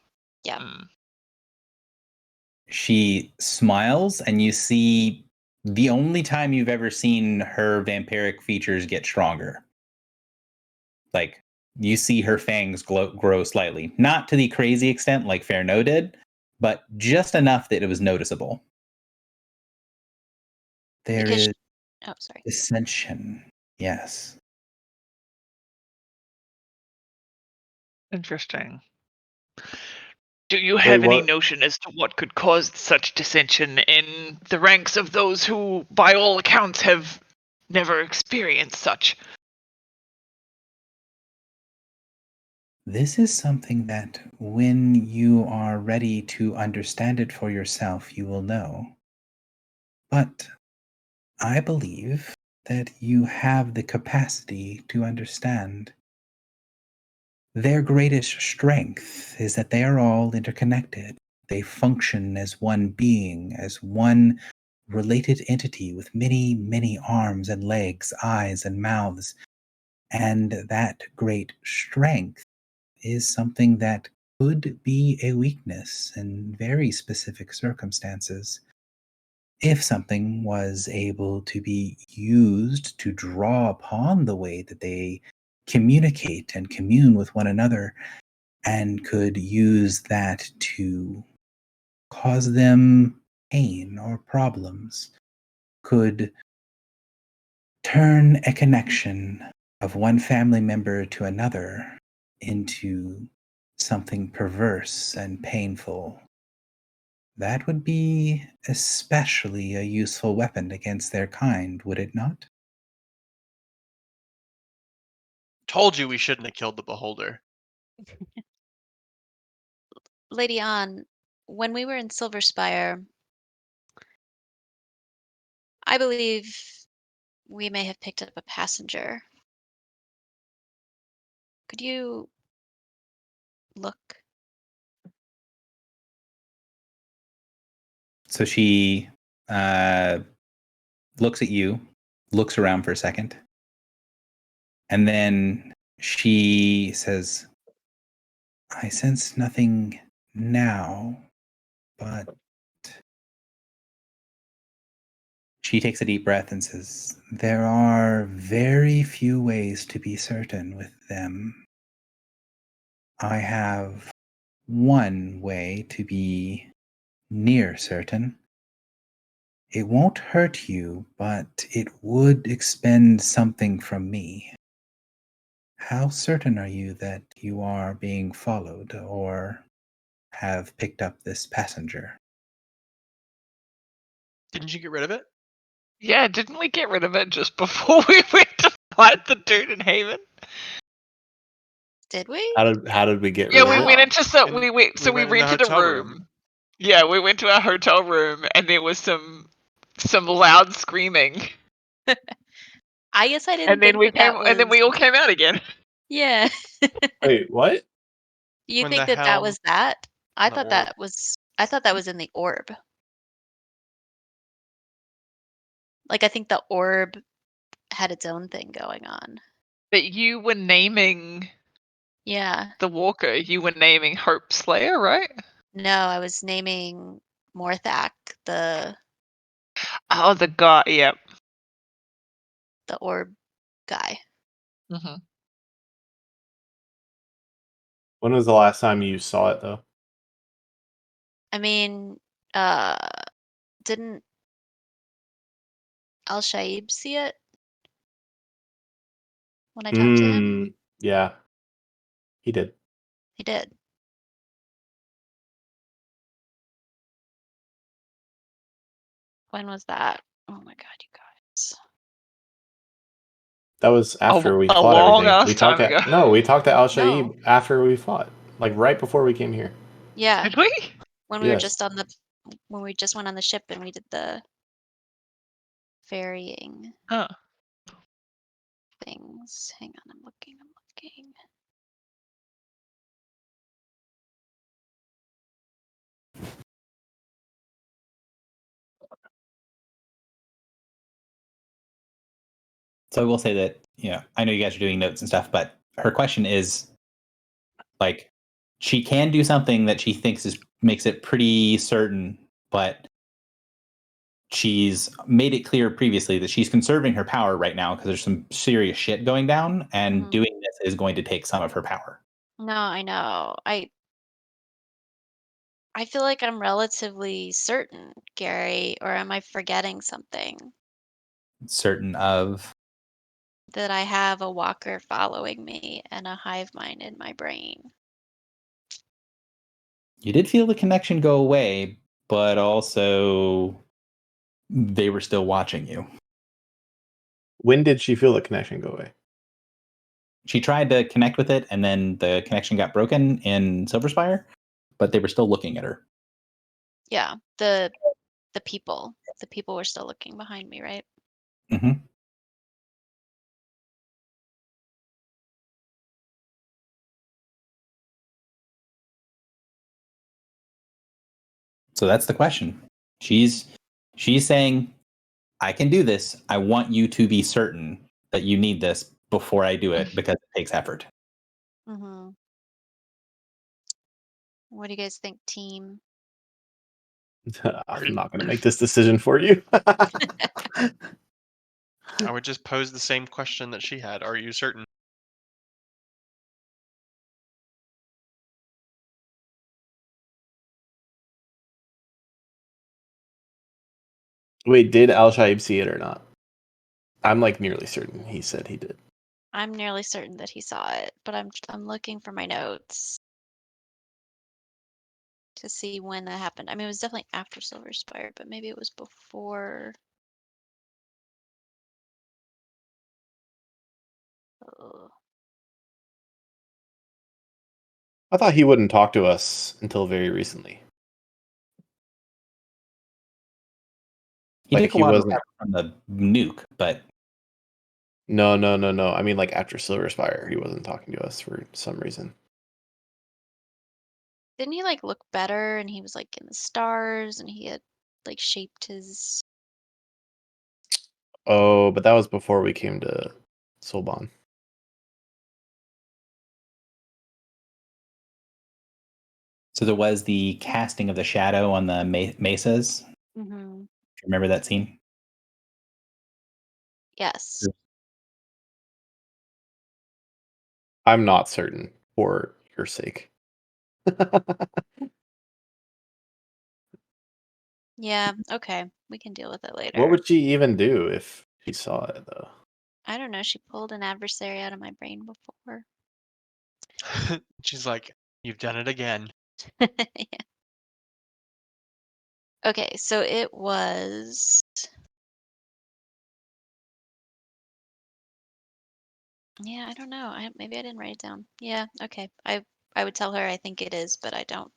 Yeah. She smiles, and you see the only time you've ever seen her vampiric features get stronger. Like, you see her fangs grow slightly. Not to the crazy extent like Fairno did, but just enough that it was noticeable. There Because is oh, sorry. dissension. Yes. Interesting. Do you have any what? notion as to what could cause such dissension in the ranks of those who, by all accounts, have never experienced such? This is something that when you are ready to understand it for yourself, you will know. But I believe that you have the capacity to understand. Their greatest strength is that they are all interconnected. They function as one being, as one related entity with many, many arms and legs, eyes and mouths. And that great strength is something that could be a weakness in very specific circumstances. If something was able to be used to draw upon the way that they communicate and commune with one another, and could use that to cause them pain or problems, could turn a connection of one family member to another into something perverse and painful, that would be especially a useful weapon against their kind, would it not? Told you we shouldn't have killed the beholder. Lady An, when we were in Silver Spire, I believe we may have picked up a passenger. Could you look? So she looks at you, looks around for a second, and then she says, I sense nothing now, but she takes a deep breath and says, there are very few ways to be certain with them. I have one way to be near certain. It won't hurt you, but it would expend something from me. How certain are you that you are being followed or have picked up this passenger? Didn't you get rid of it? Yeah, didn't we get rid of it just before we went to fight the dude in Haven? Did we? How did we get Yeah, rid we of it? went into so And we we so we went in the rented a hotel room. room. Yeah, we went to our hotel room and there was some loud screaming. I guess I didn't And then think we that came and then we all came out again. Yeah. Wait, what? You When think the that was that? I the thought orb. that was in the orb. Like I think the orb had its own thing going on. But you were naming Yeah. the walker, you were naming Hope Slayer, right? No, I was naming Morthak, the Oh, the guy, yeah. orb guy. Mm-hmm. When was the last time you saw it, though? I mean, didn't Al Shaib see it when I talked to him? Yeah, he did. He did. When was that? Oh my god, you guys. That was after we A fought long everything. ass time ago. We talked to Al No. Shaib after we fought, like right before we came here. Yeah, Did we? when we were Yes. just when we just went on the ship and we did the ferrying Huh. things. Hang on, I'm looking. So I will say that, I know you guys are doing notes and stuff, but her question is like, she can do something that she thinks makes it pretty certain, but she's made it clear previously that she's conserving her power right now because there's some serious shit going down, and Mhm. doing this is going to take some of her power. No, I know. I feel like I'm relatively certain, Gary, or am I forgetting something? certain of? That I have a walker following me and a hive mind in my brain. You did feel the connection go away, but also they were still watching you. When did she feel the connection go away? She tried to connect with it, and then the connection got broken in Silverspire, but they were still looking at her. Yeah, the people. The people were still looking behind me, right? Mm-hmm. So that's the question. She's saying, I can do this. I want you to be certain that you need this before I do it because it takes effort. Mm-hmm. What do you guys think, team? I'm not going to make this decision for you. I would just pose the same question that she had. Are you certain? Wait, did Al Shaib see it or not? I'm like nearly certain he said he did. I'm nearly certain that he saw it, but I'm looking for my notes to see when that happened. I mean, it was definitely after Silverspire, but maybe it was before. Oh. I thought he wouldn't talk to us until very recently. He Like, took a he while to wasn't- recover from the nuke, but No. I mean, like after Silverspire, he wasn't talking to us for some reason. Didn't he like look better and he was like in the stars and he had like shaped his Oh, but that was before we came to Solban. so there was the casting of the shadow on the mesas. Mm-hmm. Remember that scene? Yes. I'm not certain for your sake. Yeah, okay. We can deal with it later. What would she even do if she saw it, though? I don't know. She pulled an adversary out of my brain before. She's like, you've done it again. Yeah. Okay, so it was. Yeah, I don't know. Maybe I didn't write it down. Yeah, okay. I would tell her I think it is, but I don't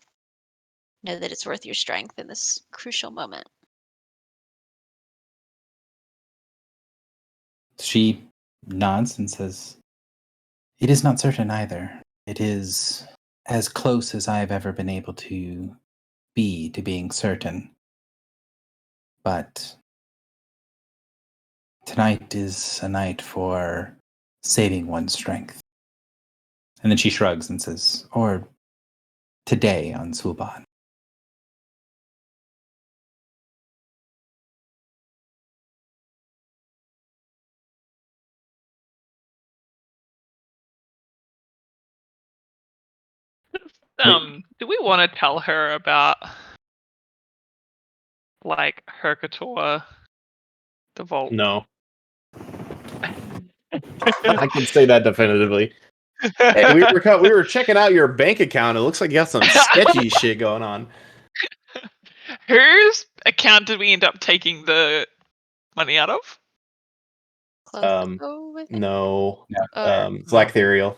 know that it's worth your strength in this crucial moment. She nods and says, it is not certain either. It is as close as I've ever been able to be to being certain. But tonight is a night for saving one's strength. And then she shrugs and says, or today on Sulban. Do we want to tell her about like Hercator, the vault? No. I can say that definitively. Hey, we were checking out your bank account. It looks like you got some sketchy shit going on. Whose account did we end up taking the money out of? Close Um, the O with it? No. Or- Zlaxtherial.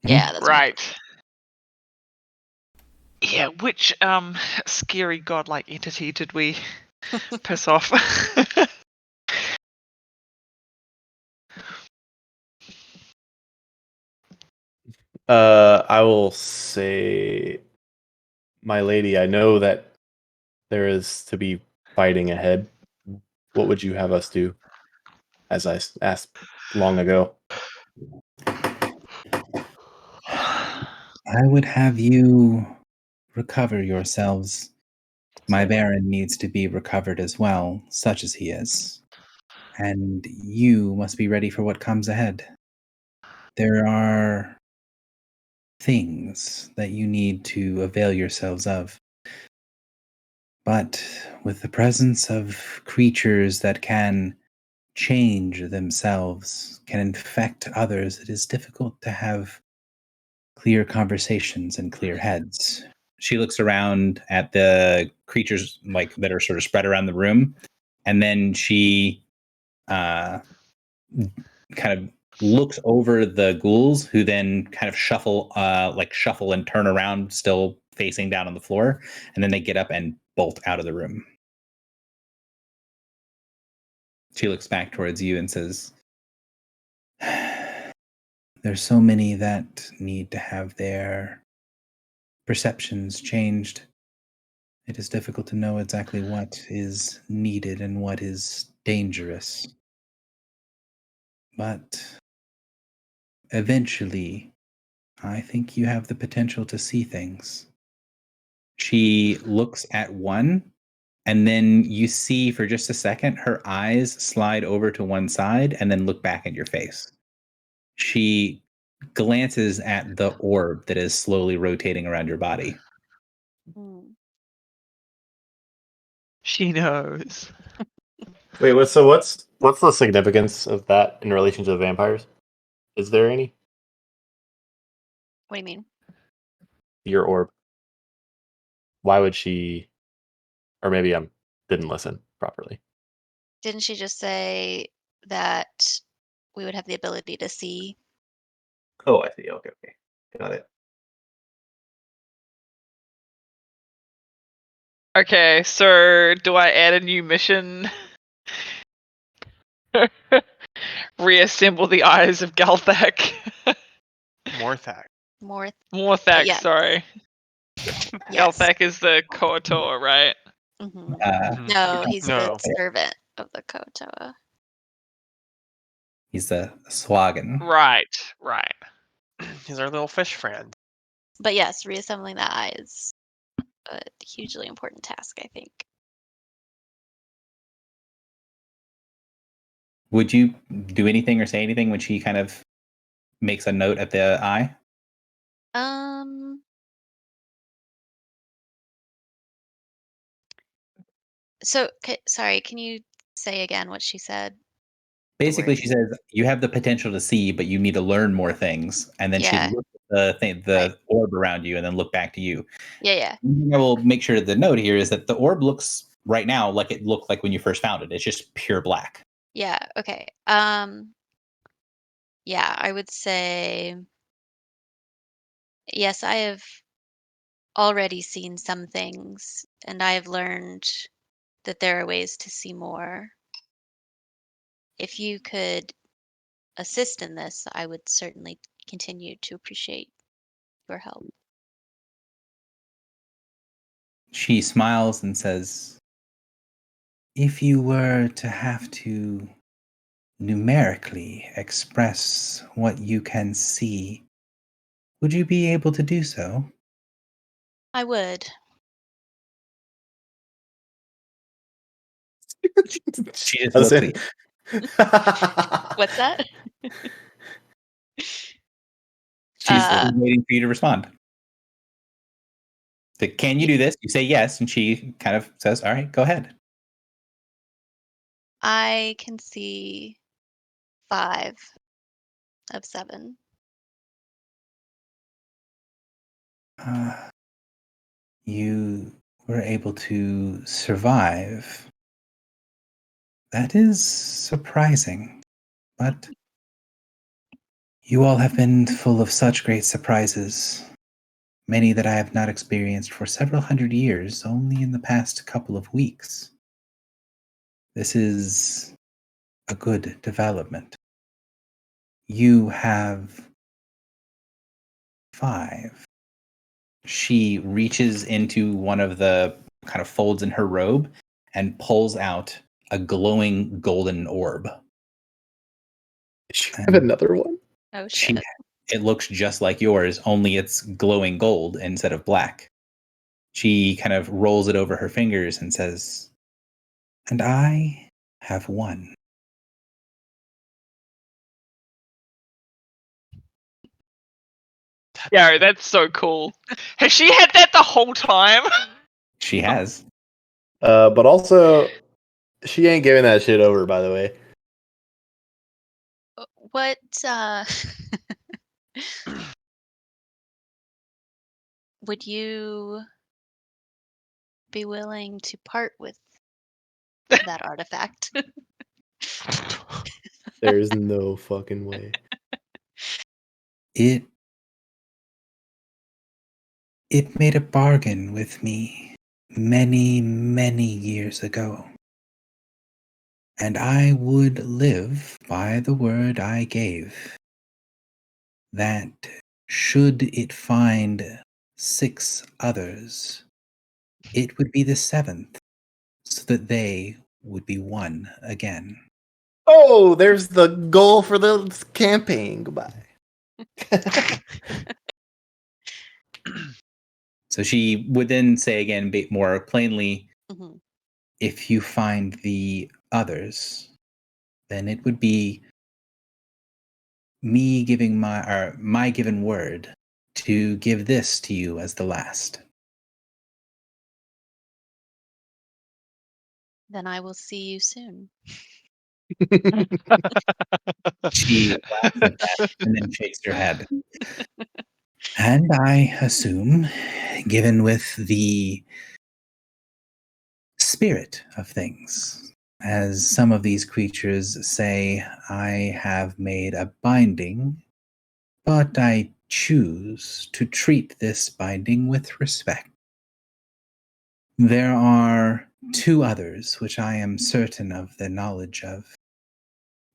yeah, that's Right. Yeah, which scary godlike entity did we piss off? I will say, my lady, I know that there is to be fighting ahead. What would you have us do? As I asked long ago. I would have you recover yourselves. My Baron needs to be recovered as well, such as he is. And you must be ready for what comes ahead. There are things that you need to avail yourselves of. But with the presence of creatures that can change themselves, can infect others, it is difficult to have clear conversations and clear heads. She looks around at the creatures like that are sort of spread around the room, and then she kind of looks over the ghouls, who then kind of shuffle and turn around, still facing down on the floor, and then they get up and bolt out of the room. She looks back towards you and says, "There's so many that need to have their perceptions changed. It is difficult to know exactly what is needed and what is dangerous. But eventually, I think you have the potential to see things." She looks at one, and then you see for just a second her eyes slide over to one side and then look back at your face. She glances at the orb that is slowly rotating around your body. Mm. She knows. Wait, what's the significance of that in relation to the vampires? Is there any? What do you mean? Your orb. Why would she? Or maybe I didn't listen properly. Didn't she just say that we would have the ability to see? Oh, I see. Okay, got it. Okay, so do I add a new mission? Reassemble the eyes of Galthak. Morthak. Morthak, yeah. sorry. Yes. Galthak is the Koatoa, right? Mhm. Mhm. No, he's No. the servant of the Kotoa. He's a Swagan. Right. He's our little fish friend. But yes, reassembling the eye is a hugely important task, I think. Would you do anything or say anything when she kind of makes a note at the eye? So, sorry, can you say again what she said? Basically, she says you have the potential to see, but you need to learn more things. And then Yeah. she looks at the orb around you, and then look back to you. Yeah. I will make sure the note here is that the orb looks right now like it looked like when you first found it. It's just pure black. Yeah, okay. Yeah, I would say yes, I have already seen some things, and I have learned that there are ways to see more. If you could assist in this, I would certainly continue to appreciate your help. She smiles and says, "If you were to have to numerically express what you can see, would you be able to do so?" I would. She just looks at you. What's that? She's waiting for you to respond. Can you do this? You say yes, and she kind of says, "All right, go ahead." I can see 5 of 7. You were able to survive. That is surprising, but you all have been full of such great surprises. Many that I have not experienced for several hundred years, only in the past couple of weeks. This is a good development. You have 5. She reaches into one of the kind of folds in her robe and pulls out a glowing golden orb. She have another one? Oh shit. It looks just like yours, only it's glowing gold instead of black. She kind of rolls it over her fingers and says, "And I have 1." Yeah, that's so cool. Has she had that the whole time? She has. But also, she ain't giving that shit over, by the way. What would you be willing to part with that artifact? There's no fucking way. It made a bargain with me many, many years ago. And I would live by the word I gave, that should it find 6 others, it would be the 7th, so that they would be one again. Oh, there's the goal for the campaign. Goodbye. So she would then say again, a bit more plainly, Mhm. if you find the others, then it would be me giving my given word to give this to you as the last. Then I will see you soon. She laughs at that and then shakes her head. And I assume, given with the spirit of things, as some of these creatures say, I have made a binding, but I choose to treat this binding with respect. There are 2 others which I am certain of the knowledge of.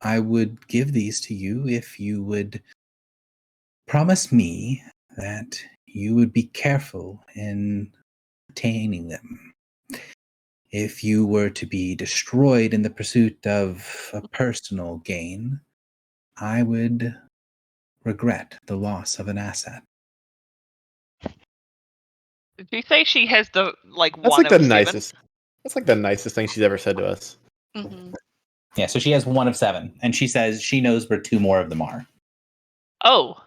I would give these to you if you would promise me that you would be careful in attaining them. If you were to be destroyed in the pursuit of a personal gain, I would regret the loss of an asset. Did you say she has the That's one like of the 7? nicest. That's like the nicest thing she's ever said to us. Mhm. Yeah, so she has 1 of 7, and she says she knows where 2 more of them are. Oh,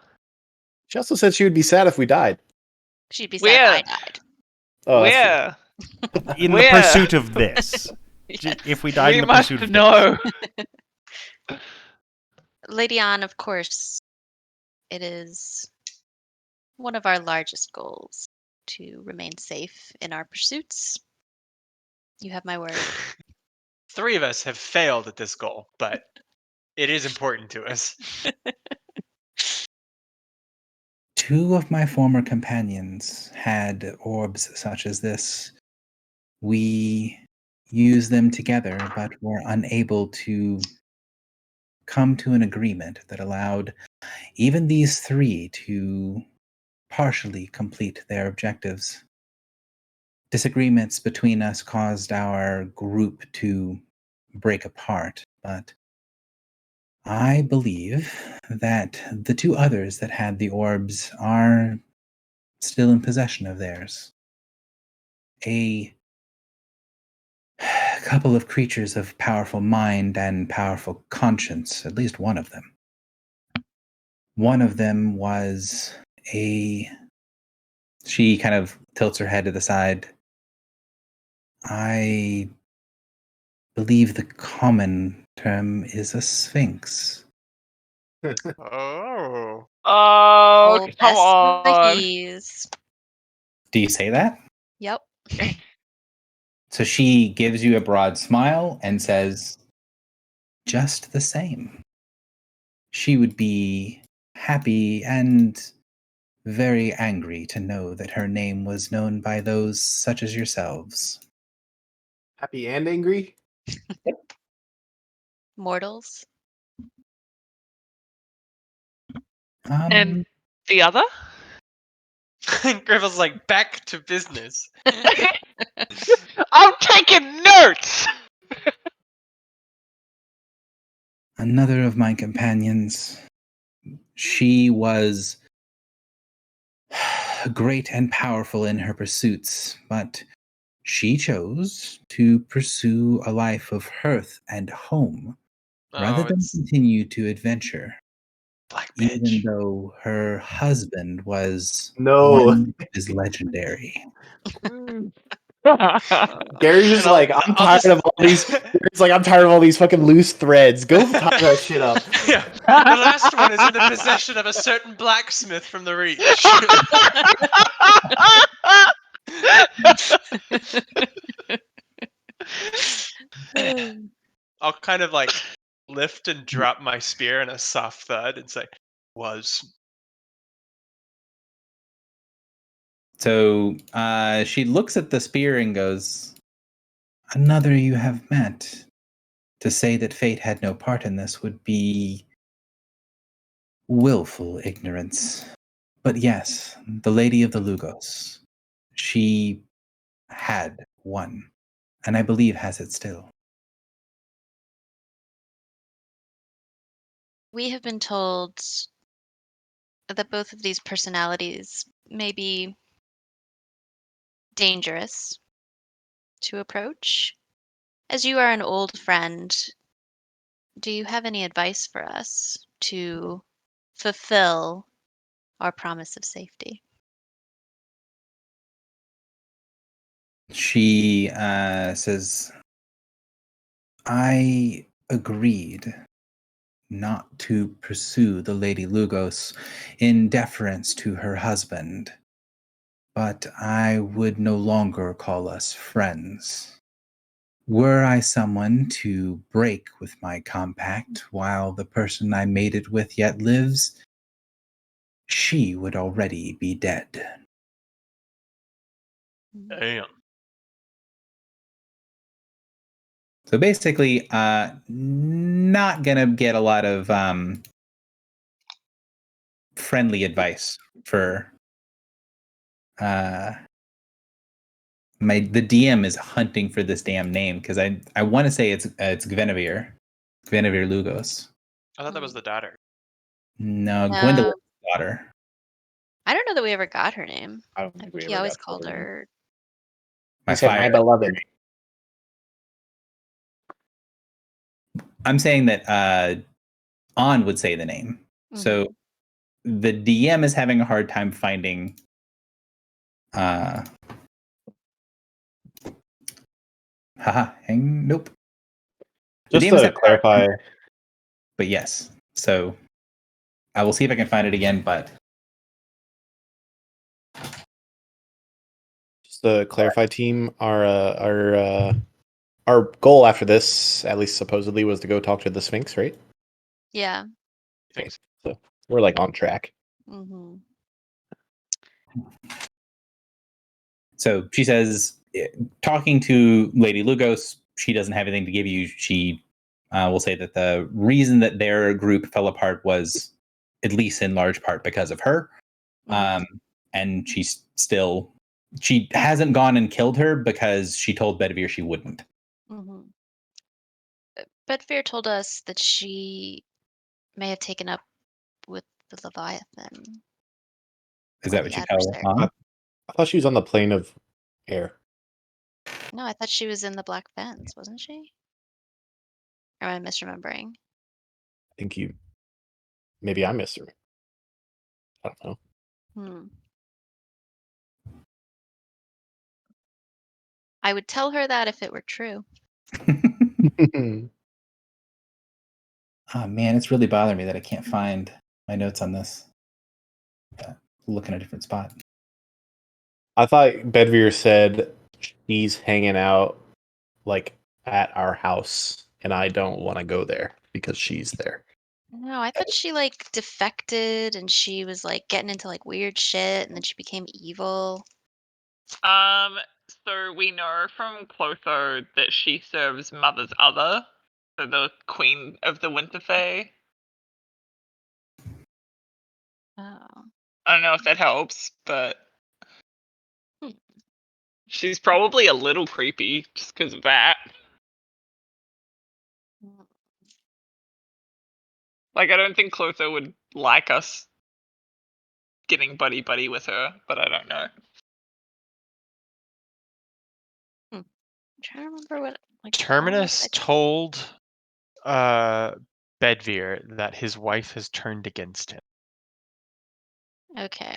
She also said she would be sad if we died. She'd be sad Where? I died. Oh, that's true. where? In the Where? pursuit of this. Yes. If we died We in the must pursuit of know. Lady Anne, of course, it is one of our largest goals to remain safe in our pursuits. You have my word. 3 of us have failed at this goal, but it is important to us. 2 of my former companions had orbs such as this. We used them together, but were unable to come to an agreement that allowed even these 3 to partially complete their objectives. Disagreements between us caused our group to break apart, but I believe that the 2 others that had the orbs are still in possession of theirs. A couple of creatures of powerful mind and powerful conscience, at least one of them. One of them was a. She kind of tilts her head to the side. I believe the common term is a sphinx. Oh. Oh, come best on. Mahis. Do you say that? Yep. So she gives you a broad smile and says, just the same. She would be happy and very angry to know that her name was known by those such as yourselves. Happy and angry? Mortals. And the other? Griffel's like, back to business. I'm taking notes. Another of my companions, she was great and powerful in her pursuits, but she chose to pursue a life of hearth and home rather than it's continue to adventure, Black even bitch. though her husband was No. one who is legendary. Gary's just And like, I'm tired of all these. It's like I'm tired of all these fucking loose threads. Go tie that shit up. Yeah. The last one is in the possession of a certain blacksmith from the Reach. I'll kind of like lift and drop my spear in a soft thud and say, was. So she looks at the spear and goes, "Another you have met. To say that fate had no part in this would be willful ignorance. But yes, the Lady of the Lugos. She had one, and I believe has it still." We have been told that both of these personalities may be dangerous to approach. As you are an old friend, do you have any advice for us to fulfill our promise of safety? She says, "I agreed not to pursue the Lady Lugos in deference to her husband, but I would no longer call us friends. Were I someone to break with my compact while the person I made it with yet lives, she would already be dead." Damn. So basically, not gonna get a lot of friendly advice for the DM is hunting for this damn name because I want to say it's Guinevere Lugos. I thought that was the daughter. No, No. Gwendolyn's daughter. I don't know that we ever got her name. I don't I think think we he ever always got called told. her. My He said, fire. my beloved. I'm saying that On would say the name. So the DM is having a hard time finding nope. The Just DM is to having a hard clarify, time, but yes. So I will see if I can find it again, but team, our goal after this, at least supposedly, was to go talk to the Sphinx, right? Yeah. Thanks. So we're like on track. Mm-hmm. so she says, talking to Lady Lugos, she doesn't have anything to give you. She will say that the reason that their group fell apart was, at least in large part, because of her. And she hasn't gone and killed her because she told Bedivere she wouldn't. Mm-hmm. Bedivere told us that she may have taken up with the Leviathan. Is or that the what you tell adversary. her? I thought she was on the plane of air. No, I thought she was in the Black Fens, wasn't she? Or am I misremembering? I think maybe I missed her. I don't know. Hmm. I would tell her that if it were true. Oh man, it's really bothering me that I can't find my notes on this. Look in a different spot. I thought Bedivere said she's hanging out like at our house, and I don't want to go there because she's there. No, I thought she like defected and she was like getting into like weird shit and then she became evil. So we know from Clotho that she serves Mother's Other, so the Queen of the Winterfell. Oh. I don't know if that helps, but Hmm. she's probably a little creepy just because of that. Like, I don't think Clotho would like us getting buddy-buddy with her, but I don't know. I'm trying to remember what like Terminus I told Bedivere that his wife has turned against him. Okay.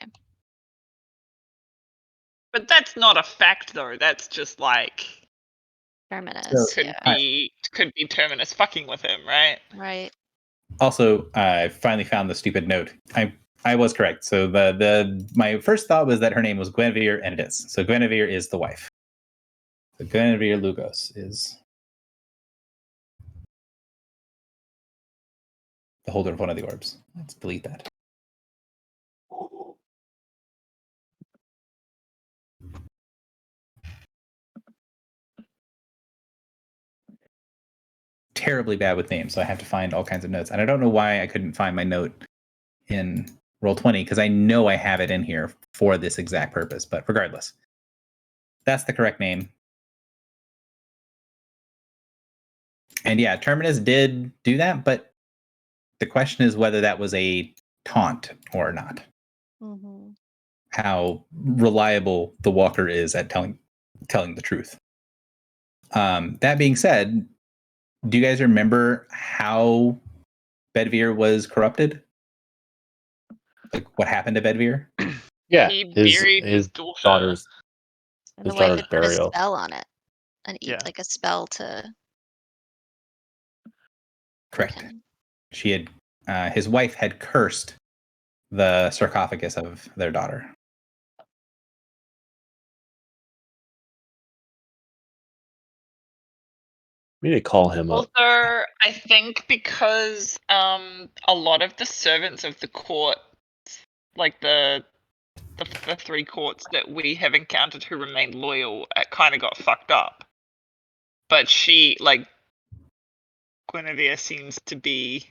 But that's not a fact, though. That's just like Terminus. could Yeah. be Terminus fucking with him, right? Right. Also, I finally found the stupid note. I was correct. So my first thought was that her name was Guinevere, and it is. So Guinevere is the wife. So Guinevere Lugos is the holder of one of the orbs. Let's delete that. Terribly bad with names, so I have to find all kinds of notes. And I don't know why I couldn't find my note in Roll20, because I know I have it in here for this exact purpose. But regardless, that's the correct name. And yeah, Terminus did do that, but the question is whether that was a taunt or not. Mm-hmm. How reliable the Walker is at telling the truth. That being said, do you guys remember how Bedivere was corrupted? Like what happened to Bedivere? Yeah, He buried his daughter. daughter's And His the wife daughter's had put a burial. spell on it. And eat Yeah. like a spell to Correct. him. She had his wife had cursed the sarcophagus of their daughter. We need to call him up. Also, I think because a lot of the servants of the court, like the three courts that we have encountered who remained loyal, kind of got fucked up. But she, like, Guinevere seems to be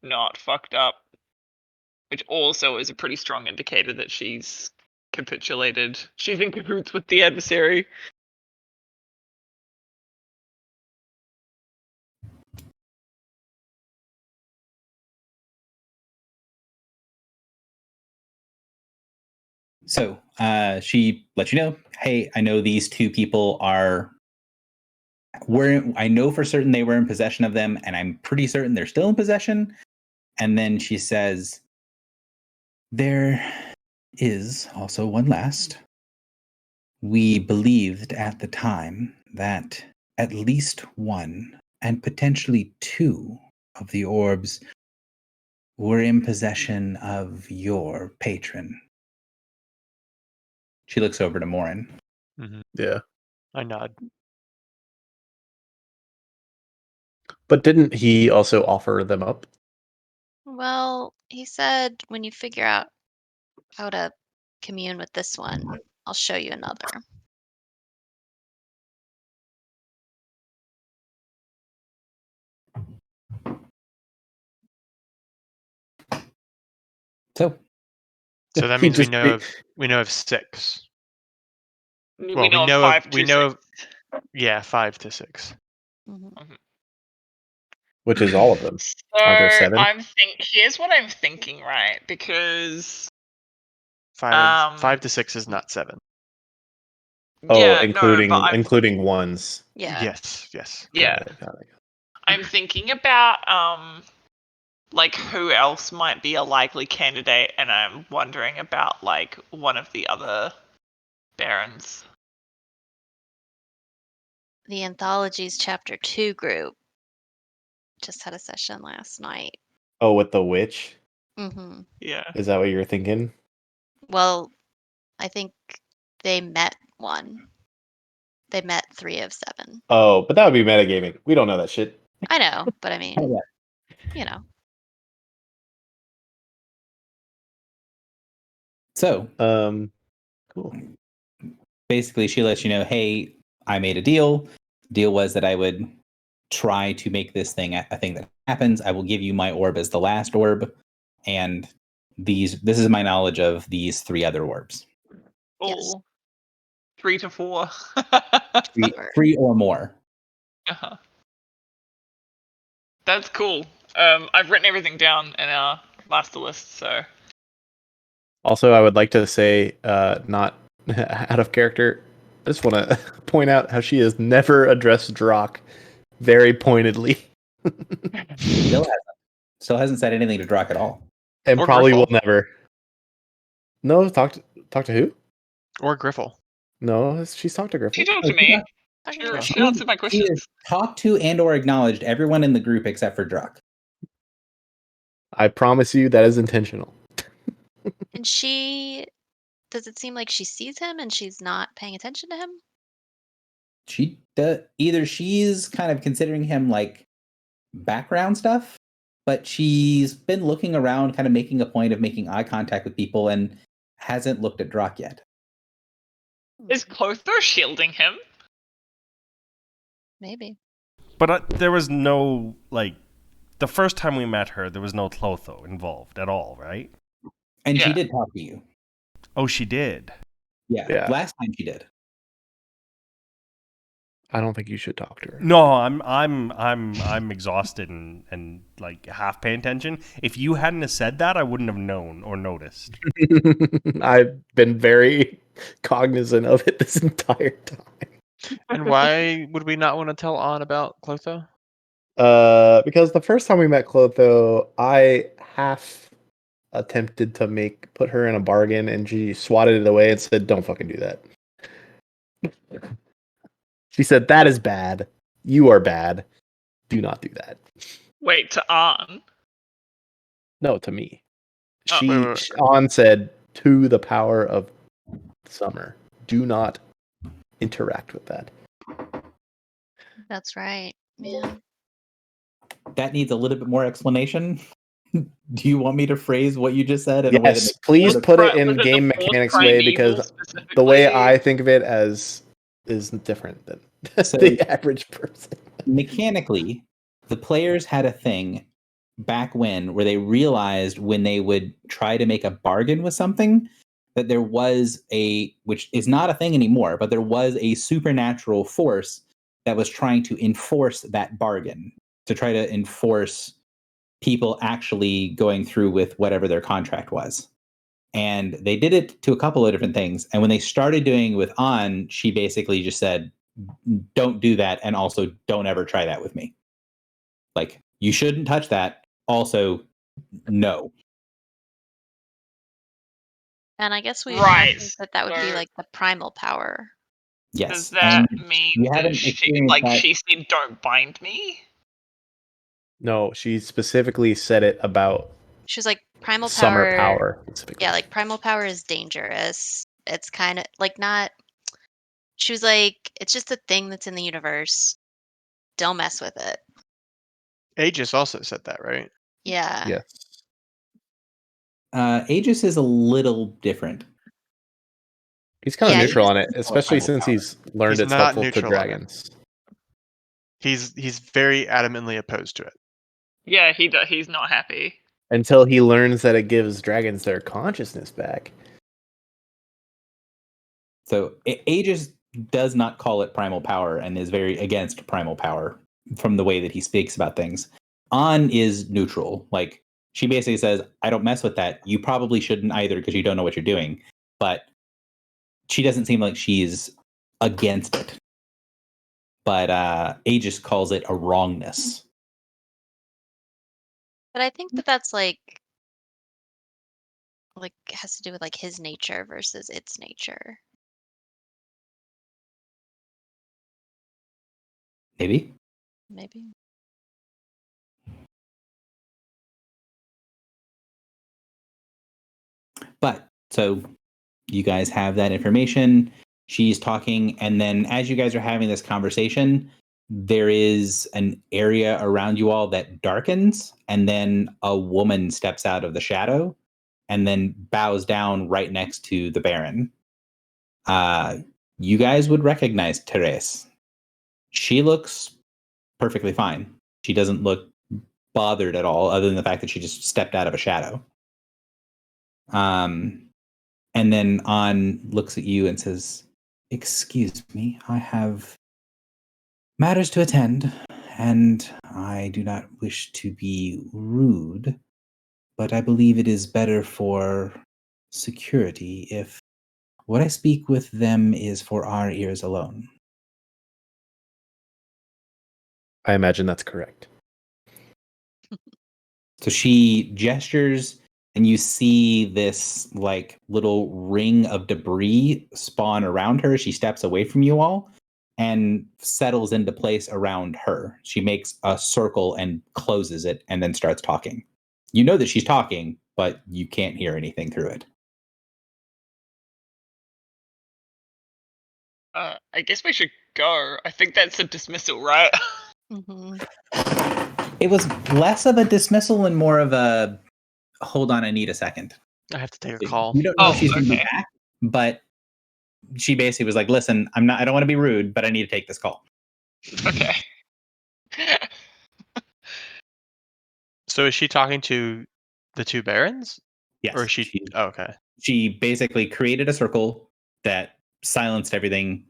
not fucked up, which also is a pretty strong indicator that she's capitulated. She's in cahoots with the adversary. So she let you know, hey, I know these two people I know for certain they were in possession of them, and I'm pretty certain they're still in possession. And then she says, there is also one last. We believed at the time that at least one and potentially two of the orbs were in possession of your patron. She looks over to Morin. Hmm. Yeah. I nod. But didn't he also offer them up? Well, he said when you figure out how to commune with this one, I'll show you another. So So that He means we just- know of 6. We Well, know of 5 we to know 6. Yeah, 5 to 6. Mhm. Which is all of them. So Aren't there 7? here's what I'm thinking, right? Because 5 to 6 is not 7. Oh, yeah, including no, but including ones. Yeah. Yes. yeah, Got it. I'm thinking about like who else might be a likely candidate, and I'm wondering about like one of the other barons. The Anthologies Chapter 2 group just had a session last night. Oh, with the witch? Hmm. Yeah. Is that what you're thinking? Well, I think they met one. They met 3 of 7. Oh, but that would be metagaming. We don't know that shit. I know, but I mean, you know. So Cool. basically, she lets you know, hey, I made a deal. Deal was that I would try to make this thing a thing that happens. I will give you my orb as the last orb, and this is my knowledge of these 3 other orbs. Yes. Oh, 3 to 4. Three or more. Uh-huh. That's cool. I've written everything down in our master list, so Also, I would like to say, not out of character, I just want to point out how she has never addressed Drock very pointedly. Still hasn't said anything to Drock at all. And Or probably Griffle. will never. No, talk to who? Or Griffle. No, she's talked to She Griffle. talked to me. Okay. She answered my She questions. has talked to and or acknowledged everyone in the group except for Druck. I promise you that is intentional. And does it seem like she sees him and she's not paying attention to him? She either she's kind of considering him like background stuff, but she's been looking around, kind of making a point of making eye contact with people, and hasn't looked at Drock yet. Is Clotho shielding him? Maybe. But there was no, like, the first time we met her, there was no Clotho involved at all, right? And she Yeah. did talk to you. Oh, she did. Yeah. Last time she did. I don't think you should talk to her. No, I'm exhausted and like half paying attention. If you hadn't have said that, I wouldn't have known or noticed. I've been very cognizant of it this entire time. And why would we not want to tell On about Clotho? Because the first time we met Clotho, I half attempted to put her in a bargain, and she swatted it away and said, "Don't fucking do that." She said, "That is bad. You are bad. Do not do that." Wait, to Arn. No, to me. Oh, wait. Sean said, "To the power of summer, do not interact with that." That's right. Yeah. That needs a little bit more explanation. Do you want me to phrase what you just said in a way that Yes, makes please sort of- put it Was in it the game fourth mechanics way, primeval because the way specifically? I think of it as is different than So- the average person. mechanically, the players had a thing back when where they realized when they would try to make a bargain with something that there was which is not a thing anymore, but there was a supernatural force that was trying to enforce that bargain, to try to enforce people actually going through with whatever their contract was. And they did it to a couple of different things. And when they started doing it with An, she basically just said, "Don't do that, and also don't ever try that with me. Like, you shouldn't touch that. Also, no." And I guess we Right, think that would be so- like the primal power. Yes. Does that And mean you that haven't she, experienced like, that. she said, "Don't bind me"? No, she specifically said it about She was like, primal summer power. Specifically. Yeah, like primal power is dangerous. It's kind of like not. She was like, it's just a thing that's in the universe. Don't mess with it. Aegis also said that, right? Yeah. Yes. Aegis is a little different. He's kind of Yeah, neutral he's- on it, especially primal since power. he's learned He's it's not helpful to neutral on it. dragons. He's very adamantly opposed to it. Yeah, he's not happy. Until he learns that it gives dragons their consciousness back. So Aegis does not call it primal power and is very against primal power from the way that he speaks about things. An is neutral. Like, she basically says, "I don't mess with that. You probably shouldn't either because you don't know what you're doing." But she doesn't seem like she's against it. But Aegis calls it a wrongness. But I think that that's like has to do with like his nature versus its nature. Maybe. Maybe. But so you guys have that information. She's talking, and then as you guys are having this conversation, there is an area around you all that darkens, and then a woman steps out of the shadow and then bows down right next to the Baron. You guys would recognize Therese. She looks perfectly fine. She doesn't look bothered at all, other than the fact that she just stepped out of a shadow. And then An looks at you and says, "Excuse me, I have matters to attend, and I do not wish to be rude, but I believe it is better for security if what I speak with them is for our ears alone." I imagine that's correct. So she gestures and you see this like little ring of debris spawn around her. She steps away from you all and settles into place around her. She makes a circle and closes it and then starts talking. You know that she's talking, but you can't hear anything through it. I guess we should go. I think that's a dismissal, right? Hmm. It was less of a dismissal and more of a hold on, I need a second. I have to take a call. You don't know if Oh, she's going to be okay. back, but she basically was like, listen, I don't want to be rude, but I need to take this call. Okay. So is she talking to the two barons? Yes. Or is she? Oh, okay. She basically created a circle that silenced everything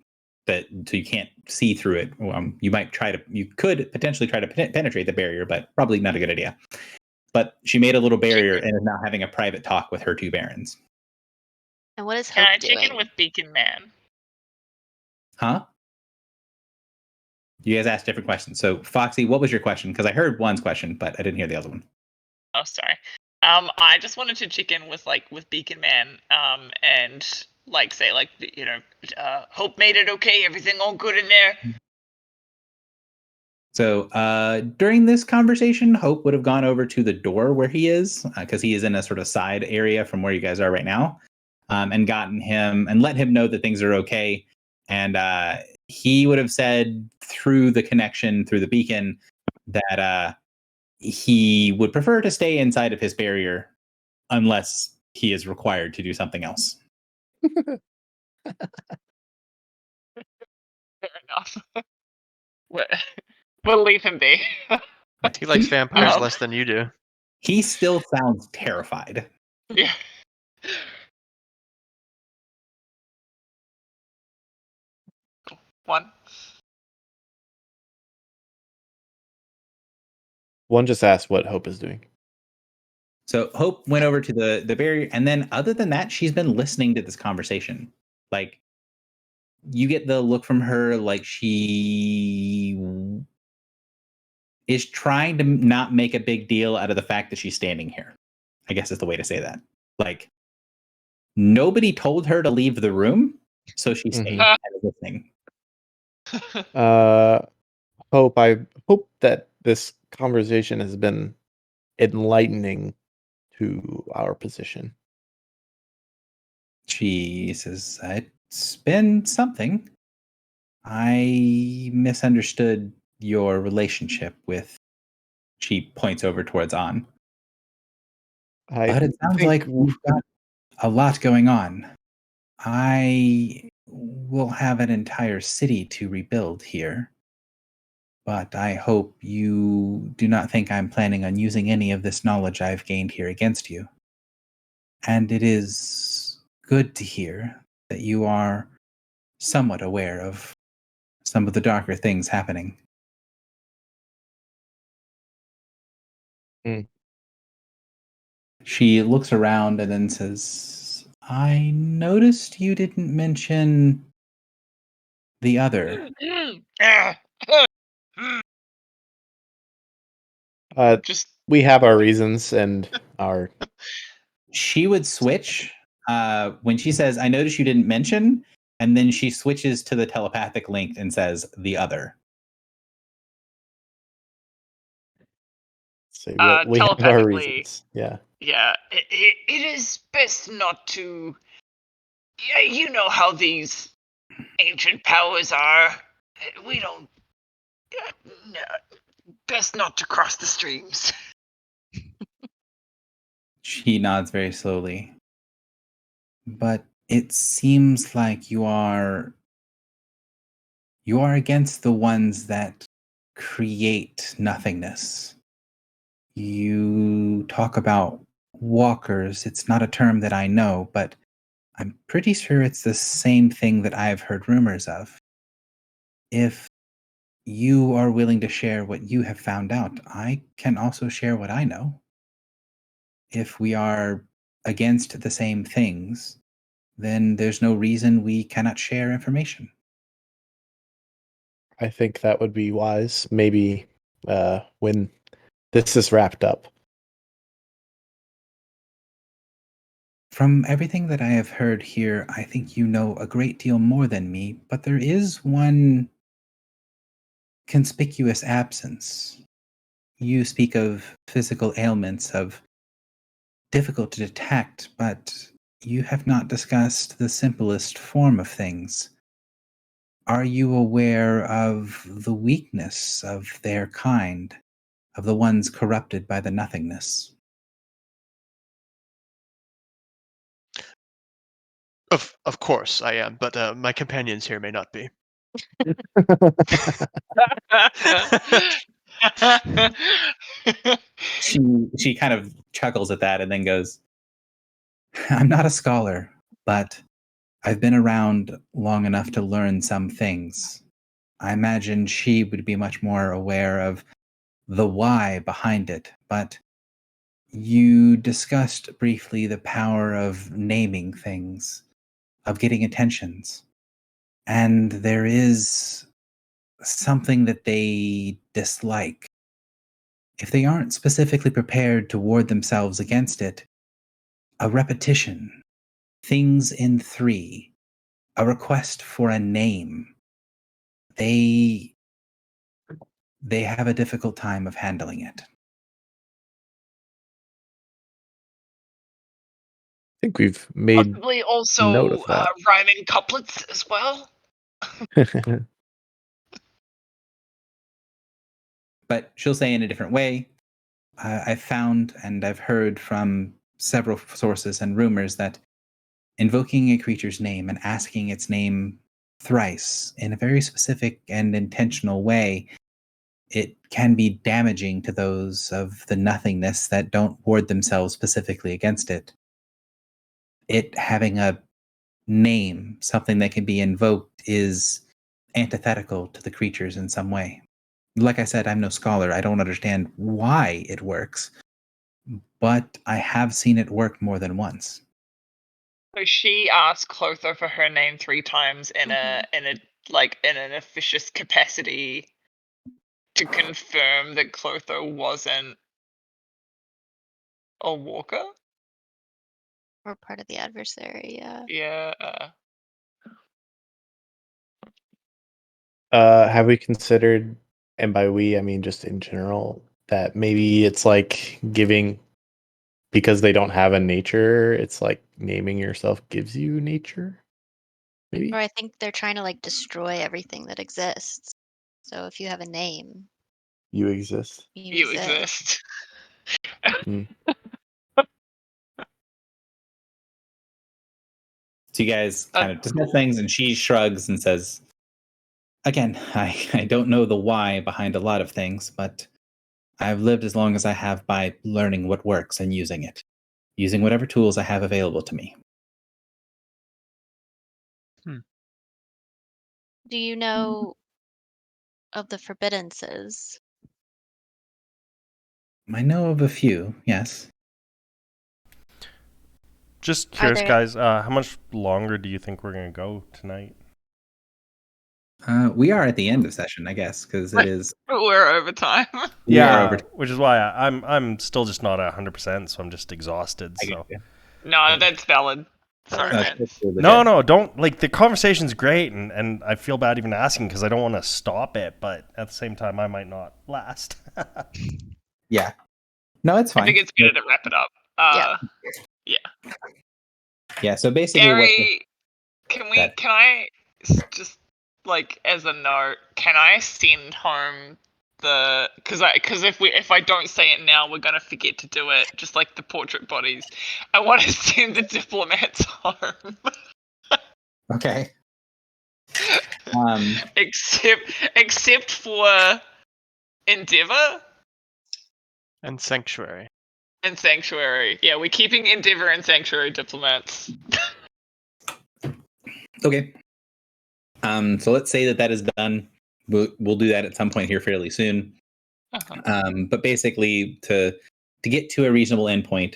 so you can't see through it. You could potentially try to penetrate the barrier, but probably not a good idea. But she made a little barrier and is now having a private talk with her two barons. And what is Can Hope I check in doing? with Beacon Man? Huh? You guys asked different questions. So, Foxy, what was your question? Because I heard one's question, but I didn't hear the other one. Oh, sorry. I just wanted to check in with Beacon Man, and say Hope made it okay. Everything all good in there. So during this conversation, Hope would have gone over to the door where he is, because he is in a sort of side area from where you guys are right now, and gotten him and let him know that things are okay. And he would have said through the connection, through the beacon, that he would prefer to stay inside of his barrier unless he is required to do something else. Fair enough. We'll leave him be. He likes vampires Um, less than you do. He still sounds terrified. Yeah. One. One just asked what Hope is doing. So Hope went over to the barrier, and then other than that, she's been listening to this conversation. Like, you get the look from her like she is trying to not make a big deal out of the fact that she's standing here. I guess is the way to say that. Like, nobody told her to leave the room, so she stayed Mhm. and is listening. Hope, I hope that this conversation has been enlightening to our position. She says, it's been something. I misunderstood your relationship with. She points over towards On. But it sounds think like we've got a lot going on. I will have an entire city to rebuild here. But I hope you do not think I'm planning on using any of this knowledge I've gained here against you. And it is good to hear that you are somewhat aware of some of the darker things happening. Mm. She looks around and then says, I noticed you didn't mention the other. Just We have our reasons and our She would switch when she says, I noticed you didn't mention, and then she switches to the telepathic link and says, the other. say we have our telepathically. reasons. Yeah. Yeah, it is best not to. Yeah, you know how these ancient powers are. We don't. No, best not to cross the streams. She nods very slowly. But it seems like you are against the ones that create nothingness. You talk about walkers. It's not a term that I know, but I'm pretty sure it's the same thing that I've heard rumors of. If you are willing to share what you have found out, I can also share what I know. If we are against the same things, then there's no reason we cannot share information. I think that would be wise. Maybe when this is wrapped up. From everything that I have heard here, I think you know a great deal more than me, but there is one conspicuous absence. You speak of physical ailments, of difficult to detect, but you have not discussed the simplest form of things. Are you aware of the weakness of their kind, of the ones corrupted by the nothingness? Of course I am, but my companions here may not be. She kind of chuckles at that and then goes, I'm not a scholar, but I've been around long enough to learn some things. I imagine she would be much more aware of the why behind it, but you discussed briefly the power of naming things, of getting attentions. And there is something that they dislike. If they aren't specifically prepared to ward themselves against it, a repetition, things in three, a request for a name, they have a difficult time of handling it. I think we've made Possibly note also of that. rhyming couplets as well. But she'll say in a different way. I've found and I've heard from several sources and rumors that invoking a creature's name and asking its name thrice in a very specific and intentional way, it can be damaging to those of the nothingness that don't ward themselves specifically against it. It having a name, something that can be invoked, is antithetical to the creatures in some way. Like I said, I'm no scholar. I don't understand why it works, but I have seen it work more than once. So she asked Clotho for her name 3 times in a like in an officious capacity to confirm that Clotho wasn't a walker. Or part of the adversary, yeah. Yeah. Have we considered, and by we I mean just in general, that maybe it's like giving, because they don't have a nature, it's like naming yourself gives you nature? Maybe? Or I think they're trying to like destroy everything that exists. So if you have a name, You exist. You exist. So you guys kind of discuss things, and she shrugs and says, again, I don't know the why behind a lot of things, but I've lived as long as I have by learning what works and using it, using whatever tools I have available to me. do you know of the forbiddances? I know of a few, yes. Just curious, there- guys. How much longer do you think we're gonna go tonight? We are at the end of session, I guess, because it is. We're over time. we are over. which is why I'm still just not 100%, so I'm just exhausted. I get So you. No, that's valid. Sorry, Uh, Vince. no, don't like the conversation's great, and I feel bad even asking because I don't want to stop it, but at the same time I might not last. Yeah. No, it's fine. I think it's better to wrap it up. Yeah. So basically, Gary, can That- I just like as a note, can I send home the because if I don't say it now, we're gonna forget to do it. Just like the portrait bodies, I want to send the diplomats home. Okay. except for Endeavor And Sanctuary. and Sanctuary. Yeah, we're keeping Endeavor and Sanctuary diplomats. Okay. So let's say that is done. We'll do that at some point here fairly soon. But basically, to get to a reasonable endpoint,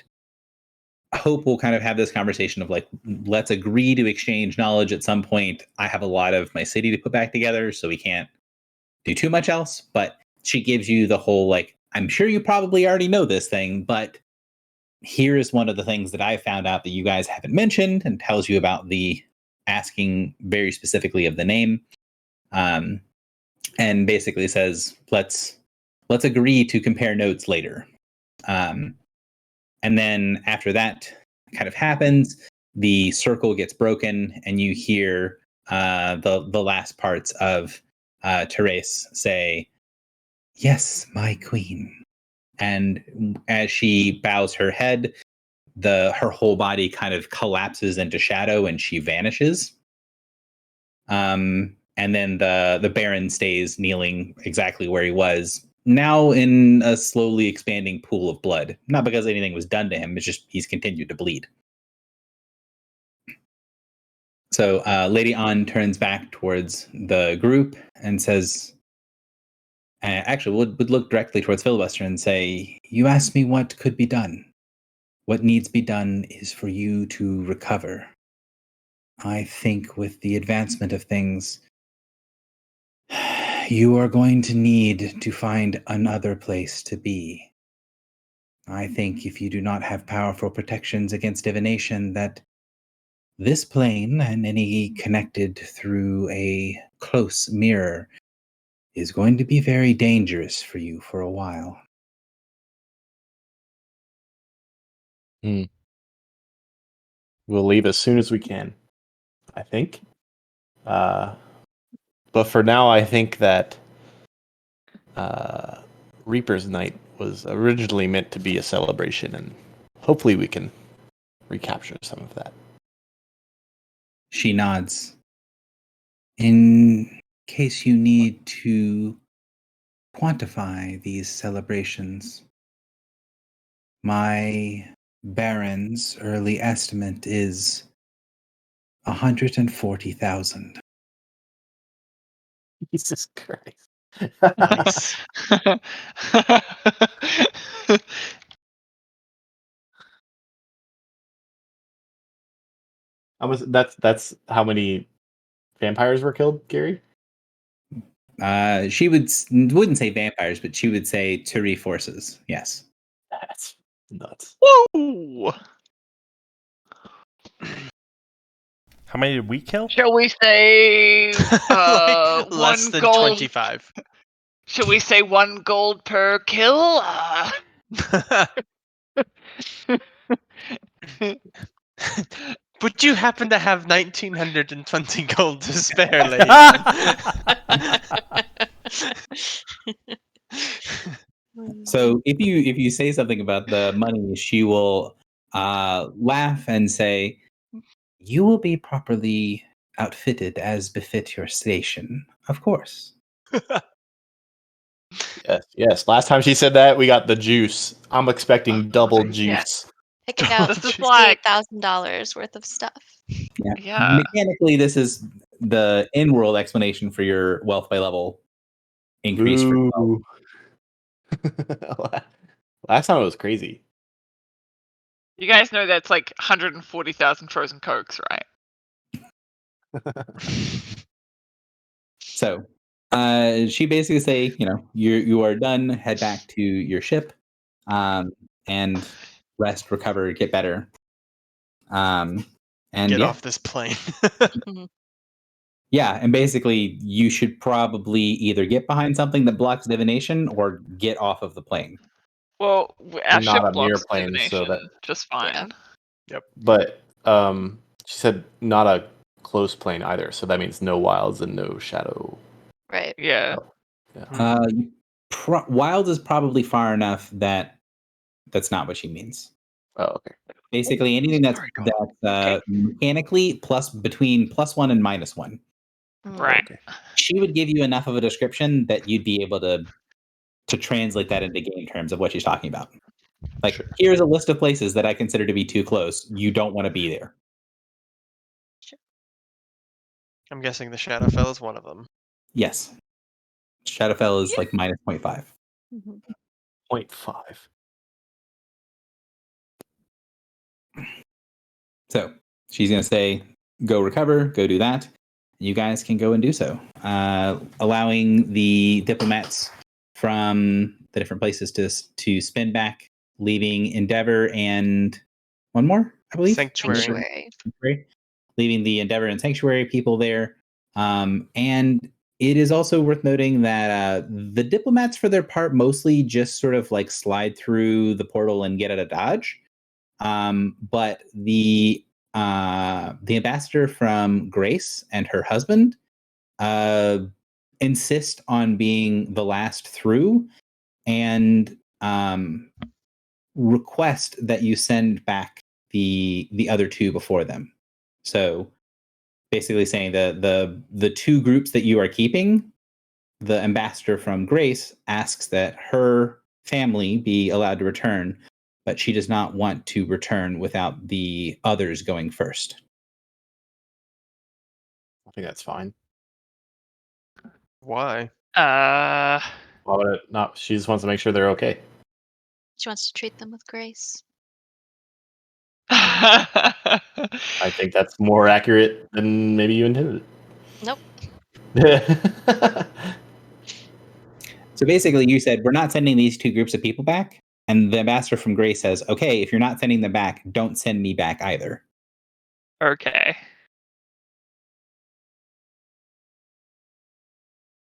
I hope we'll kind of have this conversation of like, let's agree to exchange knowledge at some point. I have a lot of my city to put back together, so we can't do too much else. But she gives you the whole like, I'm sure you probably already know this thing, but here is one of the things that I found out that you guys haven't mentioned, and tells you about the asking very specifically of the name, and basically says, let's agree to compare notes later. And then after that kind of happens, the circle gets broken, and you hear the last parts of Therese say, "Yes, my queen." And as she bows her head, her whole body kind of collapses into shadow, and she vanishes. And then the Baron stays kneeling exactly where he was, now in a slowly expanding pool of blood. Not because anything was done to him; it's just he's continued to bleed. So Lady An turns back towards the group and says, actually, would look directly towards Filibuster and say, "You asked me what could be done. What needs to be done is for you to recover. I think with the advancement of things, you are going to need to find another place to be. I think if you do not have powerful protections against divination, that this plane and any connected through a close mirror is going to be very dangerous for you for a while." We'll leave as soon as we can, I think. But for now, I think that Reaper's Night was originally meant to be a celebration, and hopefully we can recapture some of that. She nods. In case you need to quantify these celebrations, my Baron's early estimate is 140,000. Jesus Christ. Nice. That's how many vampires were killed, Gary? She wouldn't say vampires, but she would say Turi forces. Yes. That's nuts. Whoa! How many did we kill? Shall we say Like, one less than gold? 25. Shall we say 1 gold per kill? Would you happen to have 1920 gold to spare, lady? So if you say something about the money, she will laugh and say, "You will be properly outfitted as befit your station, of course." Yes. Last time she said that, we got the juice. I'm expecting double juice. Yes. Picked out This is like $68,000 worth of stuff. Yeah. Mechanically, this is the in-world explanation for your wealth by level increase. For yourself. Ooh. Last time it was crazy. You guys know that's like 140,000 frozen cokes, right? So she basically say, you are done. Head back to your ship, and rest, recover, get better. And Get yeah. off this plane. Yeah, and basically you should probably either get behind something that blocks divination or get off of the plane. Well, our Not ship a mere blocks plane, so divination that- just fine. But she said not a close plane either, so that means no wilds and no shadow. Right. Yeah. Wild is probably far enough that that's not what she means. Oh, okay. Basically, anything that's Okay. mechanically between +1 and -1. Right. Okay. She would give you enough of a description that you'd be able to translate that into game terms of what she's talking about. Like, Sure. Here's a list of places that I consider to be too close. You don't want to be there. I'm guessing the Shadowfell is one of them. Yes. Shadowfell is like -0.5. 0.5. So she's going to say, go recover, go do that. You guys can go and do so, allowing the diplomats from the different places to spin back leaving Endeavor and one more, I believe. Sanctuary. Sanctuary. Leaving the Endeavor and Sanctuary people there. And it is also worth noting that the diplomats, for their part, mostly just sort of like slide through the portal and get out of Dodge. But the ambassador from Grace and her husband insist on being the last through, and request that you send back the other two before them. So basically saying the two groups that you are keeping, the ambassador from Grace asks that her family be allowed to return, but she does not want to return without the others going first. I think that's fine. Why? Why would it not? She just wants to make sure they're okay. She wants to treat them with grace. I think that's more accurate than maybe you intended. Nope. So basically, you said, we're not sending these two groups of people back. And the ambassador from Grace says, okay, if you're not sending them back, don't send me back either. Okay.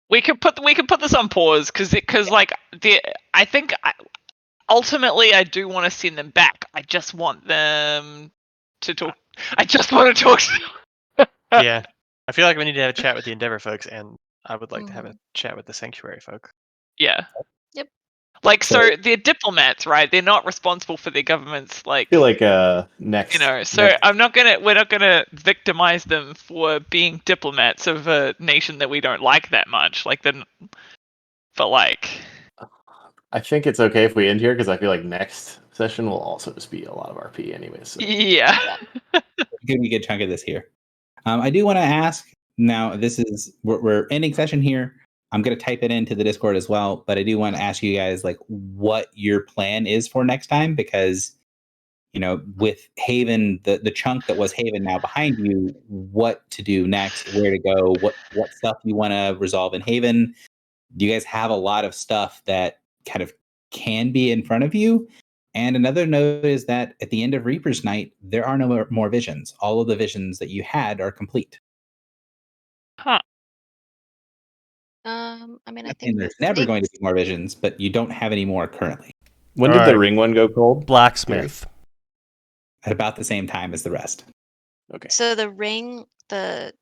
We could put this on pause because like I think ultimately I do want to send them back. I just want them to talk. I just want to talk. Yeah. I feel like we need to have a chat with the Endeavor folks, and I would like to have a chat with the Sanctuary folk. Yeah. Yep. Like, so they're diplomats, right? They're not responsible for their government's, like, I feel like next. you know. So next- we're not gonna victimize them for being diplomats of a nation that we don't like that much. Like, but like, I think it's okay if we end here because I feel like next session will also just be a lot of RP anyways. So. yeah. Give me a good chunk of this here. I do want to ask now. This is we're ending session here. I'm going to type it into the Discord as well, but I do want to ask you guys like what your plan is for next time, because you know, with Haven, the chunk that was Haven now behind you, what to do next, where to go, what stuff you want to resolve in Haven. You guys have a lot of stuff that kind of can be in front of you. And another note is that at the end of Reaper's Night, there are no more visions. All of the visions that you had are complete. Huh. I mean, I think And there's never going to be more visions, but you don't have any more currently. When All did the right. ring one go cold? Blacksmith. At about the same time as the rest. Okay. So the ring, the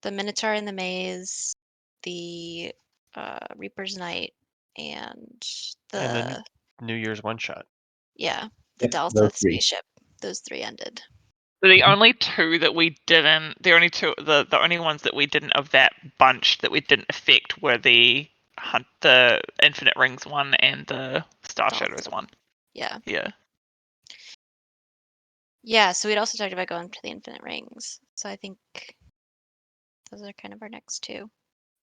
Minotaur in the Maze, the Reaper's Night, and the New Year's one shot. the Yep, Dalseth those three. spaceship. Those three ended. So the only two that we didn't, the only ones that we didn't of that bunch that we didn't affect were the Infinite Rings one and the Star Shadows one. Yeah. Yeah. Yeah, so we'd also talked about going to the Infinite Rings. So I think those are kind of our next two.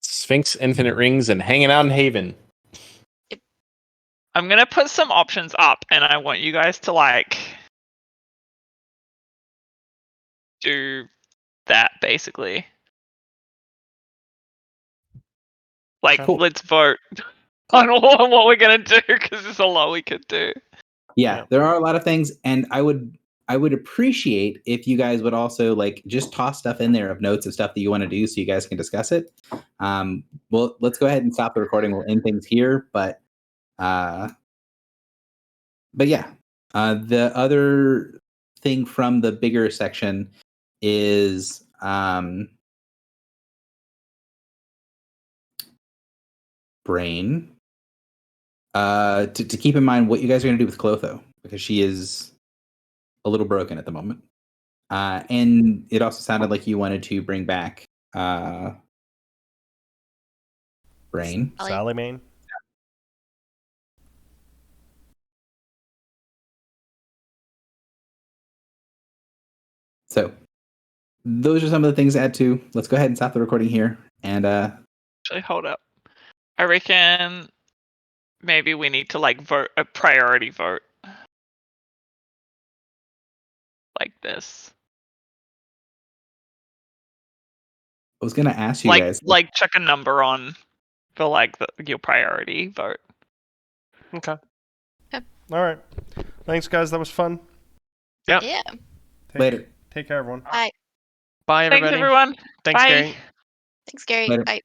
Sphinx, Infinite Rings, and hanging out in Haven. I'm gonna put some options up, and I want you guys to like do that basically. Like, Okay. let's vote on what we're gonna do because there's a lot we could do. Yeah, there are a lot of things, and I would appreciate if you guys would also like just toss stuff in there of notes of stuff that you want to do, so you guys can discuss it. Well, let's go ahead and stop the recording. We'll end things here, but yeah, the other thing from the bigger section is Brain. To keep in mind what you guys are going to do with Clotho, because she is a little broken at the moment. And it also sounded like you wanted to bring back Brain. Sally Main. So those are some of the things to add to. Let's go ahead and stop the recording here. And Actually, hold up. I reckon maybe we need to like vote a priority vote. Like this. I was going to ask you guys. Like check a number on for like your priority vote. Okay. All right. Thanks, guys. That was fun. Yep. Yeah. Later. Take care, everyone. Bye. Bye, everybody. Thanks, everyone. Thanks, Bye. Gary. Thanks, Gary. Later. Bye.